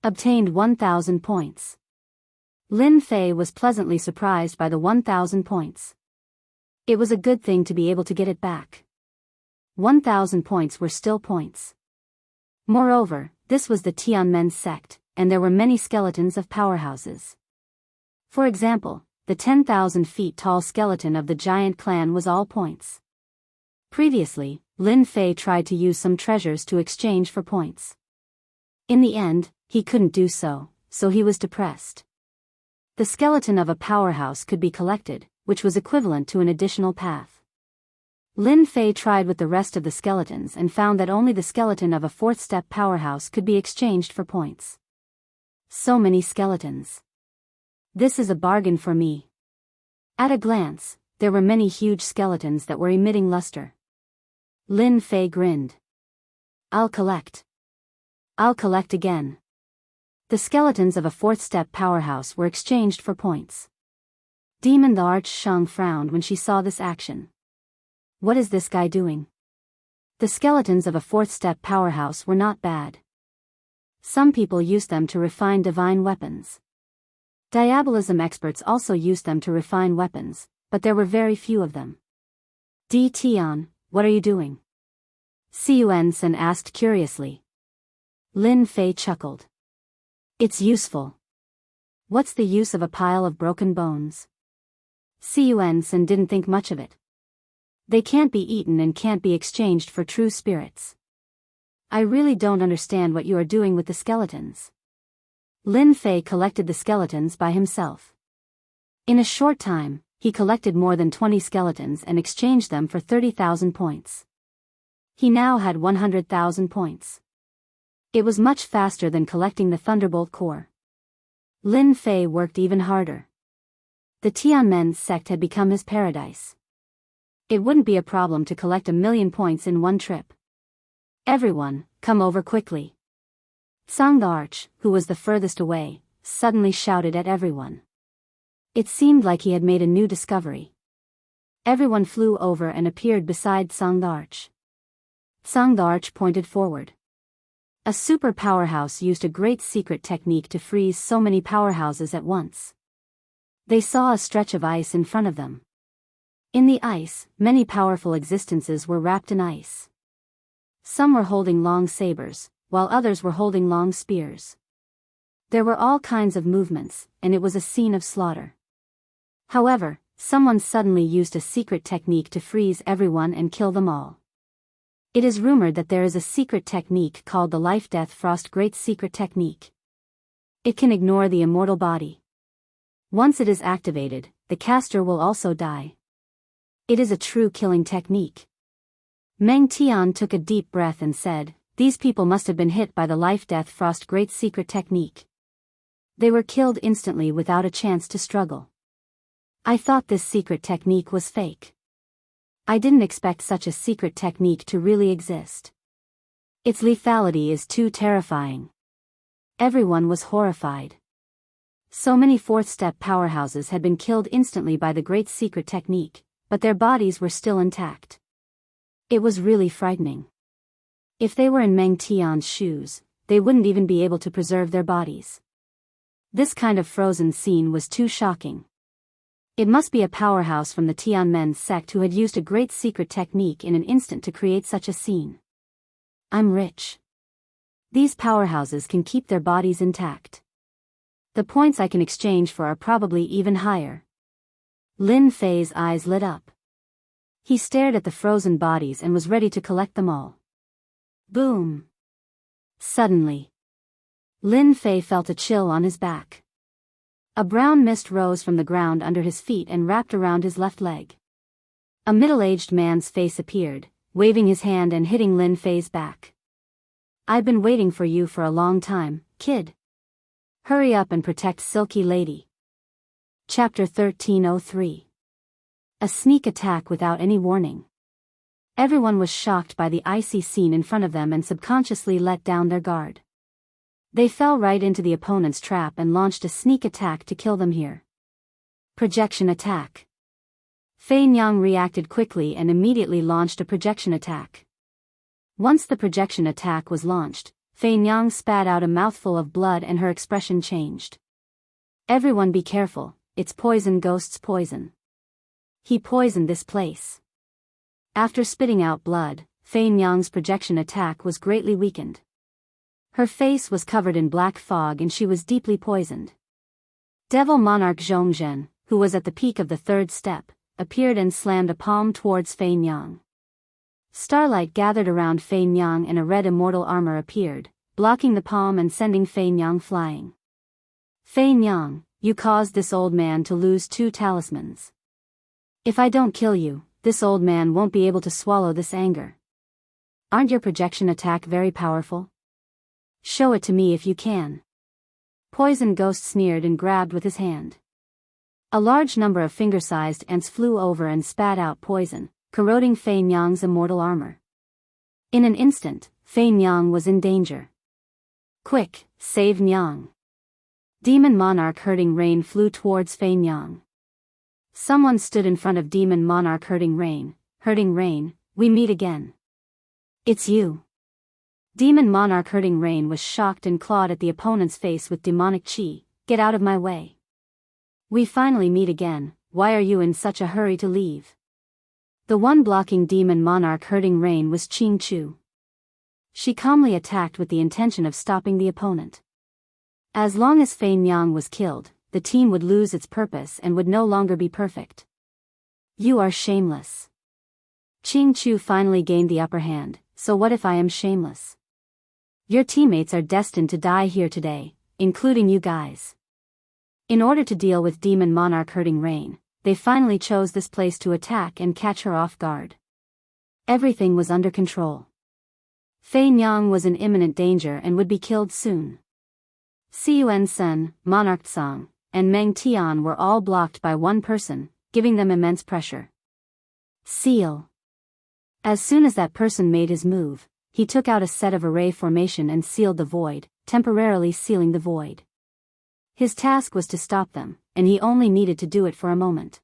Obtained 1,000 points. Lin Fei was pleasantly surprised by the 1,000 points. It was a good thing to be able to get it back. 1,000 points were still points. Moreover, this was the Tianmen sect, and there were many skeletons of powerhouses. For example, the 10,000 feet tall skeleton of the giant clan was all points. Previously, Lin Fei tried to use some treasures to exchange for points. In the end, he couldn't do so, so he was depressed. The skeleton of a powerhouse could be collected, which was equivalent to an additional path. Lin Fei tried with the rest of the skeletons and found that only the skeleton of a fourth-step powerhouse could be exchanged for points. So many skeletons. This is a bargain for me. At a glance, there were many huge skeletons that were emitting luster. Lin Fei grinned. I'll collect. I'll collect again. The skeletons of a fourth-step powerhouse were exchanged for points. Demon the Arch-Shang frowned when she saw this action. What is this guy doing? The skeletons of a fourth-step powerhouse were not bad. Some people used them to refine divine weapons. Diabolism experts also used them to refine weapons, but there were very few of them. Di Tian, what are you doing? Xianxia asked curiously. Lin Fei chuckled. It's useful. What's the use of a pile of broken bones? Xianxia didn't think much of it. They can't be eaten and can't be exchanged for true spirits. I really don't understand what you are doing with the skeletons. Lin Fei collected the skeletons by himself. In a short time, he collected more than 20 skeletons and exchanged them for 30,000 points. He now had 100,000 points. It was much faster than collecting the Thunderbolt core. Lin Fei worked even harder. The Tianmen sect had become his paradise. It wouldn't be a problem to collect 1,000,000 points in one trip. Everyone, come over quickly. Sang the Arch, who was the furthest away, suddenly shouted at everyone. It seemed like he had made a new discovery. Everyone flew over and appeared beside Sang the Arch. Sang the Arch pointed forward. A super powerhouse used a great secret technique to freeze so many powerhouses at once. They saw a stretch of ice in front of them. In the ice, many powerful existences were wrapped in ice. Some were holding long sabers, while others were holding long spears. There were all kinds of movements, and it was a scene of slaughter. However, someone suddenly used a secret technique to freeze everyone and kill them all. It is rumored that there is a secret technique called the Life-Death Frost Great Secret Technique. It can ignore the immortal body. Once it is activated, the caster will also die. It is a true killing technique. Meng Tian took a deep breath and said, "These people must have been hit by the Life-Death Frost Great Secret Technique. They were killed instantly without a chance to struggle. I thought this secret technique was fake. I didn't expect such a secret technique to really exist. Its lethality is too terrifying." Everyone was horrified. So many fourth-step powerhouses had been killed instantly by the Great Secret Technique, but their bodies were still intact. It was really frightening. If they were in Meng Tian's shoes, they wouldn't even be able to preserve their bodies. This kind of frozen scene was too shocking. It must be a powerhouse from the Tianmen sect who had used a great secret technique in an instant to create such a scene. I'm rich. These powerhouses can keep their bodies intact. The points I can exchange for are probably even higher. Lin Fei's eyes lit up. He stared at the frozen bodies and was ready to collect them all. Boom! Suddenly, Lin Fei felt a chill on his back. A brown mist rose from the ground under his feet and wrapped around his left leg. A middle-aged man's face appeared, waving his hand and hitting Lin Fei's back. I've been waiting for you for a long time, kid. Hurry up and protect Silky Lady. Chapter 1303. A sneak attack without any warning. Everyone was shocked by the icy scene in front of them and subconsciously let down their guard. They fell right into the opponent's trap and launched a sneak attack to kill them here. Projection attack. Fei Nyang reacted quickly and immediately launched a projection attack. Once the projection attack was launched, Fei Nyang spat out a mouthful of blood and her expression changed. Everyone be careful, it's poison ghost's poison. He poisoned this place. After spitting out blood, Fei Nyang's projection attack was greatly weakened. Her face was covered in black fog and she was deeply poisoned. Devil Monarch Zhongzhen, who was at the peak of the third step, appeared and slammed a palm towards Fei Nyang. Starlight gathered around Fei Nyang and a red immortal armor appeared, blocking the palm and sending Fei Nyang flying. Fei Nyang, you caused this old man to lose 2 talismans. If I don't kill you, this old man won't be able to swallow this anger. Aren't your projection attack very powerful? Show it to me if you can. Poison Ghost sneered and grabbed with his hand. A large number of finger-sized ants flew over and spat out poison, corroding Fei Nyang's immortal armor. In an instant, Fei Nyang was in danger. Quick, save Nyang. Demon Monarch Hurting Rain flew towards Fei Nyang. Someone stood in front of Demon Monarch Hurting Rain, we meet again. It's you. Demon Monarch Hurting Rain was shocked and clawed at the opponent's face with demonic chi. Get out of my way. We finally meet again, why are you in such a hurry to leave? The one blocking Demon Monarch Hurting Rain was Qing Chu. She calmly attacked with the intention of stopping the opponent. As long as Fei Nyang was killed, the team would lose its purpose and would no longer be perfect. You are shameless. Qing Chu finally gained the upper hand, so what if I am shameless? Your teammates are destined to die here today, including you guys. In order to deal with Demon Monarch Hurting Rain, they finally chose this place to attack and catch her off guard. Everything was under control. Fei Nyang was in imminent danger and would be killed soon. Xiyuan Sen, Monarch Tsang, and Meng Tian were all blocked by one person, giving them immense pressure. Seal. As soon as that person made his move, he took out a set of array formation and sealed the void, temporarily sealing the void. His task was to stop them, and he only needed to do it for a moment.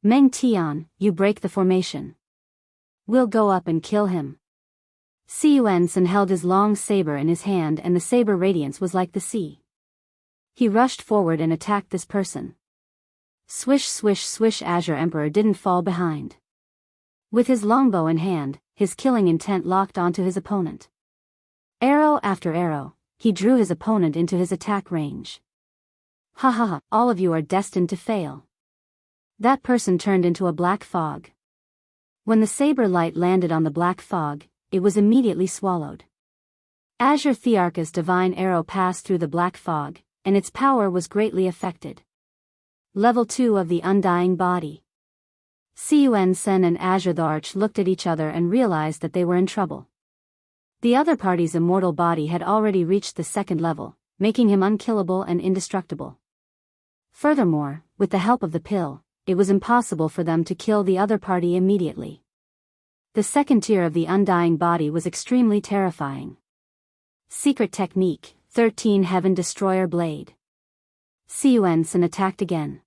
Meng Tian, you break the formation. We'll go up and kill him. Xiyuan Sen held his long saber in his hand and the saber radiance was like the sea. He rushed forward and attacked this person. Swish swish swish, Azure Emperor didn't fall behind. With his longbow in hand, his killing intent locked onto his opponent. Arrow after arrow, he drew his opponent into his attack range. Ha ha ha, all of you are destined to fail. That person turned into a black fog. When the saber light landed on the black fog, it was immediately swallowed. Azure Thearka's divine arrow passed through the black fog, and its power was greatly affected. Level 2 of the Undying Body. Xiyuan Sen and Azure the Arch looked at each other and realized that they were in trouble. The other party's immortal body had already reached the 2nd level, making him unkillable and indestructible. Furthermore, with the help of the pill, it was impossible for them to kill the other party immediately. The 2nd tier of the Undying Body was extremely terrifying. Secret Technique, 13 Heaven Destroyer Blade. Xiyuan Sen attacked again.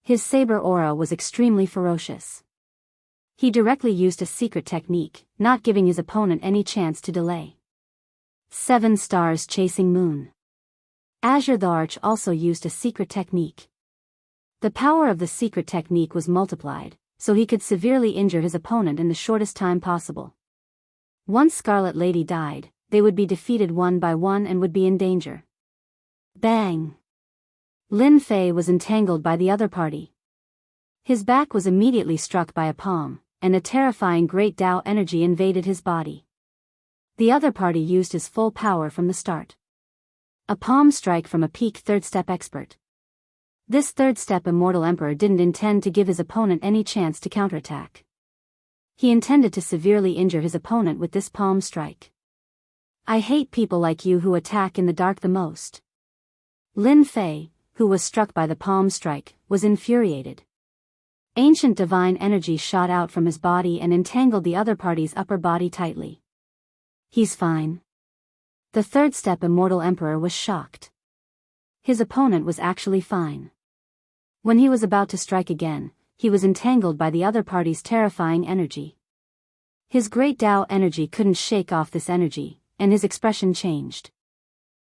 His saber aura was extremely ferocious. He directly used a secret technique, not giving his opponent any chance to delay. 7 Stars Chasing Moon. Azure the Arch also used a secret technique. The power of the secret technique was multiplied, so he could severely injure his opponent in the shortest time possible. Once Scarlet Lady died, they would be defeated one by one and would be in danger. Bang! Lin Fei was entangled by the other party. His back was immediately struck by a palm, and a terrifying great Tao energy invaded his body. The other party used his full power from the start. A palm strike from a peak 3rd step expert. This 3rd step Immortal Emperor didn't intend to give his opponent any chance to counterattack. He intended to severely injure his opponent with this palm strike. I hate people like you who attack in the dark the most. Lin Fei, who was struck by the palm strike, was infuriated. Ancient divine energy shot out from his body and entangled the other party's upper body tightly. He's fine. The 3rd step Immortal Emperor was shocked. His opponent was actually fine. When he was about to strike again, he was entangled by the other party's terrifying energy. His great Tao energy couldn't shake off this energy, and his expression changed.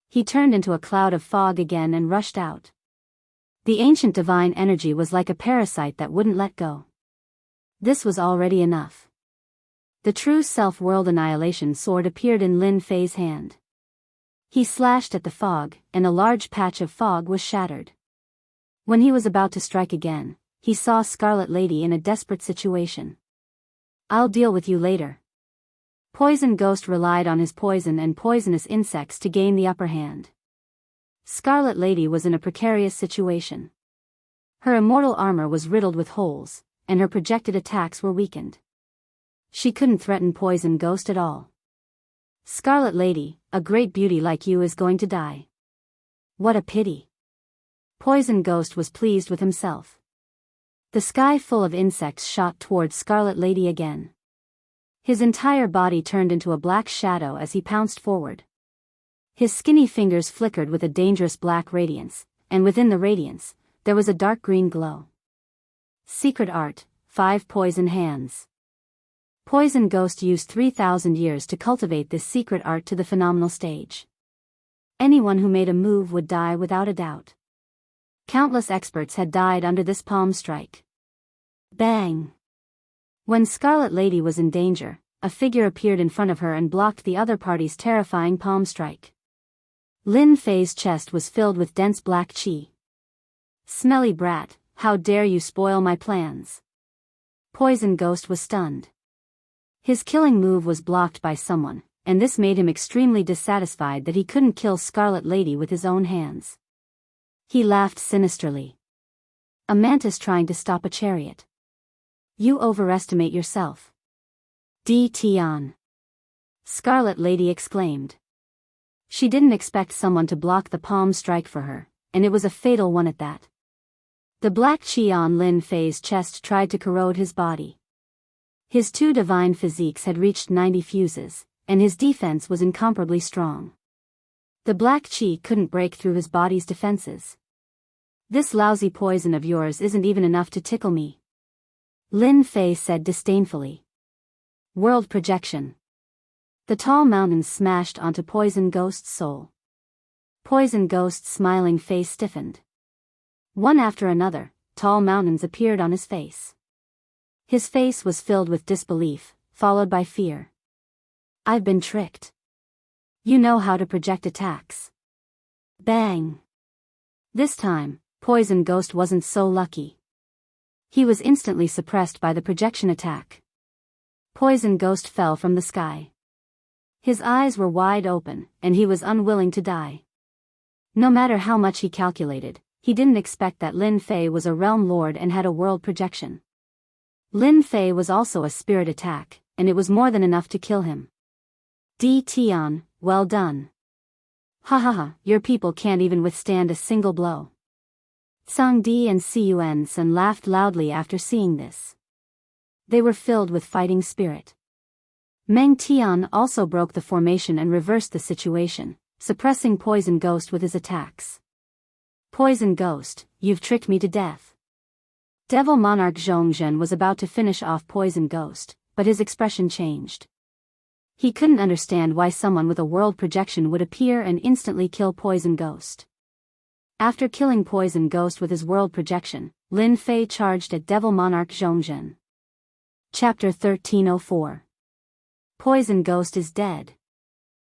He turned into a cloud of fog again and rushed out. The ancient divine energy was like a parasite that wouldn't let go. This was already enough. The true self-world annihilation sword appeared in Lin Fei's hand. He slashed at the fog, and a large patch of fog was shattered. When he was about to strike again, he saw Scarlet Lady in a desperate situation. "I'll deal with you later." Poison Ghost relied on his poison and poisonous insects to gain the upper hand. Scarlet Lady was in a precarious situation. Her immortal armor was riddled with holes, and her projected attacks were weakened. She couldn't threaten Poison Ghost at all. "Scarlet Lady, a great beauty like you is going to die. What a pity." Poison Ghost was pleased with himself. The sky full of insects shot towards Scarlet Lady again. His entire body turned into a black shadow as he pounced forward. His skinny fingers flickered with a dangerous black radiance, and within the radiance, there was a dark green glow. Secret Art, 5 Poison Hands. Poison Ghost used 3,000 years to cultivate this secret art to the phenomenal stage. Anyone who made a move would die without a doubt. Countless experts had died under this palm strike. Bang! When Scarlet Lady was in danger, a figure appeared in front of her and blocked the other party's terrifying palm strike. Lin Fei's chest was filled with dense black qi. "Smelly brat, how dare you spoil my plans?" Poison Ghost was stunned. His killing move was blocked by someone, and this made him extremely dissatisfied that he couldn't kill Scarlet Lady with his own hands. He laughed sinisterly. A mantis trying to stop a chariot. "You overestimate yourself." "Di Tian!" Scarlet Lady exclaimed. She didn't expect someone to block the palm strike for her, and it was a fatal one at that. The black qi on Lin Fei's chest tried to corrode his body. His 2 divine physiques had reached 90 fuses, and his defense was incomparably strong. The black qi couldn't break through his body's defenses. "This lousy poison of yours isn't even enough to tickle me," Lin Fei said disdainfully. World projection. The tall mountains smashed onto Poison Ghost's soul. Poison Ghost's smiling face stiffened. One after another, tall mountains appeared on his face. His face was filled with disbelief, followed by fear. "I've been tricked. You know how to project attacks." Bang! This time, Poison Ghost wasn't so lucky. He was instantly suppressed by the projection attack. Poison Ghost fell from the sky. His eyes were wide open, and he was unwilling to die. No matter how much he calculated, he didn't expect that Lin Fei was a realm lord and had a world projection. Lin Fei was also a spirit attack, and it was more than enough to kill him. "Di Tian, well done. Ha ha ha, your people can't even withstand a single blow." Sang Di and Cun Sen laughed loudly after seeing this. They were filled with fighting spirit. Meng Tian also broke the formation and reversed the situation, suppressing Poison Ghost with his attacks. "Poison Ghost, you've tricked me to death." Devil Monarch Zhongzhen was about to finish off Poison Ghost, but his expression changed. He couldn't understand why someone with a world projection would appear and instantly kill Poison Ghost. After killing Poison Ghost with his world projection, Lin Fei charged at Devil Monarch Zhongzhen. Chapter 1304. Poison Ghost is dead.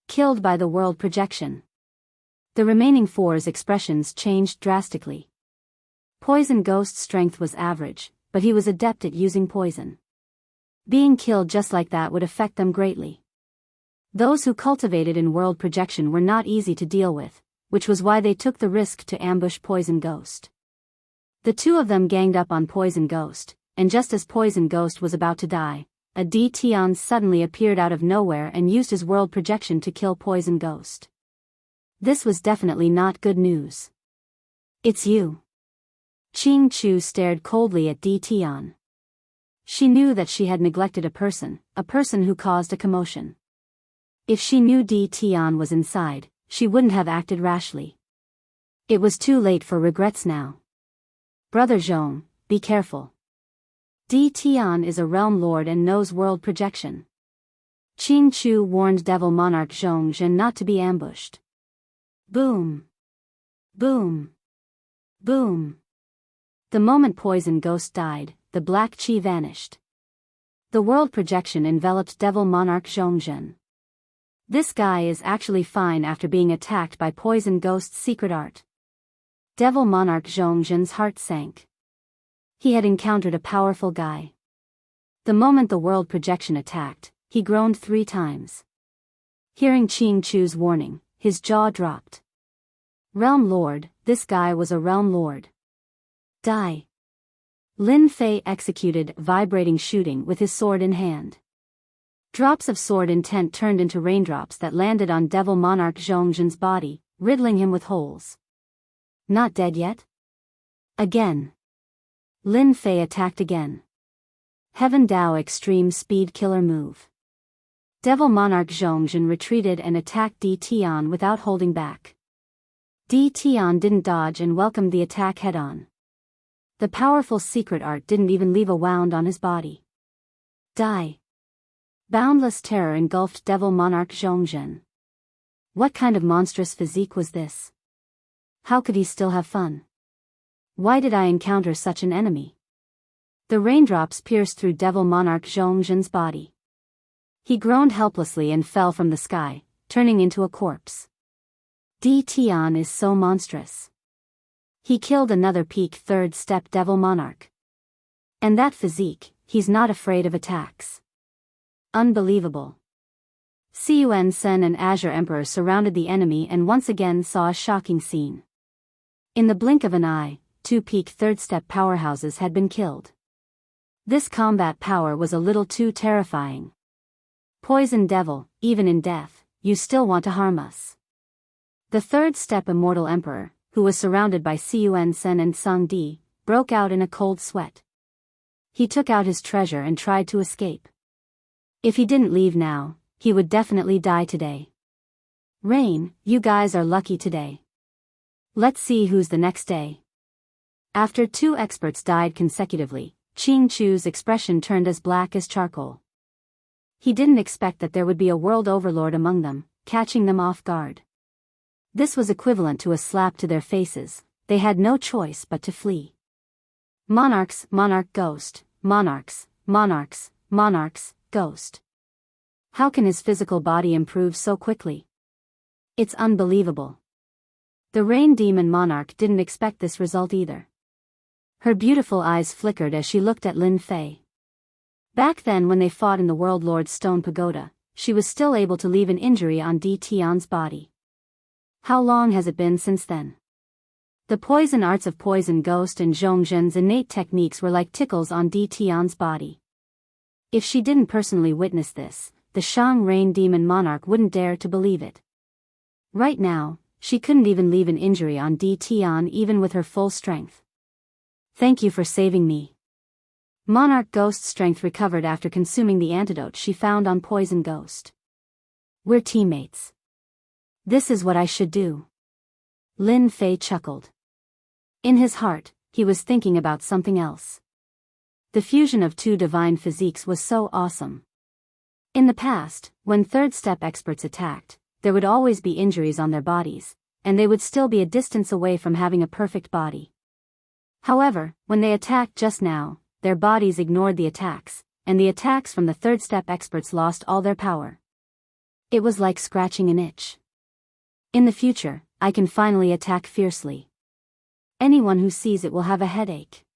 Killed by the world projection. The remaining 4's expressions changed drastically. Poison Ghost's strength was average, but he was adept at using poison. Being killed just like that would affect them greatly. Those who cultivated in world projection were not easy to deal with, which was why they took the risk to ambush Poison Ghost. The 2 of them ganged up on Poison Ghost, and just as Poison Ghost was about to die, a Di Tian suddenly appeared out of nowhere and used his world projection to kill Poison Ghost. This was definitely not good news. "It's you." Qing Chu stared coldly at Di Tian. She knew that she had neglected a person who caused a commotion. If she knew Di Tian was inside, she wouldn't have acted rashly. It was too late for regrets now. "Brother Zhong, be careful. Di Tian is a realm lord and knows world projection. Qing Chu warned Devil Monarch Zhongzhen not to be ambushed. Boom. Boom. Boom. The moment Poison Ghost died, the black chi vanished. The world projection enveloped Devil Monarch Zhongzhen. This guy is actually fine after being attacked by Poison Ghost's secret art. Devil Monarch Zhongzhen's heart sank. He had encountered a powerful guy. The moment the world projection attacked, he groaned 3 times. Hearing Qing Chu's warning, his jaw dropped. Realm Lord, this guy was a Realm Lord. Die. Lin Fei executed vibrating shooting with his sword in hand. Drops of sword intent turned into raindrops that landed on Devil Monarch Zhongzhen's body, riddling him with holes. Not dead yet? Again. Lin Fei attacked again. Heaven Dao Extreme Speed Killer Move. Devil Monarch Zhongzhen retreated and attacked Di Tian without holding back. Di Tian didn't dodge and welcomed the attack head-on. The powerful secret art didn't even leave a wound on his body. Die. Boundless terror engulfed Devil Monarch Zhongzhen. What kind of monstrous physique was this? How could he still have fun? Why did I encounter such an enemy? The raindrops pierced through Devil Monarch Zhongzhen's body. He groaned helplessly and fell from the sky, turning into a corpse. Di Tian is so monstrous. He killed another peak 3rd step Devil Monarch. And that physique, he's not afraid of attacks. Unbelievable. Cun Sen and Azure Emperor surrounded the enemy and once again saw a shocking scene. In the blink of an eye, 2 peak 3rd step powerhouses had been killed. This combat power was a little too terrifying. Poison Devil, even in death, you still want to harm us. The 3rd step Immortal Emperor, who was surrounded by Cun Sen and Song Di, broke out in a cold sweat. He took out his treasure and tried to escape. If he didn't leave now, he would definitely die today. Rain, you guys are lucky today. Let's see who's the next day. After 2 experts died consecutively, Qing Chu's expression turned as black as charcoal. He didn't expect that there would be a world overlord among them, catching them off guard. This was equivalent to a slap to their faces. They had no choice but to flee. Monarchs, Monarch Ghost, Monarchs, Monarchs, Monarchs, Ghost. How can his physical body improve so quickly? It's unbelievable. The Rain Demon Monarch didn't expect this result either. Her beautiful eyes flickered as she looked at Lin Fei. Back then when they fought in the World Lord's Stone Pagoda, she was still able to leave an injury on Di Tian's body. How long has it been since then? The poison arts of Poison Ghost and Zhongzhen's innate techniques were like tickles on Di Tian's body. If she didn't personally witness this, the Shang Rain Demon Monarch wouldn't dare to believe it. Right now, she couldn't even leave an injury on Di Tian even with her full strength. Thank you for saving me. Monarch Ghost's strength recovered after consuming the antidote she found on Poison Ghost. We're teammates. This is what I should do. Lin Fei chuckled. In his heart, he was thinking about something else. The fusion of 2 divine physiques was so awesome. In the past, when 3rd step experts attacked, there would always be injuries on their bodies, and they would still be a distance away from having a perfect body. However, when they attacked just now, their bodies ignored the attacks, and the attacks from the 3rd step experts lost all their power. It was like scratching an itch. In the future, I can finally attack fiercely. Anyone who sees it will have a headache.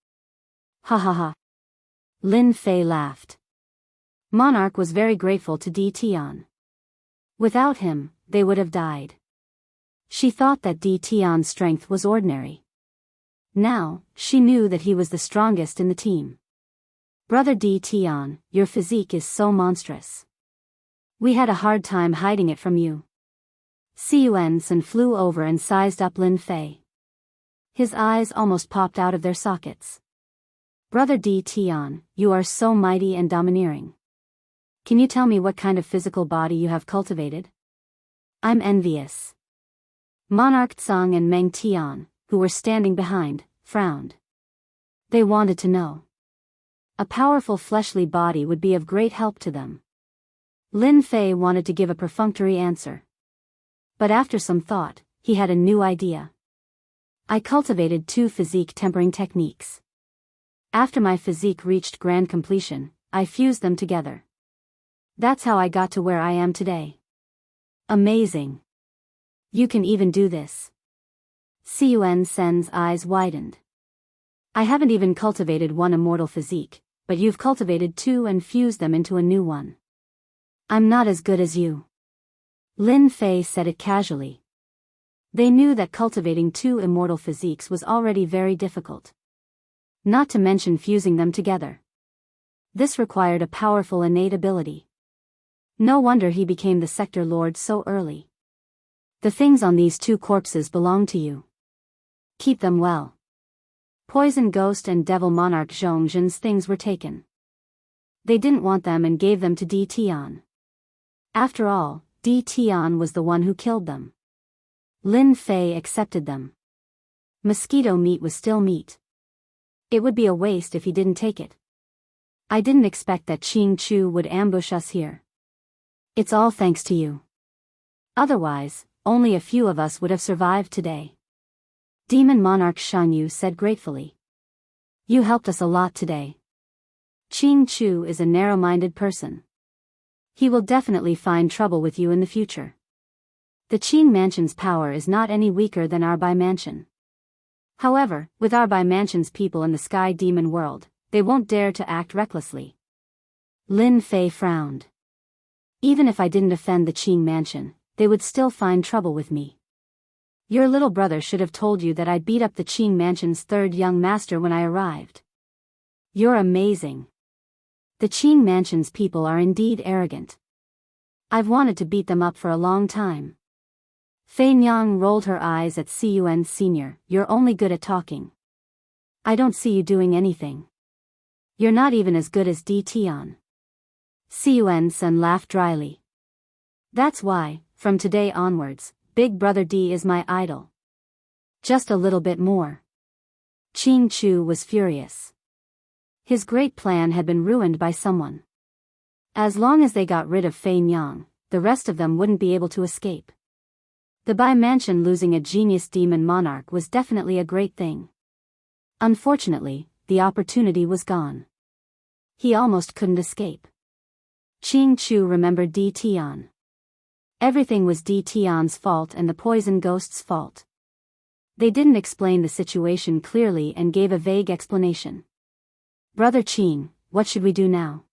Ha ha ha. Lin Fei laughed. Monarch was very grateful to Di Tian. Without him, they would have died. She thought that Di Tian's strength was ordinary. Now, she knew that he was the strongest in the team. Brother Di Tian, your physique is so monstrous. We had a hard time hiding it from you. Cun Sen flew over and sized up Lin Fei. His eyes almost popped out of their sockets. Brother Di Tian, you are so mighty and domineering. Can you tell me what kind of physical body you have cultivated? I'm envious. Monarch Tsang and Meng Tian, who were standing behind, frowned. They wanted to know. A powerful fleshly body would be of great help to them. Lin Fei wanted to give a perfunctory answer. But after some thought, he had a new idea. I cultivated 2 physique tempering techniques. After my physique reached grand completion, I fused them together. That's how I got to where I am today. Amazing. You can even do this. Cun Sen's eyes widened. I haven't even cultivated 1 immortal physique, but you've cultivated 2 and fused them into a new one. I'm not as good as you. Lin Fei said it casually. They knew that cultivating 2 immortal physiques was already very difficult. Not to mention fusing them together. This required a powerful innate ability. No wonder he became the sector lord so early. The things on these 2 corpses belong to you. Keep them well. Poison Ghost and Devil Monarch Zhongjin's things were taken. They didn't want them and gave them to Di Tian. After all, Di Tian was the one who killed them. Lin Fei accepted them. Mosquito meat was still meat. It would be a waste if he didn't take it. I didn't expect that Qing Chu would ambush us here. It's all thanks to you. Otherwise, only a few of us would have survived today. Demon Monarch Shanyu said gratefully. You helped us a lot today. Qing Chu is a narrow-minded person. He will definitely find trouble with you in the future. The Qing Mansion's power is not any weaker than our Bai Mansion. However, with our Bai Mansion's people in the Sky Demon world, they won't dare to act recklessly. Lin Fei frowned. Even if I didn't offend the Qing Mansion, they would still find trouble with me. Your little brother should have told you that I'd beat up the Qing Mansion's 3rd young master when I arrived. You're amazing. The Qing Mansion's people are indeed arrogant. I've wanted to beat them up for a long time. Fei Nyang rolled her eyes at Cun Sr. You're only good at talking. I don't see you doing anything. You're not even as good as Di Tian. Cun Sen laughed dryly. That's why, from today onwards, Big Brother D is my idol. Just a little bit more. Qing Chu was furious. His great plan had been ruined by someone. As long as they got rid of Fei Nyang, the rest of them wouldn't be able to escape. The Bai Mansion losing a genius demon monarch was definitely a great thing. Unfortunately, the opportunity was gone. He almost couldn't escape. Qing Chu remembered Di Tian. Everything was Di Tian's fault and the poison ghost's fault. They didn't explain the situation clearly and gave a vague explanation. Brother Qing, what should we do now?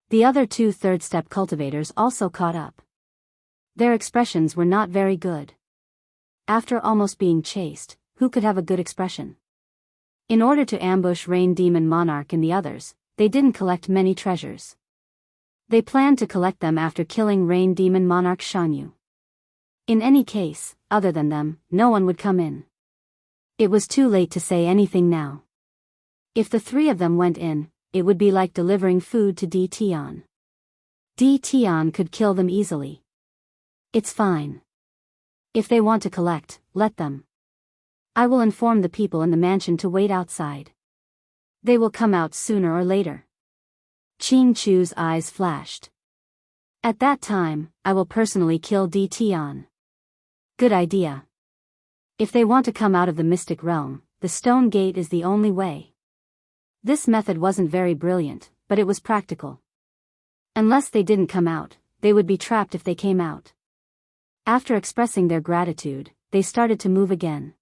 The other 2 third-step cultivators also caught up. Their expressions were not very good. After almost being chased, who could have a good expression? In order to ambush Rain Demon Monarch and the others, they didn't collect many treasures. They planned to collect them after killing Rain Demon Monarch Shanyu. In any case, other than them, no one would come in. It was too late to say anything now. If the 3 of them went in, it would be like delivering food to Di Tian. Di Tian could kill them easily. It's fine. If they want to collect, let them. I will inform the people in the mansion to wait outside. They will come out sooner or later. Qing Chu's eyes flashed. At that time, I will personally kill Di Tian. Good idea. If they want to come out of the mystic realm, the stone gate is the only way. This method wasn't very brilliant, but it was practical. Unless they didn't come out, they would be trapped if they came out. After expressing their gratitude, they started to move again.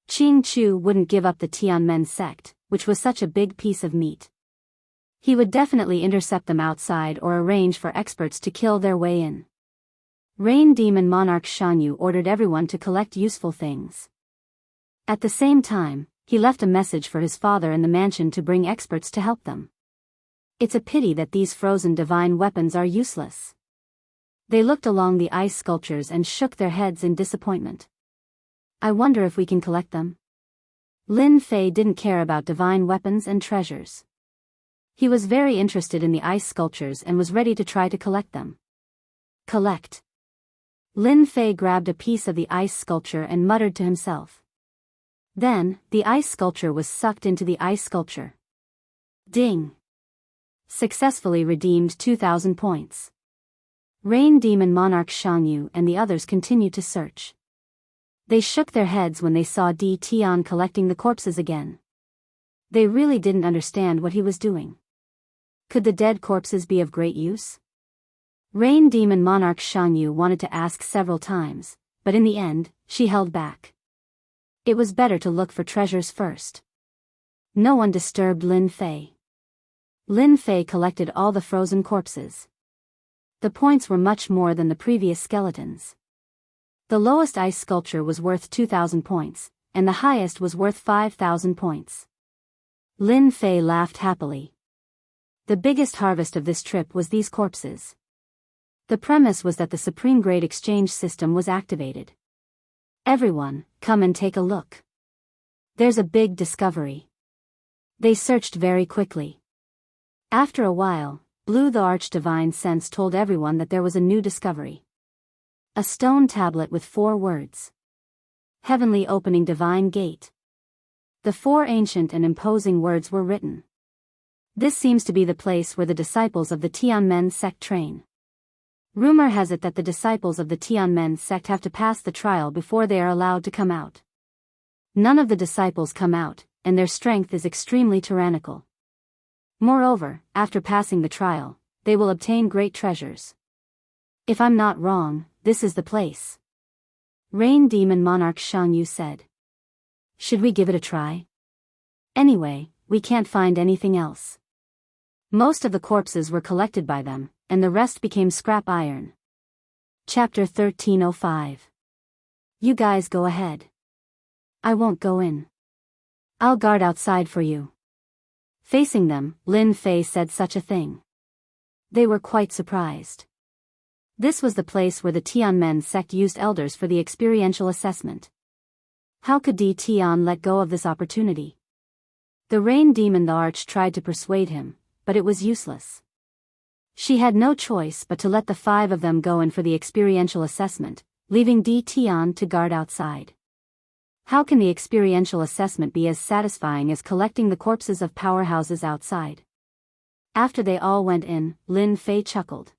Qing Chu wouldn't give up the Tianmen sect, which was such a big piece of meat. He would definitely intercept them outside or arrange for experts to kill their way in. Rain Demon Monarch Shanyu ordered everyone to collect useful things. At the same time, he left a message for his father in the mansion to bring experts to help them. It's a pity that these frozen divine weapons are useless. They looked along the ice sculptures and shook their heads in disappointment. I wonder if we can collect them? Lin Fei didn't care about divine weapons and treasures. He was very interested in the ice sculptures and was ready to try to collect them. Collect. Lin Fei grabbed a piece of the ice sculpture and muttered to himself. Then, the ice sculpture was sucked into the ice sculpture. Ding. Successfully redeemed 2,000 points. Rain Demon Monarch Xianxia and the others continued to search. They shook their heads when they saw Di Tian collecting the corpses again. They really didn't understand what he was doing. Could the dead corpses be of great use? Rain Demon Monarch Xianxia wanted to ask several times, but in the end, she held back. It was better to look for treasures first. No one disturbed Lin Fei. Lin Fei collected all the frozen corpses. The points were much more than the previous skeletons. The lowest ice sculpture was worth 2,000 points, and the highest was worth 5,000 points. Lin Fei laughed happily. The biggest harvest of this trip was these corpses. The premise was that the Supreme Grade exchange system was activated. Everyone, come and take a look. There's a big discovery. They searched very quickly. After a while, Blue the Archdivine Sense told everyone that there was a new discovery. A stone tablet with 4 words. Heavenly Opening Divine Gate. The 4 ancient and imposing words were written. This seems to be the place where the disciples of the Tianmen sect train. Rumor has it that the disciples of the Tianmen sect have to pass the trial before they are allowed to come out. None of the disciples come out, and their strength is extremely tyrannical. Moreover, after passing the trial, they will obtain great treasures. If I'm not wrong, this is the place. Rain Demon Monarch Xianxia said. Should we give it a try? Anyway, we can't find anything else. Most of the corpses were collected by them, and the rest became scrap iron. Chapter 1305. You guys go ahead. I won't go in. I'll guard outside for you. Facing them, Lin Fei said such a thing. They were quite surprised. This was the place where the Tianmen sect used elders for the experiential assessment. How could Di Tian let go of this opportunity? The Rain Demon the Arch tried to persuade him, but it was useless. She had no choice but to let the 5 of them go in for the experiential assessment, leaving Di Tian to guard outside. How can the experiential assessment be as satisfying as collecting the corpses of powerhouses outside? After they all went in, Lin Fei chuckled.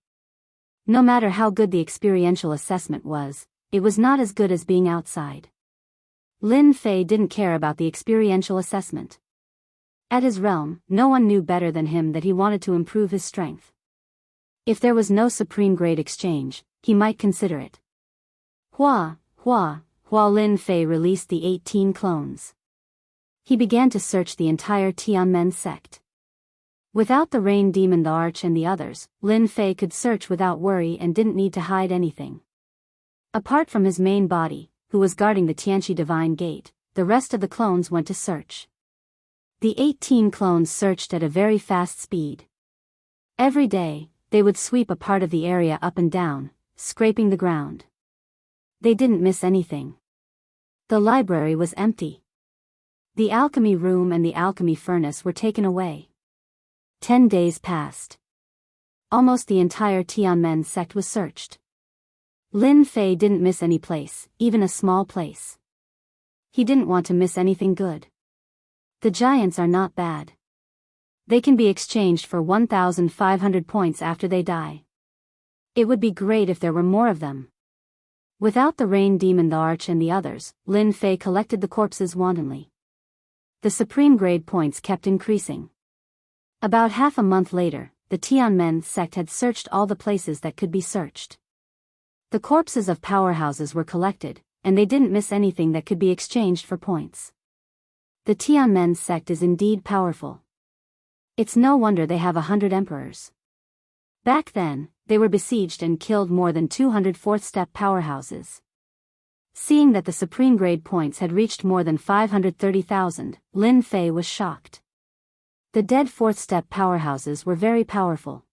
No matter how good the experiential assessment was, it was not as good as being outside. Lin Fei didn't care about the experiential assessment. At his realm, no one knew better than him that he wanted to improve his strength. If there was no supreme grade exchange, he might consider it. Hua Lin Fei released the 18 clones. He began to search the entire Tianmen sect. Without the Rain Demon the Arch and the others, Lin Fei could search without worry and didn't need to hide anything. Apart from his main body, who was guarding the Tianqi Divine Gate, the rest of the clones went to search. The 18 clones searched at a very fast speed. Every day, they would sweep a part of the area up and down, scraping the ground. They didn't miss anything. The library was empty. The alchemy room and the alchemy furnace were taken away. 10 days passed. Almost the entire Tianmen sect was searched. Lin Fei didn't miss any place, even a small place. He didn't want to miss anything good. The giants are not bad. They can be exchanged for 1,500 points after they die. It would be great if there were more of them. Without the Rain Demon the Arch and the others, Lin Fei collected the corpses wantonly. The supreme grade points kept increasing. About half a month later, the Tianmen sect had searched all the places that could be searched. The corpses of powerhouses were collected, and they didn't miss anything that could be exchanged for points. The Tianmen sect is indeed powerful. It's no wonder they have 100 emperors. Back then, they were besieged and killed more than 200 fourth-step powerhouses. Seeing that the supreme grade points had reached more than 530,000, Lin Fei was shocked. The dead fourth-step powerhouses were very powerful.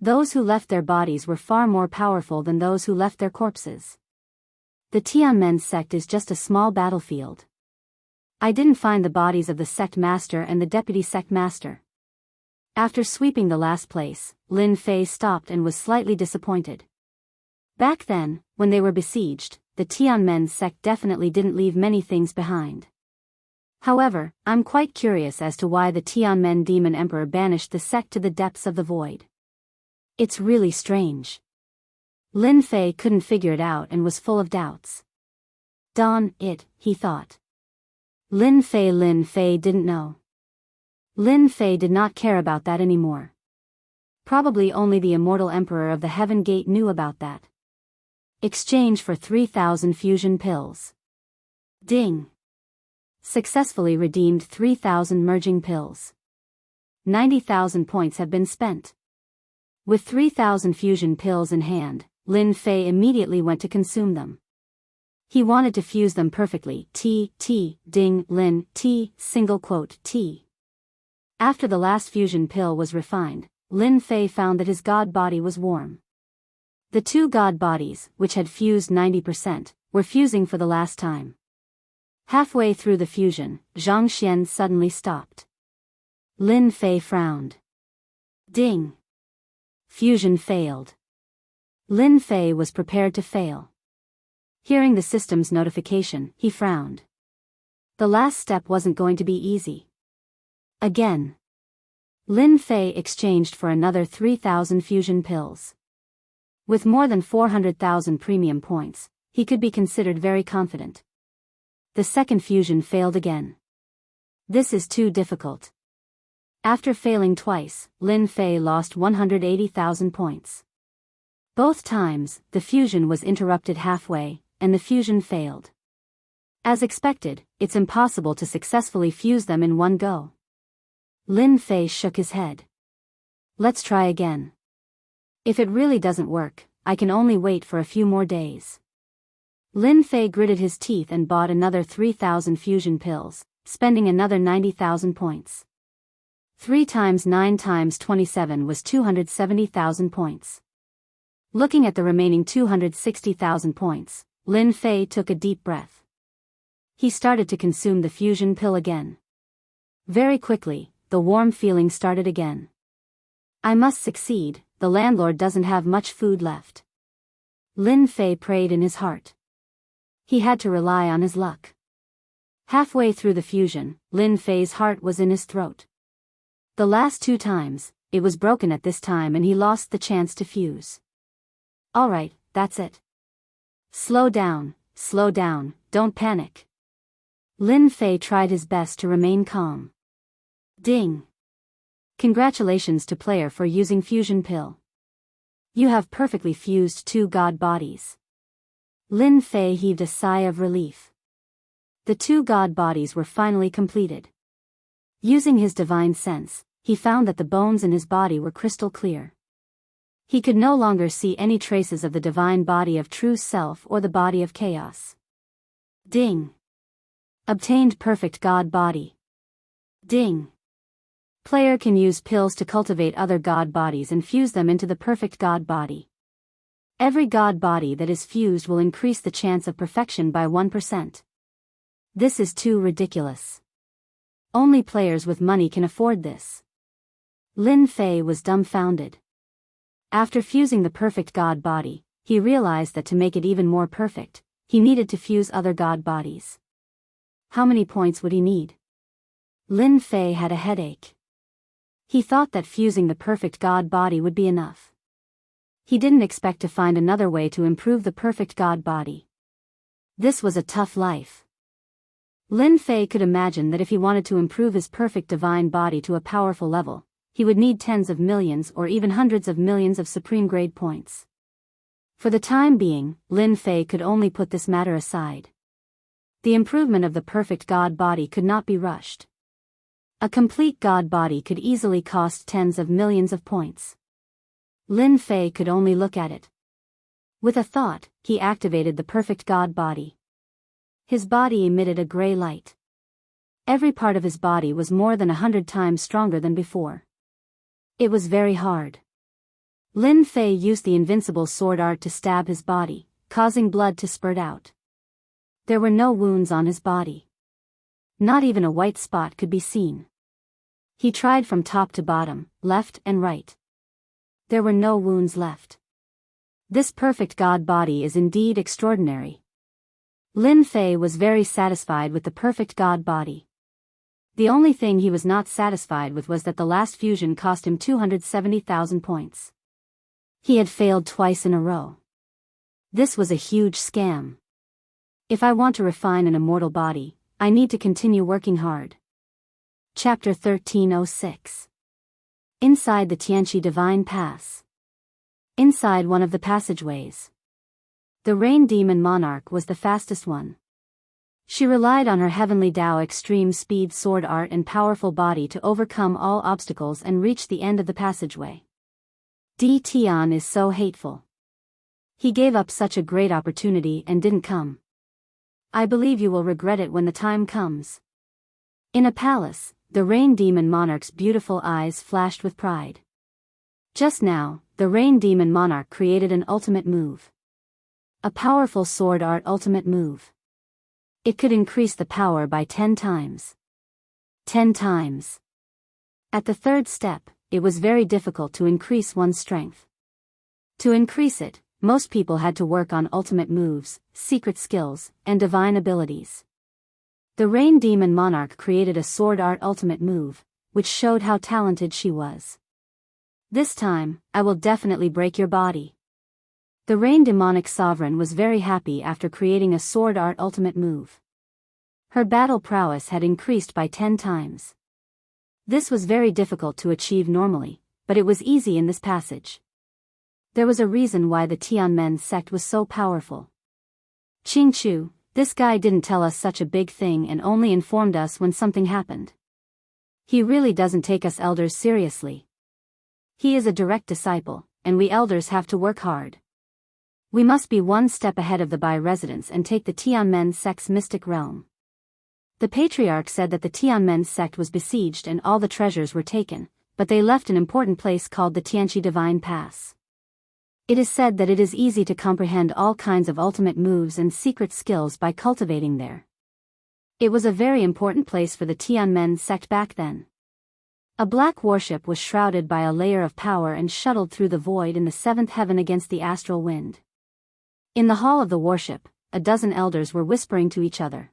Those who left their bodies were far more powerful than those who left their corpses. The Tianmen sect is just a small battlefield. I didn't find the bodies of the sect master and the deputy sect master. After sweeping the last place, Lin Fei stopped and was slightly disappointed. Back then, when they were besieged, the Tianmen sect definitely didn't leave many things behind. However, I'm quite curious as to why the Tianmen demon emperor banished the sect to the depths of the void. It's really strange. Lin Fei couldn't figure it out and was full of doubts. He thought. Lin Fei didn't know. Lin Fei did not care about that anymore. Probably only the immortal emperor of the Heaven Gate knew about that. Exchange for 3,000 fusion pills. Ding. Successfully redeemed 3,000 merging pills. 90,000 points have been spent. With 3,000 fusion pills in hand, Lin Fei immediately went to consume them. He wanted to fuse them perfectly. Ding, Lin, single quote, T. After the last fusion pill was refined, Lin Fei found that his god body was warm. The two god bodies, which had fused 90%, were fusing for the last time. Halfway through the fusion, Zhang Xian suddenly stopped. Lin Fei frowned. Ding. Fusion failed. Lin Fei was prepared to fail. Hearing the system's notification, he frowned. The last step wasn't going to be easy. Again. Lin Fei exchanged for another 3,000 fusion pills. With more than 400,000 premium points, he could be considered very confident. The second fusion failed again. This is too difficult. After failing twice, Lin Fei lost 180,000 points. Both times, the fusion was interrupted halfway, and the fusion failed. As expected, it's impossible to successfully fuse them in one go. Lin Fei shook his head. Let's try again. If it really doesn't work, I can only wait for a few more days. Lin Fei gritted his teeth and bought another 3,000 fusion pills, spending another 90,000 points. 3 times 9 times 27 was 270,000 points. Looking at the remaining 260,000 points, Lin Fei took a deep breath. He started to consume the fusion pill again. Very quickly, the warm feeling started again. I must succeed, the landlord doesn't have much food left. Lin Fei prayed in his heart. He had to rely on his luck. Halfway through the fusion, Lin Fei's heart was in his throat. The last 2 times, it was broken at this time and he lost the chance to fuse. Alright, that's it. Slow down, don't panic. Lin Fei tried his best to remain calm. Ding. Congratulations to player for using fusion pill. You have perfectly fused 2 god bodies. Lin Fei heaved a sigh of relief. The 2 god bodies were finally completed. Using his divine sense, he found that the bones in his body were crystal clear. He could no longer see any traces of the divine body of true self or the body of chaos. Ding. Obtained perfect god body. Ding. Player can use pills to cultivate other god bodies and fuse them into the perfect god body. Every god body that is fused will increase the chance of perfection by 1%. This is too ridiculous. Only players with money can afford this. Lin Fei was dumbfounded. After fusing the perfect god body, he realized that to make it even more perfect, he needed to fuse other god bodies. How many points would he need? Lin Fei had a headache. He thought that fusing the perfect god body would be enough. He didn't expect to find another way to improve the perfect god body. This was a tough life. Lin Fei could imagine that if he wanted to improve his perfect divine body to a powerful level, he would need tens of millions or even hundreds of millions of supreme grade points. For the time being, Lin Fei could only put this matter aside. The improvement of the perfect god body could not be rushed. A complete god body could easily cost tens of millions of points. Lin Fei could only look at it. With a thought, he activated the perfect god body. His body emitted a gray light. Every part of his body was more than 100 times stronger than before. It was very hard. Lin Fei used the invincible sword art to stab his body, causing blood to spurt out. There were no wounds on his body. Not even a white spot could be seen. He tried from top to bottom, left and right. There were no wounds left. This perfect god body is indeed extraordinary. Lin Fei was very satisfied with the perfect god body. The only thing he was not satisfied with was that the last fusion cost him 270,000 points. He had failed twice in a row. This was a huge scam. If I want to refine an immortal body, I need to continue working hard. Chapter 1306. Inside the Tianqi Divine Pass. Inside one of the passageways. The Rain Demon Monarch was the fastest one. She relied on her heavenly Dao extreme speed sword art and powerful body to overcome all obstacles and reach the end of the passageway. Di Tian is so hateful. He gave up such a great opportunity and didn't come. I believe you will regret it when the time comes. In a palace, the Rain Demon Monarch's beautiful eyes flashed with pride. Just now, the Rain Demon Monarch created an ultimate move. A powerful sword art ultimate move. It could increase the power by 10 times. 10 times. At the third step, it was very difficult to increase one's strength. To increase it, most people had to work on ultimate moves, secret skills, and divine abilities. The Rain Demon Monarch created a sword art ultimate move, which showed how talented she was. This time, I will definitely break your body. The Rain Demonic Sovereign was very happy after creating a sword art ultimate move. Her battle prowess had increased by 10 times. This was very difficult to achieve normally, but it was easy in this passage. There was a reason why the Tianmen sect was so powerful. Qingchu, this guy didn't tell us such a big thing and only informed us when something happened. He really doesn't take us elders seriously. He is a direct disciple, and we elders have to work hard. We must be one step ahead of the Bai residents and take the Tianmen sect's mystic realm. The patriarch said that the Tianmen sect was besieged and all the treasures were taken, but they left an important place called the Tianqi Divine Pass. It is said that it is easy to comprehend all kinds of ultimate moves and secret skills by cultivating there. It was a very important place for the Tianmen sect back then. A black warship was shrouded by a layer of power and shuttled through the void in the seventh heaven against the astral wind. In the hall of the warship, a dozen elders were whispering to each other.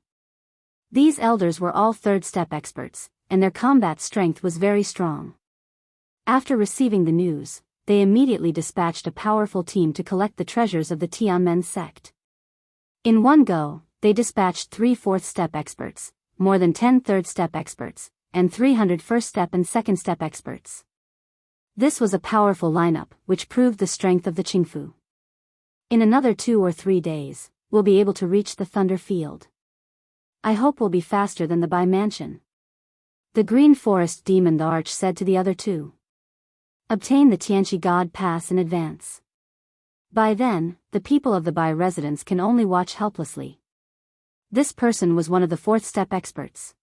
These elders were all third-step experts, and their combat strength was very strong. After receiving the news, they immediately dispatched a powerful team to collect the treasures of the Tianmen sect. In one go, they dispatched 3 fourth-step experts, more than 10 third-step experts, and 300 first-step and second-step experts. This was a powerful lineup, which proved the strength of the Qingfu. In another 2 or 3 days, we'll be able to reach the Thunder Field. I hope we'll be faster than the Bai Mansion. The Green Forest Demon the Arch said to the other 2. Obtain the Tianqi God Pass in advance. By then, the people of the Bai residence can only watch helplessly. This person was one of the fourth-step experts.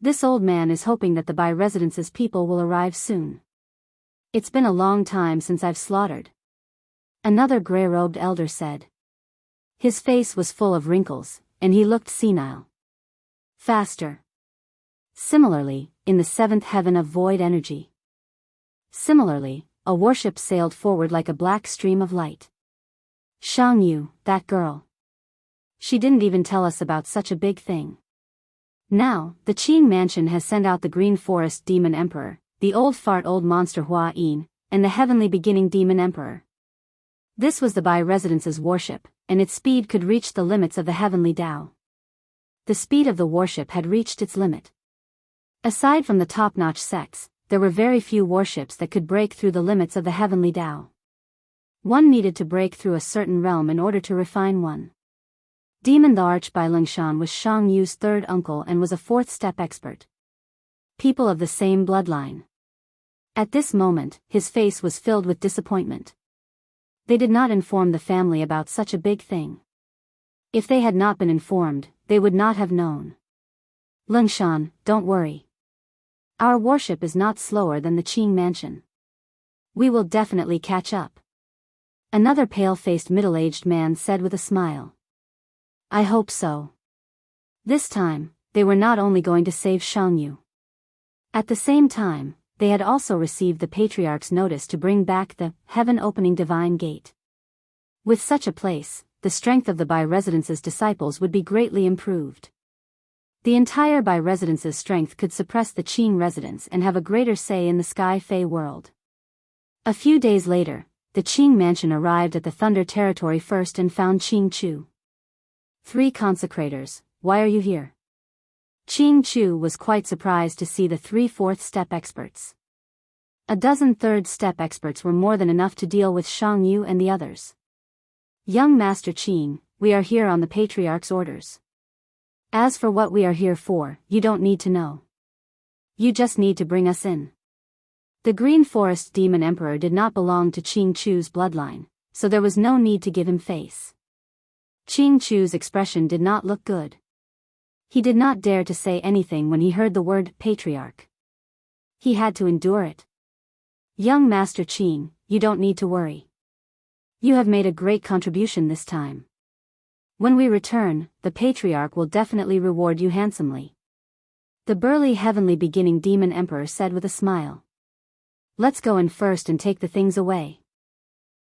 This old man is hoping that the Bai residence's people will arrive soon. It's been a long time since I've slaughtered. Another gray-robed elder said. His face was full of wrinkles, and he looked senile. Faster. Similarly, in the seventh heaven of void energy. Similarly, a warship sailed forward like a black stream of light. Xiangyu, that girl. She didn't even tell us about such a big thing. Now, the Qing Mansion has sent out the Green Forest Demon Emperor, the old monster Hua Yin, and the Heavenly Beginning Demon Emperor. This was the Bai residence's warship, and its speed could reach the limits of the heavenly Dao. The speed of the warship had reached its limit. Aside from the top-notch sects, there were very few warships that could break through the limits of the heavenly Dao. One needed to break through a certain realm in order to refine one. Demon the Arch by Lingshan was Shang Yu's third uncle and was a fourth-step expert. People of the same bloodline. At this moment, his face was filled with disappointment. They did not inform the family about such a big thing. If they had not been informed, they would not have known. Lingshan, don't worry. Our warship is not slower than the Qing Mansion. We will definitely catch up. Another pale-faced middle-aged man said with a smile. I hope so. This time, they were not only going to save Shangyu. At the same time, they had also received the Patriarch's notice to bring back the heaven-opening divine gate. With such a place, the strength of the Bai residence's disciples would be greatly improved. The entire Bai residence's strength could suppress the Qing residence and have a greater say in the Sky Fey world. A few days later, the Qing mansion arrived at the Thunder territory first and found Qing Chu. 3 consecrators, why are you here? Qing Chu was quite surprised to see the 3 fourth-step experts. A dozen third-step experts were more than enough to deal with Shang Yu and the others. Young Master Qing, we are here on the Patriarch's orders. As for what we are here for, you don't need to know. You just need to bring us in. The Green Forest Demon Emperor did not belong to Qing Chu's bloodline, so there was no need to give him face. Qing Chu's expression did not look good. He did not dare to say anything when he heard the word Patriarch. He had to endure it. Young Master Qing, you don't need to worry. You have made a great contribution this time. When we return, the Patriarch will definitely reward you handsomely. The burly heavenly beginning Demon Emperor said with a smile. Let's go in first and take the things away.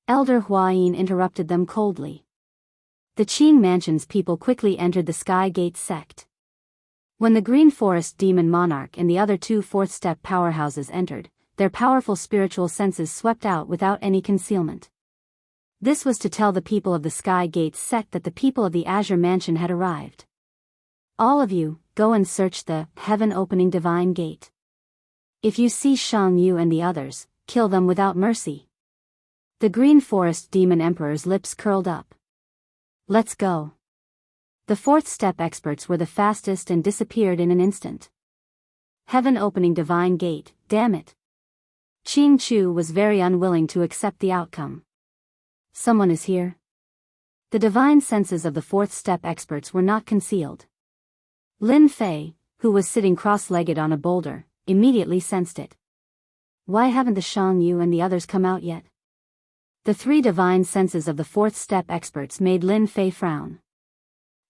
Elder Huayin interrupted them coldly. The Qing mansion's people quickly entered the Sky Gate sect. When the Green Forest Demon Monarch and the other 2 fourth-step powerhouses entered, their powerful spiritual senses swept out without any concealment. This was to tell the people of the Sky Gate sect that the people of the Azure Mansion had arrived. All of you, go and search the heaven-opening divine gate. If you see Shang Yu and the others, kill them without mercy. The Green Forest Demon Emperor's lips curled up. Let's go. The fourth-step experts were the fastest and disappeared in an instant. Heaven-opening divine gate, damn it. Qing Chu was very unwilling to accept the outcome. Someone is here. The divine senses of the fourth-step experts were not concealed. Lin Fei, who was sitting cross-legged on a boulder, immediately sensed it. Why haven't the Shang Yu and the others come out yet? The 3 divine senses of the fourth-step experts made Lin Fei frown.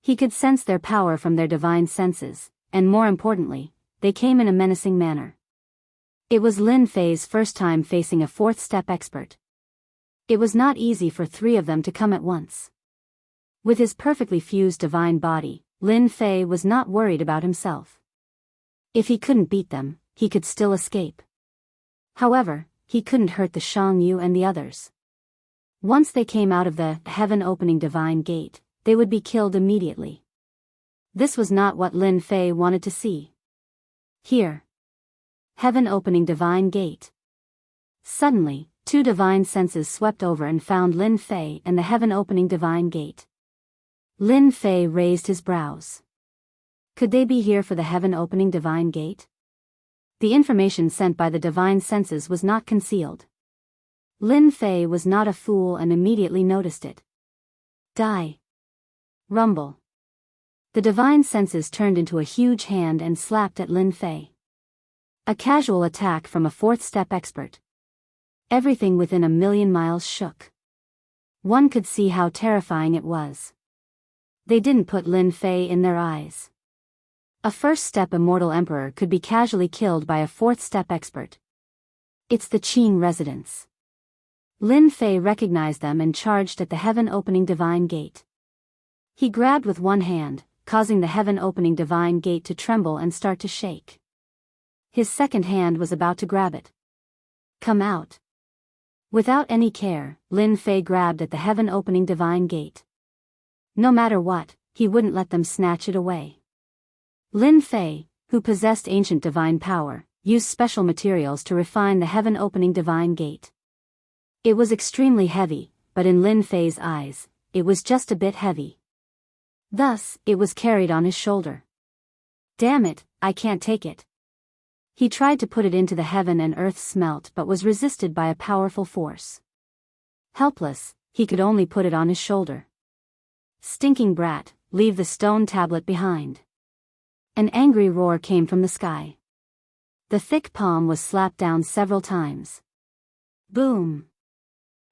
He could sense their power from their divine senses, and more importantly, they came in a menacing manner. It was Lin Fei's first time facing a fourth-step expert. It was not easy for 3 of them to come at once. With his perfectly fused divine body, Lin Fei was not worried about himself. If he couldn't beat them, he could still escape. However, he couldn't hurt the Shang Yu and the others. Once they came out of the heaven-opening divine gate, they would be killed immediately. This was not what Lin Fei wanted to see. Here. Heaven-opening divine gate. Suddenly, 2 divine senses swept over and found Lin Fei and the heaven-opening divine gate. Lin Fei raised his brows. Could they be here for the heaven-opening divine gate? The information sent by the divine senses was not concealed. Lin Fei was not a fool and immediately noticed it. Die. Rumble. The divine senses turned into a huge hand and slapped at Lin Fei. A casual attack from a fourth-step expert. Everything within 1,000,000 miles shook. One could see how terrifying it was. They didn't put Lin Fei in their eyes. A first-step immortal emperor could be casually killed by a fourth-step expert. It's the Qing residents. Lin Fei recognized them and charged at the heaven-opening divine gate. He grabbed with one hand, causing the heaven-opening divine gate to tremble and start to shake. His second hand was about to grab it. Come out. Without any care, Lin Fei grabbed at the heaven-opening divine gate. No matter what, he wouldn't let them snatch it away. Lin Fei, who possessed ancient divine power, used special materials to refine the heaven-opening divine gate. It was extremely heavy, but in Lin Fei's eyes, it was just a bit heavy. Thus, it was carried on his shoulder. Damn it, I can't take it. He tried to put it into the heaven and earth smelt but was resisted by a powerful force. Helpless, he could only put it on his shoulder. Stinking brat, leave the stone tablet behind. An angry roar came from the sky. The thick palm was slapped down several times. Boom.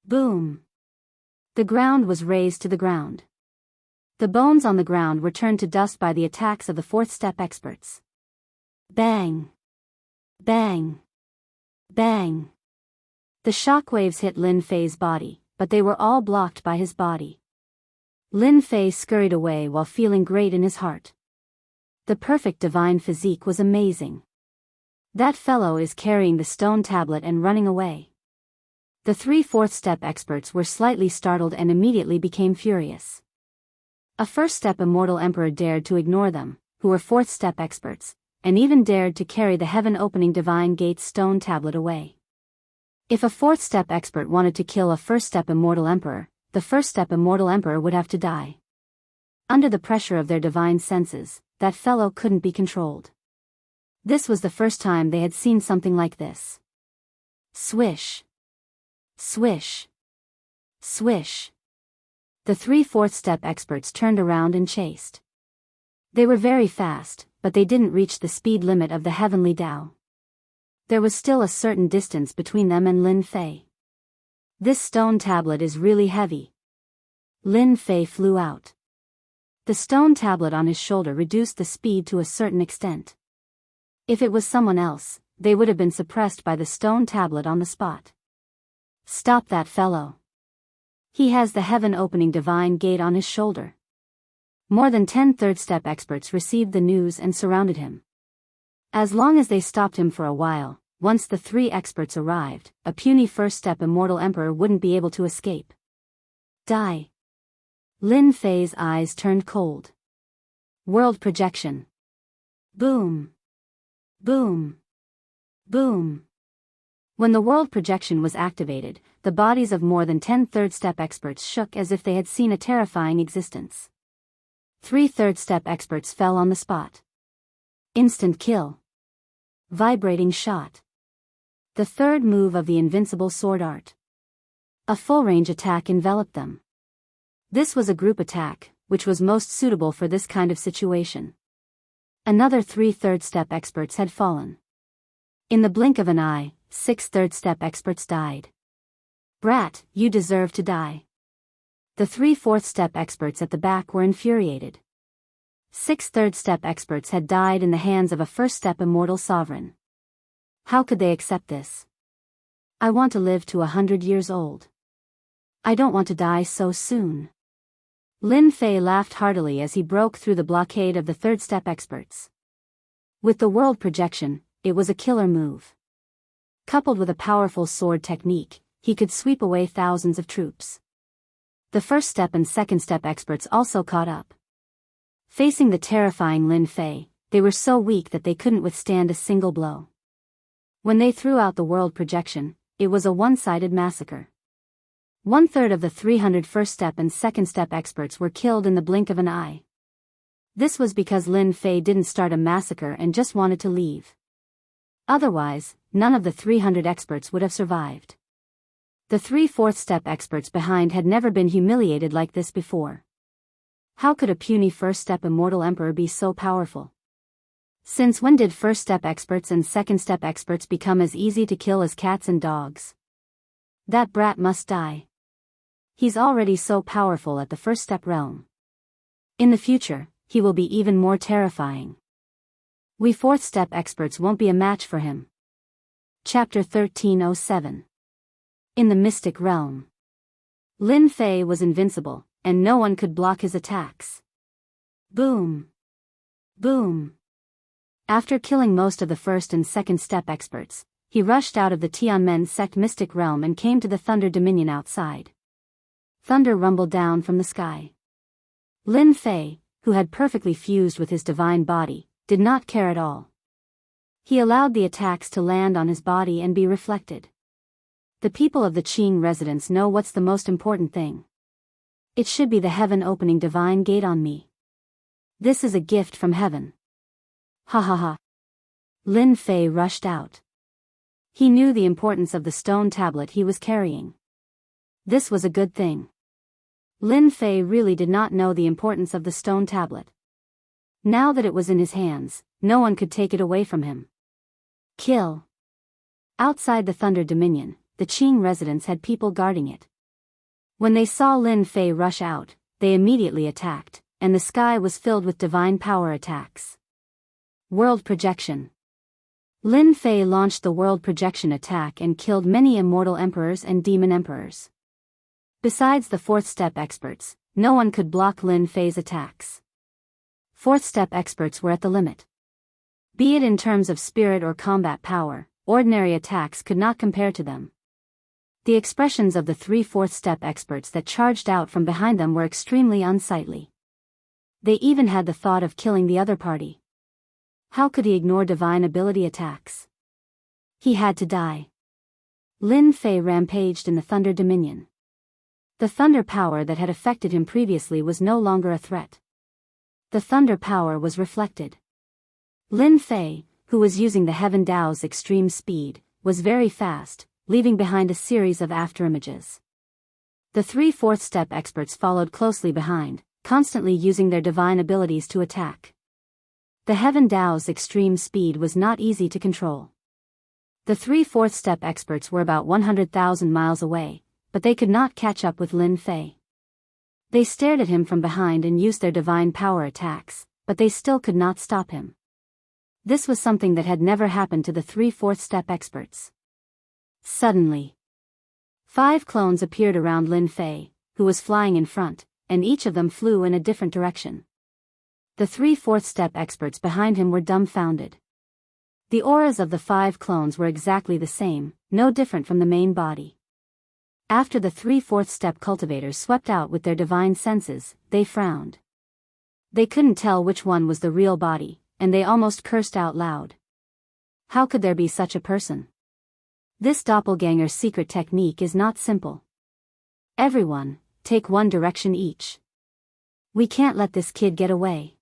Boom. The ground was razed to the ground. The bones on the ground were turned to dust by the attacks of the fourth-step experts. Bang. Bang. Bang. The shockwaves hit Lin Fei's body, but they were all blocked by his body. Lin Fei scurried away while feeling great in his heart. The perfect divine physique was amazing. That fellow is carrying the stone tablet and running away. The 3 fourth step experts were slightly startled and immediately became furious. A first step immortal emperor dared to ignore them, who were 4th step experts, and even dared to carry the heaven-opening divine gate's stone tablet away. If a 4th step expert wanted to kill a first step immortal emperor, the first step immortal emperor would have to die. Under the pressure of their divine senses, that fellow couldn't be controlled. This was the first time they had seen something like this. Swish. Swish. Swish. The 3 fourth step experts turned around and chased. They were very fast, but they didn't reach the speed limit of the heavenly Tao. There was still a certain distance between them and Lin Fei. This stone tablet is really heavy. Lin Fei flew out. The stone tablet on his shoulder reduced the speed to a certain extent. If it was someone else, they would have been suppressed by the stone tablet on the spot. Stop that fellow. He has the heaven-opening divine gate on his shoulder. More than 10 third-step experts received the news and surrounded him. As long as they stopped him for a while, once the 3 experts arrived, a puny first-step immortal emperor wouldn't be able to escape. Die. Lin Fei's eyes turned cold. World projection. Boom. Boom. Boom. When the world projection was activated, the bodies of more than 10 third-step experts shook as if they had seen a terrifying existence. 3 third-step experts fell on the spot. Instant kill. Vibrating shot. The third move of the invincible sword art. A full-range attack enveloped them. This was a group attack, which was most suitable for this kind of situation. Another 3 third-step experts had fallen. In the blink of an eye, 6 third-step experts died. Brat, you deserve to die. The 3 fourth-step experts at the back were infuriated. 6 third-step experts had died in the hands of a first-step immortal sovereign. How could they accept this? I want to live to 100 years old. I don't want to die so soon. Lin Fei laughed heartily as he broke through the blockade of the third-step experts. With the world projection, it was a killer move. Coupled with a powerful sword technique, he could sweep away thousands of troops. The first step and second step experts also caught up. Facing the terrifying Lin Fei, they were so weak that they couldn't withstand a single blow. When they threw out the world projection, it was a one-sided massacre. 1/3 of the 300 first step and second step experts were killed in the blink of an eye. This was because Lin Fei didn't start a massacre and just wanted to leave. Otherwise, none of the 300 experts would have survived. The 3 fourth step experts behind had never been humiliated like this before. How could a puny first step immortal emperor be so powerful? Since when did first step experts and second step experts become as easy to kill as cats and dogs? That brat must die. He's already so powerful at the first step realm. In the future, he will be even more terrifying. We fourth step experts won't be a match for him. Chapter 1307. In the mystic realm. Lin Fei was invincible, and no one could block his attacks. Boom. Boom. After killing most of the first and second step experts, he rushed out of the Tianmen sect mystic realm and came to the Thunder Dominion outside. Thunder rumbled down from the sky. Lin Fei, who had perfectly fused with his divine body, did not care at all. He allowed the attacks to land on his body and be reflected. The people of the Qing residence know what's the most important thing. It should be the heaven-opening divine gate on me. This is a gift from heaven. Ha ha ha. Lin Fei rushed out. He knew the importance of the stone tablet he was carrying. This was a good thing. Lin Fei really did not know the importance of the stone tablet. Now that it was in his hands, no one could take it away from him. Kill. Outside the Thunder Dominion, the Qing residents had people guarding it. When they saw Lin Fei rush out, they immediately attacked, and the sky was filled with divine power attacks. World projection. Lin Fei launched the world projection attack and killed many immortal emperors and demon emperors. Besides the fourth step experts, no one could block Lin Fei's attacks. Fourth step experts were at the limit. Be it in terms of spirit or combat power, ordinary attacks could not compare to them. The expressions of the 3 fourth step experts that charged out from behind them were extremely unsightly. They even had the thought of killing the other party. How could he ignore divine ability attacks? He had to die. Lin Fei rampaged in the Thunder Dominion. The thunder power that had affected him previously was no longer a threat. The thunder power was reflected. Lin Fei, who was using the Heaven Dao's extreme speed, was very fast, leaving behind a series of afterimages. The 3 fourth step experts followed closely behind, constantly using their divine abilities to attack. The Heaven Dao's extreme speed was not easy to control. The 3 fourth step experts were about 100,000 miles away, but they could not catch up with Lin Fei. They stared at him from behind and used their divine power attacks, but they still could not stop him. This was something that had never happened to the 3 fourth step experts. Suddenly, 5 clones appeared around Lin Fei, who was flying in front, and each of them flew in a different direction. The 3 fourth step experts behind him were dumbfounded. The auras of the 5 clones were exactly the same, no different from the main body. After the 3 fourth step cultivators swept out with their divine senses, they frowned. They couldn't tell which one was the real body, and they almost cursed out loud. How could there be such a person? This doppelganger secret technique is not simple. Everyone, take one direction each. We can't let this kid get away.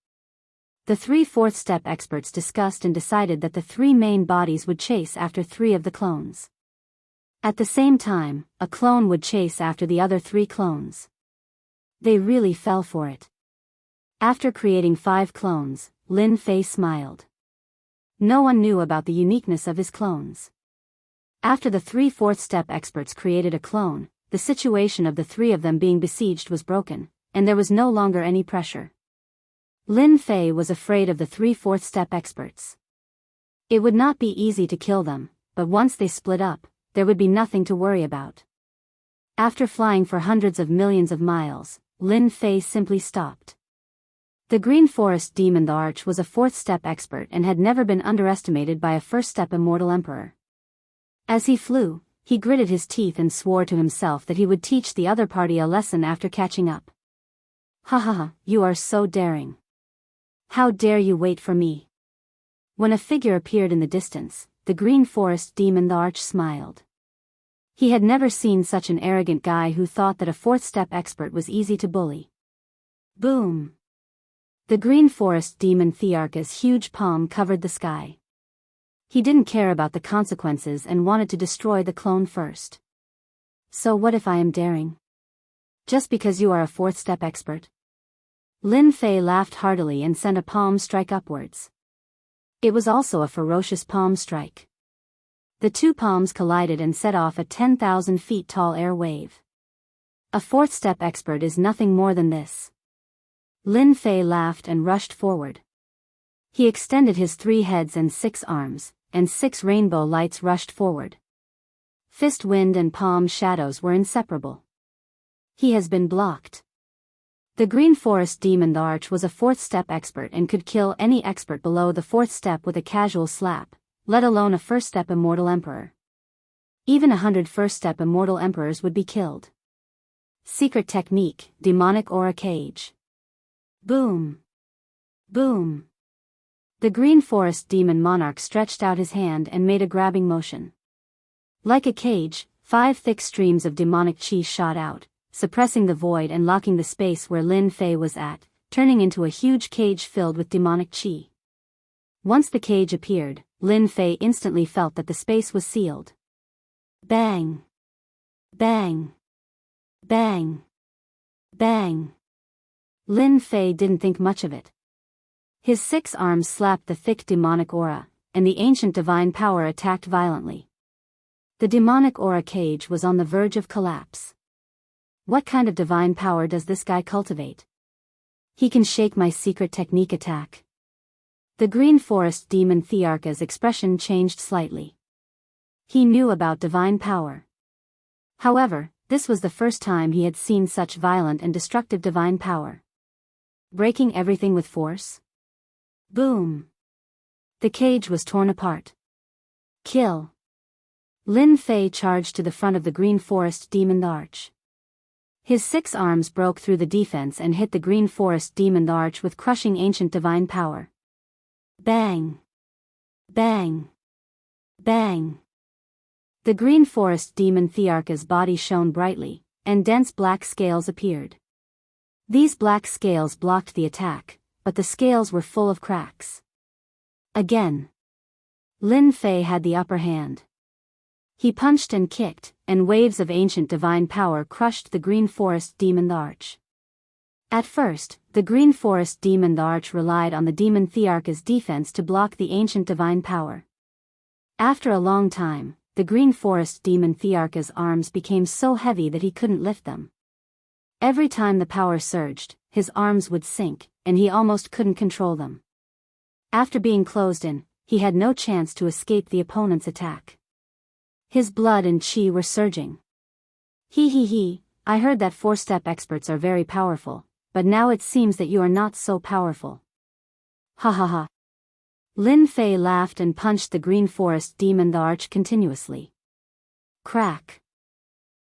The 3 fourth step experts discussed and decided that the 3 main bodies would chase after 3 of the clones. At the same time, a clone would chase after the other 3 clones. They really fell for it. After creating 5 clones, Lin Fei smiled. No one knew about the uniqueness of his clones. After the 3 fourth step experts created a clone, the situation of the 3 of them being besieged was broken, and there was no longer any pressure. Lin Fei was afraid of the 3 fourth step experts. It would not be easy to kill them, but once they split up, there would be nothing to worry about. After flying for hundreds of millions of miles, Lin Fei simply stopped. The Green Forest Demon the Arch was a 4th step expert and had never been underestimated by a 1st step immortal emperor. As he flew, he gritted his teeth and swore to himself that he would teach the other party a lesson after catching up. Ha ha ha, you are so daring. How dare you wait for me? When a figure appeared in the distance, the Green Forest Demon the Arch smiled. He had never seen such an arrogant guy who thought that a 4th step expert was easy to bully. Boom! The Green Forest Demon Thearcha's huge palm covered the sky. He didn't care about the consequences and wanted to destroy the clone first. So what if I am daring? Just because you are a 4th step expert? Lin Fei laughed heartily and sent a palm strike upwards. It was also a ferocious palm strike. The 2 palms collided and set off a 10,000 feet tall air wave. A 4th step expert is nothing more than this. Lin Fei laughed and rushed forward. He extended his 3 heads and 6 arms, and 6 rainbow lights rushed forward. Fist wind and palm shadows were inseparable. He has been blocked. The Green Forest Demon the Arch was a 4th step expert and could kill any expert below the 4th step with a casual slap, let alone a 1st step immortal emperor. Even 100 1st step immortal emperors would be killed. Secret technique, demonic aura cage. Boom! Boom! The Green Forest Demon Monarch stretched out his hand and made a grabbing motion. Like a cage, 5 thick streams of demonic chi shot out, suppressing the void and locking the space where Lin Fei was at, turning into a huge cage filled with demonic chi. Once the cage appeared, Lin Fei instantly felt that the space was sealed. Bang! Bang! Bang! Bang! Lin Fei didn't think much of it. His 6 arms slapped the thick demonic aura, and the ancient divine power attacked violently. The demonic aura cage was on the verge of collapse. What kind of divine power does this guy cultivate? He can shake my secret technique attack. The Green Forest Demon Thearcha's expression changed slightly. He knew about divine power. However, this was the first time he had seen such violent and destructive divine power. Breaking everything with force? Boom! The cage was torn apart. Kill! Lin Fei charged to the front of the Green Forest Demon Arch. His 6 arms broke through the defense and hit the Green Forest Demon Arch with crushing ancient divine power. Bang! Bang! Bang! The Green Forest Demon Thearcha's body shone brightly, and dense black scales appeared. These black scales blocked the attack, but the scales were full of cracks. Again. Lin Fei had the upper hand. He punched and kicked, and waves of ancient divine power crushed the Green Forest Demon Arch. At first, the Green Forest Demon Arch relied on the Demon Thearcha's defense to block the ancient divine power. After a long time, the Green Forest Demon Thearcha's arms became so heavy that he couldn't lift them. Every time the power surged, his arms would sink, and he almost couldn't control them. After being closed in, he had no chance to escape the opponent's attack. His blood and chi were surging. He, I heard that 4-step experts are very powerful, but now it seems that you are not so powerful. Ha ha ha. Lin Fei laughed and punched the Green Forest Demon Arch continuously. Crack.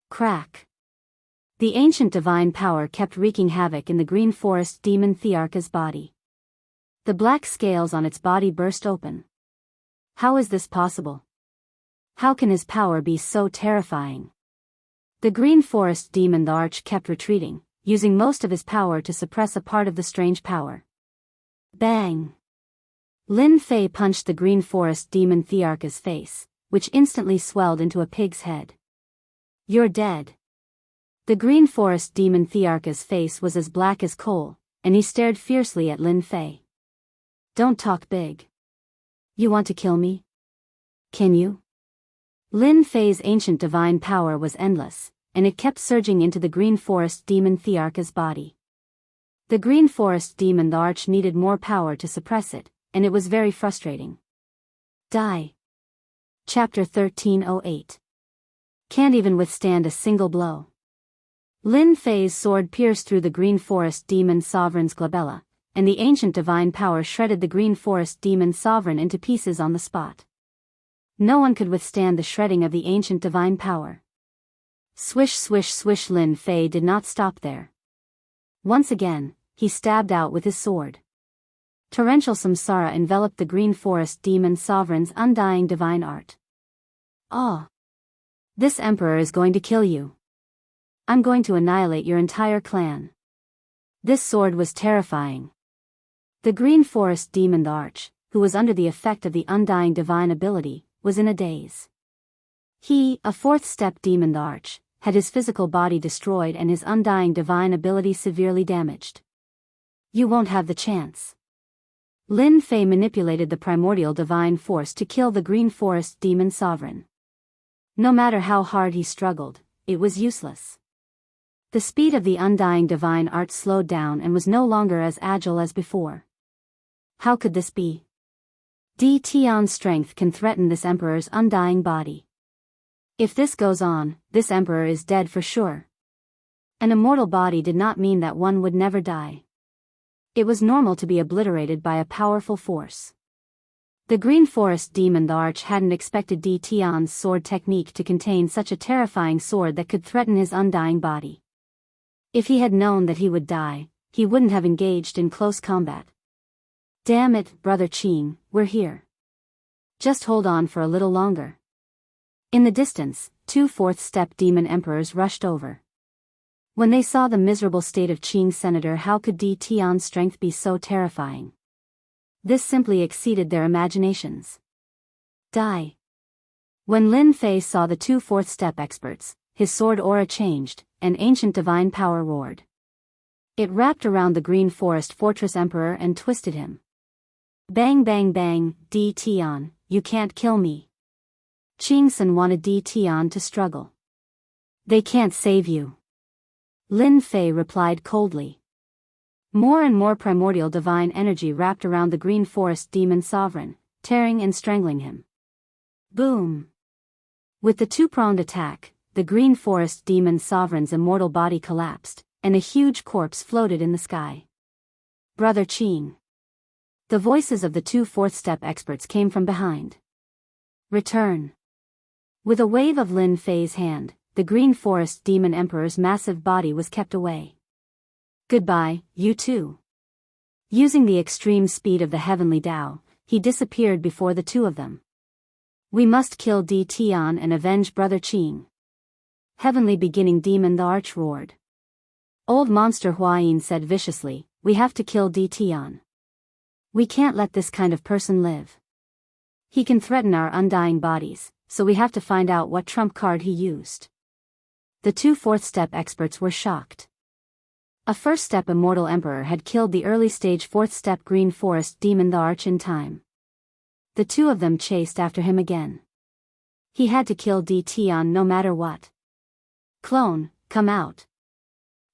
Crack. The ancient divine power kept wreaking havoc in the Green Forest Demon Thearcha's body. The black scales on its body burst open. How is this possible? How can his power be so terrifying? The Green Forest Demon Arch kept retreating, using most of his power to suppress a part of the strange power. Bang! Lin Fei punched the Green Forest Demon Thearcha's face, which instantly swelled into a pig's head. You're dead. The Green Forest Demon Thearcha's face was as black as coal, and he stared fiercely at Lin Fei. Don't talk big. You want to kill me? Can you? Lin Fei's ancient divine power was endless, and it kept surging into the Green Forest Demon Thearcha's body. The Green Forest Demon Arch needed more power to suppress it, and it was very frustrating. Die. Chapter 1308. Can't even withstand a single blow. Lin Fei's sword pierced through the Green Forest Demon Sovereign's glabella, and the ancient divine power shredded the Green Forest Demon Sovereign into pieces on the spot. No one could withstand the shredding of the ancient divine power. Swish swish swish. Lin Fei did not stop there. Once again, he stabbed out with his sword. Torrential samsara enveloped the Green Forest Demon Sovereign's undying divine art. Ah! This emperor is going to kill you. I'm going to annihilate your entire clan. This sword was terrifying. The Green Forest Demon Arch, who was under the effect of the undying divine ability, was in a daze. He, a 4th-step Demon Arch, had his physical body destroyed and his undying divine ability severely damaged. You won't have the chance. Lin Fei manipulated the primordial divine force to kill the Green Forest Demon Sovereign. No matter how hard he struggled, it was useless. The speed of the undying divine art slowed down and was no longer as agile as before. How could this be? Di Tian's strength can threaten this emperor's undying body. If this goes on, this emperor is dead for sure. An immortal body did not mean that one would never die. It was normal to be obliterated by a powerful force. The Green Forest Demon Arch hadn't expected Di Tian's sword technique to contain such a terrifying sword that could threaten his undying body. If he had known that he would die, he wouldn't have engaged in close combat. Damn it, Brother Qing, we're here. Just hold on for a little longer. In the distance, 2 4th-step demon emperors rushed over. When they saw the miserable state of Qing's senator, how could Di Tian's strength be so terrifying? This simply exceeded their imaginations. Die. When Lin Fei saw the 2 4th-step experts, his sword aura changed, and ancient divine power roared. It wrapped around the Green Forest Fortress Emperor and twisted him. Bang bang bang, Di Tian, you can't kill me. Qing San wanted Di Tian to struggle. They can't save you. Lin Fei replied coldly. More and more primordial divine energy wrapped around the Green Forest Demon Sovereign, tearing and strangling him. Boom! With the 2-pronged attack, the Green Forest Demon Sovereign's immortal body collapsed, and a huge corpse floated in the sky. Brother Qing. The voices of the two fourth-step experts came from behind. Return. With a wave of Lin Fei's hand, the Green Forest Demon Emperor's massive body was kept away. Goodbye, you two. Using the extreme speed of the heavenly Tao, he disappeared before the two of them. We must kill Di Tian and avenge Brother Qing. Heavenly Beginning Demon the Arch roared. Old Monster Huayin said viciously, we have to kill Di Tian. We can't let this kind of person live. He can threaten our undying bodies, so we have to find out what trump card he used. The two fourth-step experts were shocked. A first-step immortal emperor had killed the early-stage fourth-step Green Forest Demon the Arch in time. The two of them chased after him again. He had to kill Di Tian no matter what. Clone, come out.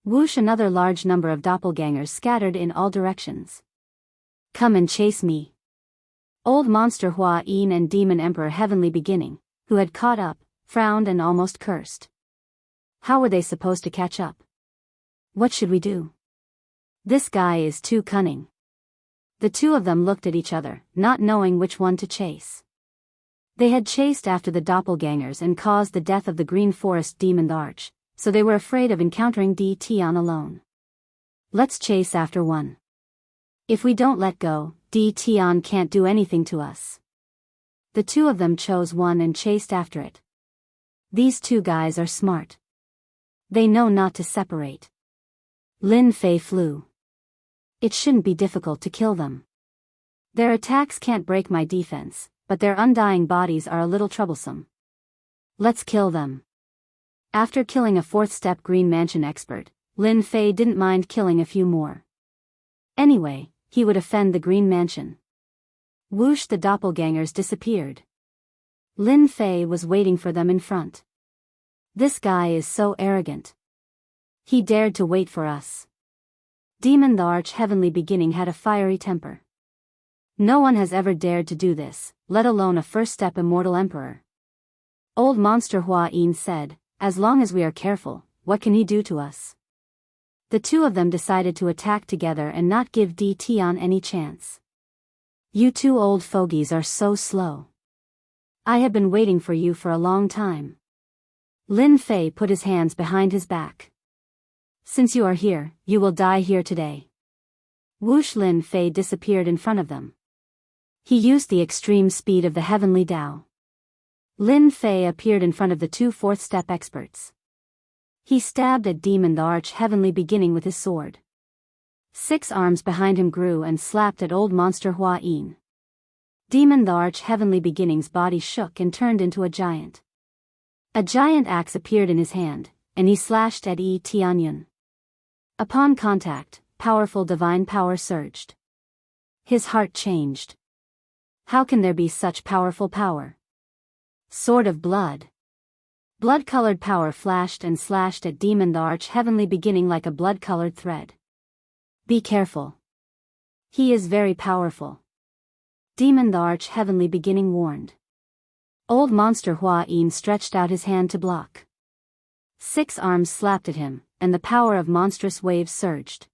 Whoosh! Another large number of doppelgangers scattered in all directions. Come and chase me. Old Monster Hua Yin and Demon Emperor Heavenly Beginning, who had caught up, frowned and almost cursed. How were they supposed to catch up? What should we do? This guy is too cunning. The two of them looked at each other, not knowing which one to chase. They had chased after the doppelgangers and caused the death of the Green Forest Demon Arch, so they were afraid of encountering Di Tian alone. Let's chase after one. If we don't let go, Di Tian can't do anything to us. The two of them chose one and chased after it. These two guys are smart. They know not to separate. Lin Fei flew. It shouldn't be difficult to kill them. Their attacks can't break my defense, but their undying bodies are a little troublesome. Let's kill them. After killing a fourth-step Green Mansion expert, Lin Fei didn't mind killing a few more. Anyway, he would offend the Green Mansion. Whoosh! The doppelgangers disappeared. Lin Fei was waiting for them in front. This guy is so arrogant. He dared to wait for us. Demon the Arch Heavenly Beginning had a fiery temper. No one has ever dared to do this, let alone a first-step immortal emperor. Old Monster Hua Yin said, as long as we are careful, what can he do to us? The two of them decided to attack together and not give Di Tian any chance. You two old fogies are so slow. I have been waiting for you for a long time. Lin Fei put his hands behind his back. Since you are here, you will die here today. Whoosh! Lin Fei disappeared in front of them. He used the extreme speed of the heavenly Tao. Lin Fei appeared in front of the two fourth-step experts. He stabbed at Demon the Arch Heavenly Beginning with his sword. 6 arms behind him grew and slapped at Old Monster Hua Yin. Demon the Arch Heavenly Beginning's body shook and turned into a giant. A giant axe appeared in his hand, and he slashed at Yi Tianyun. Upon contact, powerful divine power surged. His heart changed. How can there be such powerful power? Sword of blood. Blood-colored power flashed and slashed at Demon the Arch Heavenly Beginning like a blood-colored thread. Be careful. He is very powerful. Demon the Arch Heavenly Beginning warned. Old Monster Hua Yin stretched out his hand to block. 6 arms slapped at him, and the power of monstrous waves surged.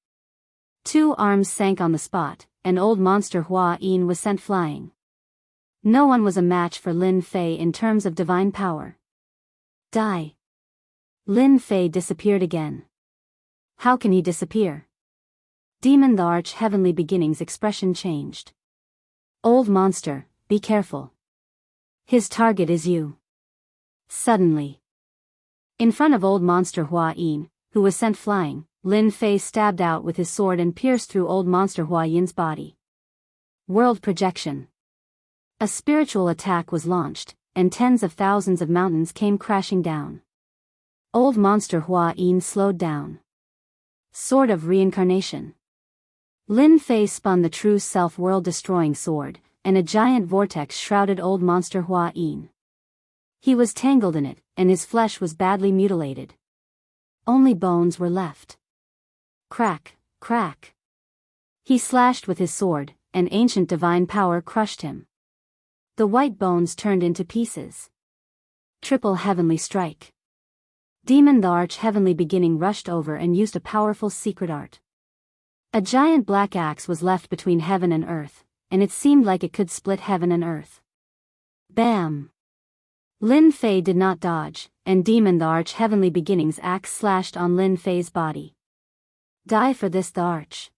2 arms sank on the spot, and Old Monster Hua Yin was sent flying. No one was a match for Lin Fei in terms of divine power. Die. Lin Fei disappeared again. How can he disappear? Demon the Arch Heavenly Beginning's expression changed. Old monster, be careful. His target is you. Suddenly. In front of Old Monster Hua Yin, who was sent flying, Lin Fei stabbed out with his sword and pierced through Old Monster Hua Yin's body. World projection. A spiritual attack was launched, and tens of thousands of mountains came crashing down. Old Monster Hua Yin slowed down. Sword of Reincarnation. Lin Fei spun the true self world-destroying sword, and a giant vortex shrouded Old Monster Hua Yin. He was tangled in it, and his flesh was badly mutilated. Only bones were left. Crack, crack. He slashed with his sword, and ancient divine power crushed him. The white bones turned into pieces. Triple heavenly strike. Demon the Arch Heavenly Beginning rushed over and used a powerful secret art. A giant black axe was left between heaven and earth, and it seemed like it could split heaven and earth. Bam! Lin Fei did not dodge, and Demon the Arch Heavenly Beginnings axe slashed on Lin Fei's body. Die for this the Arch.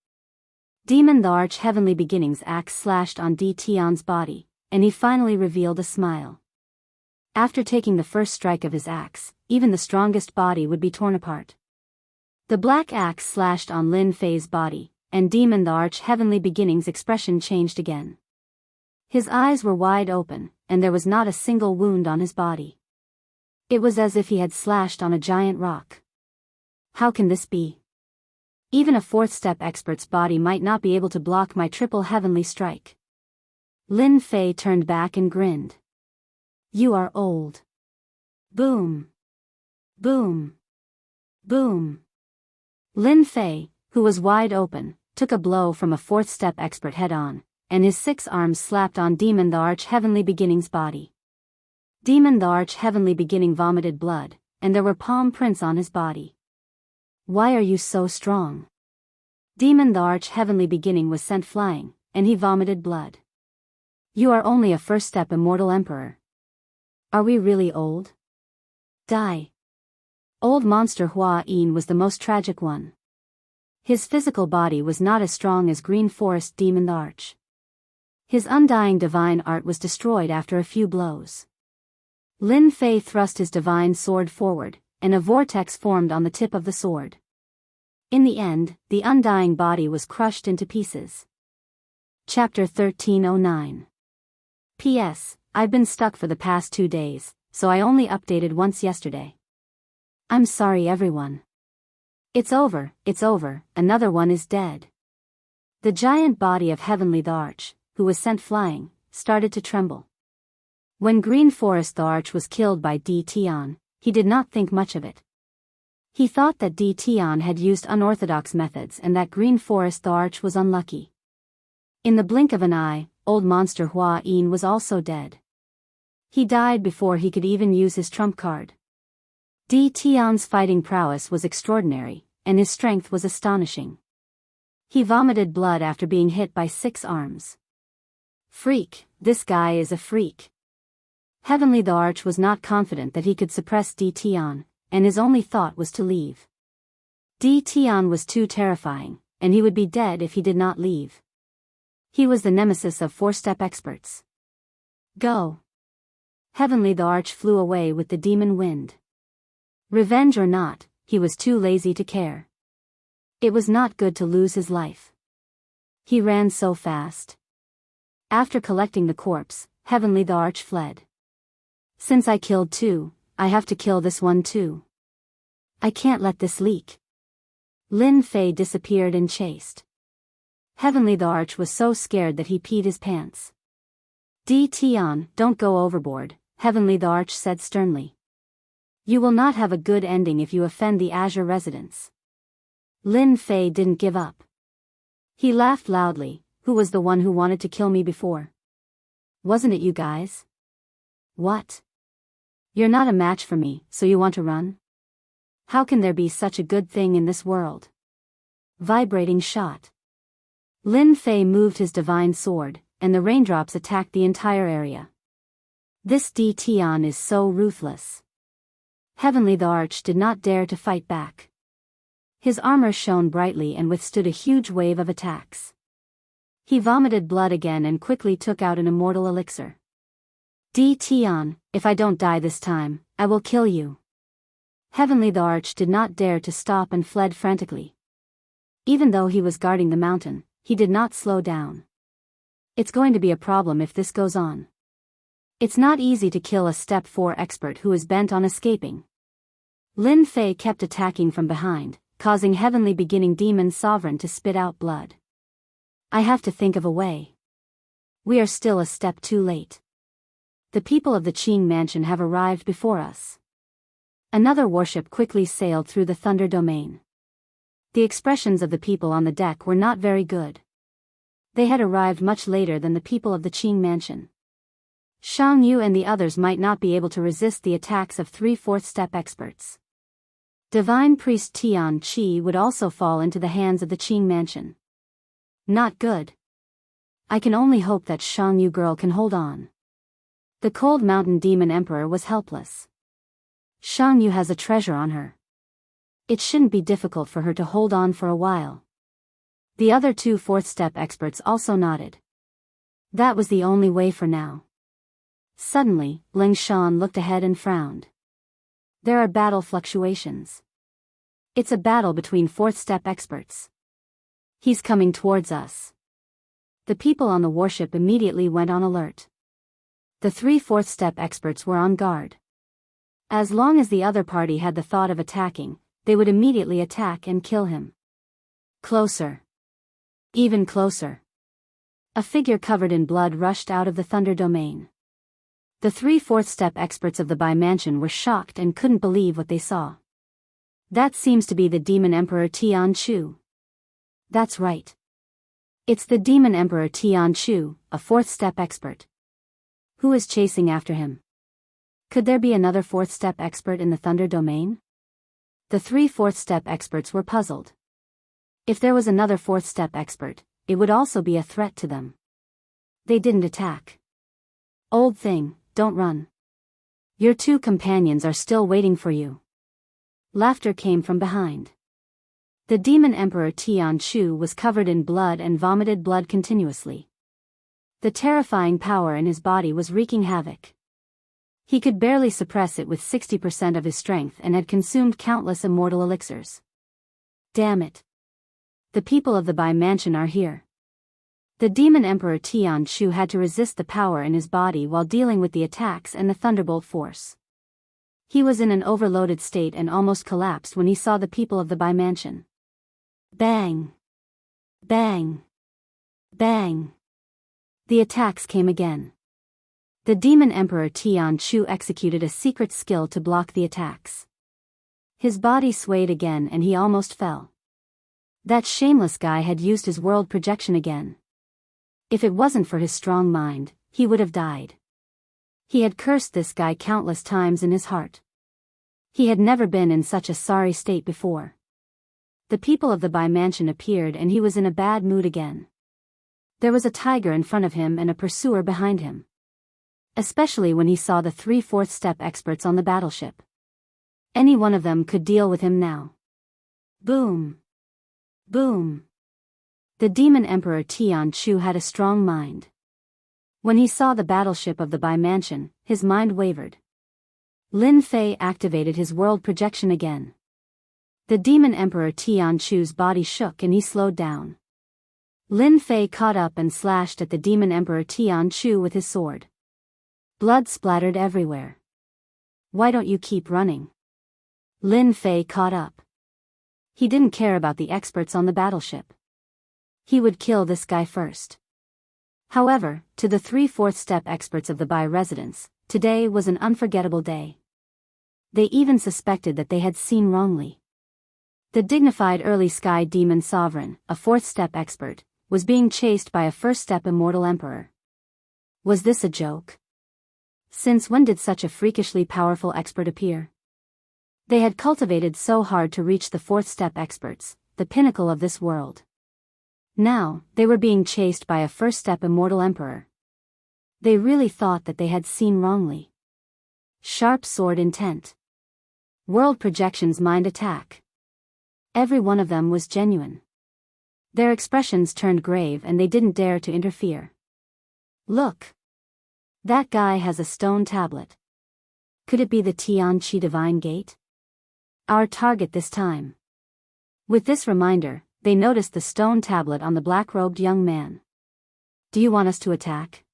Demon the Arch Heavenly Beginnings axe slashed on Di Tian's body, and he finally revealed a smile. After taking the first strike of his axe, even the strongest body would be torn apart. The black axe slashed on Lin Fei's body, and Demon the Arch Heavenly Beginnings' expression changed again. His eyes were wide open, and there was not a single wound on his body. It was as if he had slashed on a giant rock. How can this be? Even a fourth step expert's body might not be able to block my triple heavenly strike. Lin Fei turned back and grinned. You are old. Boom. Boom. Boom. Lin Fei, who was wide open, took a blow from a fourth step expert head-on, and his 6 arms slapped on Demon the Arch Heavenly Beginning's body. Demon the Arch Heavenly Beginning vomited blood, and there were palm prints on his body. Why are you so strong? Demon the Arch Heavenly Beginning was sent flying, and he vomited blood. You are only a first step immortal emperor. Are we really old? Die. Old monster Hua Yin was the most tragic one. His physical body was not as strong as Green Forest Demon the Arch. His undying divine art was destroyed after a few blows. Lin Fei thrust his divine sword forward, and a vortex formed on the tip of the sword. In the end, the undying body was crushed into pieces. Chapter 1309. P.S. I've been stuck for the past 2 days, so I only updated once yesterday. I'm sorry everyone. It's over, another one is dead. The giant body of Heavenly the Arch, who was sent flying, started to tremble. When Green Forest the Arch was killed by Di Tian, he did not think much of it. He thought that Di Tian had used unorthodox methods and that Green Forest the Arch was unlucky. In the blink of an eye, old monster Hua Yin was also dead. He died before he could even use his trump card. Di Tian's fighting prowess was extraordinary, and his strength was astonishing. He vomited blood after being hit by 6 arms. Freak, this guy is a freak. Heavenly the Arch was not confident that he could suppress Di Tian, and his only thought was to leave. Di Tian was too terrifying, and he would be dead if he did not leave. He was the nemesis of 4-step experts. Go. Heavenly the Arch flew away with the demon wind. Revenge or not, he was too lazy to care. It was not good to lose his life. He ran so fast. After collecting the corpse, Heavenly the Arch fled. Since I killed 2, I have to kill this one too. I can't let this leak. Lin Fei disappeared and chased. Heavenly the Arch was so scared that he peed his pants. Di Tian, don't go overboard, Heavenly the Arch said sternly. You will not have a good ending if you offend the Azure residents. Lin Fei didn't give up. He laughed loudly. Who was the one who wanted to kill me before? Wasn't it you guys? What? You're not a match for me, so you want to run? How can there be such a good thing in this world? Vibrating shot. Lin Fei moved his divine sword, and the raindrops attacked the entire area. This Di Tian is so ruthless. Heavenly the Arch did not dare to fight back. His armor shone brightly and withstood a huge wave of attacks. He vomited blood again and quickly took out an immortal elixir. Di Tian, if I don't die this time, I will kill you. Heavenly the Arch did not dare to stop and fled frantically. Even though he was guarding the mountain, he did not slow down. It's going to be a problem if this goes on. It's not easy to kill a Step 4 expert who is bent on escaping. Lin Fei kept attacking from behind, causing Heavenly Beginning Demon Sovereign to spit out blood. I have to think of a way. We are still a step too late. The people of the Qing Mansion have arrived before us. Another warship quickly sailed through the Thunder Domain. The expressions of the people on the deck were not very good. They had arrived much later than the people of the Qing Mansion. Shang Yu and the others might not be able to resist the attacks of 3 4th-step experts. Divine Priest Tian Chi would also fall into the hands of the Qing Mansion. Not good. I can only hope that Xiangyu girl can hold on. The cold mountain demon emperor was helpless. Xiangyu has a treasure on her. It shouldn't be difficult for her to hold on for a while. The other two fourth step experts also nodded. That was the only way for now. Suddenly, Ling Shan looked ahead and frowned. There are battle fluctuations. It's a battle between fourth step experts. He's coming towards us. The people on the warship immediately went on alert. The three fourth step experts were on guard. As long as the other party had the thought of attacking, they would immediately attack and kill him. Closer. Even closer. A figure covered in blood rushed out of the thunder domain. The three fourth step experts of the Bai mansion were shocked and couldn't believe what they saw. That seems to be the demon emperor Tian Chu. That's right. It's the demon emperor Tian Chu, a fourth step expert. Who is chasing after him? Could there be another fourth step expert in the thunder domain? The three fourth step experts were puzzled. If there was another fourth step expert, it would also be a threat to them. They didn't attack. Old thing, don't run. Your two companions are still waiting for you. Laughter came from behind. The demon emperor Tian Chu was covered in blood and vomited blood continuously. The terrifying power in his body was wreaking havoc. He could barely suppress it with 60% of his strength and had consumed countless immortal elixirs. Damn it. The people of the Bai mansion are here. The demon emperor Tian Chu had to resist the power in his body while dealing with the attacks and the thunderbolt force. He was in an overloaded state and almost collapsed when he saw the people of the Bai mansion. Bang! Bang! Bang! The attacks came again. The demon emperor Tian Chu executed a secret skill to block the attacks. His body swayed again and he almost fell. That shameless guy had used his world projection again. If it wasn't for his strong mind, he would have died. He had cursed this guy countless times in his heart. He had never been in such a sorry state before. The people of the Bai mansion appeared and he was in a bad mood again. There was a tiger in front of him and a pursuer behind him. Especially when he saw the three fourth step experts on the battleship. Any one of them could deal with him now. Boom! Boom! The demon emperor Tian Chu had a strong mind. When he saw the battleship of the Bai mansion, his mind wavered. Lin Fei activated his world projection again. The demon emperor Tian Chu's body shook and he slowed down. Lin Fei caught up and slashed at the demon emperor Tian Chu with his sword. Blood splattered everywhere. Why don't you keep running? Lin Fei caught up. He didn't care about the experts on the battleship. He would kill this guy first. However, to the three fourth step experts of the Bai residence, today was an unforgettable day. They even suspected that they had seen wrongly. The dignified early sky demon sovereign, a fourth step expert, was being chased by a first step immortal emperor. Was this a joke? Since when did such a freakishly powerful expert appear? They had cultivated so hard to reach the fourth step experts, the pinnacle of this world. Now, they were being chased by a first step immortal emperor. They really thought that they had seen wrongly. Sharp sword intent. World projections mind attack. Every one of them was genuine. Their expressions turned grave and they didn't dare to interfere. Look! That guy has a stone tablet. Could it be the Tianqi Divine Gate? Our target this time. With this reminder, they noticed the stone tablet on the black-robed young man. Do you want us to attack?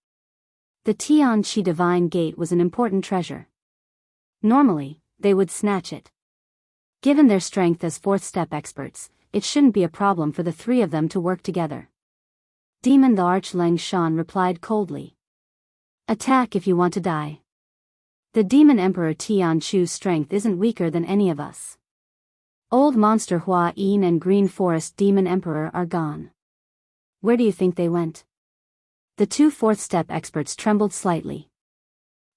The Tianqi Divine Gate was an important treasure. Normally, they would snatch it. Given their strength as fourth step experts, it shouldn't be a problem for the three of them to work together. Demon the Arch Leng Shan replied coldly. Attack if you want to die. The demon emperor Tian Chu's strength isn't weaker than any of us. Old monster Hua Yin and Green Forest demon emperor are gone. Where do you think they went? The two fourth step experts trembled slightly.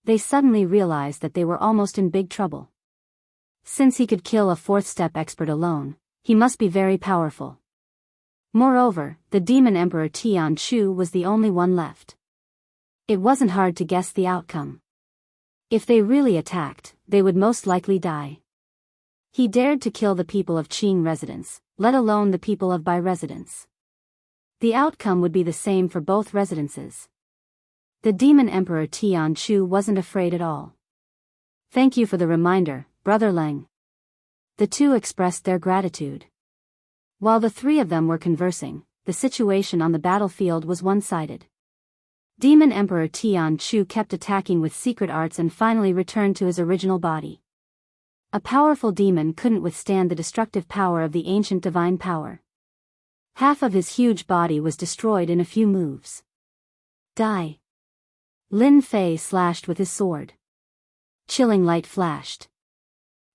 They suddenly realized that they were almost in big trouble. Since he could kill a fourth step expert alone, he must be very powerful. Moreover, the demon emperor Tian Chu was the only one left. It wasn't hard to guess the outcome. If they really attacked, they would most likely die. He dared to kill the people of Qing residence, let alone the people of Bai residence. The outcome would be the same for both residences. The demon emperor Tian Chu wasn't afraid at all. Thank you for the reminder, Brother Leng. The two expressed their gratitude. While the three of them were conversing, the situation on the battlefield was one-sided. Demon Emperor Tian Chu kept attacking with secret arts and finally returned to his original body. A powerful demon couldn't withstand the destructive power of the ancient divine power. Half of his huge body was destroyed in a few moves. Die! Lin Fei slashed with his sword. Chilling light flashed.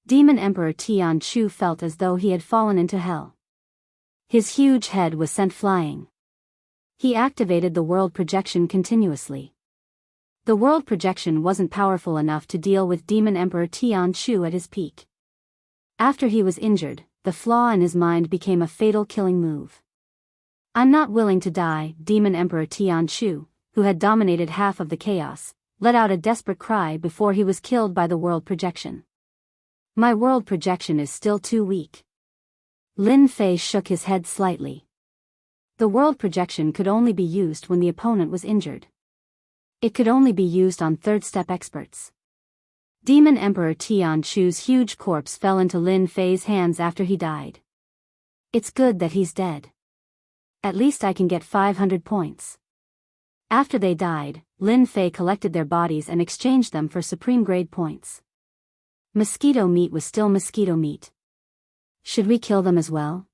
Demon Emperor Tian Chu felt as though he had fallen into hell. His huge head was sent flying. He activated the world projection continuously. The world projection wasn't powerful enough to deal with Demon Emperor Tian Chu at his peak. After he was injured, the flaw in his mind became a fatal killing move. I'm not willing to die, Demon Emperor Tian Chu, who had dominated half of the chaos, let out a desperate cry before he was killed by the world projection. My world projection is still too weak. Lin Fei shook his head slightly. The world projection could only be used when the opponent was injured. It could only be used on third-step experts. Demon Emperor Tian Chu's huge corpse fell into Lin Fei's hands after he died. It's good that he's dead. At least I can get 500 points. After they died, Lin Fei collected their bodies and exchanged them for supreme grade points. Mosquito meat was still mosquito meat. Should we kill them as well?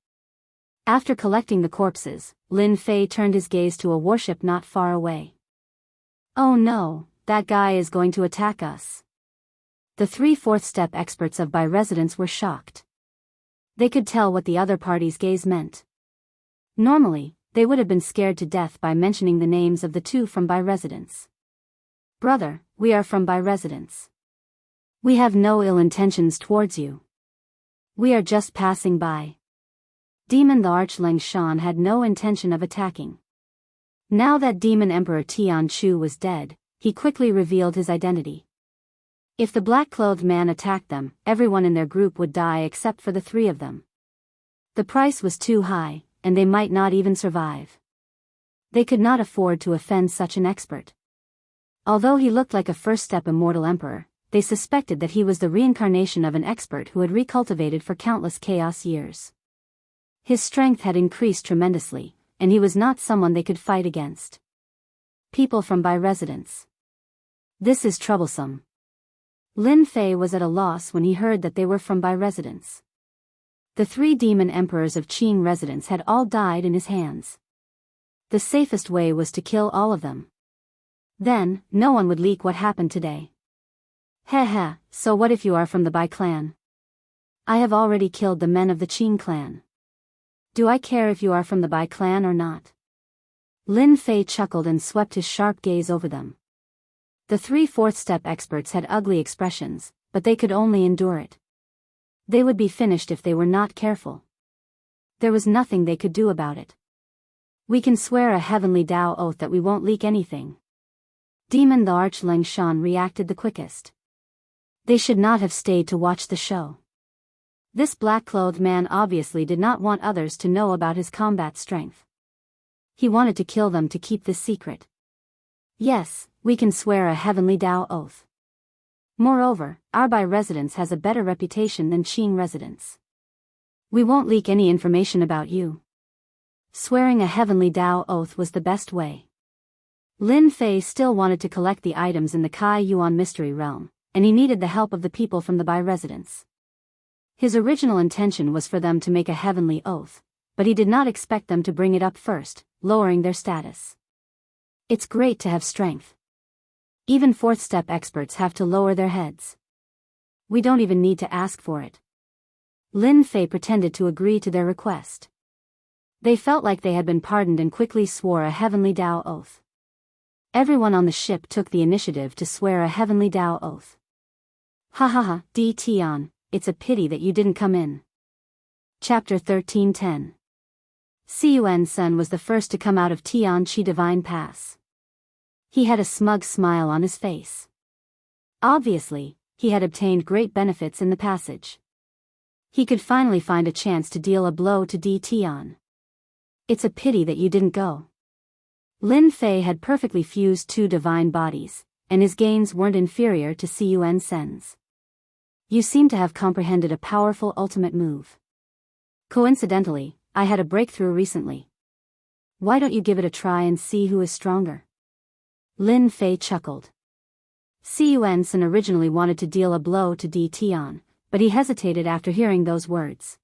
After collecting the corpses, Lin Fei turned his gaze to a warship not far away. Oh no, that guy is going to attack us. The 3 fourth-step experts of Bai residence were shocked. They could tell what the other party's gaze meant. Normally, they would have been scared to death by mentioning the names of the 2 from Bai residence. Brother, we are from Bai residence. We have no ill intentions towards you. We are just passing by. Demon the Archleng Shan had no intention of attacking. Now that Demon Emperor Tian Chu was dead, he quickly revealed his identity. If the black-clothed man attacked them, everyone in their group would die except for the 3 of them. The price was too high, and they might not even survive. They could not afford to offend such an expert. Although he looked like a first-step immortal emperor, they suspected that he was the reincarnation of an expert who had recultivated for countless chaos years. His strength had increased tremendously, and he was not someone they could fight against. People from Bai residence. This is troublesome. Lin Fei was at a loss when he heard that they were from Bai residence. The 3 demon emperors of Qing residence had all died in his hands. The safest way was to kill all of them. Then, no one would leak what happened today. Heh, so what if you are from the Bai clan? I have already killed the men of the Qing clan. Do I care if you are from the Bai clan or not? Lin Fei chuckled and swept his sharp gaze over them. The 3 fourth-step experts had ugly expressions, but they could only endure it. They would be finished if they were not careful. There was nothing they could do about it. We can swear a heavenly Tao oath that we won't leak anything. Demon the Archleng Shan reacted the quickest. They should not have stayed to watch the show. This black-clothed man obviously did not want others to know about his combat strength. He wanted to kill them to keep this secret. Yes, we can swear a heavenly Tao oath. Moreover, our Bai residence has a better reputation than Qing residence. We won't leak any information about you. Swearing a heavenly Tao oath was the best way. Lin Fei still wanted to collect the items in the Kai Yuan mystery realm, and he needed the help of the people from the Bai residence. His original intention was for them to make a heavenly oath, but he did not expect them to bring it up first, lowering their status. It's great to have strength. Even fourth-step experts have to lower their heads. We don't even need to ask for it. Lin Fei pretended to agree to their request. They felt like they had been pardoned and quickly swore a heavenly Tao oath. Everyone on the ship took the initiative to swear a heavenly Tao oath. Ha, Di Tian, it's a pity that you didn't come in. Chapter 13:10. Siyuan-sen was the first to come out of Tianqi Divine Pass. He had a smug smile on his face. Obviously, he had obtained great benefits in the passage. He could finally find a chance to deal a blow to Di Tian. It's a pity that you didn't go. Lin Fei had perfectly fused two divine bodies, and his gains weren't inferior to Siyuan-sen's. You seem to have comprehended a powerful ultimate move. Coincidentally, I had a breakthrough recently. Why don't you give it a try and see who is stronger? Lin Fei chuckled. Siyuan-sen originally wanted to deal a blow to Di Tian, but he hesitated after hearing those words.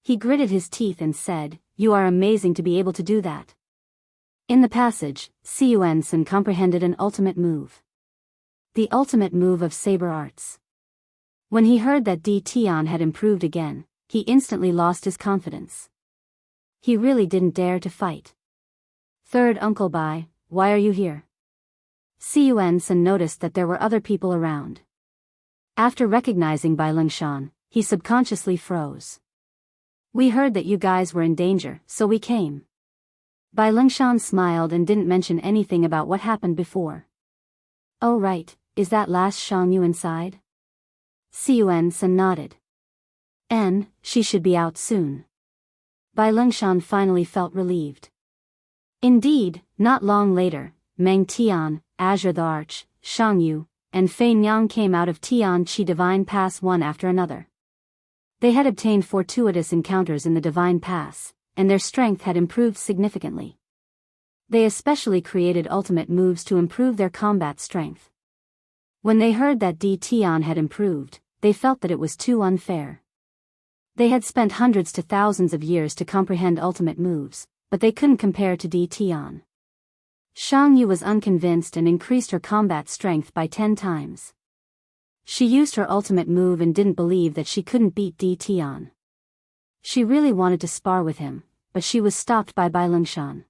He gritted his teeth and said, "You are amazing to be able to do that." In the passage, Siyuan-sen comprehended an ultimate move. The ultimate move of saber arts. When he heard that Di Tian had improved again, he instantly lost his confidence. He really didn't dare to fight. Third Uncle Bai, why are you here? Siyuan-sen noticed that there were other people around. After recognizing Bai Lingshan, he subconsciously froze. We heard that you guys were in danger, so we came. Bai Lingshan smiled and didn't mention anything about what happened before. Oh right, is that last Xiangyu inside? Siyuan-sen nodded. She should be out soon. Bai Lingshan finally felt relieved. Indeed, not long later, Meng Tian, Azure the Arch, Xiangyu, and Fei Nyang came out of Tianqi Divine Pass one after another. They had obtained fortuitous encounters in the Divine Pass, and their strength had improved significantly. They especially created ultimate moves to improve their combat strength. When they heard that Di Tian had improved, they felt that it was too unfair. They had spent hundreds to thousands of years to comprehend ultimate moves, but they couldn't compare to Di Tian. Xiangyu was unconvinced and increased her combat strength by 10 times. She used her ultimate move and didn't believe that she couldn't beat Di Tian. She really wanted to spar with him, but she was stopped by Bai Lingshan.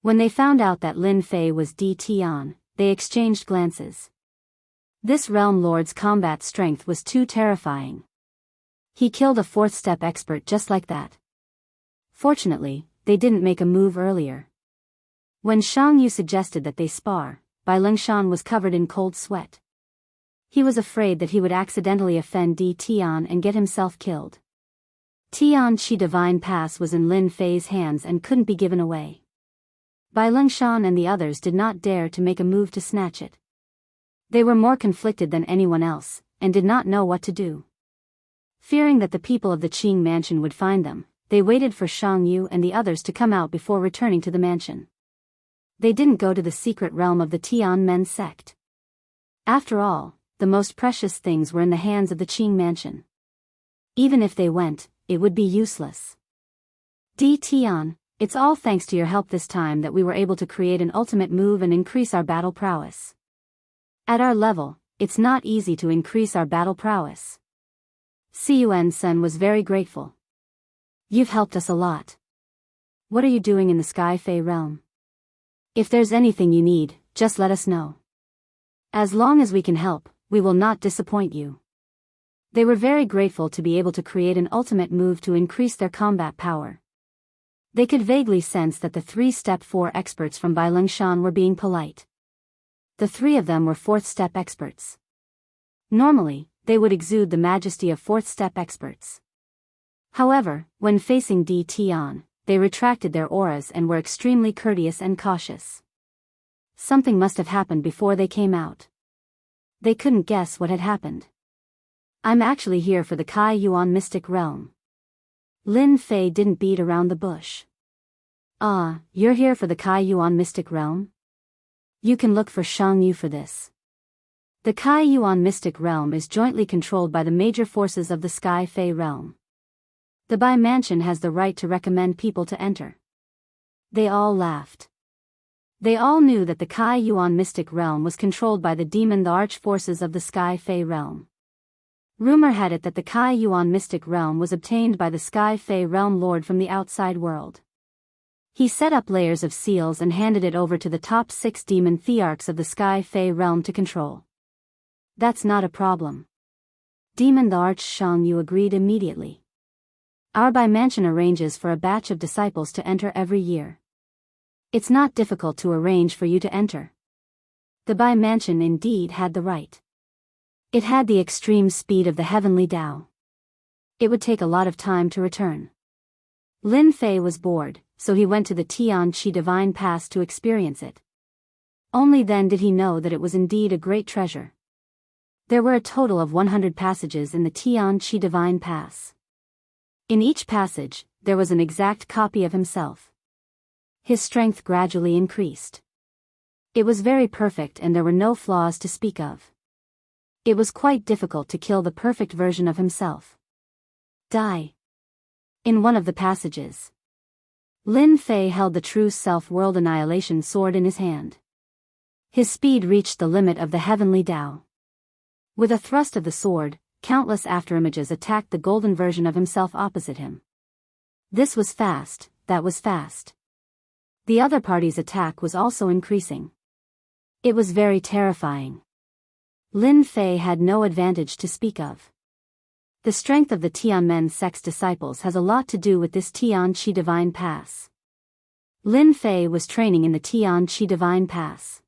When they found out that Lin Fei was Di Tian, they exchanged glances. This realm lord's combat strength was too terrifying. He killed a fourth-step expert just like that. Fortunately, they didn't make a move earlier. When Xiangyu suggested that they spar, Bai Lingshan was covered in cold sweat. He was afraid that he would accidentally offend Di Tian and get himself killed. Tianqi Divine Pass was in Lin Fei's hands and couldn't be given away. Bai Lingshan and the others did not dare to make a move to snatch it. They were more conflicted than anyone else, and did not know what to do. Fearing that the people of the Qing mansion would find them, they waited for Xiangyu and the others to come out before returning to the mansion. They didn't go to the secret realm of the Tianmen sect. After all, the most precious things were in the hands of the Qing mansion. Even if they went, it would be useless. Di Tian, it's all thanks to your help this time that we were able to create an ultimate move and increase our battle prowess. At our level, it's not easy to increase our battle prowess. Siyuan-sen was very grateful. You've helped us a lot. What are you doing in the Sky Fei realm? If there's anything you need, just let us know. As long as we can help, we will not disappoint you. They were very grateful to be able to create an ultimate move to increase their combat power. They could vaguely sense that the 3-step 4 experts from Bai Lingshan were being polite. The 3 of them were 4th-step experts. Normally, they would exude the majesty of 4th-step experts. However, when facing Di Tian, they retracted their auras and were extremely courteous and cautious. Something must have happened before they came out. They couldn't guess what had happened. I'm actually here for the Kai Yuan Mystic Realm. Lin Fei didn't beat around the bush. Ah, you're here for the Kai Yuan Mystic Realm? You can look for Xiangyu for this. The Kai Yuan Mystic Realm is jointly controlled by the major forces of the Sky Fei Realm. The Bai Mansion has the right to recommend people to enter. They all laughed. They all knew that the Kai Yuan Mystic Realm was controlled by the demon the arch forces of the Sky Fei Realm. Rumor had it that the Kai Yuan Mystic Realm was obtained by the Sky Fei Realm Lord from the outside world. He set up layers of seals and handed it over to the top 6 demon thearchs of the Sky Fei Realm to control. That's not a problem. Demon the Arch Xiangyu agreed immediately. Our Bai mansion arranges for a batch of disciples to enter every year. It's not difficult to arrange for you to enter. The Bai mansion indeed had the right. It had the extreme speed of the heavenly Tao. It would take a lot of time to return. Lin Fei was bored, so he went to the Tianqi Divine Pass to experience it. Only then did he know that it was indeed a great treasure. There were a total of 100 passages in the Tianqi Divine Pass. In each passage, there was an exact copy of himself. His strength gradually increased. It was very perfect and there were no flaws to speak of. It was quite difficult to kill the perfect version of himself. Die. In one of the passages, Lin Fei held the true self-world annihilation sword in his hand. His speed reached the limit of the heavenly Tao. With a thrust of the sword, countless afterimages attacked the golden version of himself opposite him. This was fast, that was fast. The other party's attack was also increasing. It was very terrifying. Lin Fei had no advantage to speak of. The strength of the Tianmen sect's disciples has a lot to do with this Tianqi Divine Pass. Lin Fei was training in the Tianqi Divine Pass.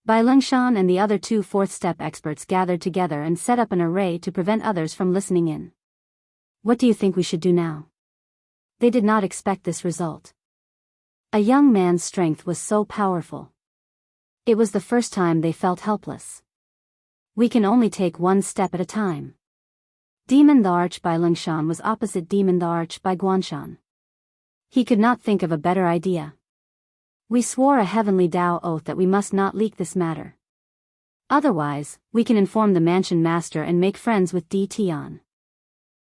Bai Lengshan and the other two fourth-step experts gathered together and set up an array to prevent others from listening in. What do you think we should do now? They did not expect this result. A young man's strength was so powerful. It was the first time they felt helpless. We can only take one step at a time. Demon the Arch Bai Lengshan was opposite Demon the Arch Bai Guanshan. He could not think of a better idea. We swore a heavenly Tao oath that we must not leak this matter. Otherwise, we can inform the mansion master and make friends with Di Tian.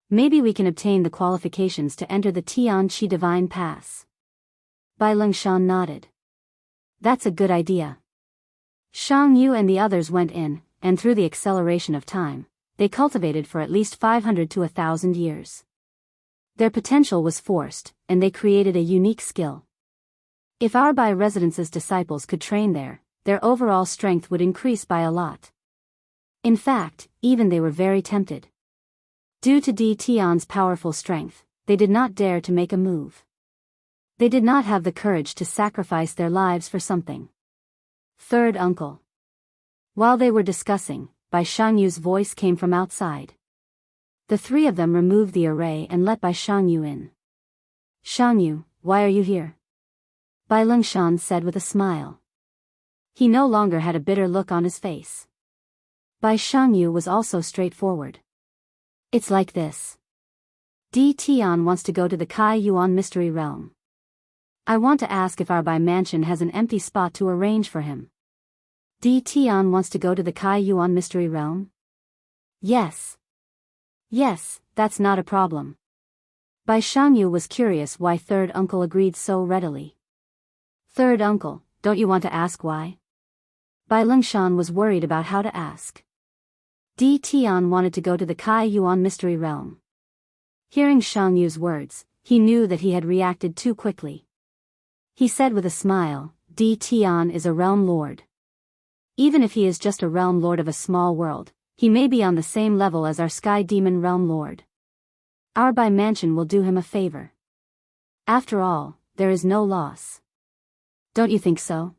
Maybe we can obtain the qualifications to enter the Tianqi Divine Pass. Bai Lengshan nodded. That's a good idea. Shang Yu and the others went in, and through the acceleration of time, they cultivated for at least 500 to 1,000 years. Their potential was forced, and they created a unique skill. If our Bai Residence's disciples could train there, their overall strength would increase by a lot. In fact, even they were very tempted. Due to Di Tian's powerful strength, they did not dare to make a move. They did not have the courage to sacrifice their lives for something. Third uncle. While they were discussing, Bai Shangyu's voice came from outside. The three of them removed the array and let Bai Shangyu in. Shangyu, why are you here? Bai Lengshan said with a smile. He no longer had a bitter look on his face. Bai Shangyu was also straightforward. It's like this. Di Tian wants to go to the Kai Yuan Mystery Realm. I want to ask if our Bai mansion has an empty spot to arrange for him. Di Tian wants to go to the Kai Yuan Mystery Realm? Yes. Yes, that's not a problem. Bai Shangyu was curious why third uncle agreed so readily. Third uncle, don't you want to ask why? Bai Lengshan was worried about how to ask. Di Tian wanted to go to the Kai Yuan Mystery Realm. Hearing Shang Yu's words, he knew that he had reacted too quickly. He said with a smile, Di Tian is a realm lord. Even if he is just a realm lord of a small world, he may be on the same level as our sky demon realm lord. Our Bai mansion will do him a favor. After all, there is no loss. Don't you think so?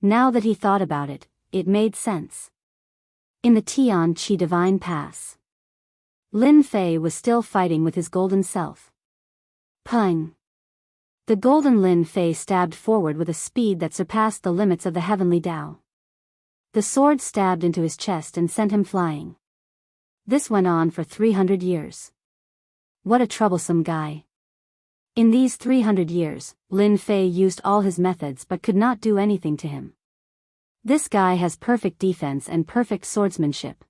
Now that he thought about it, it made sense. In the Tianqi Divine Pass, Lin Fei was still fighting with his golden self. Pung! The golden Lin Fei stabbed forward with a speed that surpassed the limits of the heavenly Tao. The sword stabbed into his chest and sent him flying. This went on for 300 years. What a troublesome guy. In these 300 years, Lin Fei used all his methods but could not do anything to him. This guy has perfect defense and perfect swordsmanship.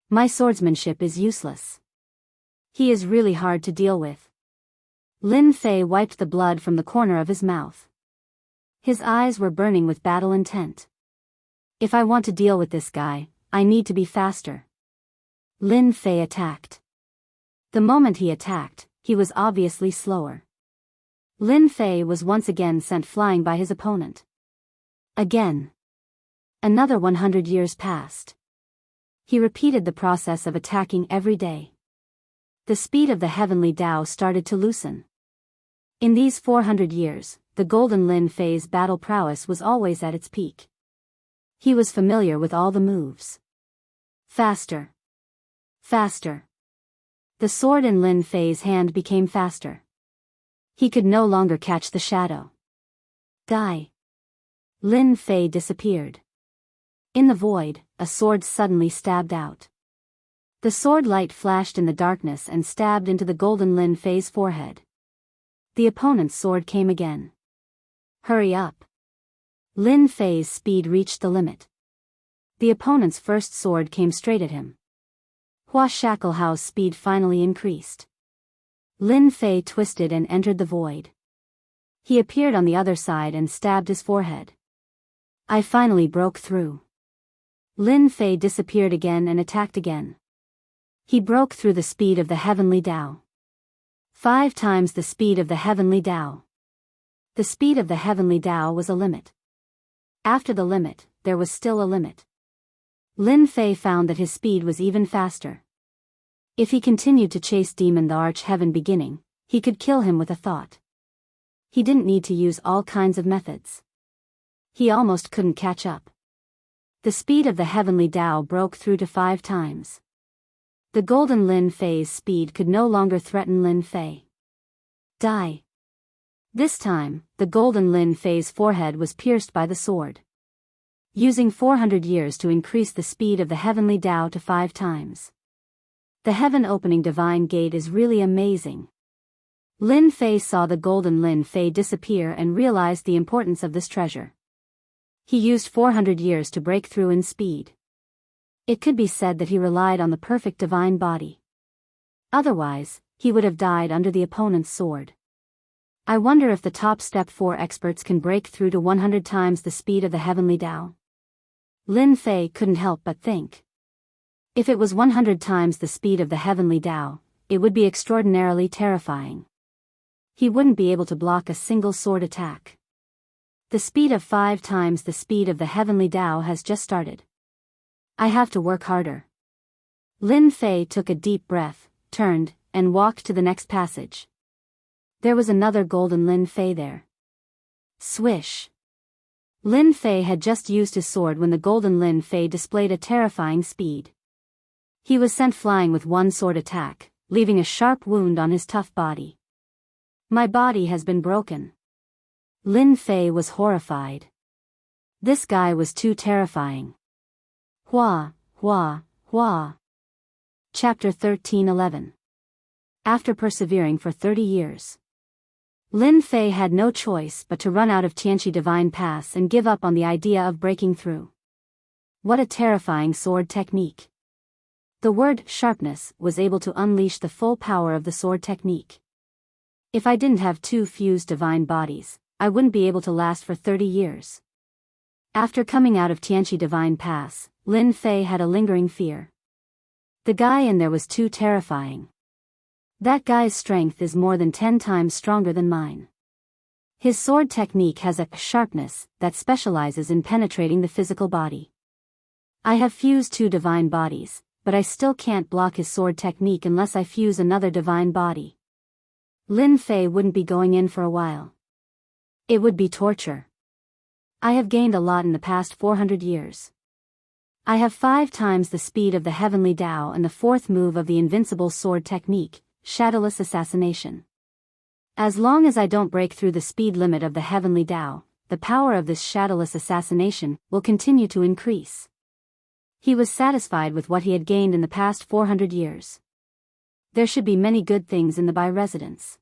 My swordsmanship is useless. He is really hard to deal with. Lin Fei wiped the blood from the corner of his mouth. His eyes were burning with battle intent. If I want to deal with this guy, I need to be faster. Lin Fei attacked. The moment he attacked, he was obviously slower. Lin Fei was once again sent flying by his opponent. Again. Another 100 years passed. He repeated the process of attacking every day. The speed of the heavenly Tao started to loosen. In these 400 years, the Golden Lin Fei's battle prowess was always at its peak. He was familiar with all the moves. Faster. Faster. The sword in Lin Fei's hand became faster. He could no longer catch the shadow. Die. Lin Fei disappeared. In the void, a sword suddenly stabbed out. The sword light flashed in the darkness and stabbed into the Golden Lin Fei's forehead. The opponent's sword came again. Hurry up. Lin Fei's speed reached the limit. The opponent's first sword came straight at him. Hua Shacklehouse speed finally increased. Lin Fei twisted and entered the void. He appeared on the other side and stabbed his forehead. I finally broke through. Lin Fei disappeared again and attacked again. He broke through the speed of the heavenly Tao. 5 times the speed of the heavenly Tao. The speed of the heavenly Tao was a limit. After the limit, there was still a limit. Lin Fei found that his speed was even faster. If he continued to chase Demon the Arch-Heaven beginning, he could kill him with a thought. He didn't need to use all kinds of methods. He almost couldn't catch up. The speed of the heavenly Tao broke through to 5 times. The Golden Lin Fei's speed could no longer threaten Lin Fei. Die. This time, the Golden Lin Fei's forehead was pierced by the sword. Using 400 years to increase the speed of the heavenly Tao to 5 times. The heaven-opening divine gate is really amazing. Lin Fei saw the Golden Lin Fei disappear and realized the importance of this treasure. He used 400 years to break through in speed. It could be said that he relied on the perfect divine body. Otherwise, he would have died under the opponent's sword. I wonder if the top step 4 experts can break through to 100 times the speed of the heavenly Tao. Lin Fei couldn't help but think. If it was 100 times the speed of the heavenly Tao, it would be extraordinarily terrifying. He wouldn't be able to block a single sword attack. The speed of 5 times the speed of the heavenly Tao has just started. I have to work harder. Lin Fei took a deep breath, turned, and walked to the next passage. There was another Golden Lin Fei there. Swish. Lin Fei had just used his sword when the Golden Lin Fei displayed a terrifying speed. He was sent flying with one sword attack, leaving a sharp wound on his tough body. My body has been broken. Lin Fei was horrified. This guy was too terrifying. Hua, Hua, Hua. Chapter 13:11. After persevering for 30 years. Lin Fei had no choice but to run out of Tianqi Divine Pass and give up on the idea of breaking through. What a terrifying sword technique. The word sharpness was able to unleash the full power of the sword technique. If I didn't have 2 fused divine bodies, I wouldn't be able to last for 30 years. After coming out of Tianqi Divine Pass, Lin Fei had a lingering fear. The guy in there was too terrifying. That guy's strength is more than 10 times stronger than mine. His sword technique has a sharpness that specializes in penetrating the physical body. I have fused 2 divine bodies, but I still can't block his sword technique unless I fuse another divine body. Lin Fei wouldn't be going in for a while. It would be torture. I have gained a lot in the past 400 years. I have 5 times the speed of the heavenly Tao and the 4th move of the invincible sword technique, shadowless assassination. As long as I don't break through the speed limit of the heavenly Tao, the power of this shadowless assassination will continue to increase. He was satisfied with what he had gained in the past 400 years. There should be many good things in the Bai residence.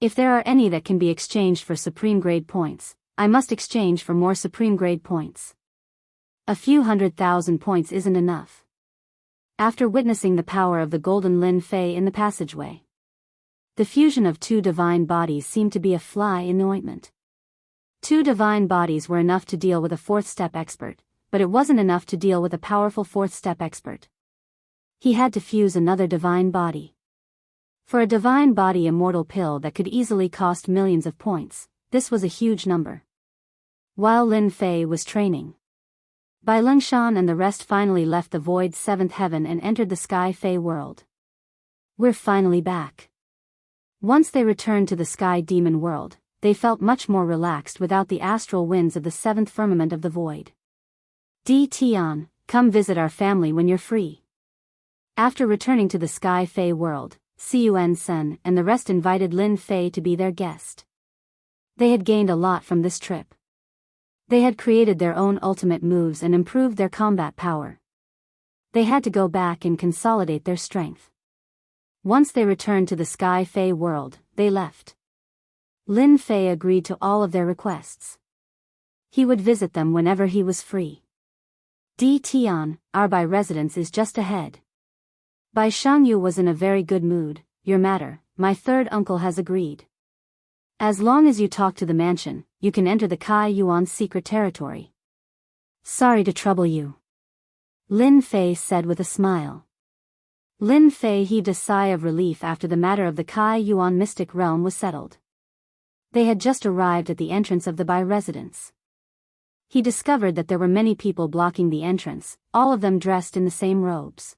If there are any that can be exchanged for supreme grade points, I must exchange for more supreme grade points. A few 100,000 points isn't enough. After witnessing the power of the Golden Lin Fei in the passageway, the fusion of 2 divine bodies seemed to be a fly in the ointment. 2 divine bodies were enough to deal with a 4th step expert, but it wasn't enough to deal with a powerful 4th step expert. He had to fuse another divine body. For a divine body immortal pill that could easily cost millions of points, this was a huge number. While Lin Fei was training, Bai Lengshan and the rest finally left the void 7th heaven and entered the Sky Fei world. We're finally back. Once they returned to the sky demon world, they felt much more relaxed without the astral winds of the seventh firmament of the void. Di Tian, come visit our family when you're free. After returning to the Sky Fey world, Cun Sen and the rest invited Lin Fei to be their guest. They had gained a lot from this trip. They had created their own ultimate moves and improved their combat power. They had to go back and consolidate their strength. Once they returned to the Sky Fey world, they left. Lin Fei agreed to all of their requests. He would visit them whenever he was free. Di Tian, our Bai residence is just ahead. Bai Xianxia was in a very good mood. Your matter, my third uncle has agreed. As long as you talk to the mansion, you can enter the Kai Yuan's secret territory. Sorry to trouble you, Lin Fei said with a smile. Lin Fei heaved a sigh of relief after the matter of the Kai Yuan mystic realm was settled. They had just arrived at the entrance of the Bai residence. He discovered that there were many people blocking the entrance, all of them dressed in the same robes.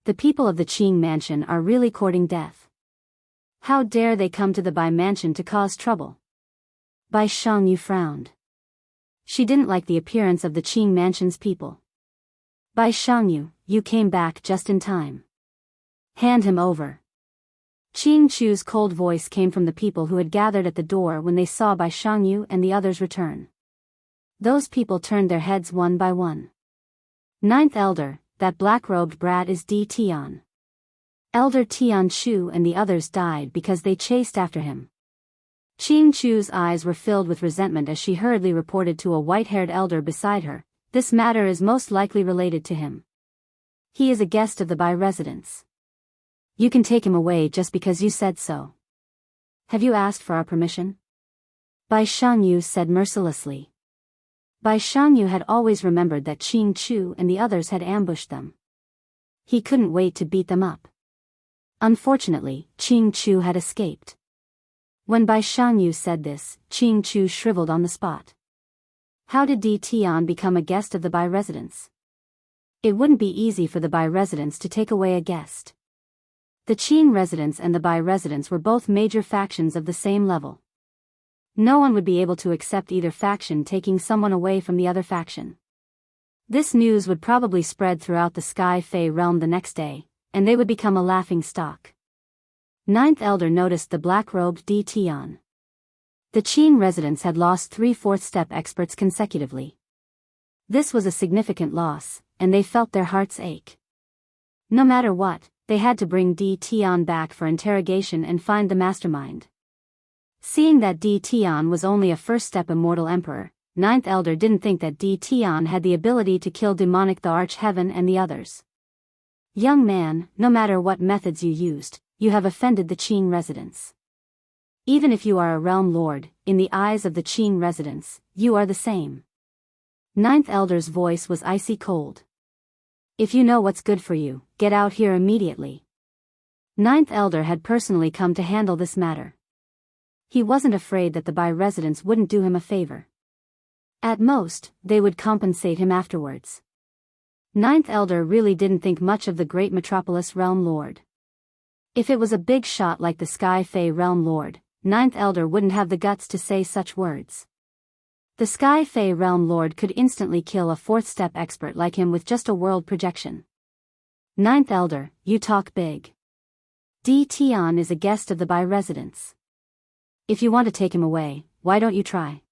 The people of the Qing mansion are really courting death. How dare they come to the Bai mansion to cause trouble? Bai Xianxia frowned. She didn't like the appearance of the Qing mansion's people. Bai Xianxia, you came back just in time. Hand him over. Qing Chu's cold voice came from the people who had gathered at the door when they saw Bai Xianxia and the others return. Those people turned their heads one by one. Ninth Elder, that black-robed brat is Di Tian. Elder Tian Chu and the others died because they chased after him. Qing Chu's eyes were filled with resentment as she hurriedly reported to a white-haired elder beside her, this matter is most likely related to him. He is a guest of the Bai residence. You can take him away just because you said so. Have you asked for our permission? Bai Xianxia said mercilessly. Bai Xianxia had always remembered that Qing Chu and the others had ambushed them. He couldn't wait to beat them up. Unfortunately, Qing Chu had escaped. When Bai Xianxia said this, Qing Chu shriveled on the spot. How did Di Tian become a guest of the Bai residence? It wouldn't be easy for the Bai residence to take away a guest. The Qing residence and the Bai residence were both major factions of the same level. No one would be able to accept either faction taking someone away from the other faction. This news would probably spread throughout the Sky Fey realm the next day, and they would become a laughing stock. Ninth Elder noticed the black-robed Di Tian. The Qing residents had lost 3 fourth-step experts consecutively. This was a significant loss, and they felt their hearts ache. No matter what, they had to bring Di Tian back for interrogation and find the mastermind. Seeing that Di Tian was only a first-step immortal emperor, Ninth Elder didn't think that Di Tian had the ability to kill demonic the Arch-Heaven and the others. Young man, no matter what methods you used, you have offended the Qing residents. Even if you are a realm lord, in the eyes of the Qing residents, you are the same. Ninth Elder's voice was icy cold. If you know what's good for you, get out here immediately. Ninth Elder had personally come to handle this matter. He wasn't afraid that the Bai residents wouldn't do him a favor. At most, they would compensate him afterwards. Ninth Elder really didn't think much of the great metropolis realm lord. If it was a big shot like the Sky Fey realm lord, Ninth Elder wouldn't have the guts to say such words. The Sky Fey realm lord could instantly kill a fourth-step expert like him with just a world projection. Ninth Elder, you talk big. Di Tian is a guest of the Bai residence. If you want to take him away, why don't you try?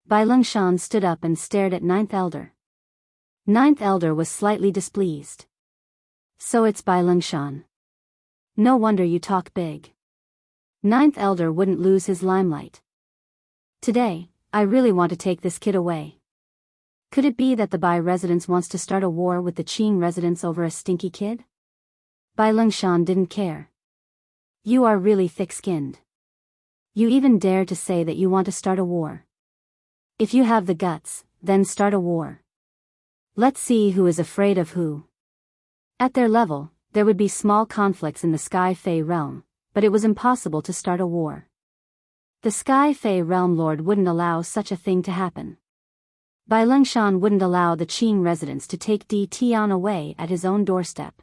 Bai Lengshan stood up and stared at Ninth Elder. Ninth Elder was slightly displeased. So it's Bai Lengshan. No wonder you talk big. Ninth Elder wouldn't lose his limelight. Today, I really want to take this kid away. Could it be that the Bai residence wants to start a war with the Qing residents over a stinky kid? Bai Lengshan didn't care. You are really thick-skinned. You even dare to say that you want to start a war. If you have the guts, then start a war. Let's see who is afraid of who. At their level, there would be small conflicts in the Sky Fey realm, but it was impossible to start a war. The Sky Fey realm lord wouldn't allow such a thing to happen. Bai Lengshan wouldn't allow the Qing residents to take Di Tian away at his own doorstep.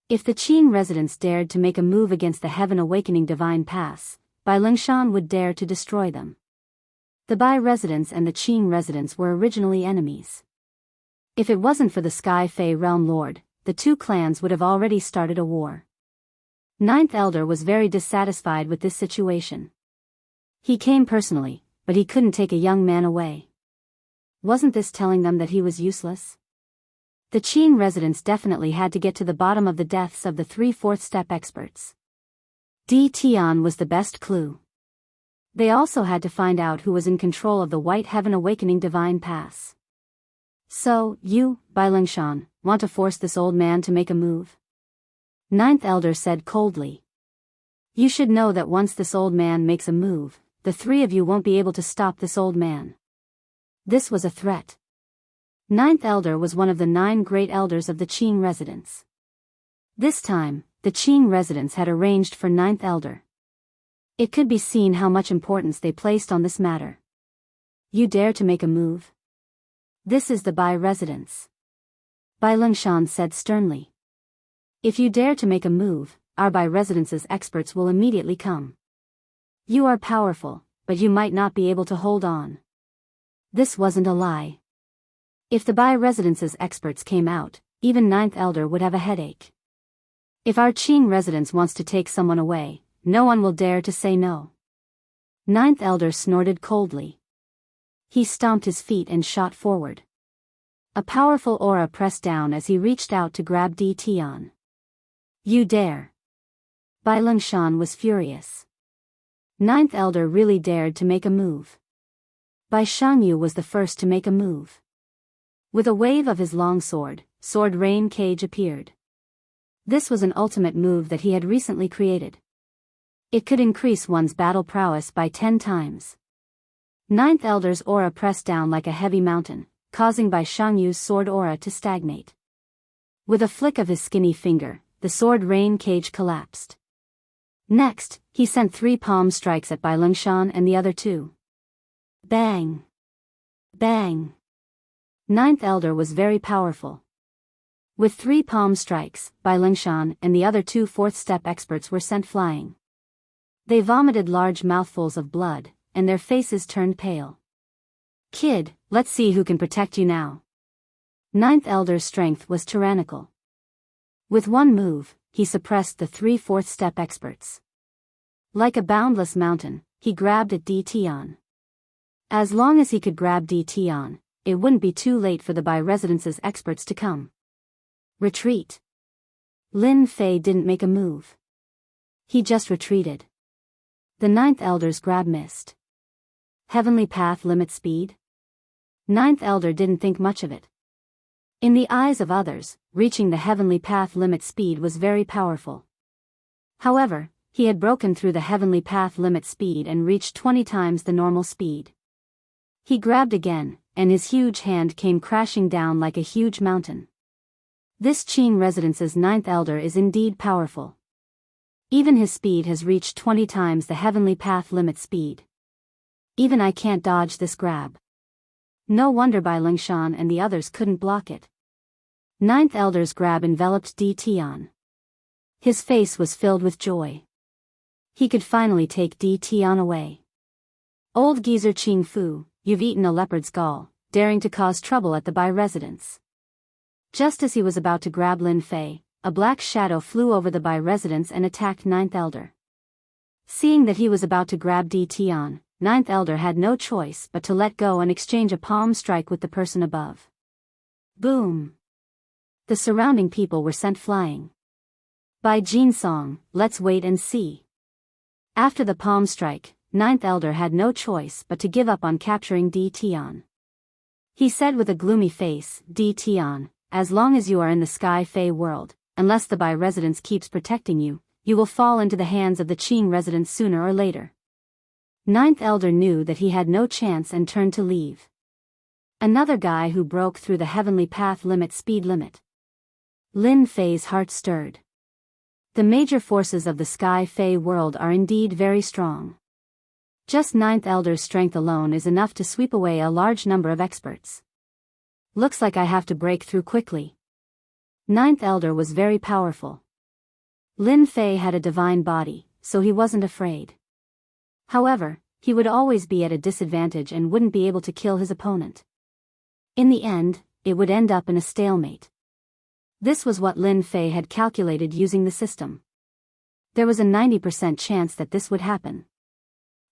If the Qing residents dared to make a move against the Heaven Awakening Divine Pass, Bai Lingshan would dare to destroy them. The Bai residents and the Qing residents were originally enemies. If it wasn't for the Sky Fey Realm Lord, the two clans would have already started a war. Ninth Elder was very dissatisfied with this situation. He came personally, but he couldn't take a young man away. Wasn't this telling them that he was useless? The Qing residents definitely had to get to the bottom of the deaths of the 3 fourth step experts. Di Tian was the best clue. They also had to find out who was in control of the White Heaven Awakening Divine Pass. So, you, Bai Lingshan, want to force this old man to make a move? Ninth Elder said coldly. You should know that once this old man makes a move, the 3 of you won't be able to stop this old man. This was a threat. Ninth Elder was one of the 9 great elders of the Qing residents. This time, the Qing residents had arranged for Ninth Elder. It could be seen how much importance they placed on this matter. You dare to make a move? This is the Bai residence. Bai Lingshan said sternly. If you dare to make a move, our Bai residence's experts will immediately come. You are powerful, but you might not be able to hold on. This wasn't a lie. If the Bai residence's experts came out, even Ninth Elder would have a headache. If our Qing residence wants to take someone away, no one will dare to say no. Ninth Elder snorted coldly. He stomped his feet and shot forward. A powerful aura pressed down as he reached out to grab Di Tian. You dare. Bai Lingshan was furious. Ninth Elder really dared to make a move. Bai Xianxia was the first to make a move. With a wave of his long sword, Sword Rain Cage appeared. This was an ultimate move that he had recently created. It could increase one's battle prowess by 10 times. Ninth Elder's aura pressed down like a heavy mountain, causing Bai Xiangyi's sword aura to stagnate. With a flick of his skinny finger, the Sword Rain Cage collapsed. Next, he sent 3 palm strikes at Bai Lingshan and the other 2. Bang! Bang! Ninth Elder was very powerful. With 3 palm strikes, Bai Lingshan and the other 2 fourth step experts were sent flying. They vomited large mouthfuls of blood, and their faces turned pale. Kid, let's see who can protect you now. Ninth Elder's strength was tyrannical. With one move, he suppressed the 3 fourth step experts. Like a boundless mountain, he grabbed at Di Tian. As long as he could grab Di Tian, it wouldn't be too late for the Bai residence's experts to come. Retreat. Lin Fei didn't make a move. He just retreated. The Ninth Elder's grab missed. Heavenly Path limit speed? Ninth Elder didn't think much of it. In the eyes of others, reaching the Heavenly Path limit speed was very powerful. However, he had broken through the Heavenly Path limit speed and reached 20 times the normal speed. He grabbed again, and his huge hand came crashing down like a huge mountain. This Qing residence's Ninth Elder is indeed powerful. Even his speed has reached 20 times the Heavenly Path limit speed. Even I can't dodge this grab. No wonder Bai Lingshan and the others couldn't block it. Ninth Elder's grab enveloped Di Tian. His face was filled with joy. He could finally take Di Tian away. Old geezer Qing Fu, you've eaten a leopard's gall, daring to cause trouble at the Bai residence. Just as he was about to grab Lin Fei, a black shadow flew over the Bai residence and attacked Ninth Elder. Seeing that he was about to grab Di Tian, Ninth Elder had no choice but to let go and exchange a palm strike with the person above. Boom! The surrounding people were sent flying. By Jin Song, let's wait and see. After the palm strike, Ninth Elder had no choice but to give up on capturing Di Tian. He said with a gloomy face, Di Tian, as long as you are in the Sky Fey world, unless the Bai residence keeps protecting you, you will fall into the hands of the Qing residents sooner or later. Ninth Elder knew that he had no chance and turned to leave. Another guy who broke through the Heavenly Path limit speed limit. Lin Fei's heart stirred. The major forces of the Sky Fey world are indeed very strong. Just Ninth Elder's strength alone is enough to sweep away a large number of experts. Looks like I have to break through quickly. Ninth Elder was very powerful. Lin Fei had a divine body, so he wasn't afraid. However, he would always be at a disadvantage and wouldn't be able to kill his opponent. In the end, it would end up in a stalemate. This was what Lin Fei had calculated using the system. There was a 90% chance that this would happen.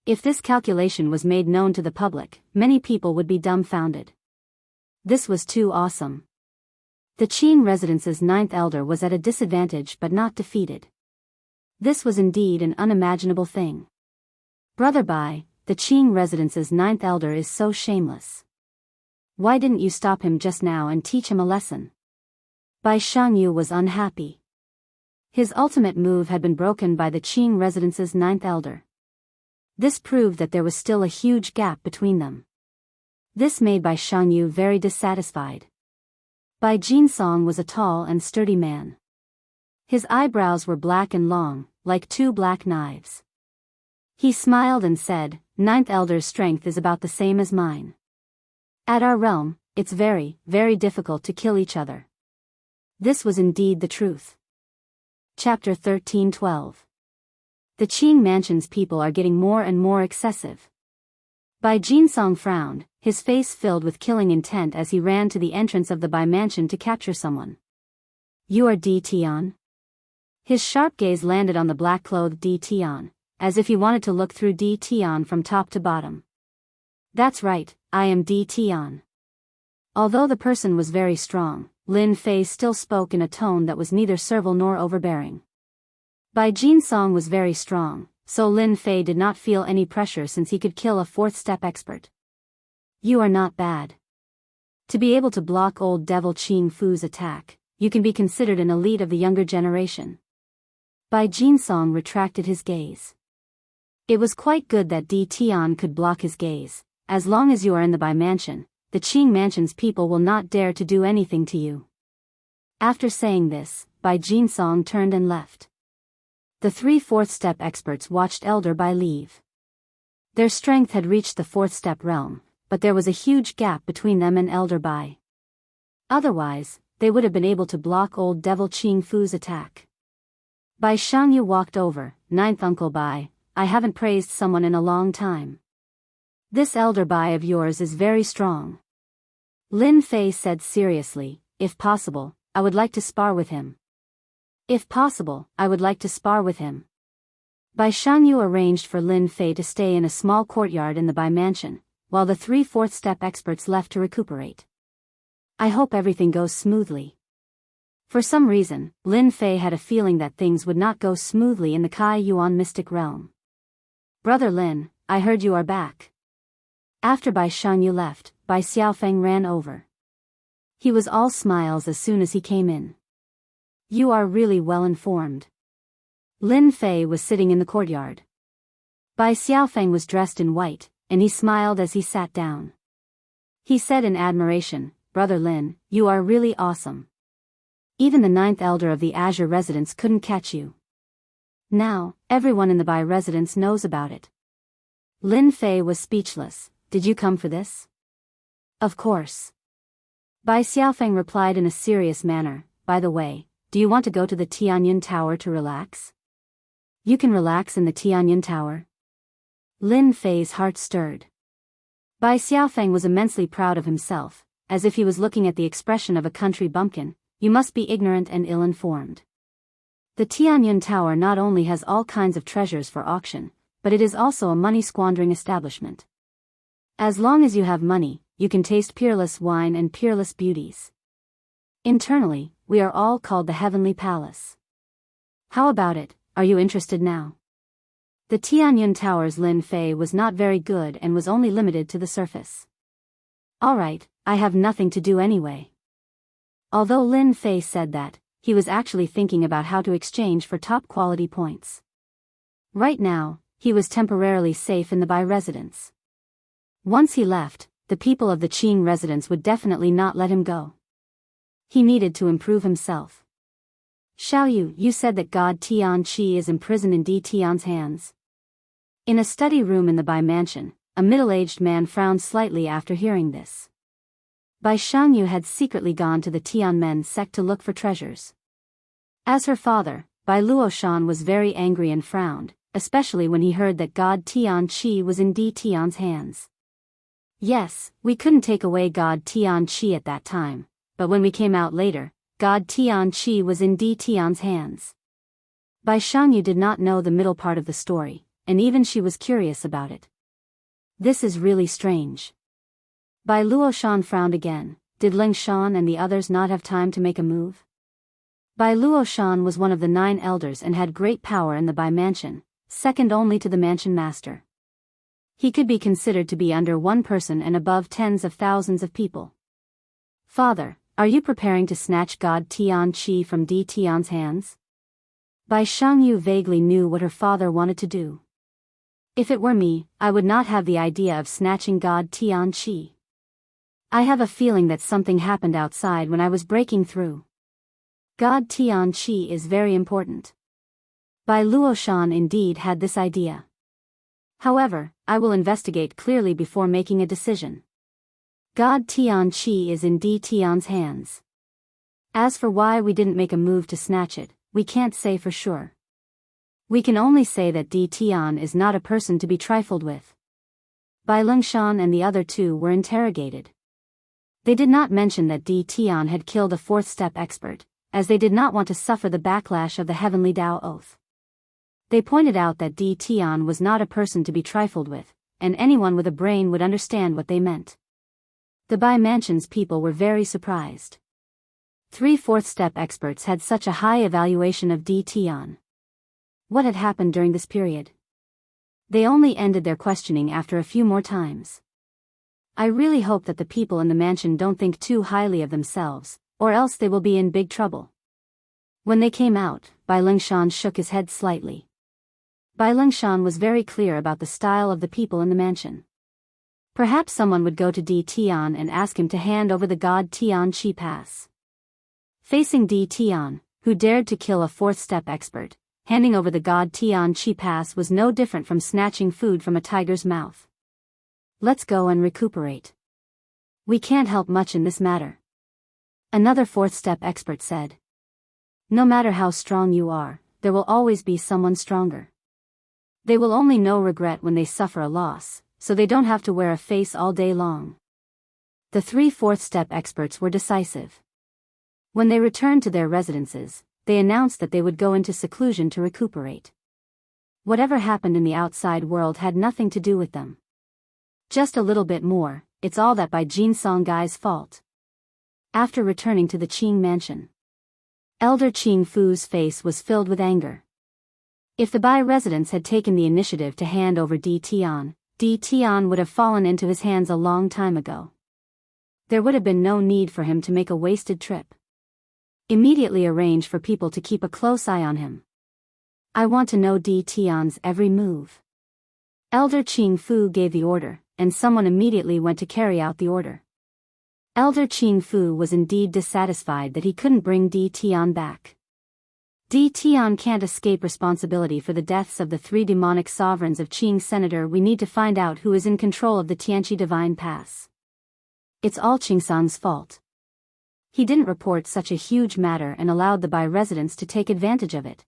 If this calculation was made known to the public, many people would be dumbfounded. This was too awesome. The Qing residence's ninth elder was at a disadvantage but not defeated. This was indeed an unimaginable thing. Brother Bai, the Qing residence's ninth elder is so shameless. Why didn't you stop him just now and teach him a lesson? Bai Xianxia was unhappy. His ultimate move had been broken by the Qing residence's ninth elder. This proved that there was still a huge gap between them. This made Bai Xianxia very dissatisfied. Bai Jinsong was a tall and sturdy man. His eyebrows were black and long, like two black knives. He smiled and said, "Ninth elder's strength is about the same as mine. At our realm, it's very, very difficult to kill each other." This was indeed the truth. Chapter 13:12. The Qing mansion's people are getting more and more excessive. Bai Jinsong frowned, his face filled with killing intent as he ran to the entrance of the Bai mansion to capture someone. "You are Di Tian?" His sharp gaze landed on the black-clothed Di Tian, as if he wanted to look through Di Tian from top to bottom. "That's right, I am Di Tian." Although the person was very strong, Lin Fei still spoke in a tone that was neither servile nor overbearing. Bai Jinsong was very strong, so Lin Fei did not feel any pressure since he could kill a fourth-step expert. "You are not bad. To be able to block old devil Qing Fu's attack, you can be considered an elite of the younger generation." Bai Jinsong retracted his gaze. It was quite good that Di Tian could block his gaze. As long as you are in the Bai mansion, the Qing mansion's people will not dare to do anything to you. After saying this, Bai Jinsong turned and left. The three fourth-step experts watched Elder Bai leave. Their strength had reached the fourth-step realm, but there was a huge gap between them and Elder Bai. Otherwise, they would have been able to block old devil Qing Fu's attack. Bai Xianxia walked over. "Ninth Uncle Bai, I haven't praised someone in a long time. This Elder Bai of yours is very strong." Lin Fei said seriously, "If possible, I would like to spar with him." "If possible, I would like to spar with him." Bai Xianxia arranged for Lin Fei to stay in a small courtyard in the Bai mansion, while the three fourth-step experts left to recuperate. "I hope everything goes smoothly." For some reason, Lin Fei had a feeling that things would not go smoothly in the Kai Yuan mystic realm. "Brother Lin, I heard you are back." After Bai Xianxia left, Bai Xiaofeng ran over. He was all smiles as soon as he came in. "You are really well informed." Lin Fei was sitting in the courtyard. Bai Xiaofeng was dressed in white, and he smiled as he sat down. He said in admiration, "Brother Lin, you are really awesome. Even the ninth elder of the Azure residence couldn't catch you. Now, everyone in the Bai residence knows about it." Lin Fei was speechless. "Did you come for this?" "Of course." Bai Xiaofeng replied in a serious manner, "By the way, do you want to go to the Tianyun Tower to relax?" "You can relax in the Tianyun Tower." Lin Fei's heart stirred. Bai Xiaofeng was immensely proud of himself, as if he was looking at the expression of a country bumpkin. "You must be ignorant and ill-informed. The Tianyun Tower not only has all kinds of treasures for auction, but it is also a money-squandering establishment. As long as you have money, you can taste peerless wine and peerless beauties. Internally, we are all called the Heavenly Palace. How about it, are you interested now?" The Tianyun Tower's Lin Fei was not very good and was only limited to the surface. "All right, I have nothing to do anyway." Although Lin Fei said that, he was actually thinking about how to exchange for top-quality points. Right now, he was temporarily safe in the Bai residence. Once he left, the people of the Qing residence would definitely not let him go. He needed to improve himself. "Xiaoyu, you said that God Tian Qi is imprisoned in Di Tian's hands." In a study room in the Bai mansion, a middle-aged man frowned slightly after hearing this. Bai Xianxia had secretly gone to the Tianmen sect to look for treasures. As her father, Bai Luoshan was very angry and frowned, especially when he heard that God Tian Chi was in Di Tian's hands. Yes, we couldn't take away God Tian Chi at that time, but when we came out later, God Tian Chi was in Di Tian's hands. Bai Shangyu did not know the middle part of the story, and even she was curious about it. This is really strange. Bai Luoshan frowned again. Did Ling Shan and the others not have time to make a move? Bai Luoshan was one of the 9 elders and had great power in the Bai mansion, second only to the mansion master. He could be considered to be under one person and above tens of thousands of people. Father, are you preparing to snatch God Tian Chi from Di Tian's hands? Bai Shangyu vaguely knew what her father wanted to do. If it were me, I would not have the idea of snatching God Tian Chi. I have a feeling that something happened outside when I was breaking through. God Tian Chi is very important. Bai Luoshan indeed had this idea. However, I will investigate clearly before making a decision. God Tian Chi is in Di Tian's hands. As for why we didn't make a move to snatch it, we can't say for sure. We can only say that Di Tian is not a person to be trifled with. Bai Lingshan and the other 2 were interrogated. They did not mention that Di Tian had killed a 4th step expert, as they did not want to suffer the backlash of the heavenly Tao oath. They pointed out that Di Tian was not a person to be trifled with, and anyone with a brain would understand what they meant. The Bai Mansion's people were very surprised. 3 4th step experts had such a high evaluation of Di Tian. What had happened during this period? They only ended their questioning after a few more times. I really hope that the people in the mansion don't think too highly of themselves, or else they will be in big trouble. When they came out, Bai Lingshan shook his head slightly. Bai Lingshan was very clear about the style of the people in the mansion. Perhaps someone would go to Di Tian and ask him to hand over the God Tian Chi pass. Facing Di Tian, who dared to kill a 4th step expert, handing over the God Tian Chi pass was no different from snatching food from a tiger's mouth. Let's go and recuperate. We can't help much in this matter. Another 4th step expert said. No matter how strong you are, there will always be someone stronger. They will only know regret when they suffer a loss, so they don't have to wear a face all day long. The 3 4th step experts were decisive. When they returned to their residences, they announced that they would go into seclusion to recuperate. Whatever happened in the outside world had nothing to do with them. Just a little bit more, it's all that Bai Jinsong Guy's fault. After returning to the Qing mansion, Elder Qing Fu's face was filled with anger. If the Bai residents had taken the initiative to hand over Di Tian would have fallen into his hands a long time ago. There would have been no need for him to make a wasted trip. Immediately arrange for people to keep a close eye on him. I want to know Di Tian's every move. Elder Qing Fu gave the order, and someone immediately went to carry out the order. Elder Qing Fu was indeed dissatisfied that he couldn't bring Di Tian back. Di Tian can't escape responsibility for the deaths of the 3 demonic sovereigns of Qing. Senator, we need to find out who is in control of the Tianqi Divine Pass. It's all Qingsang's fault. He didn't report such a huge matter and allowed the Bai residents to take advantage of it.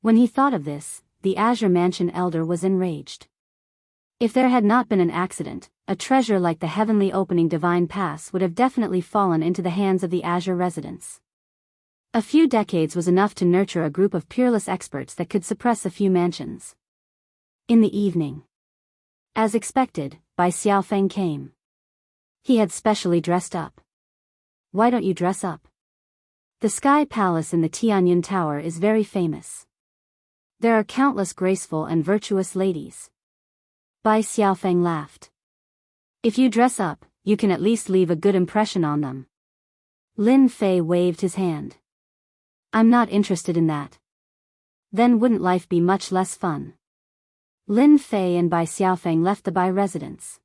When he thought of this, the Azure Mansion elder was enraged. If there had not been an accident, a treasure like the heavenly opening divine pass would have definitely fallen into the hands of the Azure residents. A few decades was enough to nurture a group of peerless experts that could suppress a few mansions. In the evening, as expected, Bai Xiaofeng came. He had specially dressed up. Why don't you dress up? The Sky Palace in the Tianyun Tower is very famous. There are countless graceful and virtuous ladies. Bai Xiaofeng laughed. If you dress up, you can at least leave a good impression on them. Lin Fei waved his hand. I'm not interested in that. Then wouldn't life be much less fun? Lin Fei and Bai Xiaofeng left the Bai residence.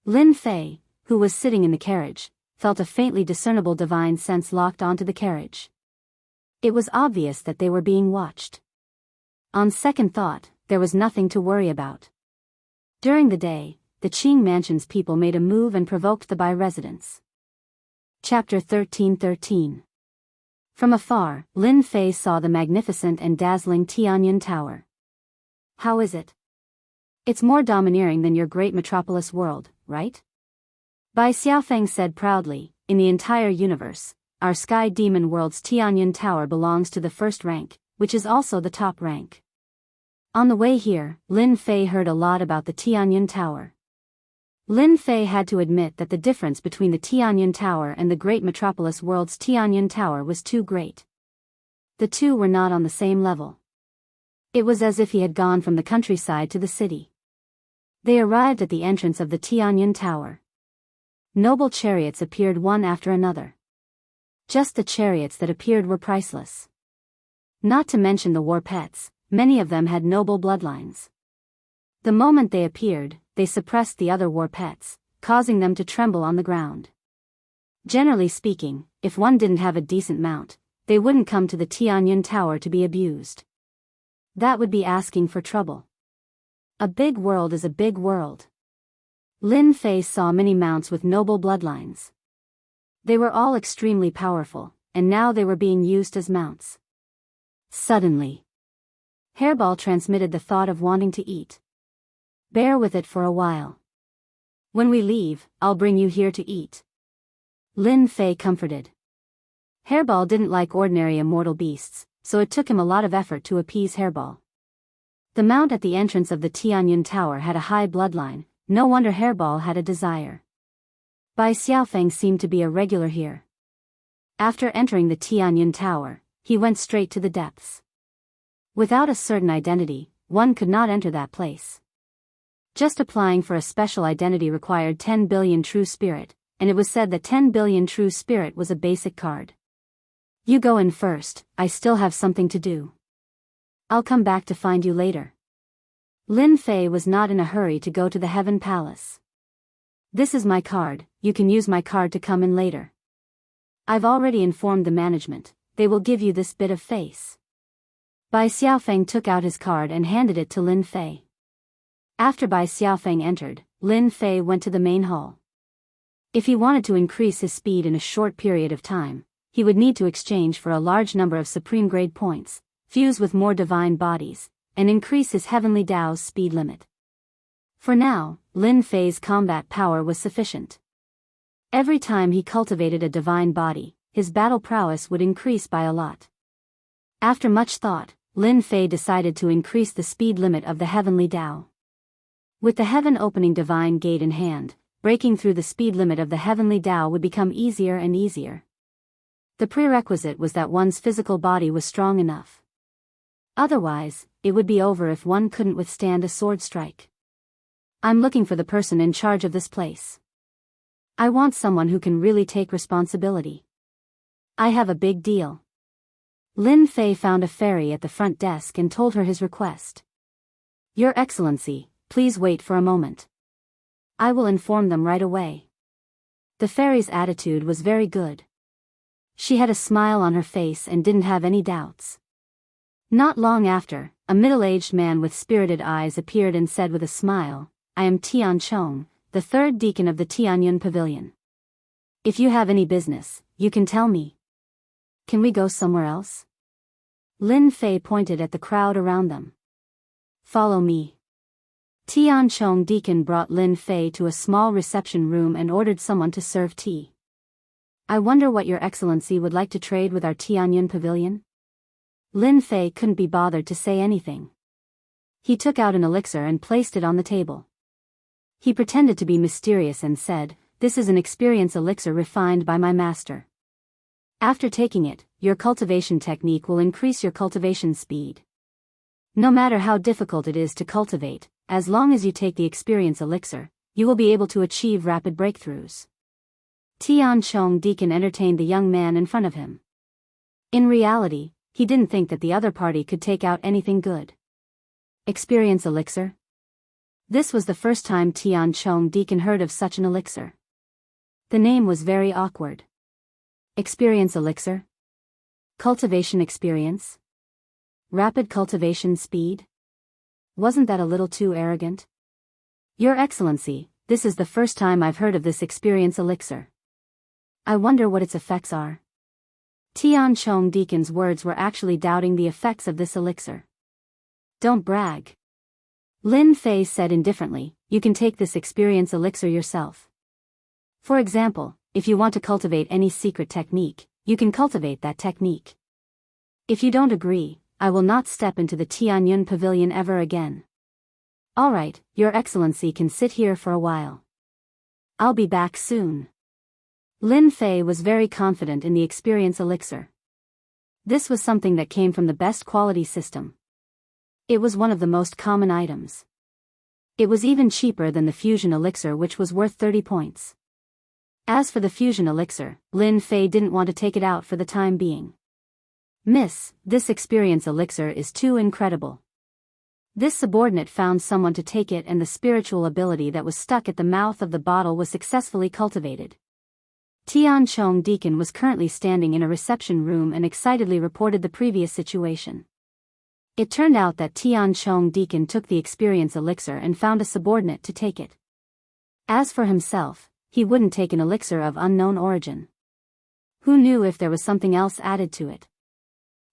Lin Fei, who was sitting in the carriage, felt a faintly discernible divine sense locked onto the carriage. It was obvious that they were being watched. On second thought, there was nothing to worry about. During the day, the Qing Mansion's people made a move and provoked the Bai residents. Chapter 13:13. From afar, Lin Fei saw the magnificent and dazzling Tianyun Tower. How is it? It's more domineering than your great metropolis world, right? Bai Xiaofeng said proudly, in the entire universe, our Sky Demon World's Tianyun Tower belongs to the first rank, which is also the top rank. On the way here, Lin Fei heard a lot about the Tianyun Tower. Lin Fei had to admit that the difference between the Tianyun Tower and the great metropolis world's Tianyun Tower was too great. The two were not on the same level. It was as if he had gone from the countryside to the city. They arrived at the entrance of the Tianyun Tower. Noble chariots appeared one after another. Just the chariots that appeared were priceless. Not to mention the war pets, many of them had noble bloodlines. The moment they appeared, they suppressed the other war pets, causing them to tremble on the ground. Generally speaking, if one didn't have a decent mount, they wouldn't come to the Tianyun Tower to be abused. That would be asking for trouble. A big world is a big world. Lin Fei saw many mounts with noble bloodlines. They were all extremely powerful, and now they were being used as mounts. Suddenly, Hairball transmitted the thought of wanting to eat. Bear with it for a while. When we leave, I'll bring you here to eat. Lin Fei comforted. Hairball didn't like ordinary immortal beasts, so it took him a lot of effort to appease Hairball. The mount at the entrance of the Tianyun Tower had a high bloodline, no wonder Hairball had a desire. Bai Xiaofeng seemed to be a regular here. After entering the Tianyun Tower, he went straight to the depths. Without a certain identity, one could not enter that place. Just applying for a special identity required 10 billion true spirit, and it was said that 10 billion true spirit was a basic card. You go in first, I still have something to do. I'll come back to find you later. Lin Fei was not in a hurry to go to the Heaven Palace. This is my card, you can use my card to come in later. I've already informed the management, they will give you this bit of face. Bai Xiaofeng took out his card and handed it to Lin Fei. After Bai Xiaofeng entered, Lin Fei went to the main hall. If he wanted to increase his speed in a short period of time, he would need to exchange for a large number of supreme grade points, fuse with more divine bodies, and increase his heavenly Dao's speed limit. For now, Lin Fei's combat power was sufficient. Every time he cultivated a divine body, his battle prowess would increase by a lot. After much thought, Lin Fei decided to increase the speed limit of the heavenly Dao. With the heaven-opening divine gate in hand, breaking through the speed limit of the heavenly Dao would become easier and easier. The prerequisite was that one's physical body was strong enough. Otherwise, it would be over if one couldn't withstand a sword strike. I'm looking for the person in charge of this place. I want someone who can really take responsibility. I have a big deal. Lin Fei found a fairy at the front desk and told her his request. Your Excellency, please wait for a moment. I will inform them right away. The fairy's attitude was very good. She had a smile on her face and didn't have any doubts. Not long after, a middle-aged man with spirited eyes appeared and said with a smile, I am Tian Chong, the third deacon of the Tianyun Pavilion. If you have any business, you can tell me. Can we go somewhere else? Lin Fei pointed at the crowd around them. Follow me. Tian Chong deacon brought Lin Fei to a small reception room and ordered someone to serve tea. I wonder what your excellency would like to trade with our Tianyun Pavilion? Lin Fei couldn't be bothered to say anything. He took out an elixir and placed it on the table. He pretended to be mysterious and said, this is an experience elixir refined by my master. After taking it, your cultivation technique will increase your cultivation speed. No matter how difficult it is to cultivate, as long as you take the experience elixir, you will be able to achieve rapid breakthroughs. Tian Chong deacon entertained the young man in front of him. In reality, he didn't think that the other party could take out anything good. Experience elixir? This was the first time Tian Chong deacon heard of such an elixir. The name was very awkward. Experience elixir? Cultivation experience? Rapid cultivation speed? Wasn't that a little too arrogant? Your Excellency, this is the first time I've heard of this experience elixir. I wonder what its effects are. Tianchong Deacon's words were actually doubting the effects of this elixir. Don't brag. Lin Fei said indifferently, you can take this experience elixir yourself. For example, if you want to cultivate any secret technique, you can cultivate that technique. If you don't agree, I will not step into the Tianyun Pavilion ever again. Alright, Your Excellency can sit here for a while. I'll be back soon. Lin Fei was very confident in the experience elixir. This was something that came from the best quality system. It was one of the most common items. It was even cheaper than the fusion elixir, which was worth 30 points. As for the fusion elixir, Lin Fei didn't want to take it out for the time being. Miss, this experience elixir is too incredible. This subordinate found someone to take it, and the spiritual ability that was stuck at the mouth of the bottle was successfully cultivated. Tianchong Deacon was currently standing in a reception room and excitedly reported the previous situation. It turned out that Tianchong Deacon took the experience elixir and found a subordinate to take it. As for himself, he wouldn't take an elixir of unknown origin. Who knew if there was something else added to it?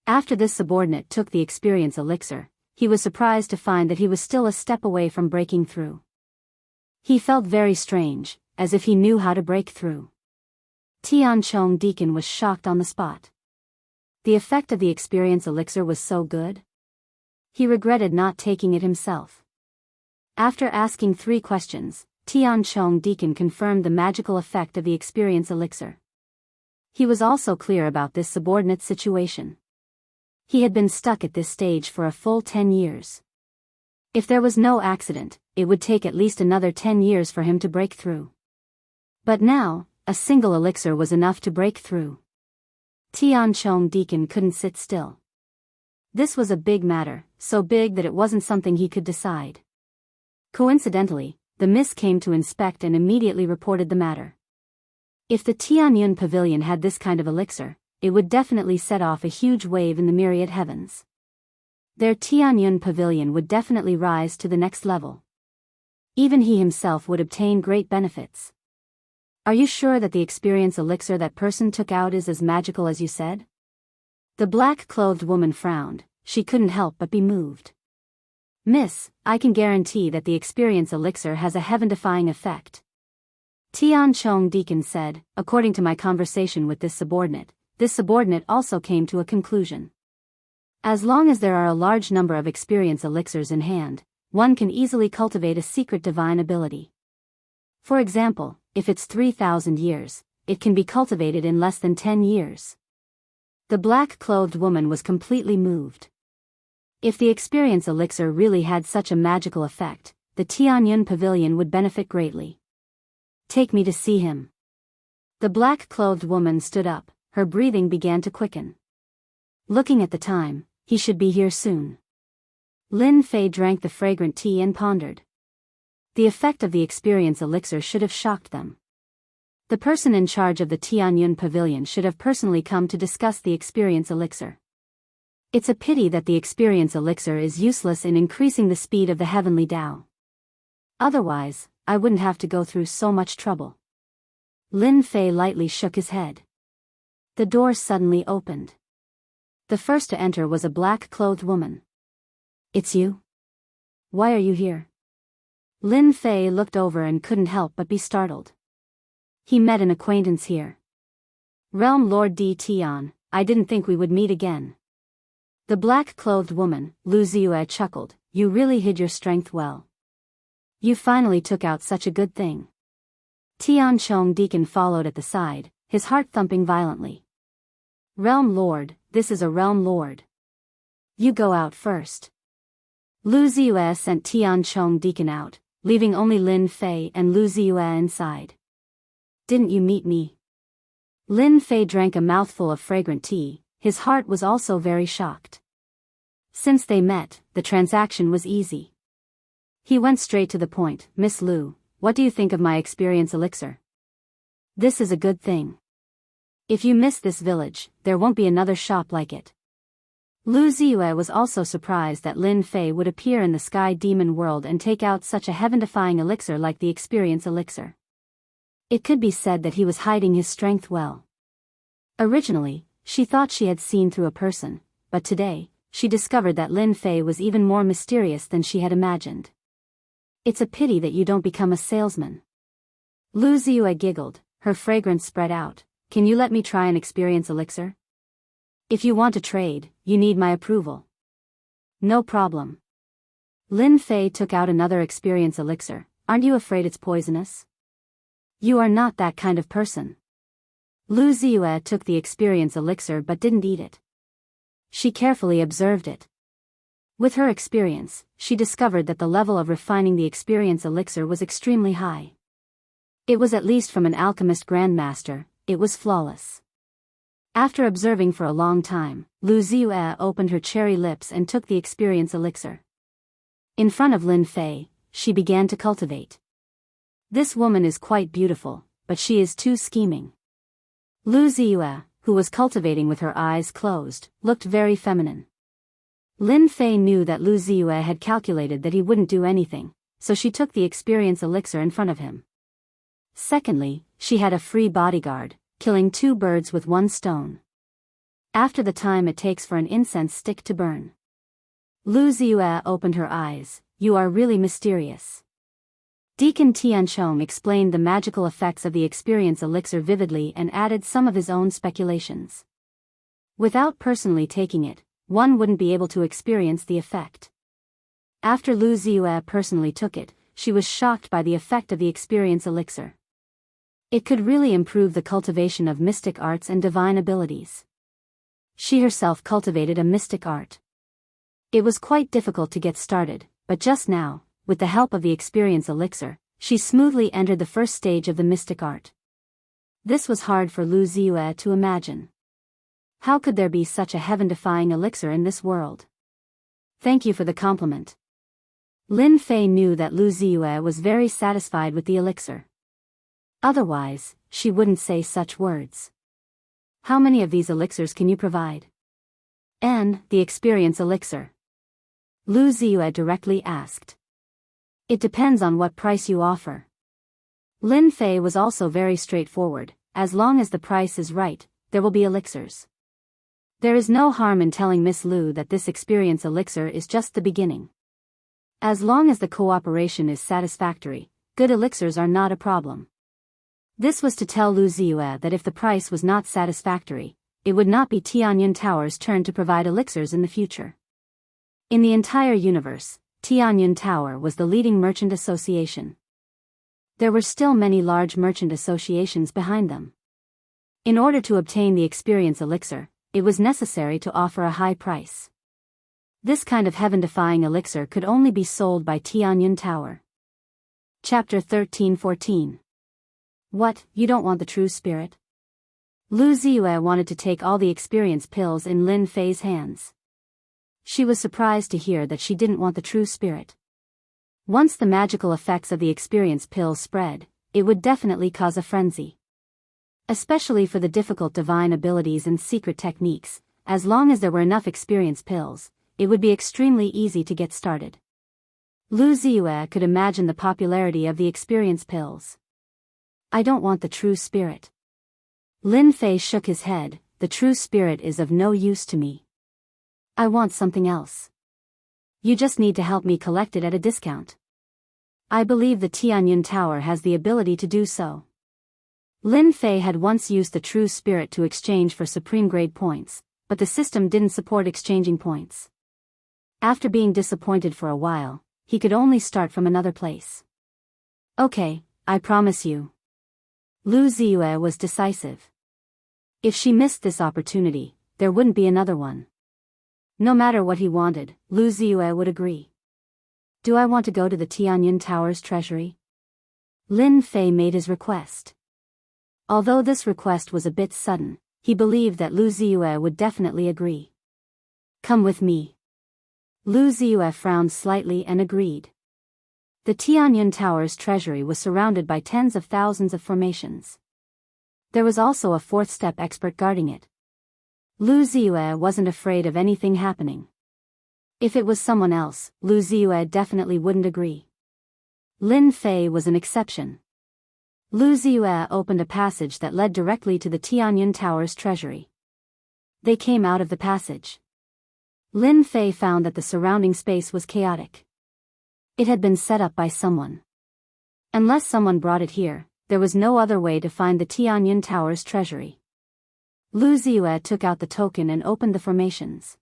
After this subordinate took the experience elixir, he was surprised to find that he was still a step away from breaking through. He felt very strange, as if he knew how to break through. Tianchong Deacon was shocked on the spot. The effect of the experience elixir was so good. He regretted not taking it himself. After asking 3 questions, Tianchong Deacon confirmed the magical effect of the experience elixir. He was also clear about this subordinate situation. He had been stuck at this stage for a full 10 years. If there was no accident, it would take at least another 10 years for him to break through. But now, a single elixir was enough to break through. Tianchong Deacon couldn't sit still. This was a big matter, so big that it wasn't something he could decide. Coincidentally, the miss came to inspect and immediately reported the matter. If the Tianyun Pavilion had this kind of elixir, it would definitely set off a huge wave in the myriad heavens. Their Tianyun Pavilion would definitely rise to the next level. Even he himself would obtain great benefits. Are you sure that the experience elixir that person took out is as magical as you said? The black-clothed woman frowned. She couldn't help but be moved. Miss, I can guarantee that the experience elixir has a heaven-defying effect. Tianchong Deacon said, according to my conversation with this subordinate also came to a conclusion. As long as there are a large number of experience elixirs in hand, one can easily cultivate a secret divine ability. For example, if it's 3,000 years, it can be cultivated in less than 10 years. The black-clothed woman was completely moved. If the experience elixir really had such a magical effect, the Tianyun Pavilion would benefit greatly. Take me to see him. The black-clothed woman stood up, her breathing began to quicken. Looking at the time, he should be here soon. Lin Fei drank the fragrant tea and pondered. The effect of the experience elixir should have shocked them. The person in charge of the Tianyun Pavilion should have personally come to discuss the experience elixir. It's a pity that the experience elixir is useless in increasing the speed of the heavenly Tao. Otherwise, I wouldn't have to go through so much trouble. Lin Fei lightly shook his head. The door suddenly opened. The first to enter was a black-clothed woman. It's you? Why are you here? Lin Fei looked over and couldn't help but be startled. He met an acquaintance here. Realm Lord D. Tian, I didn't think we would meet again. The black-clothed woman, Lu Ziyue, chuckled. You really hid your strength well. You finally took out such a good thing. Tianchong Deacon followed at the side, his heart thumping violently. Realm Lord, this is a Realm Lord. You go out first. Lu Ziyue sent Tianchong Deacon out, leaving only Lin Fei and Lu Ziyue inside. Didn't you meet me? Lin Fei drank a mouthful of fragrant tea, his heart was also very shocked. Since they met, the transaction was easy. He went straight to the point. Miss Lu, what do you think of my experience elixir? This is a good thing. If you miss this village, there won't be another shop like it. Lu Ziyue was also surprised that Lin Fei would appear in the sky demon world and take out such a heaven-defying elixir like the experience elixir. It could be said that he was hiding his strength well. Originally, She thought she had seen through a person, but today, she discovered that Lin Fei was even more mysterious than she had imagined. It's a pity that you don't become a salesman. Lu Ziyue giggled, her fragrance spread out. Can you let me try an experience elixir? If you want to trade, you need my approval. No problem. Lin Fei took out another experience elixir. Aren't you afraid it's poisonous? You are not that kind of person. Lu Ziyue took the experience elixir but didn't eat it. She carefully observed it. With her experience, she discovered that the level of refining the experience elixir was extremely high. It was at least from an alchemist grandmaster. It was flawless. After observing for a long time, Lu Ziyue opened her cherry lips and took the experience elixir. In front of Lin Fei, she began to cultivate. This woman is quite beautiful, but she is too scheming. Lu Ziyue, who was cultivating with her eyes closed, looked very feminine. Lin Fei knew that Lu Ziyue had calculated that he wouldn't do anything, so she took the experience elixir in front of him. Secondly, she had a free bodyguard, killing 2 birds with 1 stone. After the time it takes for an incense stick to burn. Lu Ziyue opened her eyes. You are really mysterious. Deacon Tianchong explained the magical effects of the experience elixir vividly and added some of his own speculations. Without personally taking it, one wouldn't be able to experience the effect. After Lu Ziyue personally took it, she was shocked by the effect of the experience elixir. It could really improve the cultivation of mystic arts and divine abilities. She herself cultivated a mystic art. It was quite difficult to get started, but just now, with the help of the experience elixir, she smoothly entered the first stage of the mystic art. This was hard for Lu Ziyue to imagine. How could there be such a heaven-defying elixir in this world? Thank you for the compliment. Lin Fei knew that Lu Ziyue was very satisfied with the elixir. Otherwise, she wouldn't say such words. How many of these elixirs can you provide? And the experience elixir. Lu Ziyue directly asked. It depends on what price you offer. Lin Fei was also very straightforward. As long as the price is right, there will be elixirs. There is no harm in telling Miss Lu that this experience elixir is just the beginning. As long as the cooperation is satisfactory, good elixirs are not a problem. This was to tell Lu Ziyue that if the price was not satisfactory, it would not be Tianyun Tower's turn to provide elixirs in the future. In the entire universe, Tianyun Tower was the leading merchant association. There were still many large merchant associations behind them. In order to obtain the experience elixir, it was necessary to offer a high price. This kind of heaven-defying elixir could only be sold by Tianyun Tower. Chapter 13-14. What, you don't want the true spirit? Lu Ziyue wanted to take all the experience pills in Lin Fei's hands. She was surprised to hear that she didn't want the true spirit. Once the magical effects of the experience pills spread, it would definitely cause a frenzy. Especially for the difficult divine abilities and secret techniques, as long as there were enough experience pills, it would be extremely easy to get started. Lu Ziyue could imagine the popularity of the experience pills. I don't want the true spirit. Lin Fei shook his head. The true spirit is of no use to me. I want something else. You just need to help me collect it at a discount. I believe the Tianyun Tower has the ability to do so. Lin Fei had once used the true spirit to exchange for supreme grade points, but the system didn't support exchanging points. After being disappointed for a while, he could only start from another place. Okay, I promise you. Lu Ziyue was decisive. If she missed this opportunity, there wouldn't be another one. No matter what he wanted, Lu Ziyue would agree. Do I want to go to the Tianyun Tower's treasury? Lin Fei made his request. Although this request was a bit sudden, he believed that Lu Ziyue would definitely agree. Come with me. Lu Ziyue frowned slightly and agreed. The Tianyun Tower's treasury was surrounded by tens of thousands of formations. There was also a fourth-step expert guarding it. Lu Ziyue wasn't afraid of anything happening. If it was someone else, Lu Ziyue definitely wouldn't agree. Lin Fei was an exception. Lu Ziyue opened a passage that led directly to the Tianyun Tower's treasury. They came out of the passage. Lin Fei found that the surrounding space was chaotic. It had bin set up by someone. Unless someone brought it here, there was no other way to find the Tianyun Tower's treasury. Lu Ziyue took out the token and opened the formations.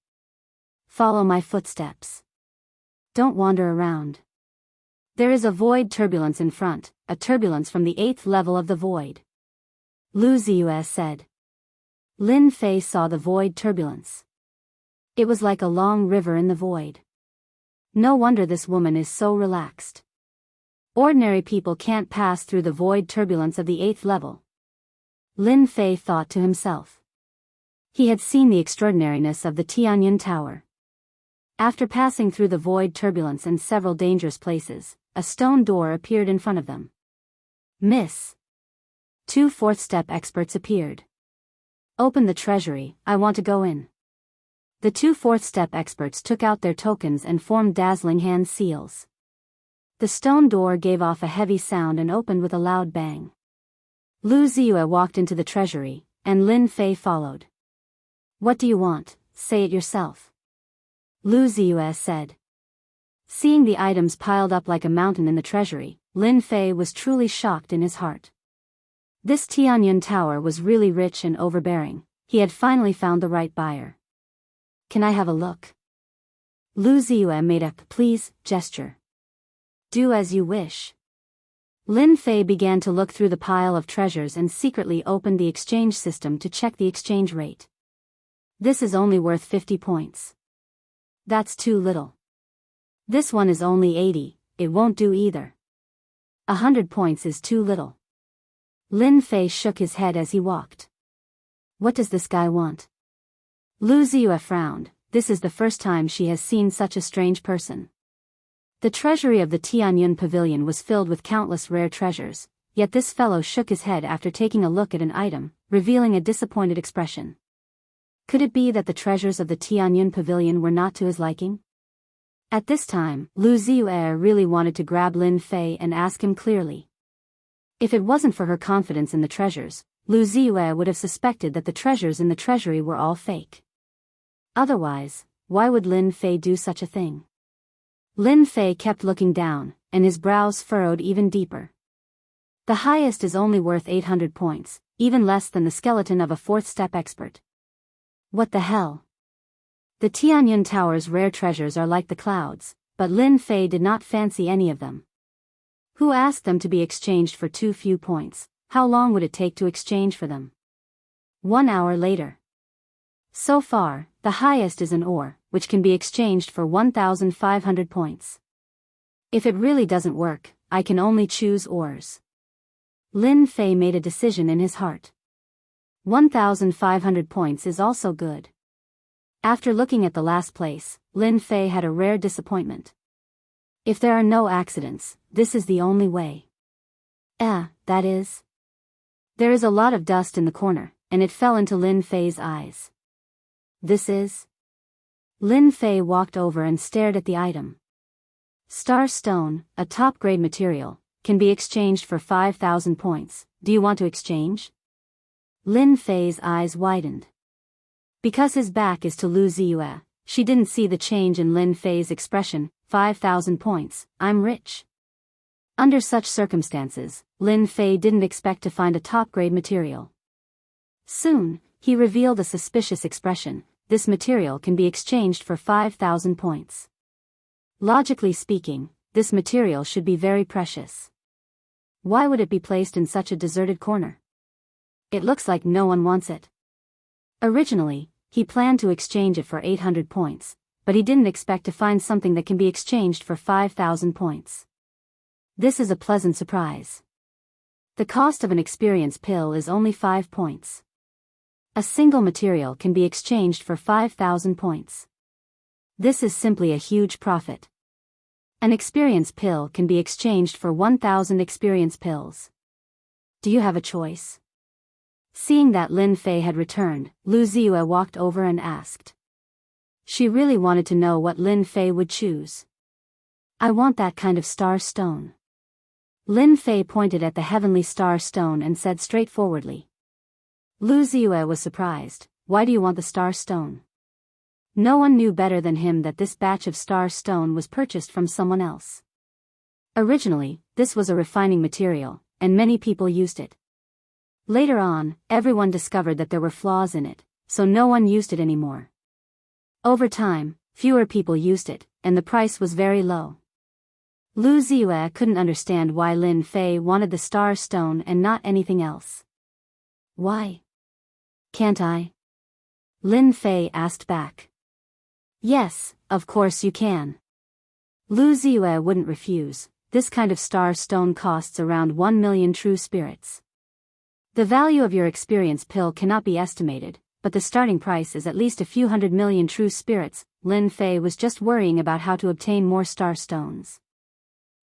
Follow my footsteps. Don't wander around. There is a void turbulence in front, a turbulence from the 8th level of the void. Lu Ziyue said. Lin Fei saw the void turbulence. It was like a long river in the void. No wonder this woman is so relaxed. Ordinary people can't pass through the void turbulence of the 8th level. Lin Fei thought to himself. He had seen the extraordinariness of the Tianyun Tower. After passing through the void turbulence and several dangerous places, a stone door appeared in front of them. Miss. 2 4th-step experts appeared. Open the treasury, I want to go in. The 2 4th-step experts took out their tokens and formed dazzling hand seals. The stone door gave off a heavy sound and opened with a loud bang. Lu Ziyue walked into the treasury, and Lin Fei followed. What do you want? Say it yourself. Lu Ziyue said. Seeing the items piled up like a mountain in the treasury, Lin Fei was truly shocked in his heart. This Tianyun Tower was really rich and overbearing. He had finally found the right buyer. Can I have a look? Lu Ziyue made a please gesture. Do as you wish. Lin Fei began to look through the pile of treasures and secretly opened the exchange system to check the exchange rate. This is only worth 50 points. That's too little. This one is only 80, it won't do either. 100 points is too little. Lin Fei shook his head as he walked. What does this guy want? Lu Ziyue frowned. This is the first time she has seen such a strange person. The treasury of the Tianyun Pavilion was filled with countless rare treasures, yet this fellow shook his head after taking a look at an item, revealing a disappointed expression. Could it be that the treasures of the Tianyun Pavilion were not to his liking? At this time, Lu Ziyue really wanted to grab Lin Fei and ask him clearly. If it wasn't for her confidence in the treasures, Lu Ziyue would have suspected that the treasures in the treasury were all fake. Otherwise, why would Lin Fei do such a thing? Lin Fei kept looking down, and his brows furrowed even deeper. The highest is only worth 800 points, even less than the skeleton of a 4th-step expert. What the hell? The Tianyun Tower's rare treasures are like the clouds, but Lin Fei did not fancy any of them. Who asked them to be exchanged for too few points? How long would it take to exchange for them? 1 hour later. So far, the highest is an ore, which can be exchanged for 1,500 points. If it really doesn't work, I can only choose ores. Lin Fei made a decision in his heart. 1,500 points is also good. After looking at the last place, Lin Fei had a rare disappointment. If there are no accidents, this is the only way. That is. There is a lot of dust in the corner, and it fell into Lin Fei's eyes. This is? Lin Fei walked over and stared at the item. Star stone, a top-grade material, can be exchanged for 5,000 points. Do you want to exchange? Lin Fei's eyes widened. Because his back is to Lu Ziyue, she didn't see the change in Lin Fei's expression. 5,000 points, I'm rich. Under such circumstances, Lin Fei didn't expect to find a top-grade material. Soon, he revealed a suspicious expression. This material can be exchanged for 5,000 points. Logically speaking, this material should be very precious. Why would it be placed in such a deserted corner? It looks like no one wants it. Originally, he planned to exchange it for 800 points, but he didn't expect to find something that can be exchanged for 5,000 points. This is a pleasant surprise. The cost of an experience pill is only 5 points. A single material can be exchanged for 5,000 points. This is simply a huge profit. An experience pill can be exchanged for 1,000 experience pills. Do you have a choice? Seeing that Lin Fei had returned, Lu Ziyue walked over and asked. She really wanted to know what Lin Fei would choose. I want that kind of star stone. Lin Fei pointed at the heavenly star stone and said straightforwardly. Lu Ziyue was surprised. why do you want the star stone? No one knew better than him that this batch of star stone was purchased from someone else. Originally, this was a refining material, and many people used it. Later on, everyone discovered that there were flaws in it, so no one used it anymore. Over time, fewer people used it, and the price was very low. Lu Ziyue couldn't understand why Lin Fei wanted the star stone and not anything else. Why? Can't I? Lin Fei asked back. Yes, of course you can. Lu Ziyue wouldn't refuse. This kind of star stone costs around 1 million true spirits. The value of your experience pill cannot be estimated, but the starting price is at least a few 100 million true spirits. Lin Fei was just worrying about how to obtain more star stones.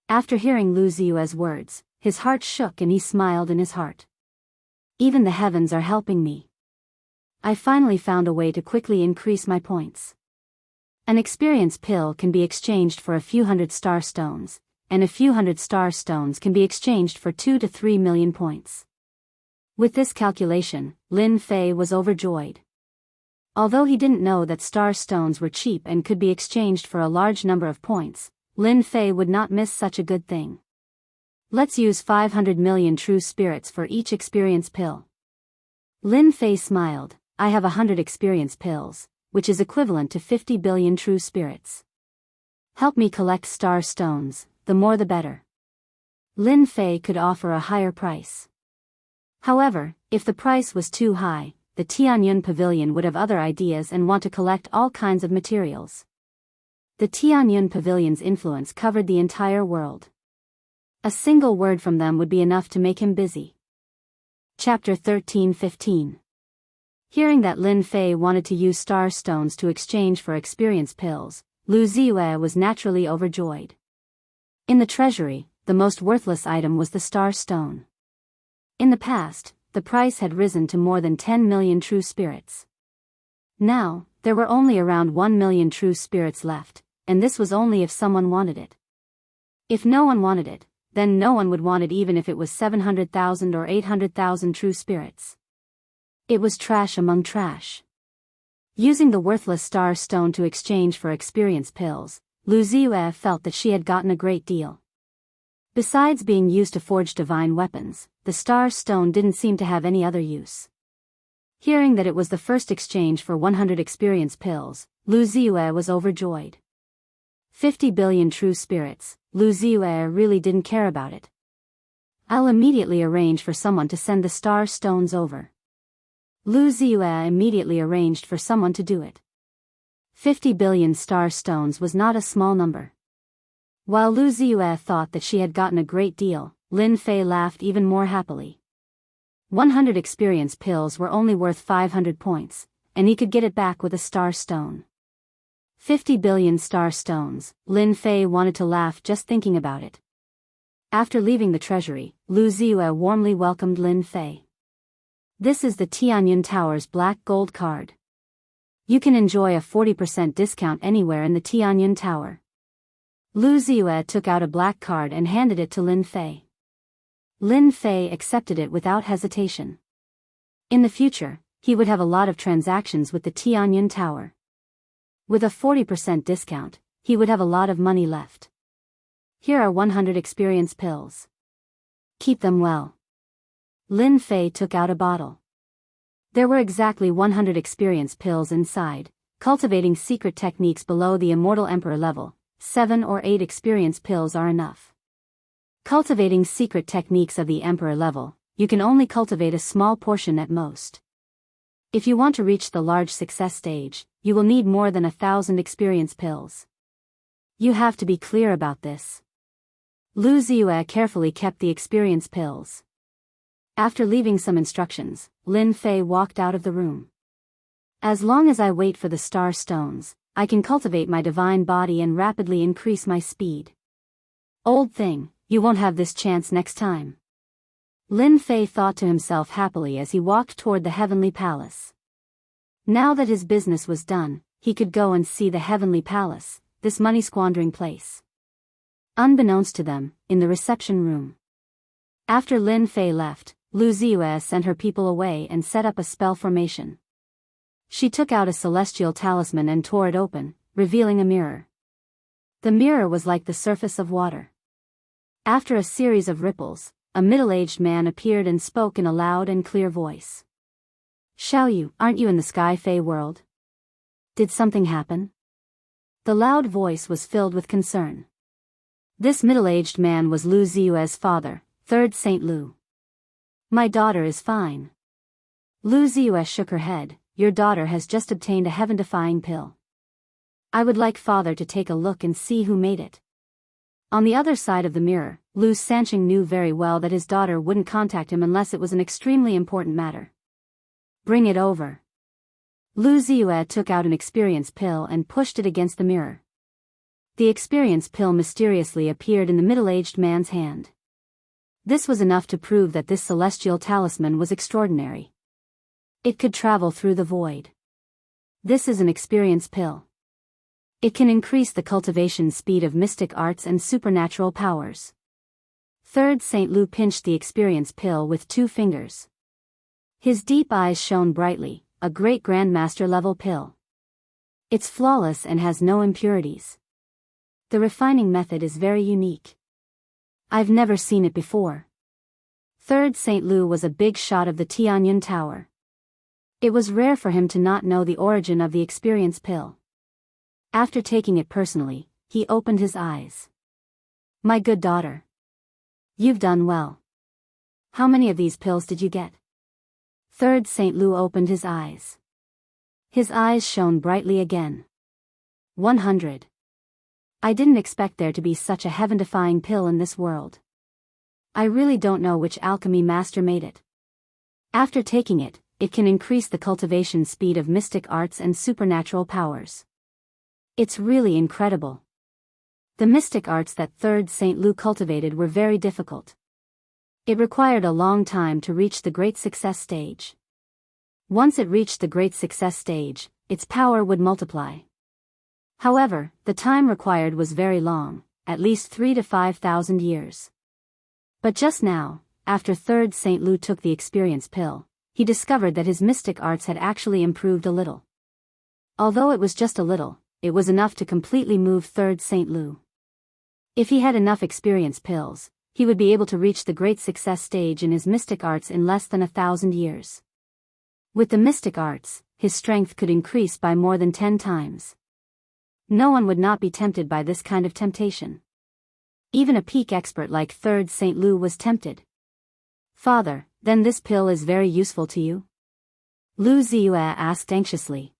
After hearing Lu Ziyue's words, his heart shook and he smiled in his heart. Even the heavens are helping me. I finally found a way to quickly increase my points. An experience pill can be exchanged for a few hundred star stones, and a few hundred star stones can be exchanged for 2 to 3 million points. With this calculation, Lin Fei was overjoyed. Although he didn't know that star stones were cheap and could be exchanged for a large number of points, Lin Fei would not miss such a good thing. Let's use 500 million true spirits for each experience pill. Lin Fei smiled. I have 100 experience pills, which is equivalent to 50 billion true spirits. Help me collect star stones, the more the better. Lin Fei could offer a higher price. However, if the price was too high, the Tianyun Pavilion would have other ideas and want to collect all kinds of materials. The Tianyun Pavilion's influence covered the entire world. A single word from them would be enough to make him busy. Chapter 13-15. Hearing that Lin Fei wanted to use star stones to exchange for experience pills, Lu Ziyue was naturally overjoyed. In the treasury, the most worthless item was the star stone. In the past, the price had risen to more than 10 million true spirits. Now, there were only around 1 million true spirits left, and this was only if someone wanted it. If no one wanted it, then no one would want it even if it was 700,000 or 800,000 true spirits. It was trash among trash. Using the worthless star stone to exchange for experience pills, Lu Ziyue felt that she had gotten a great deal. Besides being used to forge divine weapons, the star stone didn't seem to have any other use. Hearing that it was the first exchange for 100 experience pills, Lu Ziyue was overjoyed. 50 billion true spirits, Lu Ziyue really didn't care about it. I'll immediately arrange for someone to send the star stones over. Lu Ziyue immediately arranged for someone to do it. 50 billion star stones was not a small number. While Lu Ziyue thought that she had gotten a great deal, Lin Fei laughed even more happily. 100 experience pills were only worth 500 points, and he could get it back with a star stone. 50 billion star stones, Lin Fei wanted to laugh just thinking about it. After leaving the treasury, Lu Ziyue warmly welcomed Lin Fei. This is the Tianyun Tower's black gold card. You can enjoy a 40% discount anywhere in the Tianyun Tower. Lu Ziyue took out a black card and handed it to Lin Fei. Lin Fei accepted it without hesitation. In the future, he would have a lot of transactions with the Tianyun Tower. With a 40% discount, he would have a lot of money left. Here are 100 experience pills. Keep them well. Lin Fei took out a bottle. There were exactly 100 experience pills inside, cultivating secret techniques below the Immortal Emperor level. 7 or 8 experience pills are enough. Cultivating secret techniques of the Emperor level, you can only cultivate a small portion at most. If you want to reach the large success stage, you will need more than 1,000 experience pills. You have to be clear about this. Lu Ziyue carefully kept the experience pills. After leaving some instructions, Lin Fei walked out of the room. As long as I wait for the star stones, I can cultivate my divine body and rapidly increase my speed. Old thing, you won't have this chance next time. Lin Fei thought to himself happily as he walked toward the heavenly palace. Now that his business was done, he could go and see the heavenly palace, this money-squandering place. Unbeknownst to them, in the reception room. After Lin Fei left, Lu Ziyue sent her people away and set up a spell formation. She took out a celestial talisman and tore it open, revealing a mirror. The mirror was like the surface of water. After a series of ripples, a middle-aged man appeared and spoke in a loud and clear voice. Xiaoyu, aren't you in the Sky Fae world? Did something happen? The loud voice was filled with concern. This middle-aged man was Lu Ziyue's father, third Saint Lu. My daughter is fine. Lu Ziyue shook her head. Your daughter has just obtained a heaven-defying pill. I would like father to take a look and see who made it. On the other side of the mirror, Lu Sanqing knew very well that his daughter wouldn't contact him unless it was an extremely important matter. Bring it over. Lu Ziyue took out an experience pill and pushed it against the mirror. The experience pill mysteriously appeared in the middle-aged man's hand. This was enough to prove that this celestial talisman was extraordinary. It could travel through the void. This is an experience pill. It can increase the cultivation speed of mystic arts and supernatural powers. Third Saint Lu pinched the experience pill with 2 fingers. His deep eyes shone brightly, a great grandmaster level pill. It's flawless and has no impurities. The refining method is very unique. I've never seen it before. Third Saint Lu was a big shot of the Tianyun Tower. It was rare for him to not know the origin of the experience pill. After taking it personally, he opened his eyes. My good daughter. You've done well. How many of these pills did you get? Third Saint Lu opened his eyes. His eyes shone brightly again. 100. I didn't expect there to be such a heaven-defying pill in this world. I really don't know which alchemy master made it. After taking it, it can increase the cultivation speed of mystic arts and supernatural powers. It's really incredible. The mystic arts that Third Saint Lu cultivated were very difficult. It required a long time to reach the great success stage. Once it reached the great success stage, its power would multiply. However, the time required was very long, at least 3,000 to 5,000 years. But just now, after Third Saint Lu took the experience pill, he discovered that his mystic arts had actually improved a little. Although it was just a little, it was enough to completely move Third Saint Lu. If he had enough experience pills, he would be able to reach the great success stage in his mystic arts in less than 1,000 years. With the mystic arts, his strength could increase by more than 10 times. No one would not be tempted by this kind of temptation. Even a peak expert like Third Saint Lu was tempted. Father, then this pill is very useful to you? Lu Ziyue asked anxiously.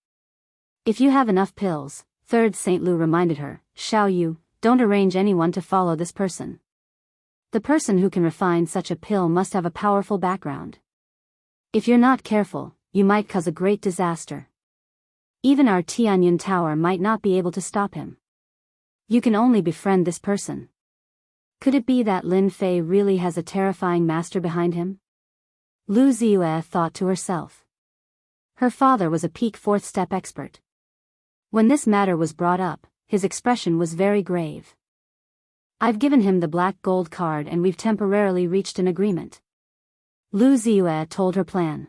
If you have enough pills, Third Saint Lu reminded her, Xiaoyu, don't arrange anyone to follow this person. The person who can refine such a pill must have a powerful background. If you're not careful, you might cause a great disaster. Even our Tianyun Tower might not be able to stop him. You can only befriend this person. Could it be that Lin Fei really has a terrifying master behind him? Lu Ziyue thought to herself. Her father was a peak 4th step expert. When this matter was brought up, his expression was very grave. I've given him the black gold card and we've temporarily reached an agreement. Lu Ziyue told her plan.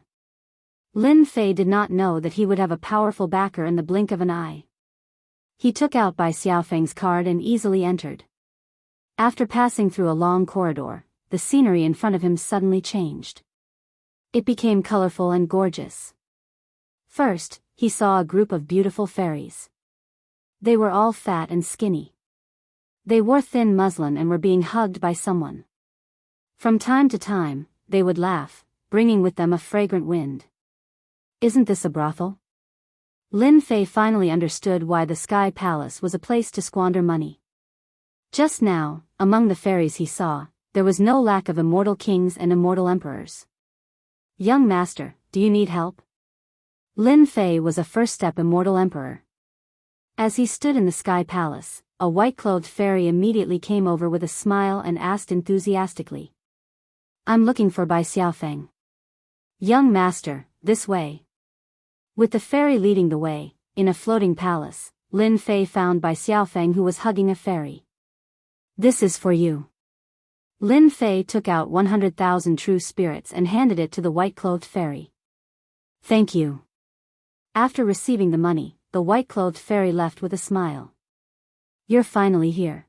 Lin Fei did not know that he would have a powerful backer in the blink of an eye. He took out Bai Xiaofeng's card and easily entered. After passing through a long corridor, the scenery in front of him suddenly changed. It became colorful and gorgeous. First, he saw a group of beautiful fairies. They were all fat and skinny. They wore thin muslin and were being hugged by someone. From time to time, they would laugh, bringing with them a fragrant wind. Isn't this a brothel? Lin Fei finally understood why the Sky Palace was a place to squander money. Just now, among the fairies he saw, there was no lack of immortal kings and immortal emperors. Young master, do you need help? Lin Fei was a first-step immortal emperor. As he stood in the Sky Palace, a white-clothed fairy immediately came over with a smile and asked enthusiastically. I'm looking for Bai Xiaofeng. Young master, this way. With the fairy leading the way, in a floating palace, Lin Fei found Bai Xiaofeng who was hugging a fairy. This is for you. Lin Fei took out 100,000 true spirits and handed it to the white-clothed fairy. Thank you. After receiving the money, the white-clothed fairy left with a smile. You're finally here.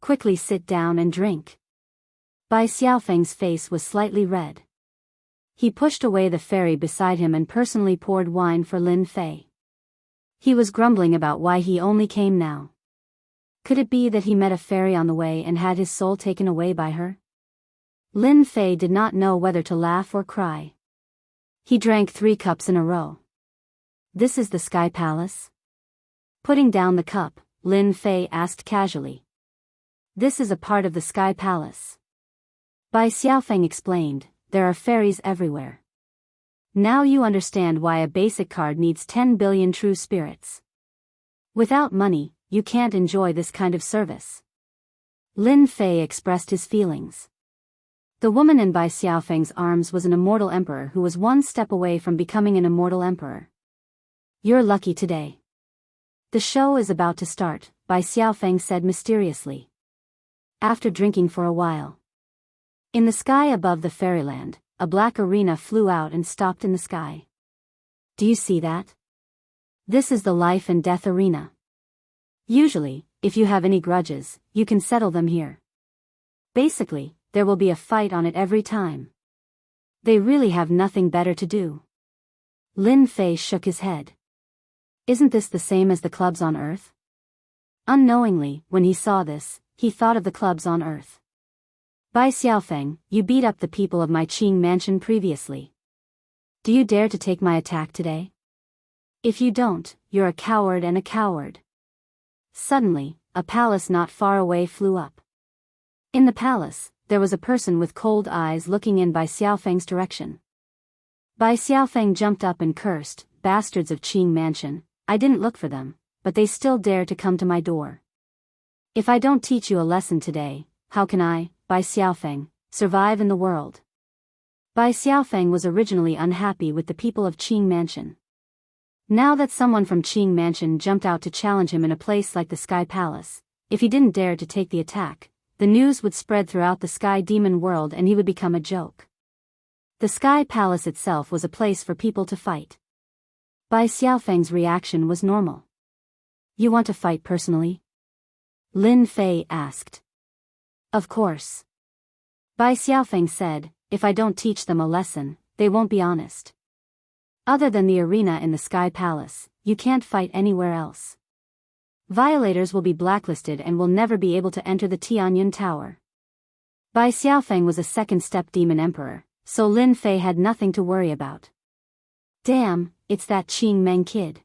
Quickly sit down and drink. Bai Xiaofeng's face was slightly red. He pushed away the fairy beside him and personally poured wine for Lin Fei. He was grumbling about why he only came now. Could it be that he met a fairy on the way and had his soul taken away by her? Lin Fei did not know whether to laugh or cry. He drank 3 cups in a row. This is the Sky Palace? Putting down the cup, Lin Fei asked casually. This is a part of the Sky Palace. Bai Xiaofeng explained, there are fairies everywhere. Now you understand why a basic card needs 10 billion true spirits. Without money, you can't enjoy this kind of service. Lin Fei expressed his feelings. The woman in Bai Xiaofeng's arms was an immortal emperor who was 1 step away from becoming an immortal emperor. You're lucky today. The show is about to start, Bai Xiaofeng said mysteriously. After drinking for a while. In the sky above the fairyland, a black arena flew out and stopped in the sky. Do you see that? This is the life and death arena. Usually, if you have any grudges, you can settle them here. Basically, there will be a fight on it every time. They really have nothing better to do. Lin Fei shook his head. Isn't this the same as the clubs on Earth? Unknowingly, when he saw this, he thought of the clubs on Earth. Bai Xiaofeng, you beat up the people of my Qing mansion previously. Do you dare to take my attack today? If you don't, you're a coward and a coward. Suddenly, a palace not far away flew up. In the palace, there was a person with cold eyes looking in Bai Xiaofeng's direction. Bai Xiaofeng jumped up and cursed, bastards of Qing mansion, I didn't look for them, but they still dare to come to my door. If I don't teach you a lesson today, how can I, Bai Xiaofeng, survive in the world? Bai Xiaofeng was originally unhappy with the people of Qing mansion. Now that someone from Qing mansion jumped out to challenge him in a place like the Sky Palace, if he didn't dare to take the attack, the news would spread throughout the Sky Demon world and he would become a joke. The Sky Palace itself was a place for people to fight. Bai Xiaofeng's reaction was normal. You want to fight personally? Lin Fei asked. Of course. Bai Xiaofeng said, if I don't teach them a lesson, they won't be honest. Other than the arena in the Sky Palace, you can't fight anywhere else. Violators will be blacklisted and will never be able to enter the Tianyun Tower. Bai Xiaofeng was a second-step demon emperor, so Lin Fei had nothing to worry about. Damn, it's that Qing Meng kid.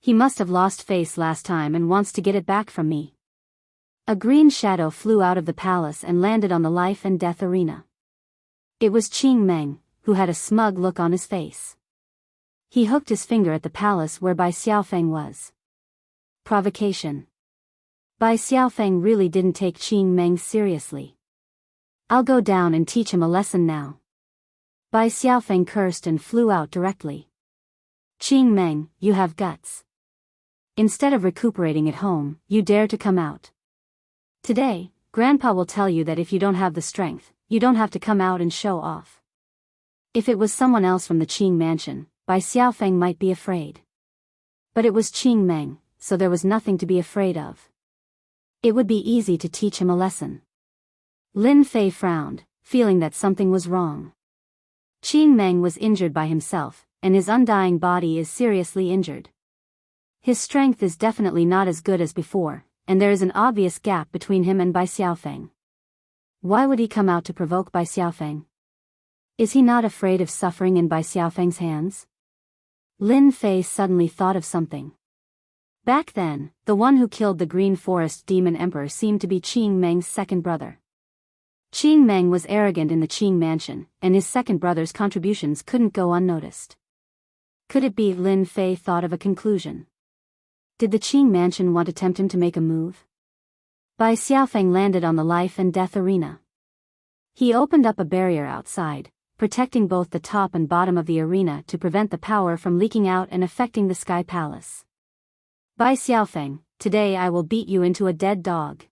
He must have lost face last time and wants to get it back from me. A green shadow flew out of the palace and landed on the life and death arena. It was Qing Meng, who had a smug look on his face. He hooked his finger at the palace where Bai Xiaofeng was. Provocation. Bai Xiaofeng really didn't take Qing Meng seriously. I'll go down and teach him a lesson now. Bai Xiaofeng cursed and flew out directly. Qing Meng, you have guts. Instead of recuperating at home, you dare to come out. Today, Grandpa will tell you that if you don't have the strength, you don't have to come out and show off. If it was someone else from the Qing mansion, Bai Xiaofeng might be afraid. But it was Qing Meng, so there was nothing to be afraid of. It would be easy to teach him a lesson. Lin Fei frowned, feeling that something was wrong. Qing Meng was injured by himself, and his undying body is seriously injured. His strength is definitely not as good as before, and there is an obvious gap between him and Bai Xiaofeng. Why would he come out to provoke Bai Xiaofeng? Is he not afraid of suffering in Bai Xiaofeng's hands? Lin Fei suddenly thought of something. Back then, the one who killed the Green Forest Demon Emperor seemed to be Qing Meng's second brother. Qing Meng was arrogant in the Qing mansion, and his second brother's contributions couldn't go unnoticed. Could it be? Lin Fei thought of a conclusion. Did the Qing mansion want to tempt him to make a move? Bai Xiaofeng landed on the life and death arena. He opened up a barrier outside, protecting both the top and bottom of the arena to prevent the power from leaking out and affecting the Sky Palace. Bai Xiaofeng, today I will beat you into a dead dog.